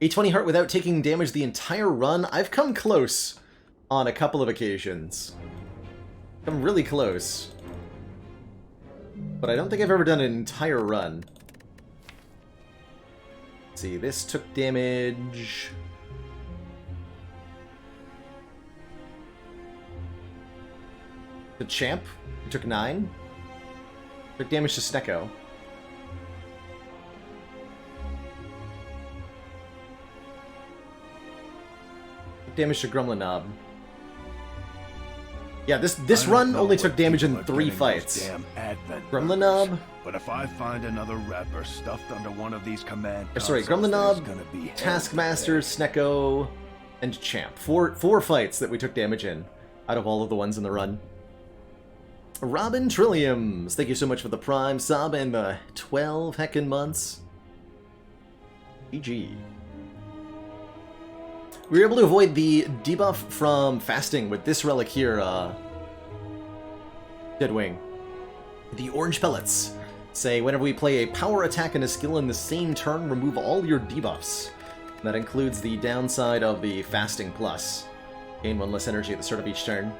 [SPEAKER 1] A 20 heart without taking damage the entire run. I've come close on a couple of occasions. Come really close. But I don't think I've ever done an entire run. Let's see, this took damage. The champ took 9. Took damage to Snecko. Took damage to Gremlin Knob. Yeah, this run only took damage in 3 fights. Gremlin Knob.
[SPEAKER 3] But if I find another rapper stuffed under one of these command
[SPEAKER 1] sorry, Gremlin Knob, Taskmaster, Snecko, and Champ. Four fights that we took damage in out of all of the ones in the run. Robin Trilliums, thank you so much for the Prime sub and the 12 heckin' months. GG. We were able to avoid the debuff from fasting with this relic here, Deadwing. The orange pellets say whenever we play a power attack and a skill in the same turn, remove all your debuffs. That includes the downside of the fasting plus. Gain 1 less energy at the start of each turn.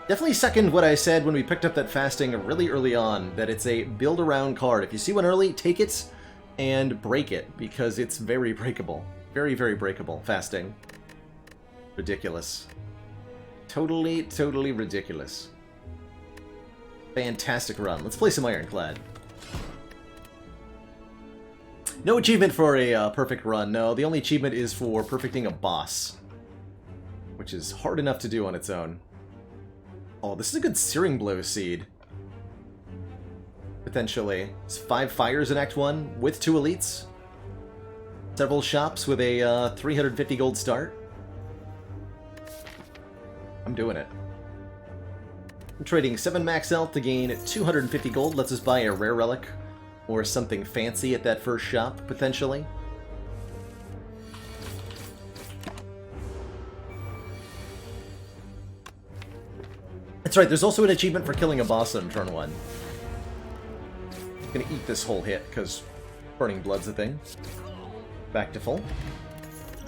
[SPEAKER 1] Definitely second what I said when we picked up that fasting really early on, that it's a build around card. If you see one early, take it and break it, because it's very breakable. Very, very breakable. Fasting. Ridiculous. Totally, totally ridiculous. Fantastic run. Let's play some Ironclad. No achievement for a perfect run. No, the only achievement is for perfecting a boss, which is hard enough to do on its own. Oh, this is a good Searing Blow seed. Potentially. It's 5 fires in Act 1 with 2 elites. Several shops with a 350 gold start. I'm doing it. I'm trading 7 max health to gain 250 gold. Lets us buy a rare relic or something fancy at that first shop, potentially. That's right, there's also an achievement for killing a boss on turn 1. I'm gonna eat this whole hit, because Burning Blood's a thing. Back to full.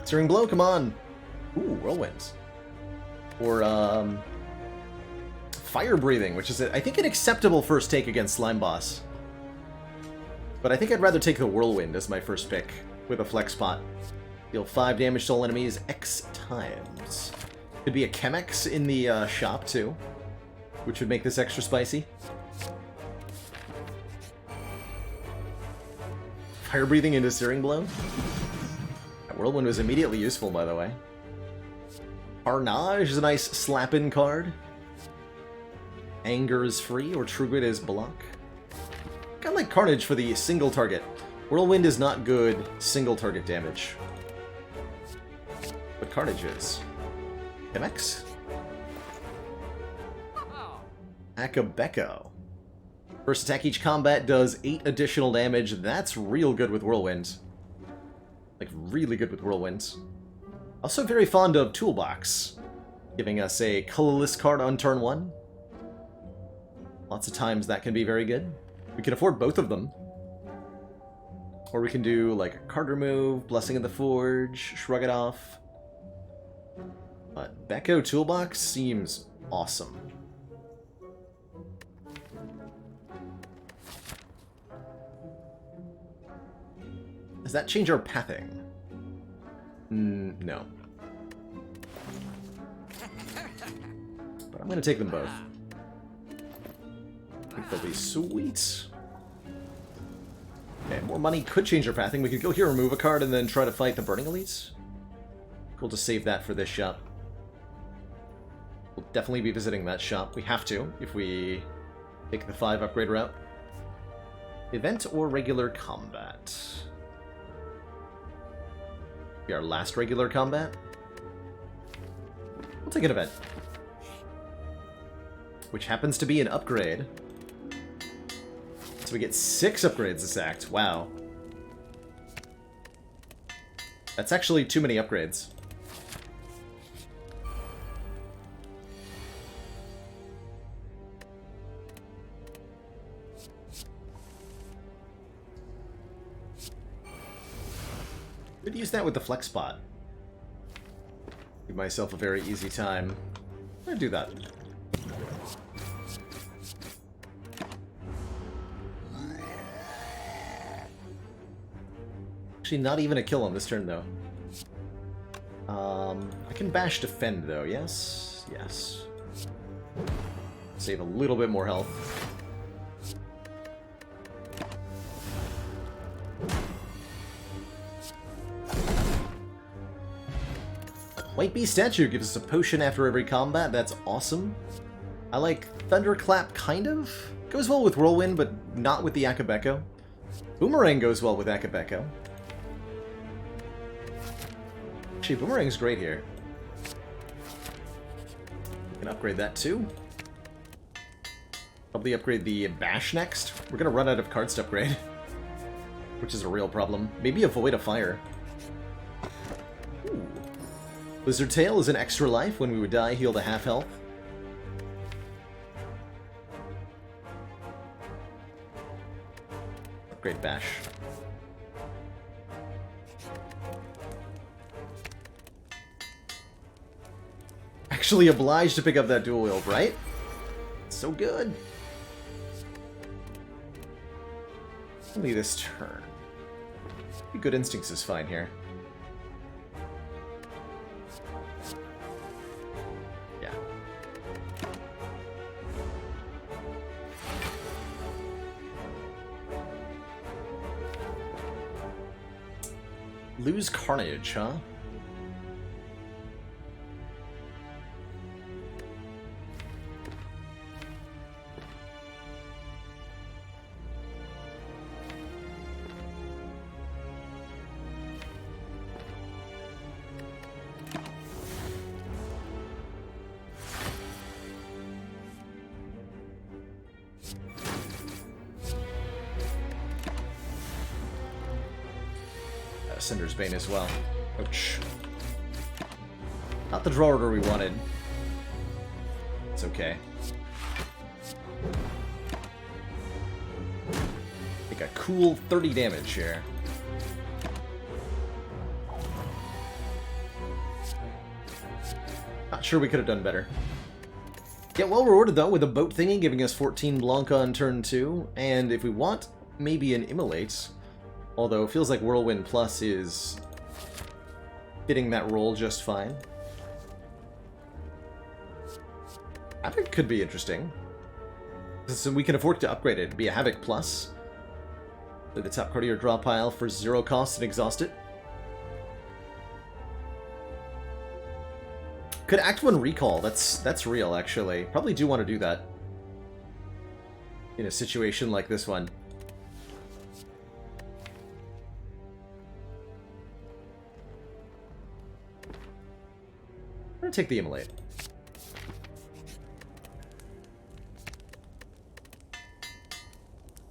[SPEAKER 1] Searing Blow, come on! Ooh, Whirlwinds. Or, Fire Breathing, which is, I think, an acceptable first take against Slime Boss. But I think I'd rather take the Whirlwind as my first pick, with a Flex Pot. Deal 5 damage to all enemies X times. Could be a Chemex in the shop, too, which would make this extra spicy. Fire Breathing into Searing Blow. That Whirlwind was immediately useful, by the way. Carnage is a nice slap-in card. Anger is free, or True Grit is block. Kinda like Carnage for the single target. Whirlwind is not good single target damage. But Carnage is. Chemex? Akabeko. First attack each combat does 8 additional damage. That's real good with Whirlwind. Like, really good with Whirlwind. Also very fond of Toolbox, giving us a colorless card on turn 1. Lots of times that can be very good. We can afford both of them. Or we can do like a card remove, Blessing of the Forge, shrug it off. But Becco Toolbox seems awesome. Does that change our pathing? No. But I'm going to take them both. I think they'll be sweet. Okay, more money could change our pathing. We could go here, remove a card, and then try to fight the Burning Elites. We'll just save that for this shop. We'll definitely be visiting that shop. We have to, if we take the 5 upgrade route. Event or regular combat? Be our last regular combat. We'll take an event. Which happens to be an upgrade. So we get 6 upgrades this act. Wow. That's actually too many upgrades. Could use that with the flex spot. Give myself a very easy time. I'd do that. Actually, not even a kill on this turn, though. I can bash defend, though. Yes? Yes. Save a little bit more health. White Bee statue gives us a potion after every combat. That's awesome. I like Thunderclap, kind of. Goes well with Whirlwind, but not with the Akabeko. Boomerang goes well with Akabeko. Actually, Boomerang's great here. We can upgrade that too. Probably upgrade the Bash next. We're gonna run out of cards to upgrade. Which is a real problem. Maybe avoid a fire. Ooh. Blizzard Tail is an extra life. When we would die, heal to half health. Upgrade Bash. Actually obliged to pick up that dual wield, right? So good. Only this turn. Good Instincts is fine here. Yeah. Lose Carnage, huh? Cinder's Bane as well. Ouch. Not the draw order we wanted. It's okay. Take a cool 30 damage here. Not sure we could have done better. Get well rewarded though with a boat thingy giving us 14 Blanca on turn 2, and if we want, maybe an Immolate. Although it feels like Whirlwind Plus is fitting that role just fine. Havoc could be interesting. So we can afford to upgrade it. It'd be a Havoc Plus. Play the top card of your draw pile for 0 cost and exhaust it. Could Act 1 recall. That's real, actually. Probably do want to do that. In a situation like this one. I'm gonna take the Immolate.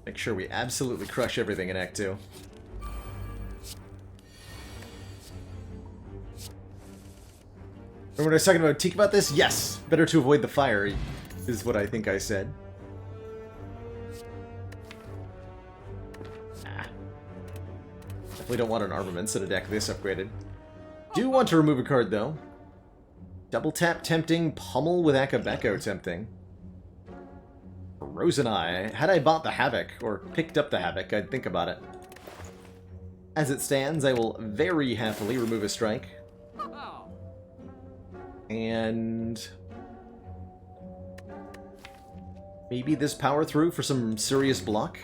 [SPEAKER 1] Make sure we absolutely crush everything in Act 2. Remember when I was talking about Teak about this? Yes! Better to avoid the fire, is what I think I said. Definitely don't want an armaments in a deck this upgraded. Do want to remove a card, though. Double tap tempting, pummel with Akabeko tempting. Rose and I. Had I bought the Havoc, or picked up the Havoc, I'd think about it. As it stands, I will very happily remove a strike. And... maybe this power through for some serious block?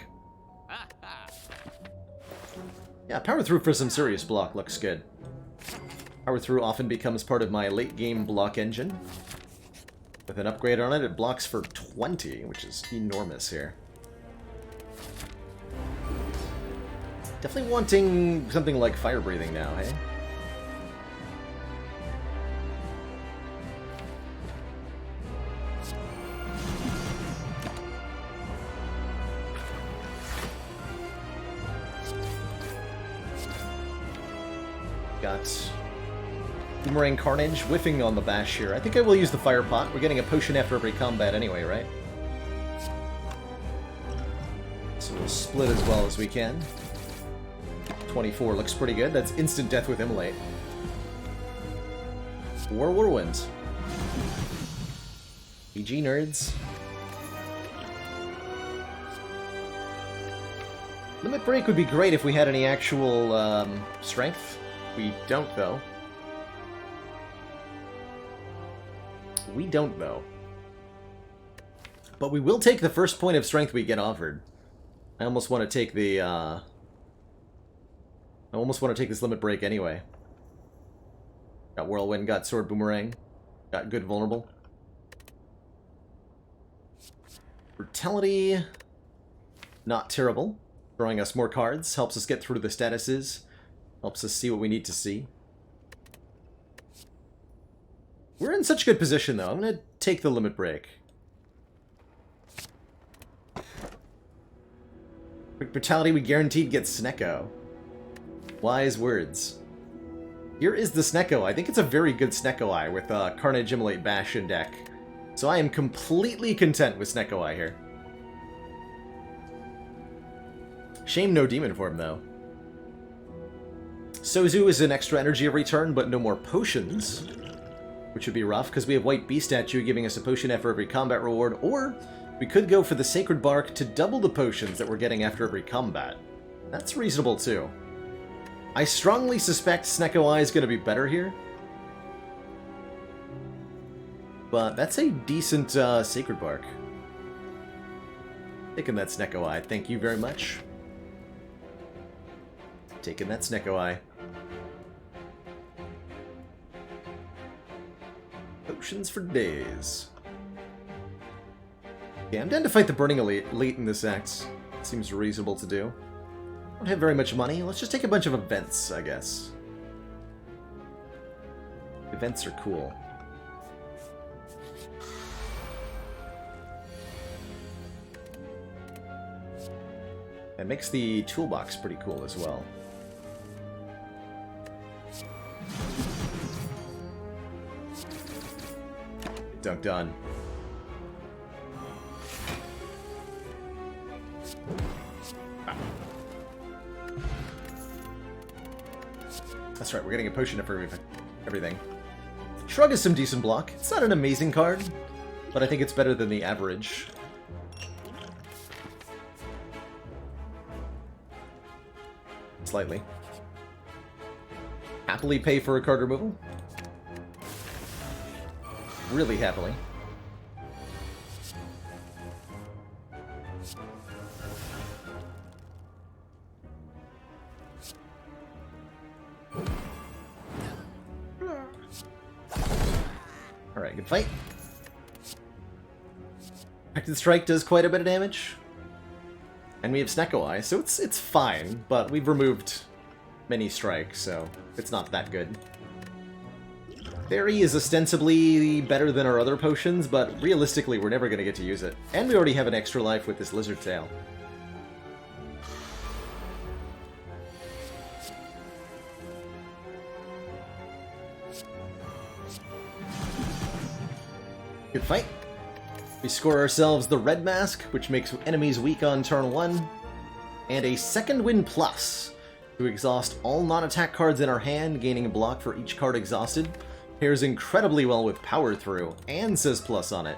[SPEAKER 1] Yeah, power through for some serious block looks good. Power through often becomes part of my late game block engine. With an upgrade on it, it blocks for 20, which is enormous here. Definitely wanting something like fire breathing now, hey? Got Boomerang Carnage whiffing on the bash here. I think I will use the Fire Pot. We're getting a potion after every combat anyway, right? So we'll split as well as we can. 24 looks pretty good. That's instant death with Immolate. Whirlwind. GG, nerds. Limit Break would be great if we had any actual strength. We don't, though. We don't, though. But we will take the first point of strength we get offered. I almost want to take the, I almost want to take this Limit Break anyway. Got Whirlwind, got Sword Boomerang, got Good Vulnerable. Brutality, not terrible. Drawing us more cards, helps us get through the statuses, helps us see what we need to see. We're in such good position, though. I'm going to take the Limit Break. Quick Brutality, we guaranteed get Snecko. Wise words. Here is the Snecko. I think it's a very good Snecko Eye with Carnage, Immolate, Bash in deck. So I am completely content with Snecko Eye here. Shame no Demon Form, though. Sozu is an extra energy every turn, but no more potions. Which would be rough, because we have White Bee Statue giving us a potion after every combat reward, or we could go for the Sacred Bark to double the potions that we're getting after every combat. That's reasonable, too. I strongly suspect Snecko Eye is going to be better here. But that's a decent Sacred Bark. Taking that Snecko Eye, thank you very much. Taking that Snecko Eye. Potions for days. Yeah, I'm down to fight the Burning Elite late in this act. Seems reasonable to do. Don't have very much money. Let's just take a bunch of events, I guess. Events are cool. It makes the toolbox pretty cool as well. Dunked on. That's right, we're getting a potion for everything. Shrug is some decent block. It's not an amazing card, but I think it's better than the average. Slightly. Happily pay for a card removal. Really happily. Alright, good fight. Active Strike does quite a bit of damage. And we have Snecko Eye, so it's fine, but we've removed many strikes, so it's not that good. Fairy is ostensibly better than our other potions, but realistically we're never going to get to use it. And we already have an extra life with this Lizard Tail. Good fight. We score ourselves the Red Mask, which makes enemies weak on turn 1, and a Second Wind Plus, To exhaust all non-attack cards in our hand, gaining a block for each card exhausted. Pairs incredibly well with Power Through, and says plus on it.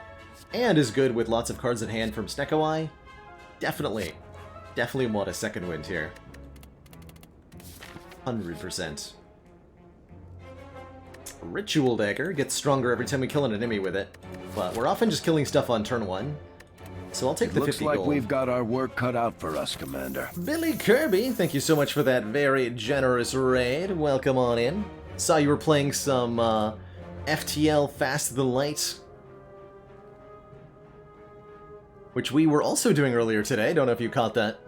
[SPEAKER 1] And is good with lots of cards in hand from Snecko Eye. Definitely want a second wind here. 100%. Ritual Dagger gets stronger every time we kill an enemy with it, but we're often just killing stuff on turn 1. So I'll take the 50 gold.
[SPEAKER 3] Looks like we've got our work cut out for us, Commander.
[SPEAKER 1] Billy Kirby, thank you so much for that very generous raid. Welcome on in. Saw you were playing some FTL Fast the Light, which we were also doing earlier today. Don't know if you caught that.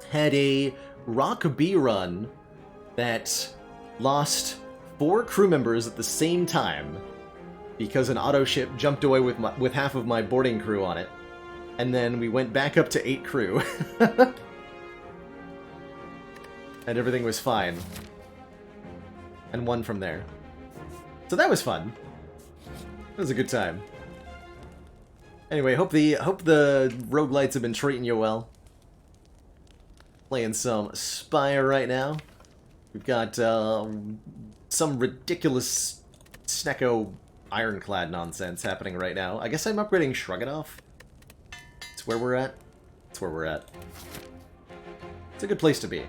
[SPEAKER 1] Had a Rock B run that lost 4 crew members at the same time because an auto ship jumped away with half of my boarding crew on it, and then we went back up to 8 crew, and everything was fine, and won from there. So that was fun. It was a good time. Anyway, hope the roguelites have been treating you well. Playing some Spire right now. We've got some ridiculous Snecko Ironclad nonsense happening right now. I guess I'm upgrading Shrugginoff. It's where we're at. It's where we're at. It's a good place to be.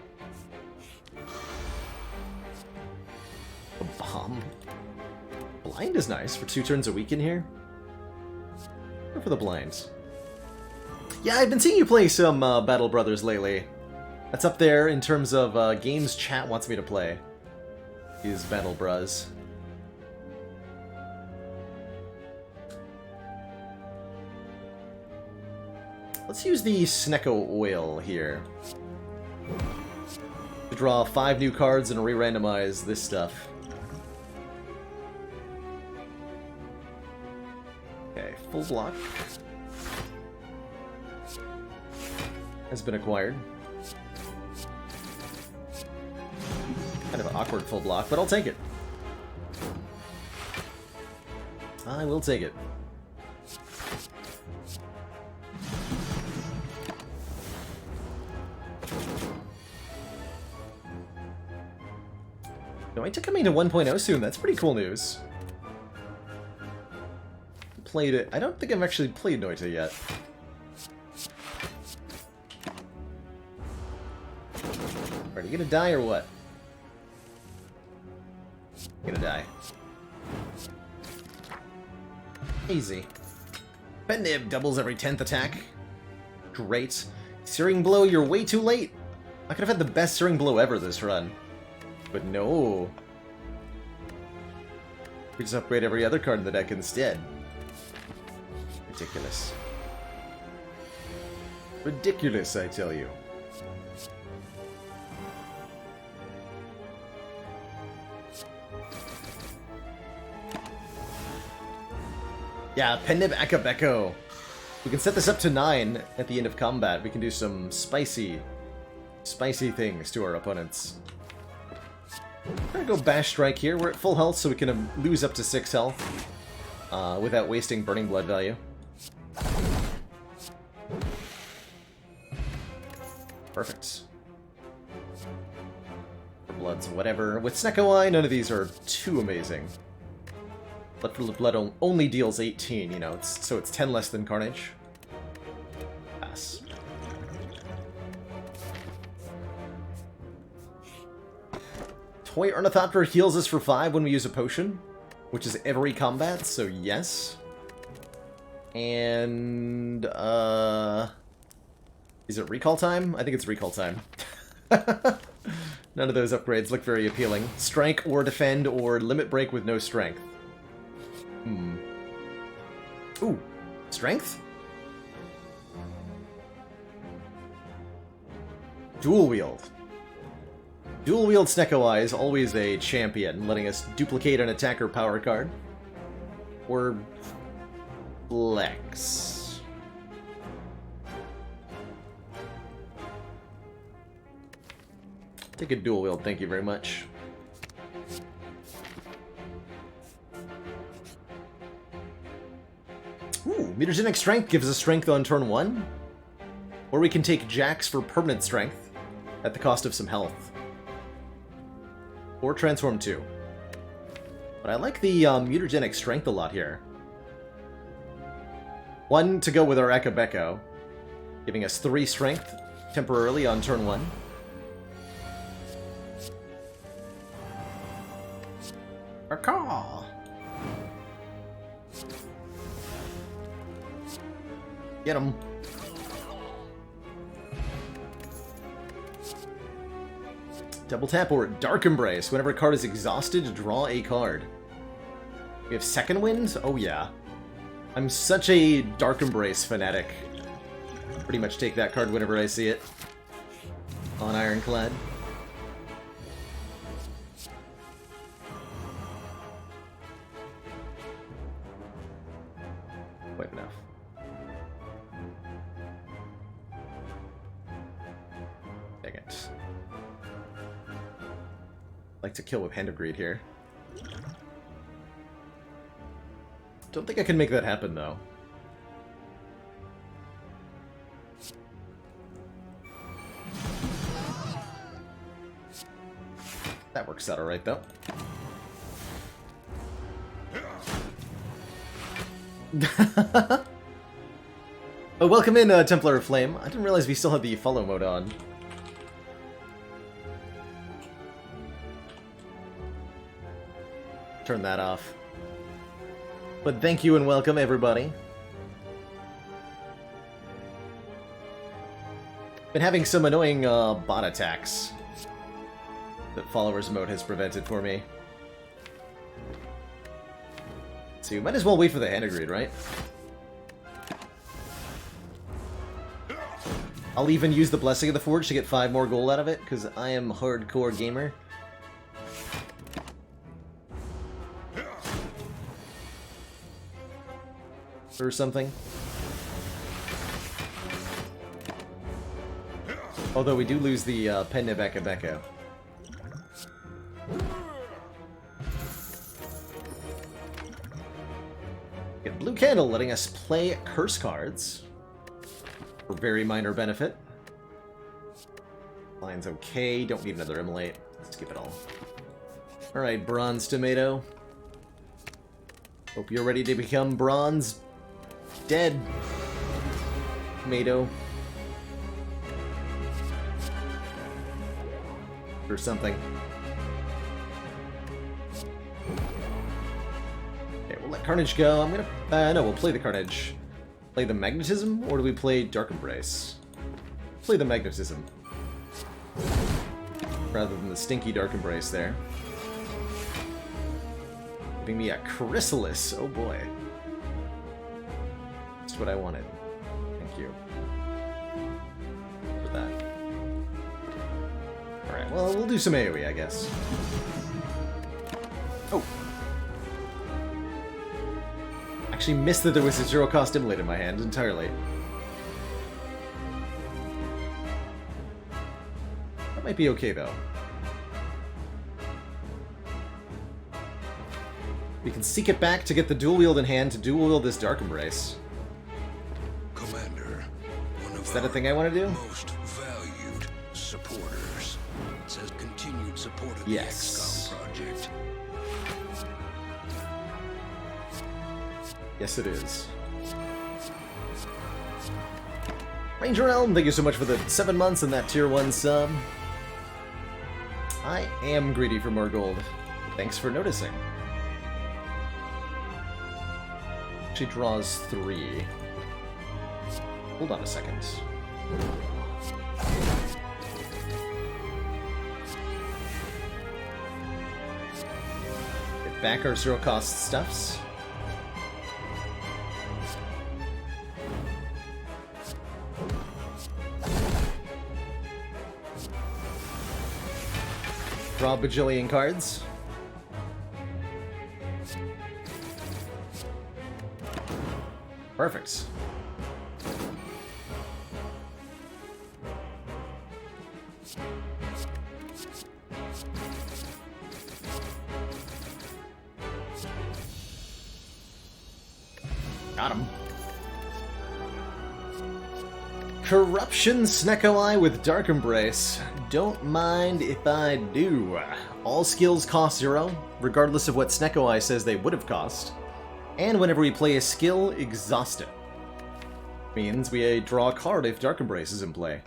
[SPEAKER 1] A bomb. Blind is nice for 2 turns a week in here. Go for the blinds. Yeah, I've been seeing you play some Battle Brothers lately. That's up there in terms of games chat wants me to play. Is Battle Bros. Let's use the Snecko Oil here to draw 5 new cards and re-randomize this stuff. Okay, full block has been acquired. Kind of an awkward full block, but I'll take it. I will take it. Noita coming to 1.0 soon, that's pretty cool news. Played it. I don't think I've actually played Noita yet. Are you gonna die or what? Gonna die. Easy. Pendib doubles every 10th attack. Great. Searing Blow, you're way too late. I could have had the best Searing Blow ever this run. But no. We just upgrade every other card in the deck instead. Ridiculous. Ridiculous, I tell you. Yeah, Pendib Akabeko. We can set this up to 9 at the end of combat. We can do some spicy things to our opponents. We're gonna go Bash Strike here. We're at full health, so we can lose up to 6 health without wasting Burning Blood value. Perfect. Bloods, whatever. With Snecko Eye, none of these are too amazing. Blood for Blood only deals 18, you know, so it's 10 less than Carnage. Pass. Toy Ornithopter heals us for 5 when we use a potion, which is every combat, so yes. And, is it recall time? I think it's recall time. None of those upgrades look very appealing. Strike or defend or limit break with no strength. Ooh, strength? Dual wield. Dual wield Snecko Eye is always a champion, letting us duplicate an attacker power card. Or flex. Take a dual wield, thank you very much. Ooh, Mutagenic Strength gives us strength on turn 1. Or we can take Jax for permanent strength. at the cost of some health. Or Transform 2. But I like the mutagenic strength a lot here. 1 to go with our Ekabeko, giving us 3 strength temporarily on turn 1. Our call! Get him! Double tap or Dark Embrace. Whenever a card is exhausted, draw a card. We have Second Wind? Oh yeah. I'm such a Dark Embrace fanatic. Pretty much take that card whenever I see it. On Ironclad. Quite enough. Dang it. Like to kill with Hand of Greed here. Don't think I can make that happen, though. That works out alright, though. Oh, welcome in, Templar of Flame. I didn't realize we still had the follow mode on. Turn that off. But thank you and welcome, everybody. Been having some annoying bot attacks that followers mode has prevented for me. So you might as well wait for the Hand of Greed, right? I'll even use the Blessing of the Forge to get 5 more gold out of it, because I am a hardcore gamer. Or something. Although we do lose the Penna Beka Beka. Get Blue Candle letting us play curse cards. For very minor benefit. Line's okay, don't need another Immolate. Let's skip it all. Alright, Bronze Tomato. Hope you're ready to become Bronze Dead Tomato. Or something. Okay, we'll let Carnage go. I'm gonna... no, we'll play the Carnage. Play the Magnetism, or do we play Dark Embrace? Play the Magnetism. Rather than the stinky Dark Embrace there. Giving me a Chrysalis. Oh boy. Just what I wanted. Thank you. For that. Alright, well, we'll do some AoE, I guess. Oh! Actually missed that there was a zero-cost Immolate in my hand entirely. That might be okay, though. We can seek it back to get the dual wield in hand to dual wield this Dark Embrace.
[SPEAKER 2] Commander, one of
[SPEAKER 1] Is that a thing I want to do?
[SPEAKER 2] most valued supporters. It says continued support of
[SPEAKER 1] Yes.
[SPEAKER 2] the XCOM project.
[SPEAKER 1] Yes, it is. Ranger Elm, thank you so much for the 7 months and that tier 1 sub. I am greedy for more gold. Thanks for noticing. She draws 3. Hold on a second. Get back our zero-cost stuffs. Draw a bajillion cards. Perfect. Got him. Corruption Snecko Eye with Dark Embrace. don't mind if I do. All skills cost 0, regardless of what Sneko says they would have cost. And whenever we play a skill, exhaust it. Means we draw a card if Dark Embrace is in play.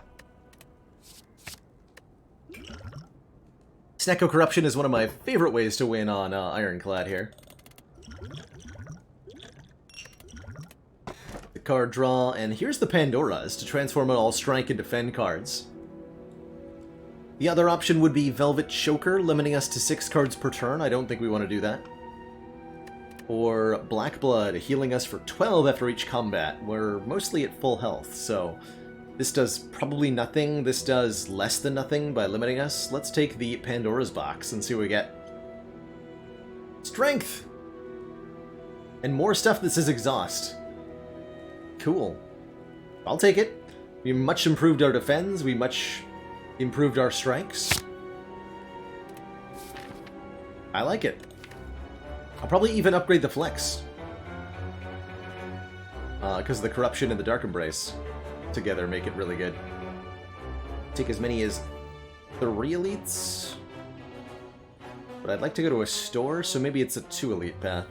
[SPEAKER 1] Sneko Corruption is one of my favorite ways to win on Ironclad here. The card draw, and here's the Pandoras to transform all strike and defend cards. The other option would be Velvet Choker, limiting us to 6 cards per turn. I don't think we want to do that. Or Black Blood, healing us for 12 after each combat. We're mostly at full health, so this does probably nothing. This does less than nothing by limiting us. Let's take the Pandora's box and see what we get. Strength! And more stuff that says exhaust. Cool. I'll take it. We much improved our defense. We much improved our strikes. I like it. I'll probably even upgrade the Flex. Because the Corruption and the Dark Embrace together make it really good. Take as many as 3 elites. But I'd like to go to a store, so maybe it's a 2 elite path.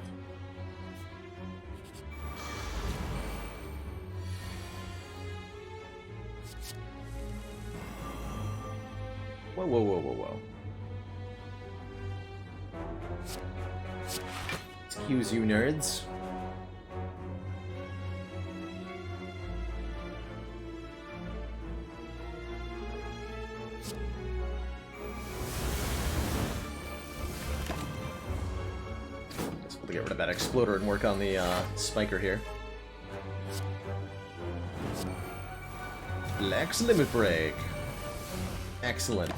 [SPEAKER 1] Whoa, whoa, whoa, whoa, whoa. Excuse you, nerds. Just to get rid of that exploder and work on the spiker here. Flex Limit Break. Excellent.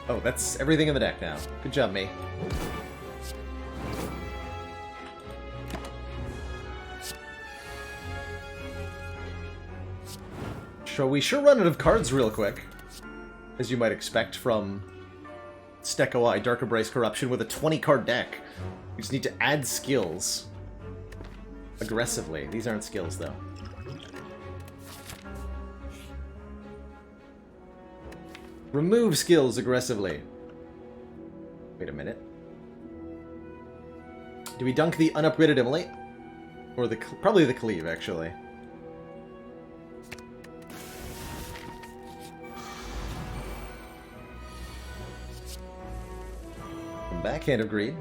[SPEAKER 1] Oh, that's everything in the deck now. Good job, me. So we sure run out of cards real quick, as you might expect from Sneko Dark Embrace Corruption with a 20-card deck. We just need to add skills aggressively. These aren't skills, though. Remove skills aggressively. Wait a minute. Do we dunk the unupgraded Immolate? Or the probably the Cleave, actually. Backhand of Greed.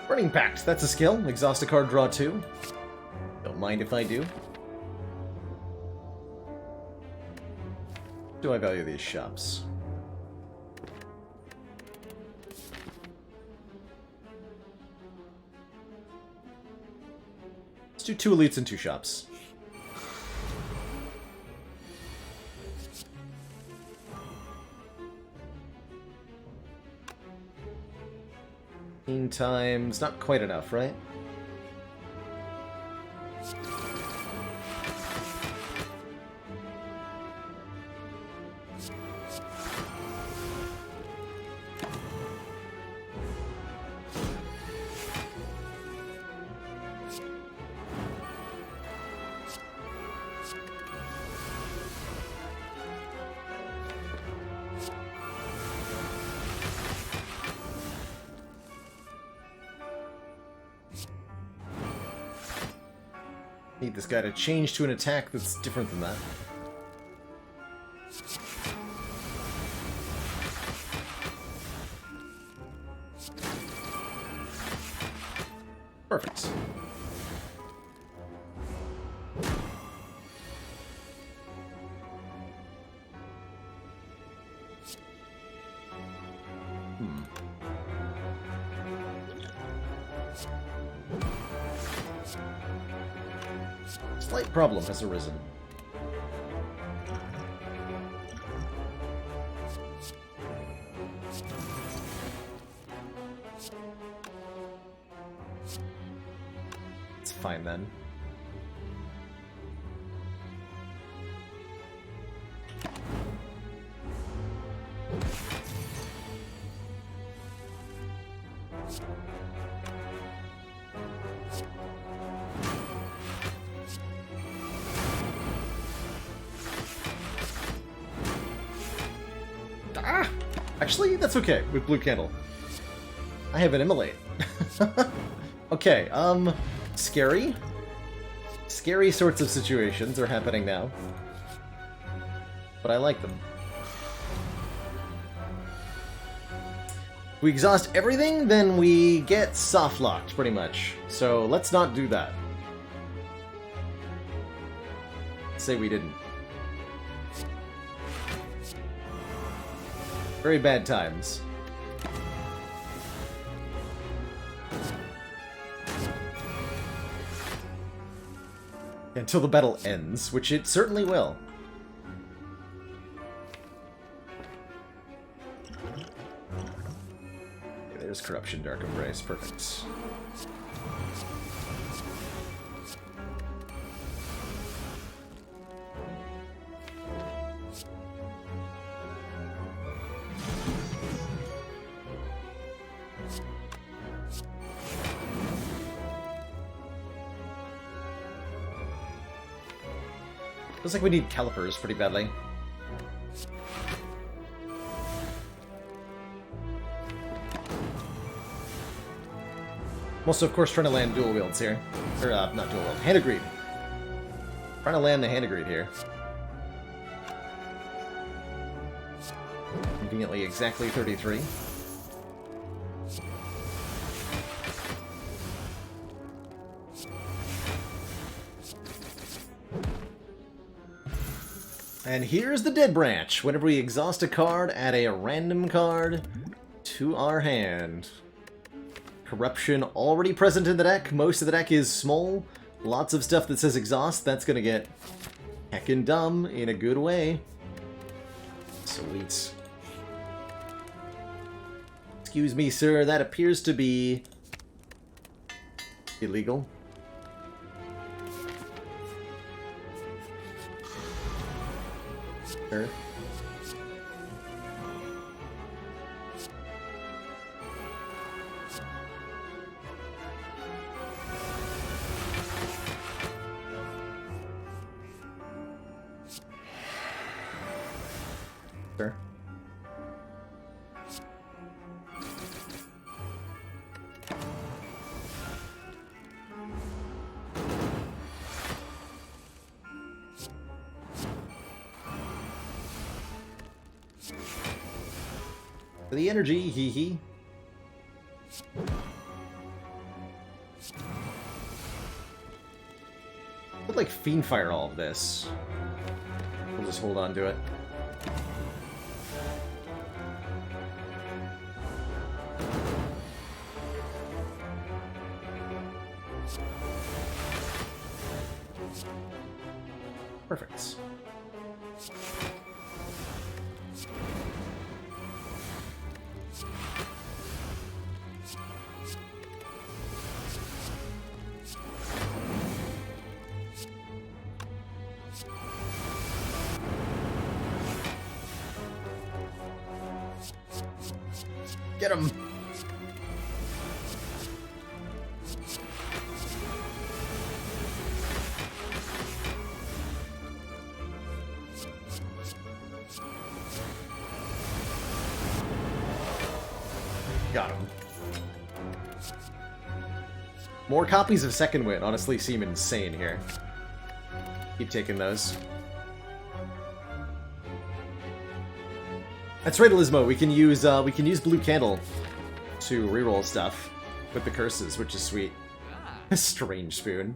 [SPEAKER 1] Burning Pact, that's a skill. Exhaust a card, draw 2. Don't mind if I do. Do I value these shops? Let's do 2 elites and 2 shops. Times not quite enough, right? Need this guy to change to an attack that's different than that. Perfect. Slight problem has arisen. fine then. Ah! Actually, that's okay with blue candle. I have an immolate. Okay, scary. Scary sorts of situations are happening now. But I like them. If we exhaust everything, then we get soft locked, pretty much. So let's not do that. Say we didn't. Very bad times. Until the battle ends, which it certainly will. Okay, there's Corruption, Dark Embrace. Perfect. Looks like we need calipers pretty badly. I'm also, of course, trying to land dual wields here. Or, not dual wield, Hand of Greed. Trying to land the Hand of Greed here. Conveniently exactly 33. And here's the Dead Branch. Whenever we exhaust a card, add a random card to our hand. Corruption already present in the deck. Most of the deck is small. Lots of stuff that says exhaust. That's gonna get heckin' dumb in a good way. Sweet. Excuse me, sir. That appears to be illegal. Sure. Sure. For the energy, hee hee. I'd like Fiendfire all of this. We'll just hold on to it. Perfect. Get him! Got him. More copies of Second Wind honestly seem insane here. Keep taking those. That's right, Elismo. We can use Blue Candle to reroll stuff with the curses, which is sweet. Strange Spoon.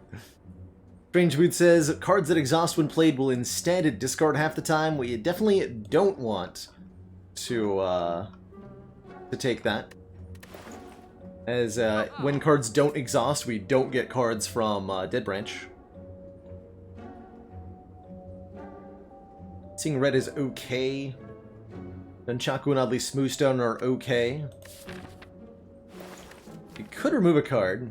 [SPEAKER 1] Strange Spoon says cards that exhaust when played will instead discard half the time. We definitely don't want to take that. As when cards don't exhaust, we don't get cards from Dead Branch. Seeing red is okay. Nunchaku and Oddly Smoothstone are okay. You could remove a card.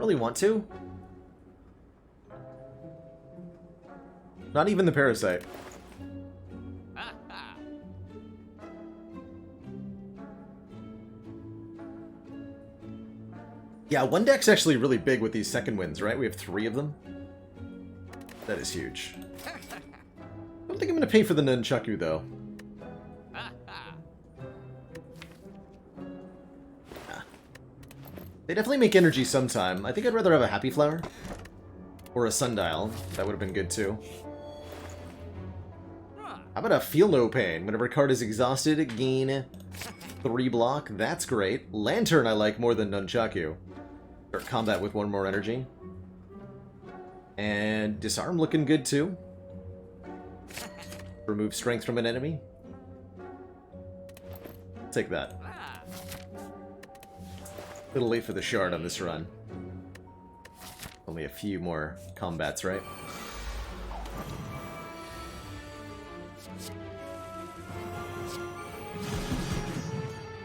[SPEAKER 1] really want to. Not even the parasite. Yeah, one deck's actually really big with these second wins, right? We have 3 of them. That is huge. I don't think I'm going to pay for the Nunchaku, though. Yeah. They definitely make energy sometime. I think I'd rather have a Happy Flower. Or a Sundial. That would have been good, too. How about a Feel No Pain? Whenever a card is exhausted, gain 3 block. That's great. Lantern I like more than Nunchaku. Start combat with 1 more energy. And Disarm looking good too. Remove strength from an enemy. Take that. A little late for the shard on this run. Only a few more combats, right?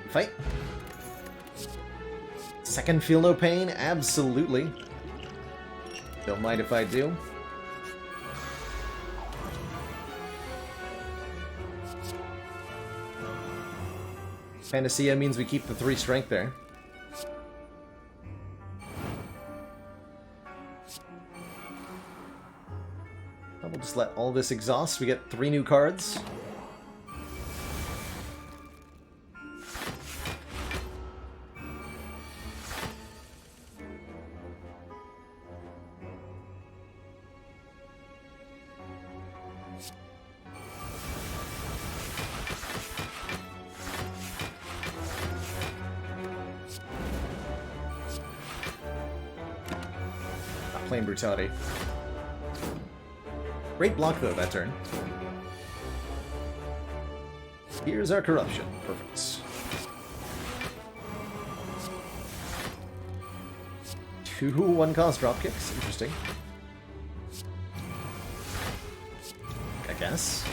[SPEAKER 1] Fight. Second Feel No Pain? Absolutely. Don't mind if I do. Panacea means we keep the 3 strength there. We'll just let all this exhaust. We get 3 new cards. Plain Brutality. Great block, though, that turn. Here's our Corruption. Perfect. 2 1-cost dropkicks. Interesting. I guess.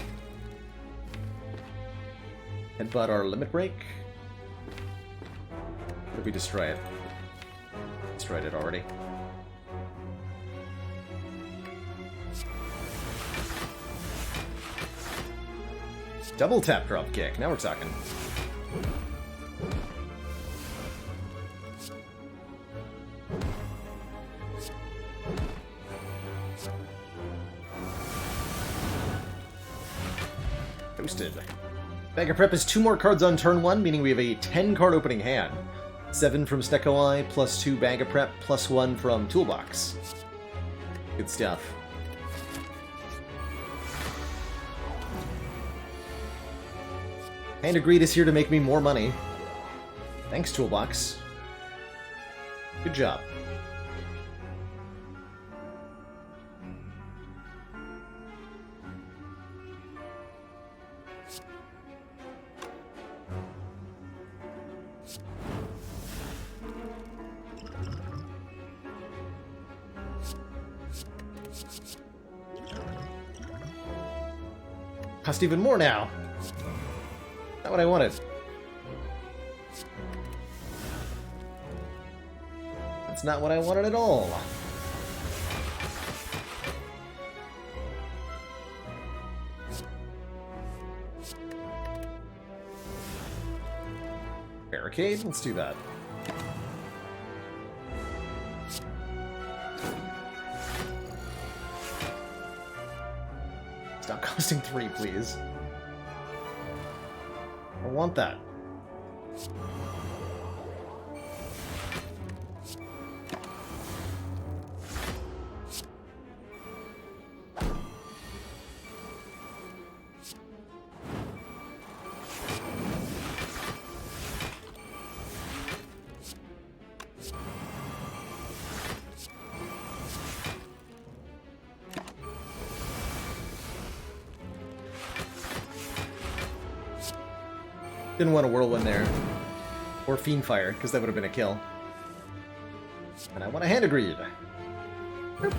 [SPEAKER 1] Headbutt our Limit Break. Or did we destroy it? Destroyed it already. Double tap drop kick. Now we're talking. Toasted. Bag of Prep is 2 more cards on turn 1, meaning we have a 10-card opening hand. 7 from Stecco Eye, plus 2 Bag of Prep, plus 1 from Toolbox. Good stuff. Hand of Greed is here to make me more money. Thanks, Toolbox. Good job. Cost even more now. Not what I wanted. That's not what I wanted at all. Barricade? Let's do that. Stop costing 3, please. I want that. Didn't want a Whirlwind there. Or Fiendfire, because that would have been a kill. And I want a Hand of Greed. Nope.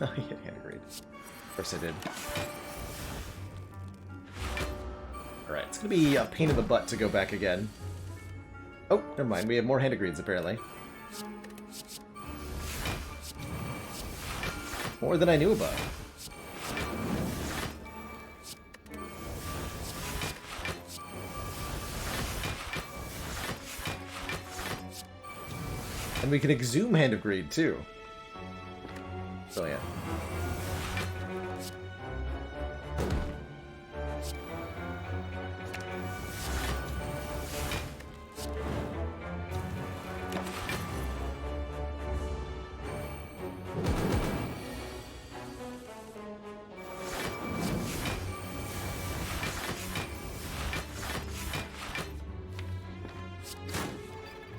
[SPEAKER 1] Yeah, hand grenade. Of course I did. Alright, it's gonna be a pain in the butt to go back again. Oh, never mind, we have more hand grenades apparently. More than I knew about. And we can exhume Hand of Greed, too. So, yeah.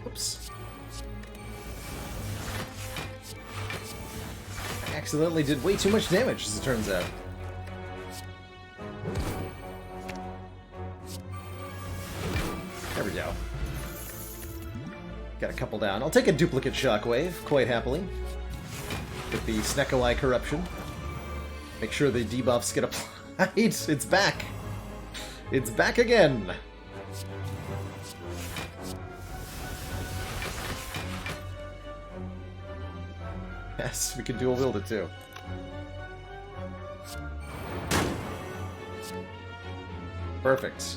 [SPEAKER 1] Oops. I accidentally did way too much damage, as it turns out. There we go. Got a couple down. I'll take a duplicate shockwave, quite happily. With the Snecko-Eye corruption. Make sure the debuffs get applied. It's back! It's back again! Yes, we can dual wield it too. Perfect.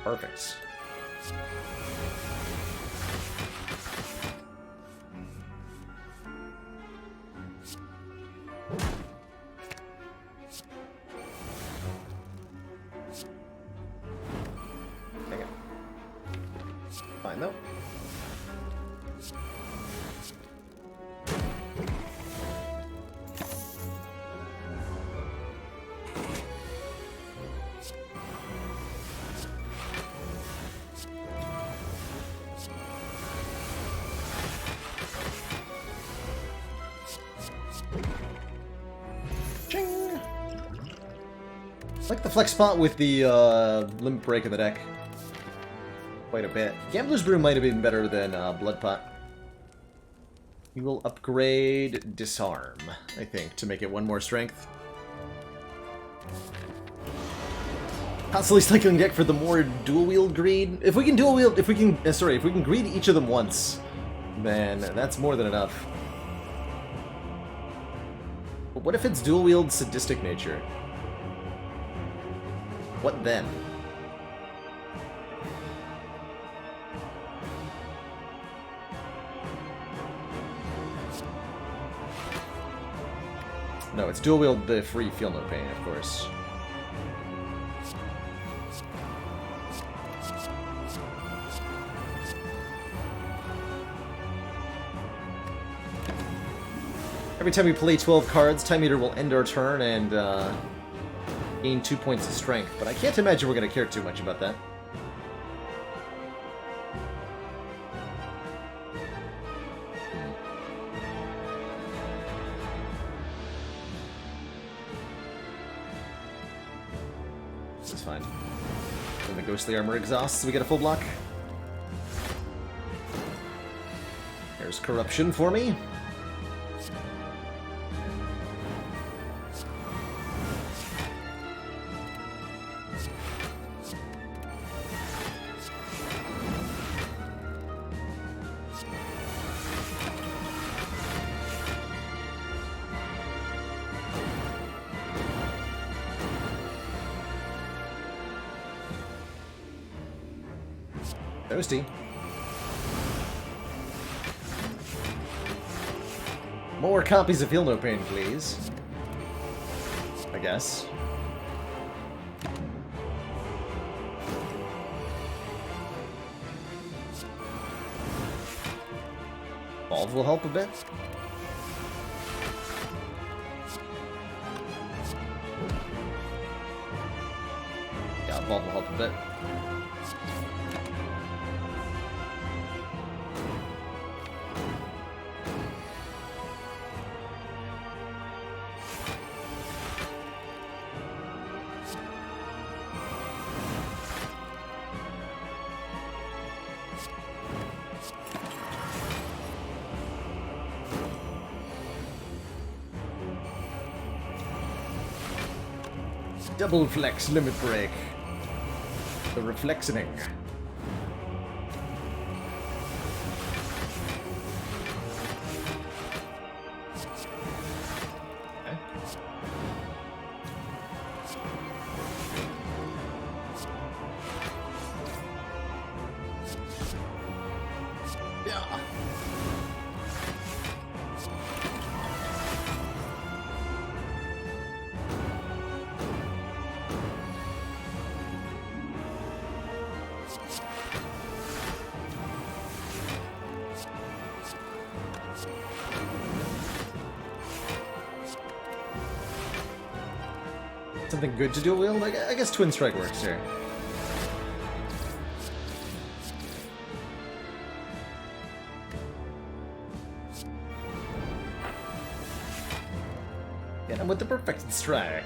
[SPEAKER 1] Perfect. Hang on. Fine though. Ching! I like the flex spot with the limit break in the deck. Quite a bit. Gambler's Brew might have been better than Blood Pot. We will upgrade Disarm, I think, to make it one more strength. Constantly cycling deck for the more dual wield greed. If we can dual wield, if we can greed each of them once, then that's more than enough. But what if it's dual wield sadistic nature? What then? No, it's dual wield the free feel no pain, of course. Every time we play 12 cards, Time Eater will end our turn and gain 2 points of strength, but I can't imagine we're going to care too much about that. This is fine. When the Ghostly Armor exhausts, we get a full block. There's Corruption for me. Toasty. More copies of Feel No Pain, please. I guess. Evolve will help a bit. Yeah, Evolve will help a bit. Double flex limit break. The reflexioning. Something good to dual wield? I guess Twin Strike works here. Get him with the perfect strike.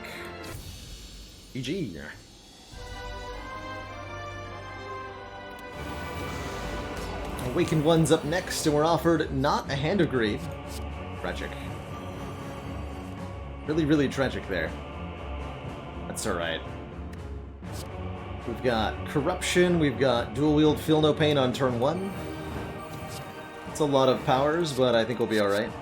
[SPEAKER 1] GG. Awakened One's up next, and we're offered not a Hand of Greed. Tragic. Really, really tragic there. That's alright. We've got Corruption, we've got Dual Wield Feel No Pain on turn 1. It's a lot of powers, but I think we'll be alright.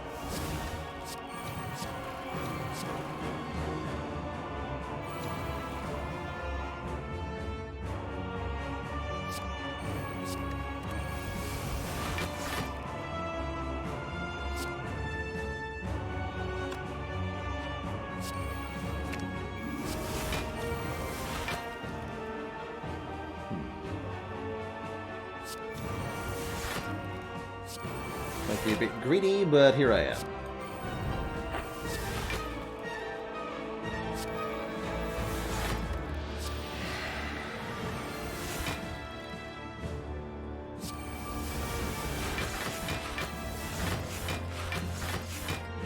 [SPEAKER 1] Might be a bit greedy, but here I am.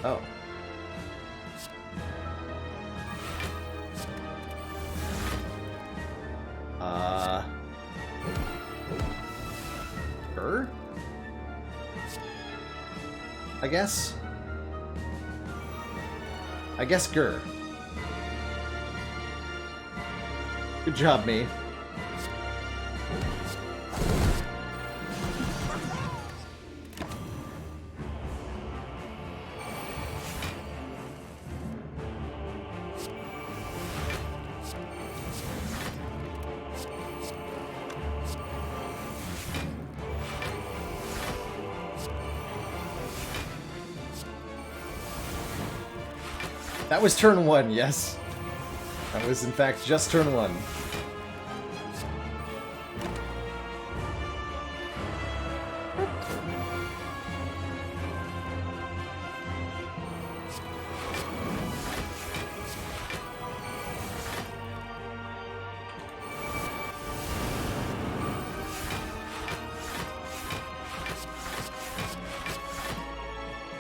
[SPEAKER 1] Oh. I guess Gur. Good job, me. That was turn 1, yes. That was, in fact, just turn 1.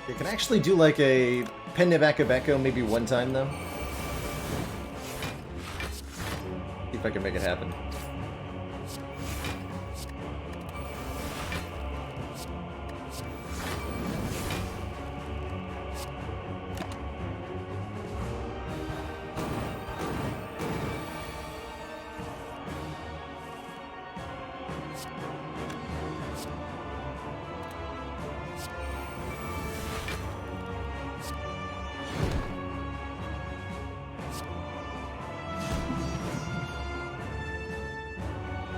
[SPEAKER 1] You can actually do like a Pendevacabecco maybe one time though. See if I can make it happen.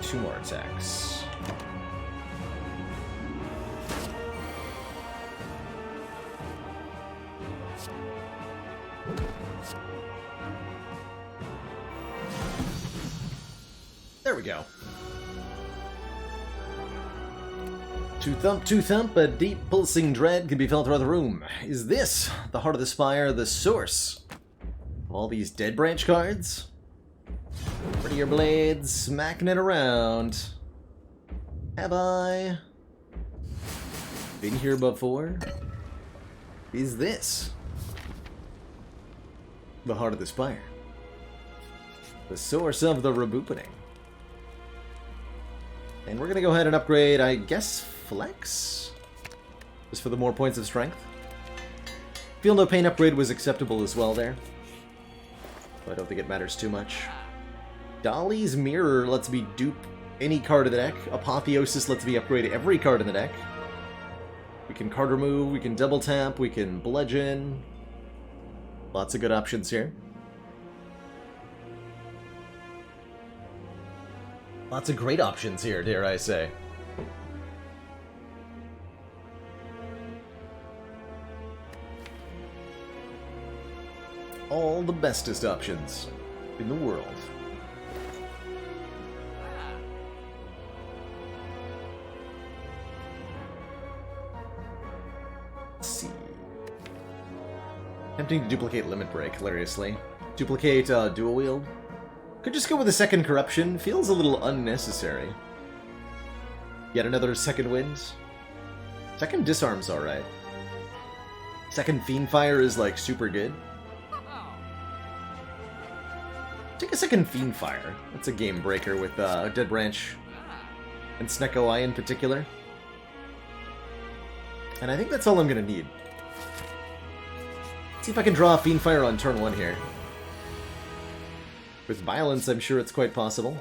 [SPEAKER 1] Two more attacks. There we go. Two thump, a deep pulsing dread can be felt throughout the room. Is this the heart of the Spire, the source of all these Dead Branch cards? Prettier blades, smacking it around. Have I been here before? Is this the heart of the Spire? The source of the reboopening. And we're gonna go ahead and upgrade, I guess, Flex? Just for the more points of strength. Feel No Pain upgrade was acceptable as well there. I don't think it matters too much. Dolly's Mirror lets me dupe any card in the deck. Apotheosis lets me upgrade every card in the deck. We can card remove, we can double tap, we can bludgeon. Lots of good options here. Lots of great options here, dare I say. All the bestest options in the world. Let's see. Tempting to duplicate Limit Break, hilariously. Duplicate Dual Wield. Could just go with a second Corruption. Feels a little unnecessary. Yet another second Wind. Second Disarm's alright. Second Fiendfire is like super good. Take a second Fiendfire. That's a game breaker with Dead Branch and Snecko Eye in particular. And I think that's all I'm gonna need. See if I can draw a Fiendfire on turn 1 here. With Violence, I'm sure it's quite possible.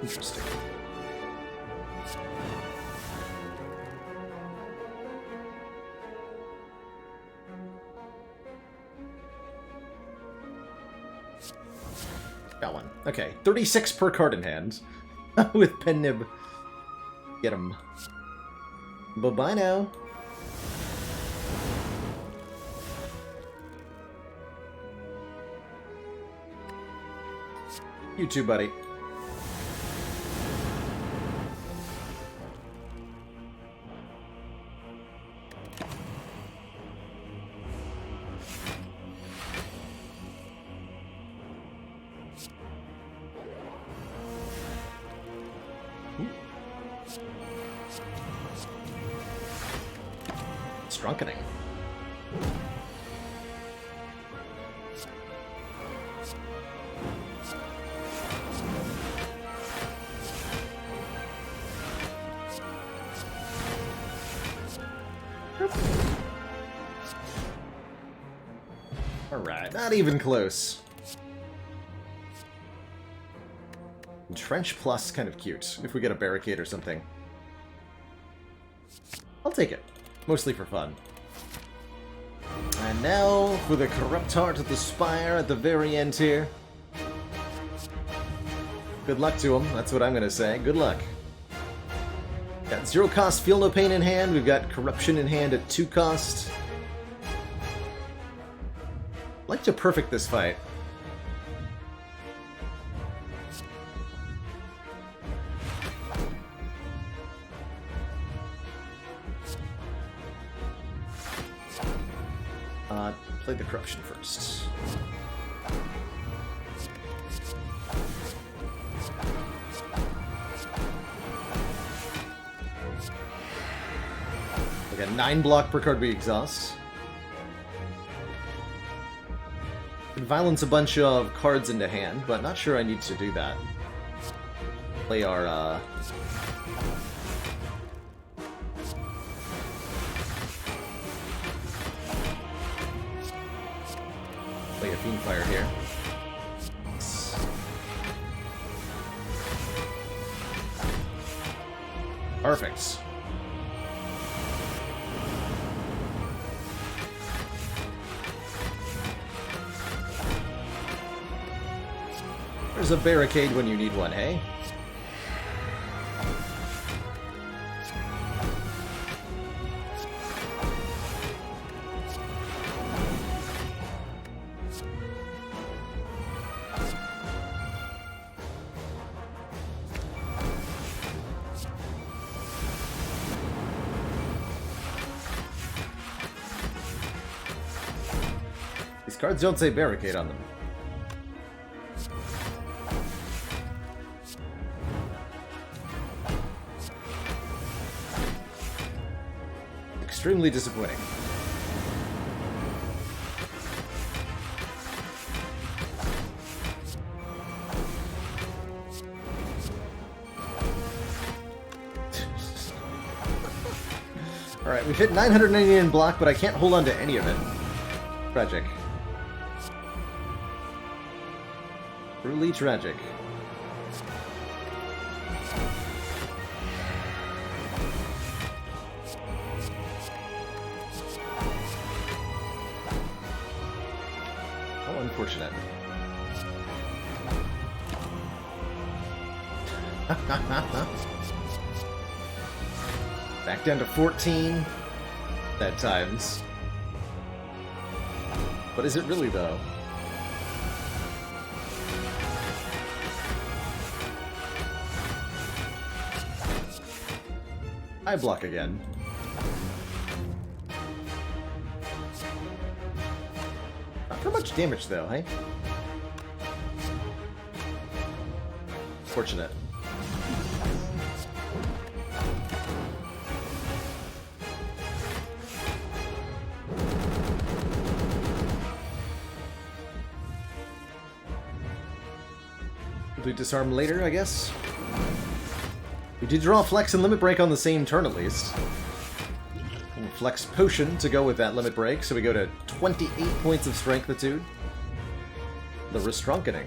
[SPEAKER 1] Interesting. Got one. Okay, 36 per card in hand. With Pen Nib. Get him. Bye-bye now. You too, buddy. Drunkening. Alright, not even close. Trench Plus, kind of cute, if we get a barricade or something. I'll take it. Mostly for fun. And now, for the Corrupt Heart of the Spire at the very end here. Good luck to him, that's what I'm gonna say. Good luck. Got 0 cost, Feel No Pain in hand. We've got Corruption in hand at 2 cost. I'd like to perfect this fight. Play the Corruption first. We got 9 block per card we exhaust. Can Violence a bunch of cards into hand, but not sure I need to do that. Play our, play a Fiendfire here. Perfect. There's a barricade when you need one, hey? These cards don't say barricade on them. extremely disappointing. Alright, we've hit 999 block, but I can't hold on to any of it. Tragic. Truly tragic. How unfortunate. Back down to 14 at times. But is it really, though? I block again. Not for much damage, though, hey? Fortunate. Do disarm later, I guess? We did draw Flex and Limit Break on the same turn, at least. And Flex Potion to go with that Limit Break, so we go to 28 points of Strengthitude. The Restrunkening.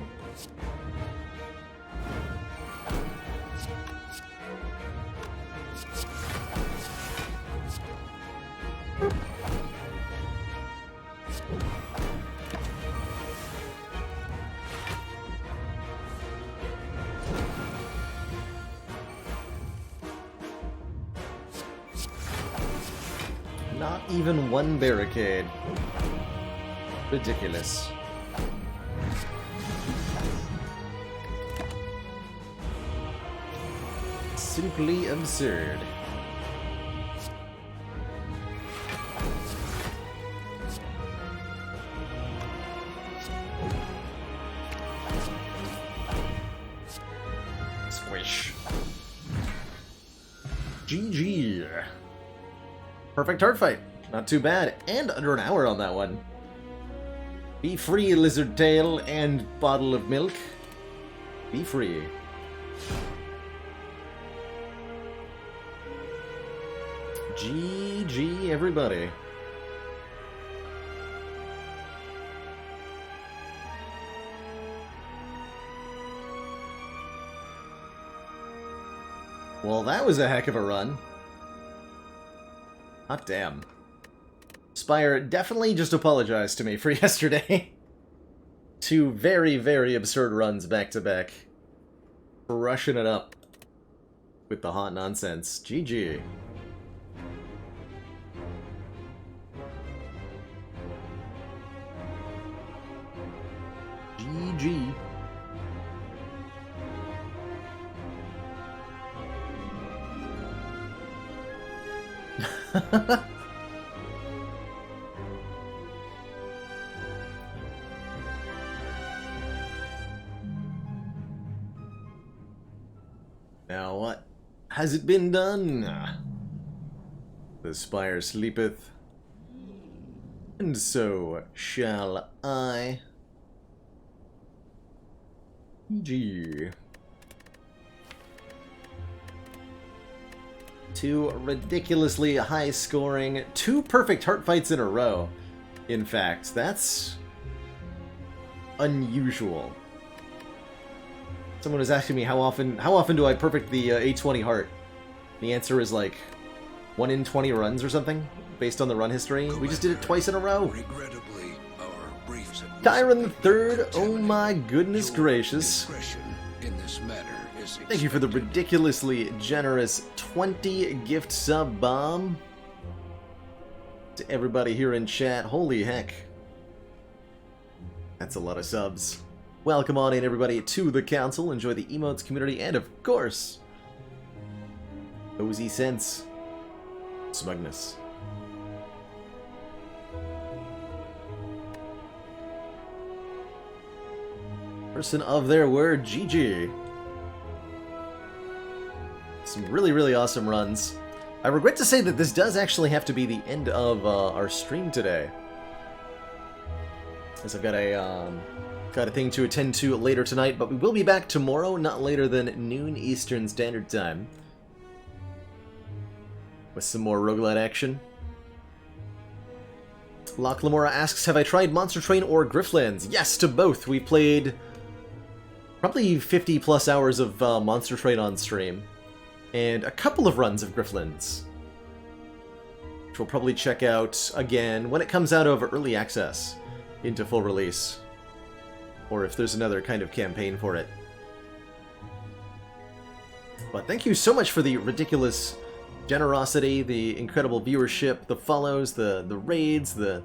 [SPEAKER 1] Not even one barricade. Ridiculous. Simply absurd. Squish. GG. Perfect heart fight. Not too bad. And under an hour on that one. Be free, lizard tail and bottle of milk. Be free. GG, everybody. Well, that was a heck of a run. Hot damn. Spire definitely just apologized to me for yesterday. 2 very, very absurd runs back-to-back. Crushing it up with the hot nonsense. GG. GG. Now what? Has it been done? The Spire sleepeth, and so shall I. G. 2 ridiculously high-scoring, 2 perfect heart fights in a row. In fact, that's unusual. Someone was asking me how often do I perfect the A20 heart? The answer is like 1 in 20 runs or something, based on the run history. We just did it twice in a row.
[SPEAKER 2] Regrettably, our briefs
[SPEAKER 1] Tyron the Third, oh my goodness gracious.
[SPEAKER 2] in this matter is
[SPEAKER 1] Thank you for the ridiculously generous 20 gift sub bomb. To everybody here in chat, holy heck. That's a lot of subs. Welcome on in, everybody, to the council. Enjoy the emotes community, and of course, cozy sense, smugness. Person of their word, GG. Some really, really awesome runs. I regret to say that this does actually have to be the end of our stream today, as I've got a thing to attend to later tonight, but we will be back tomorrow, not later than noon Eastern Standard Time, with some more roguelite action. Loch Lamora asks, have I tried Monster Train or Griftlands? Yes, to both. We played probably 50 plus hours of Monster Train on stream, and a couple of runs of Griftlands, which we'll probably check out again when it comes out of early access into full release, or if there's another kind of campaign for it. But thank you so much for the ridiculous generosity, the incredible viewership, the follows, the raids, the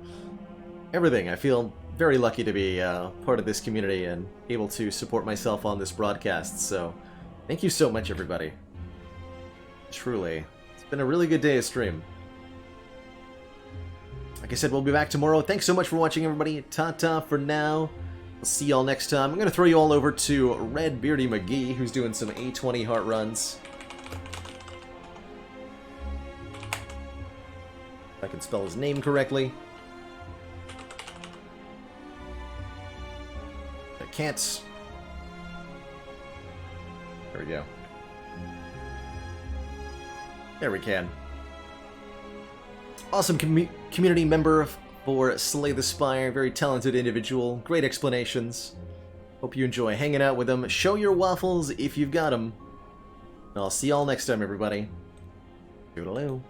[SPEAKER 1] everything. I feel very lucky to be part of this community and able to support myself on this broadcast, so thank you so much, everybody. Truly. It's been a really good day of stream. Like I said, we'll be back tomorrow. Thanks so much for watching, everybody. Ta-ta for now. We'll see y'all next time. I'm going to throw you all over to Red Beardy McGee, who's doing some A20 heart runs. If I can spell his name correctly. I can't. There we go. There we can. Awesome community member for Slay the Spire. Very talented individual. Great explanations. Hope you enjoy hanging out with him. Show your waffles if you've got them. I'll see y'all next time, everybody. Toodaloo.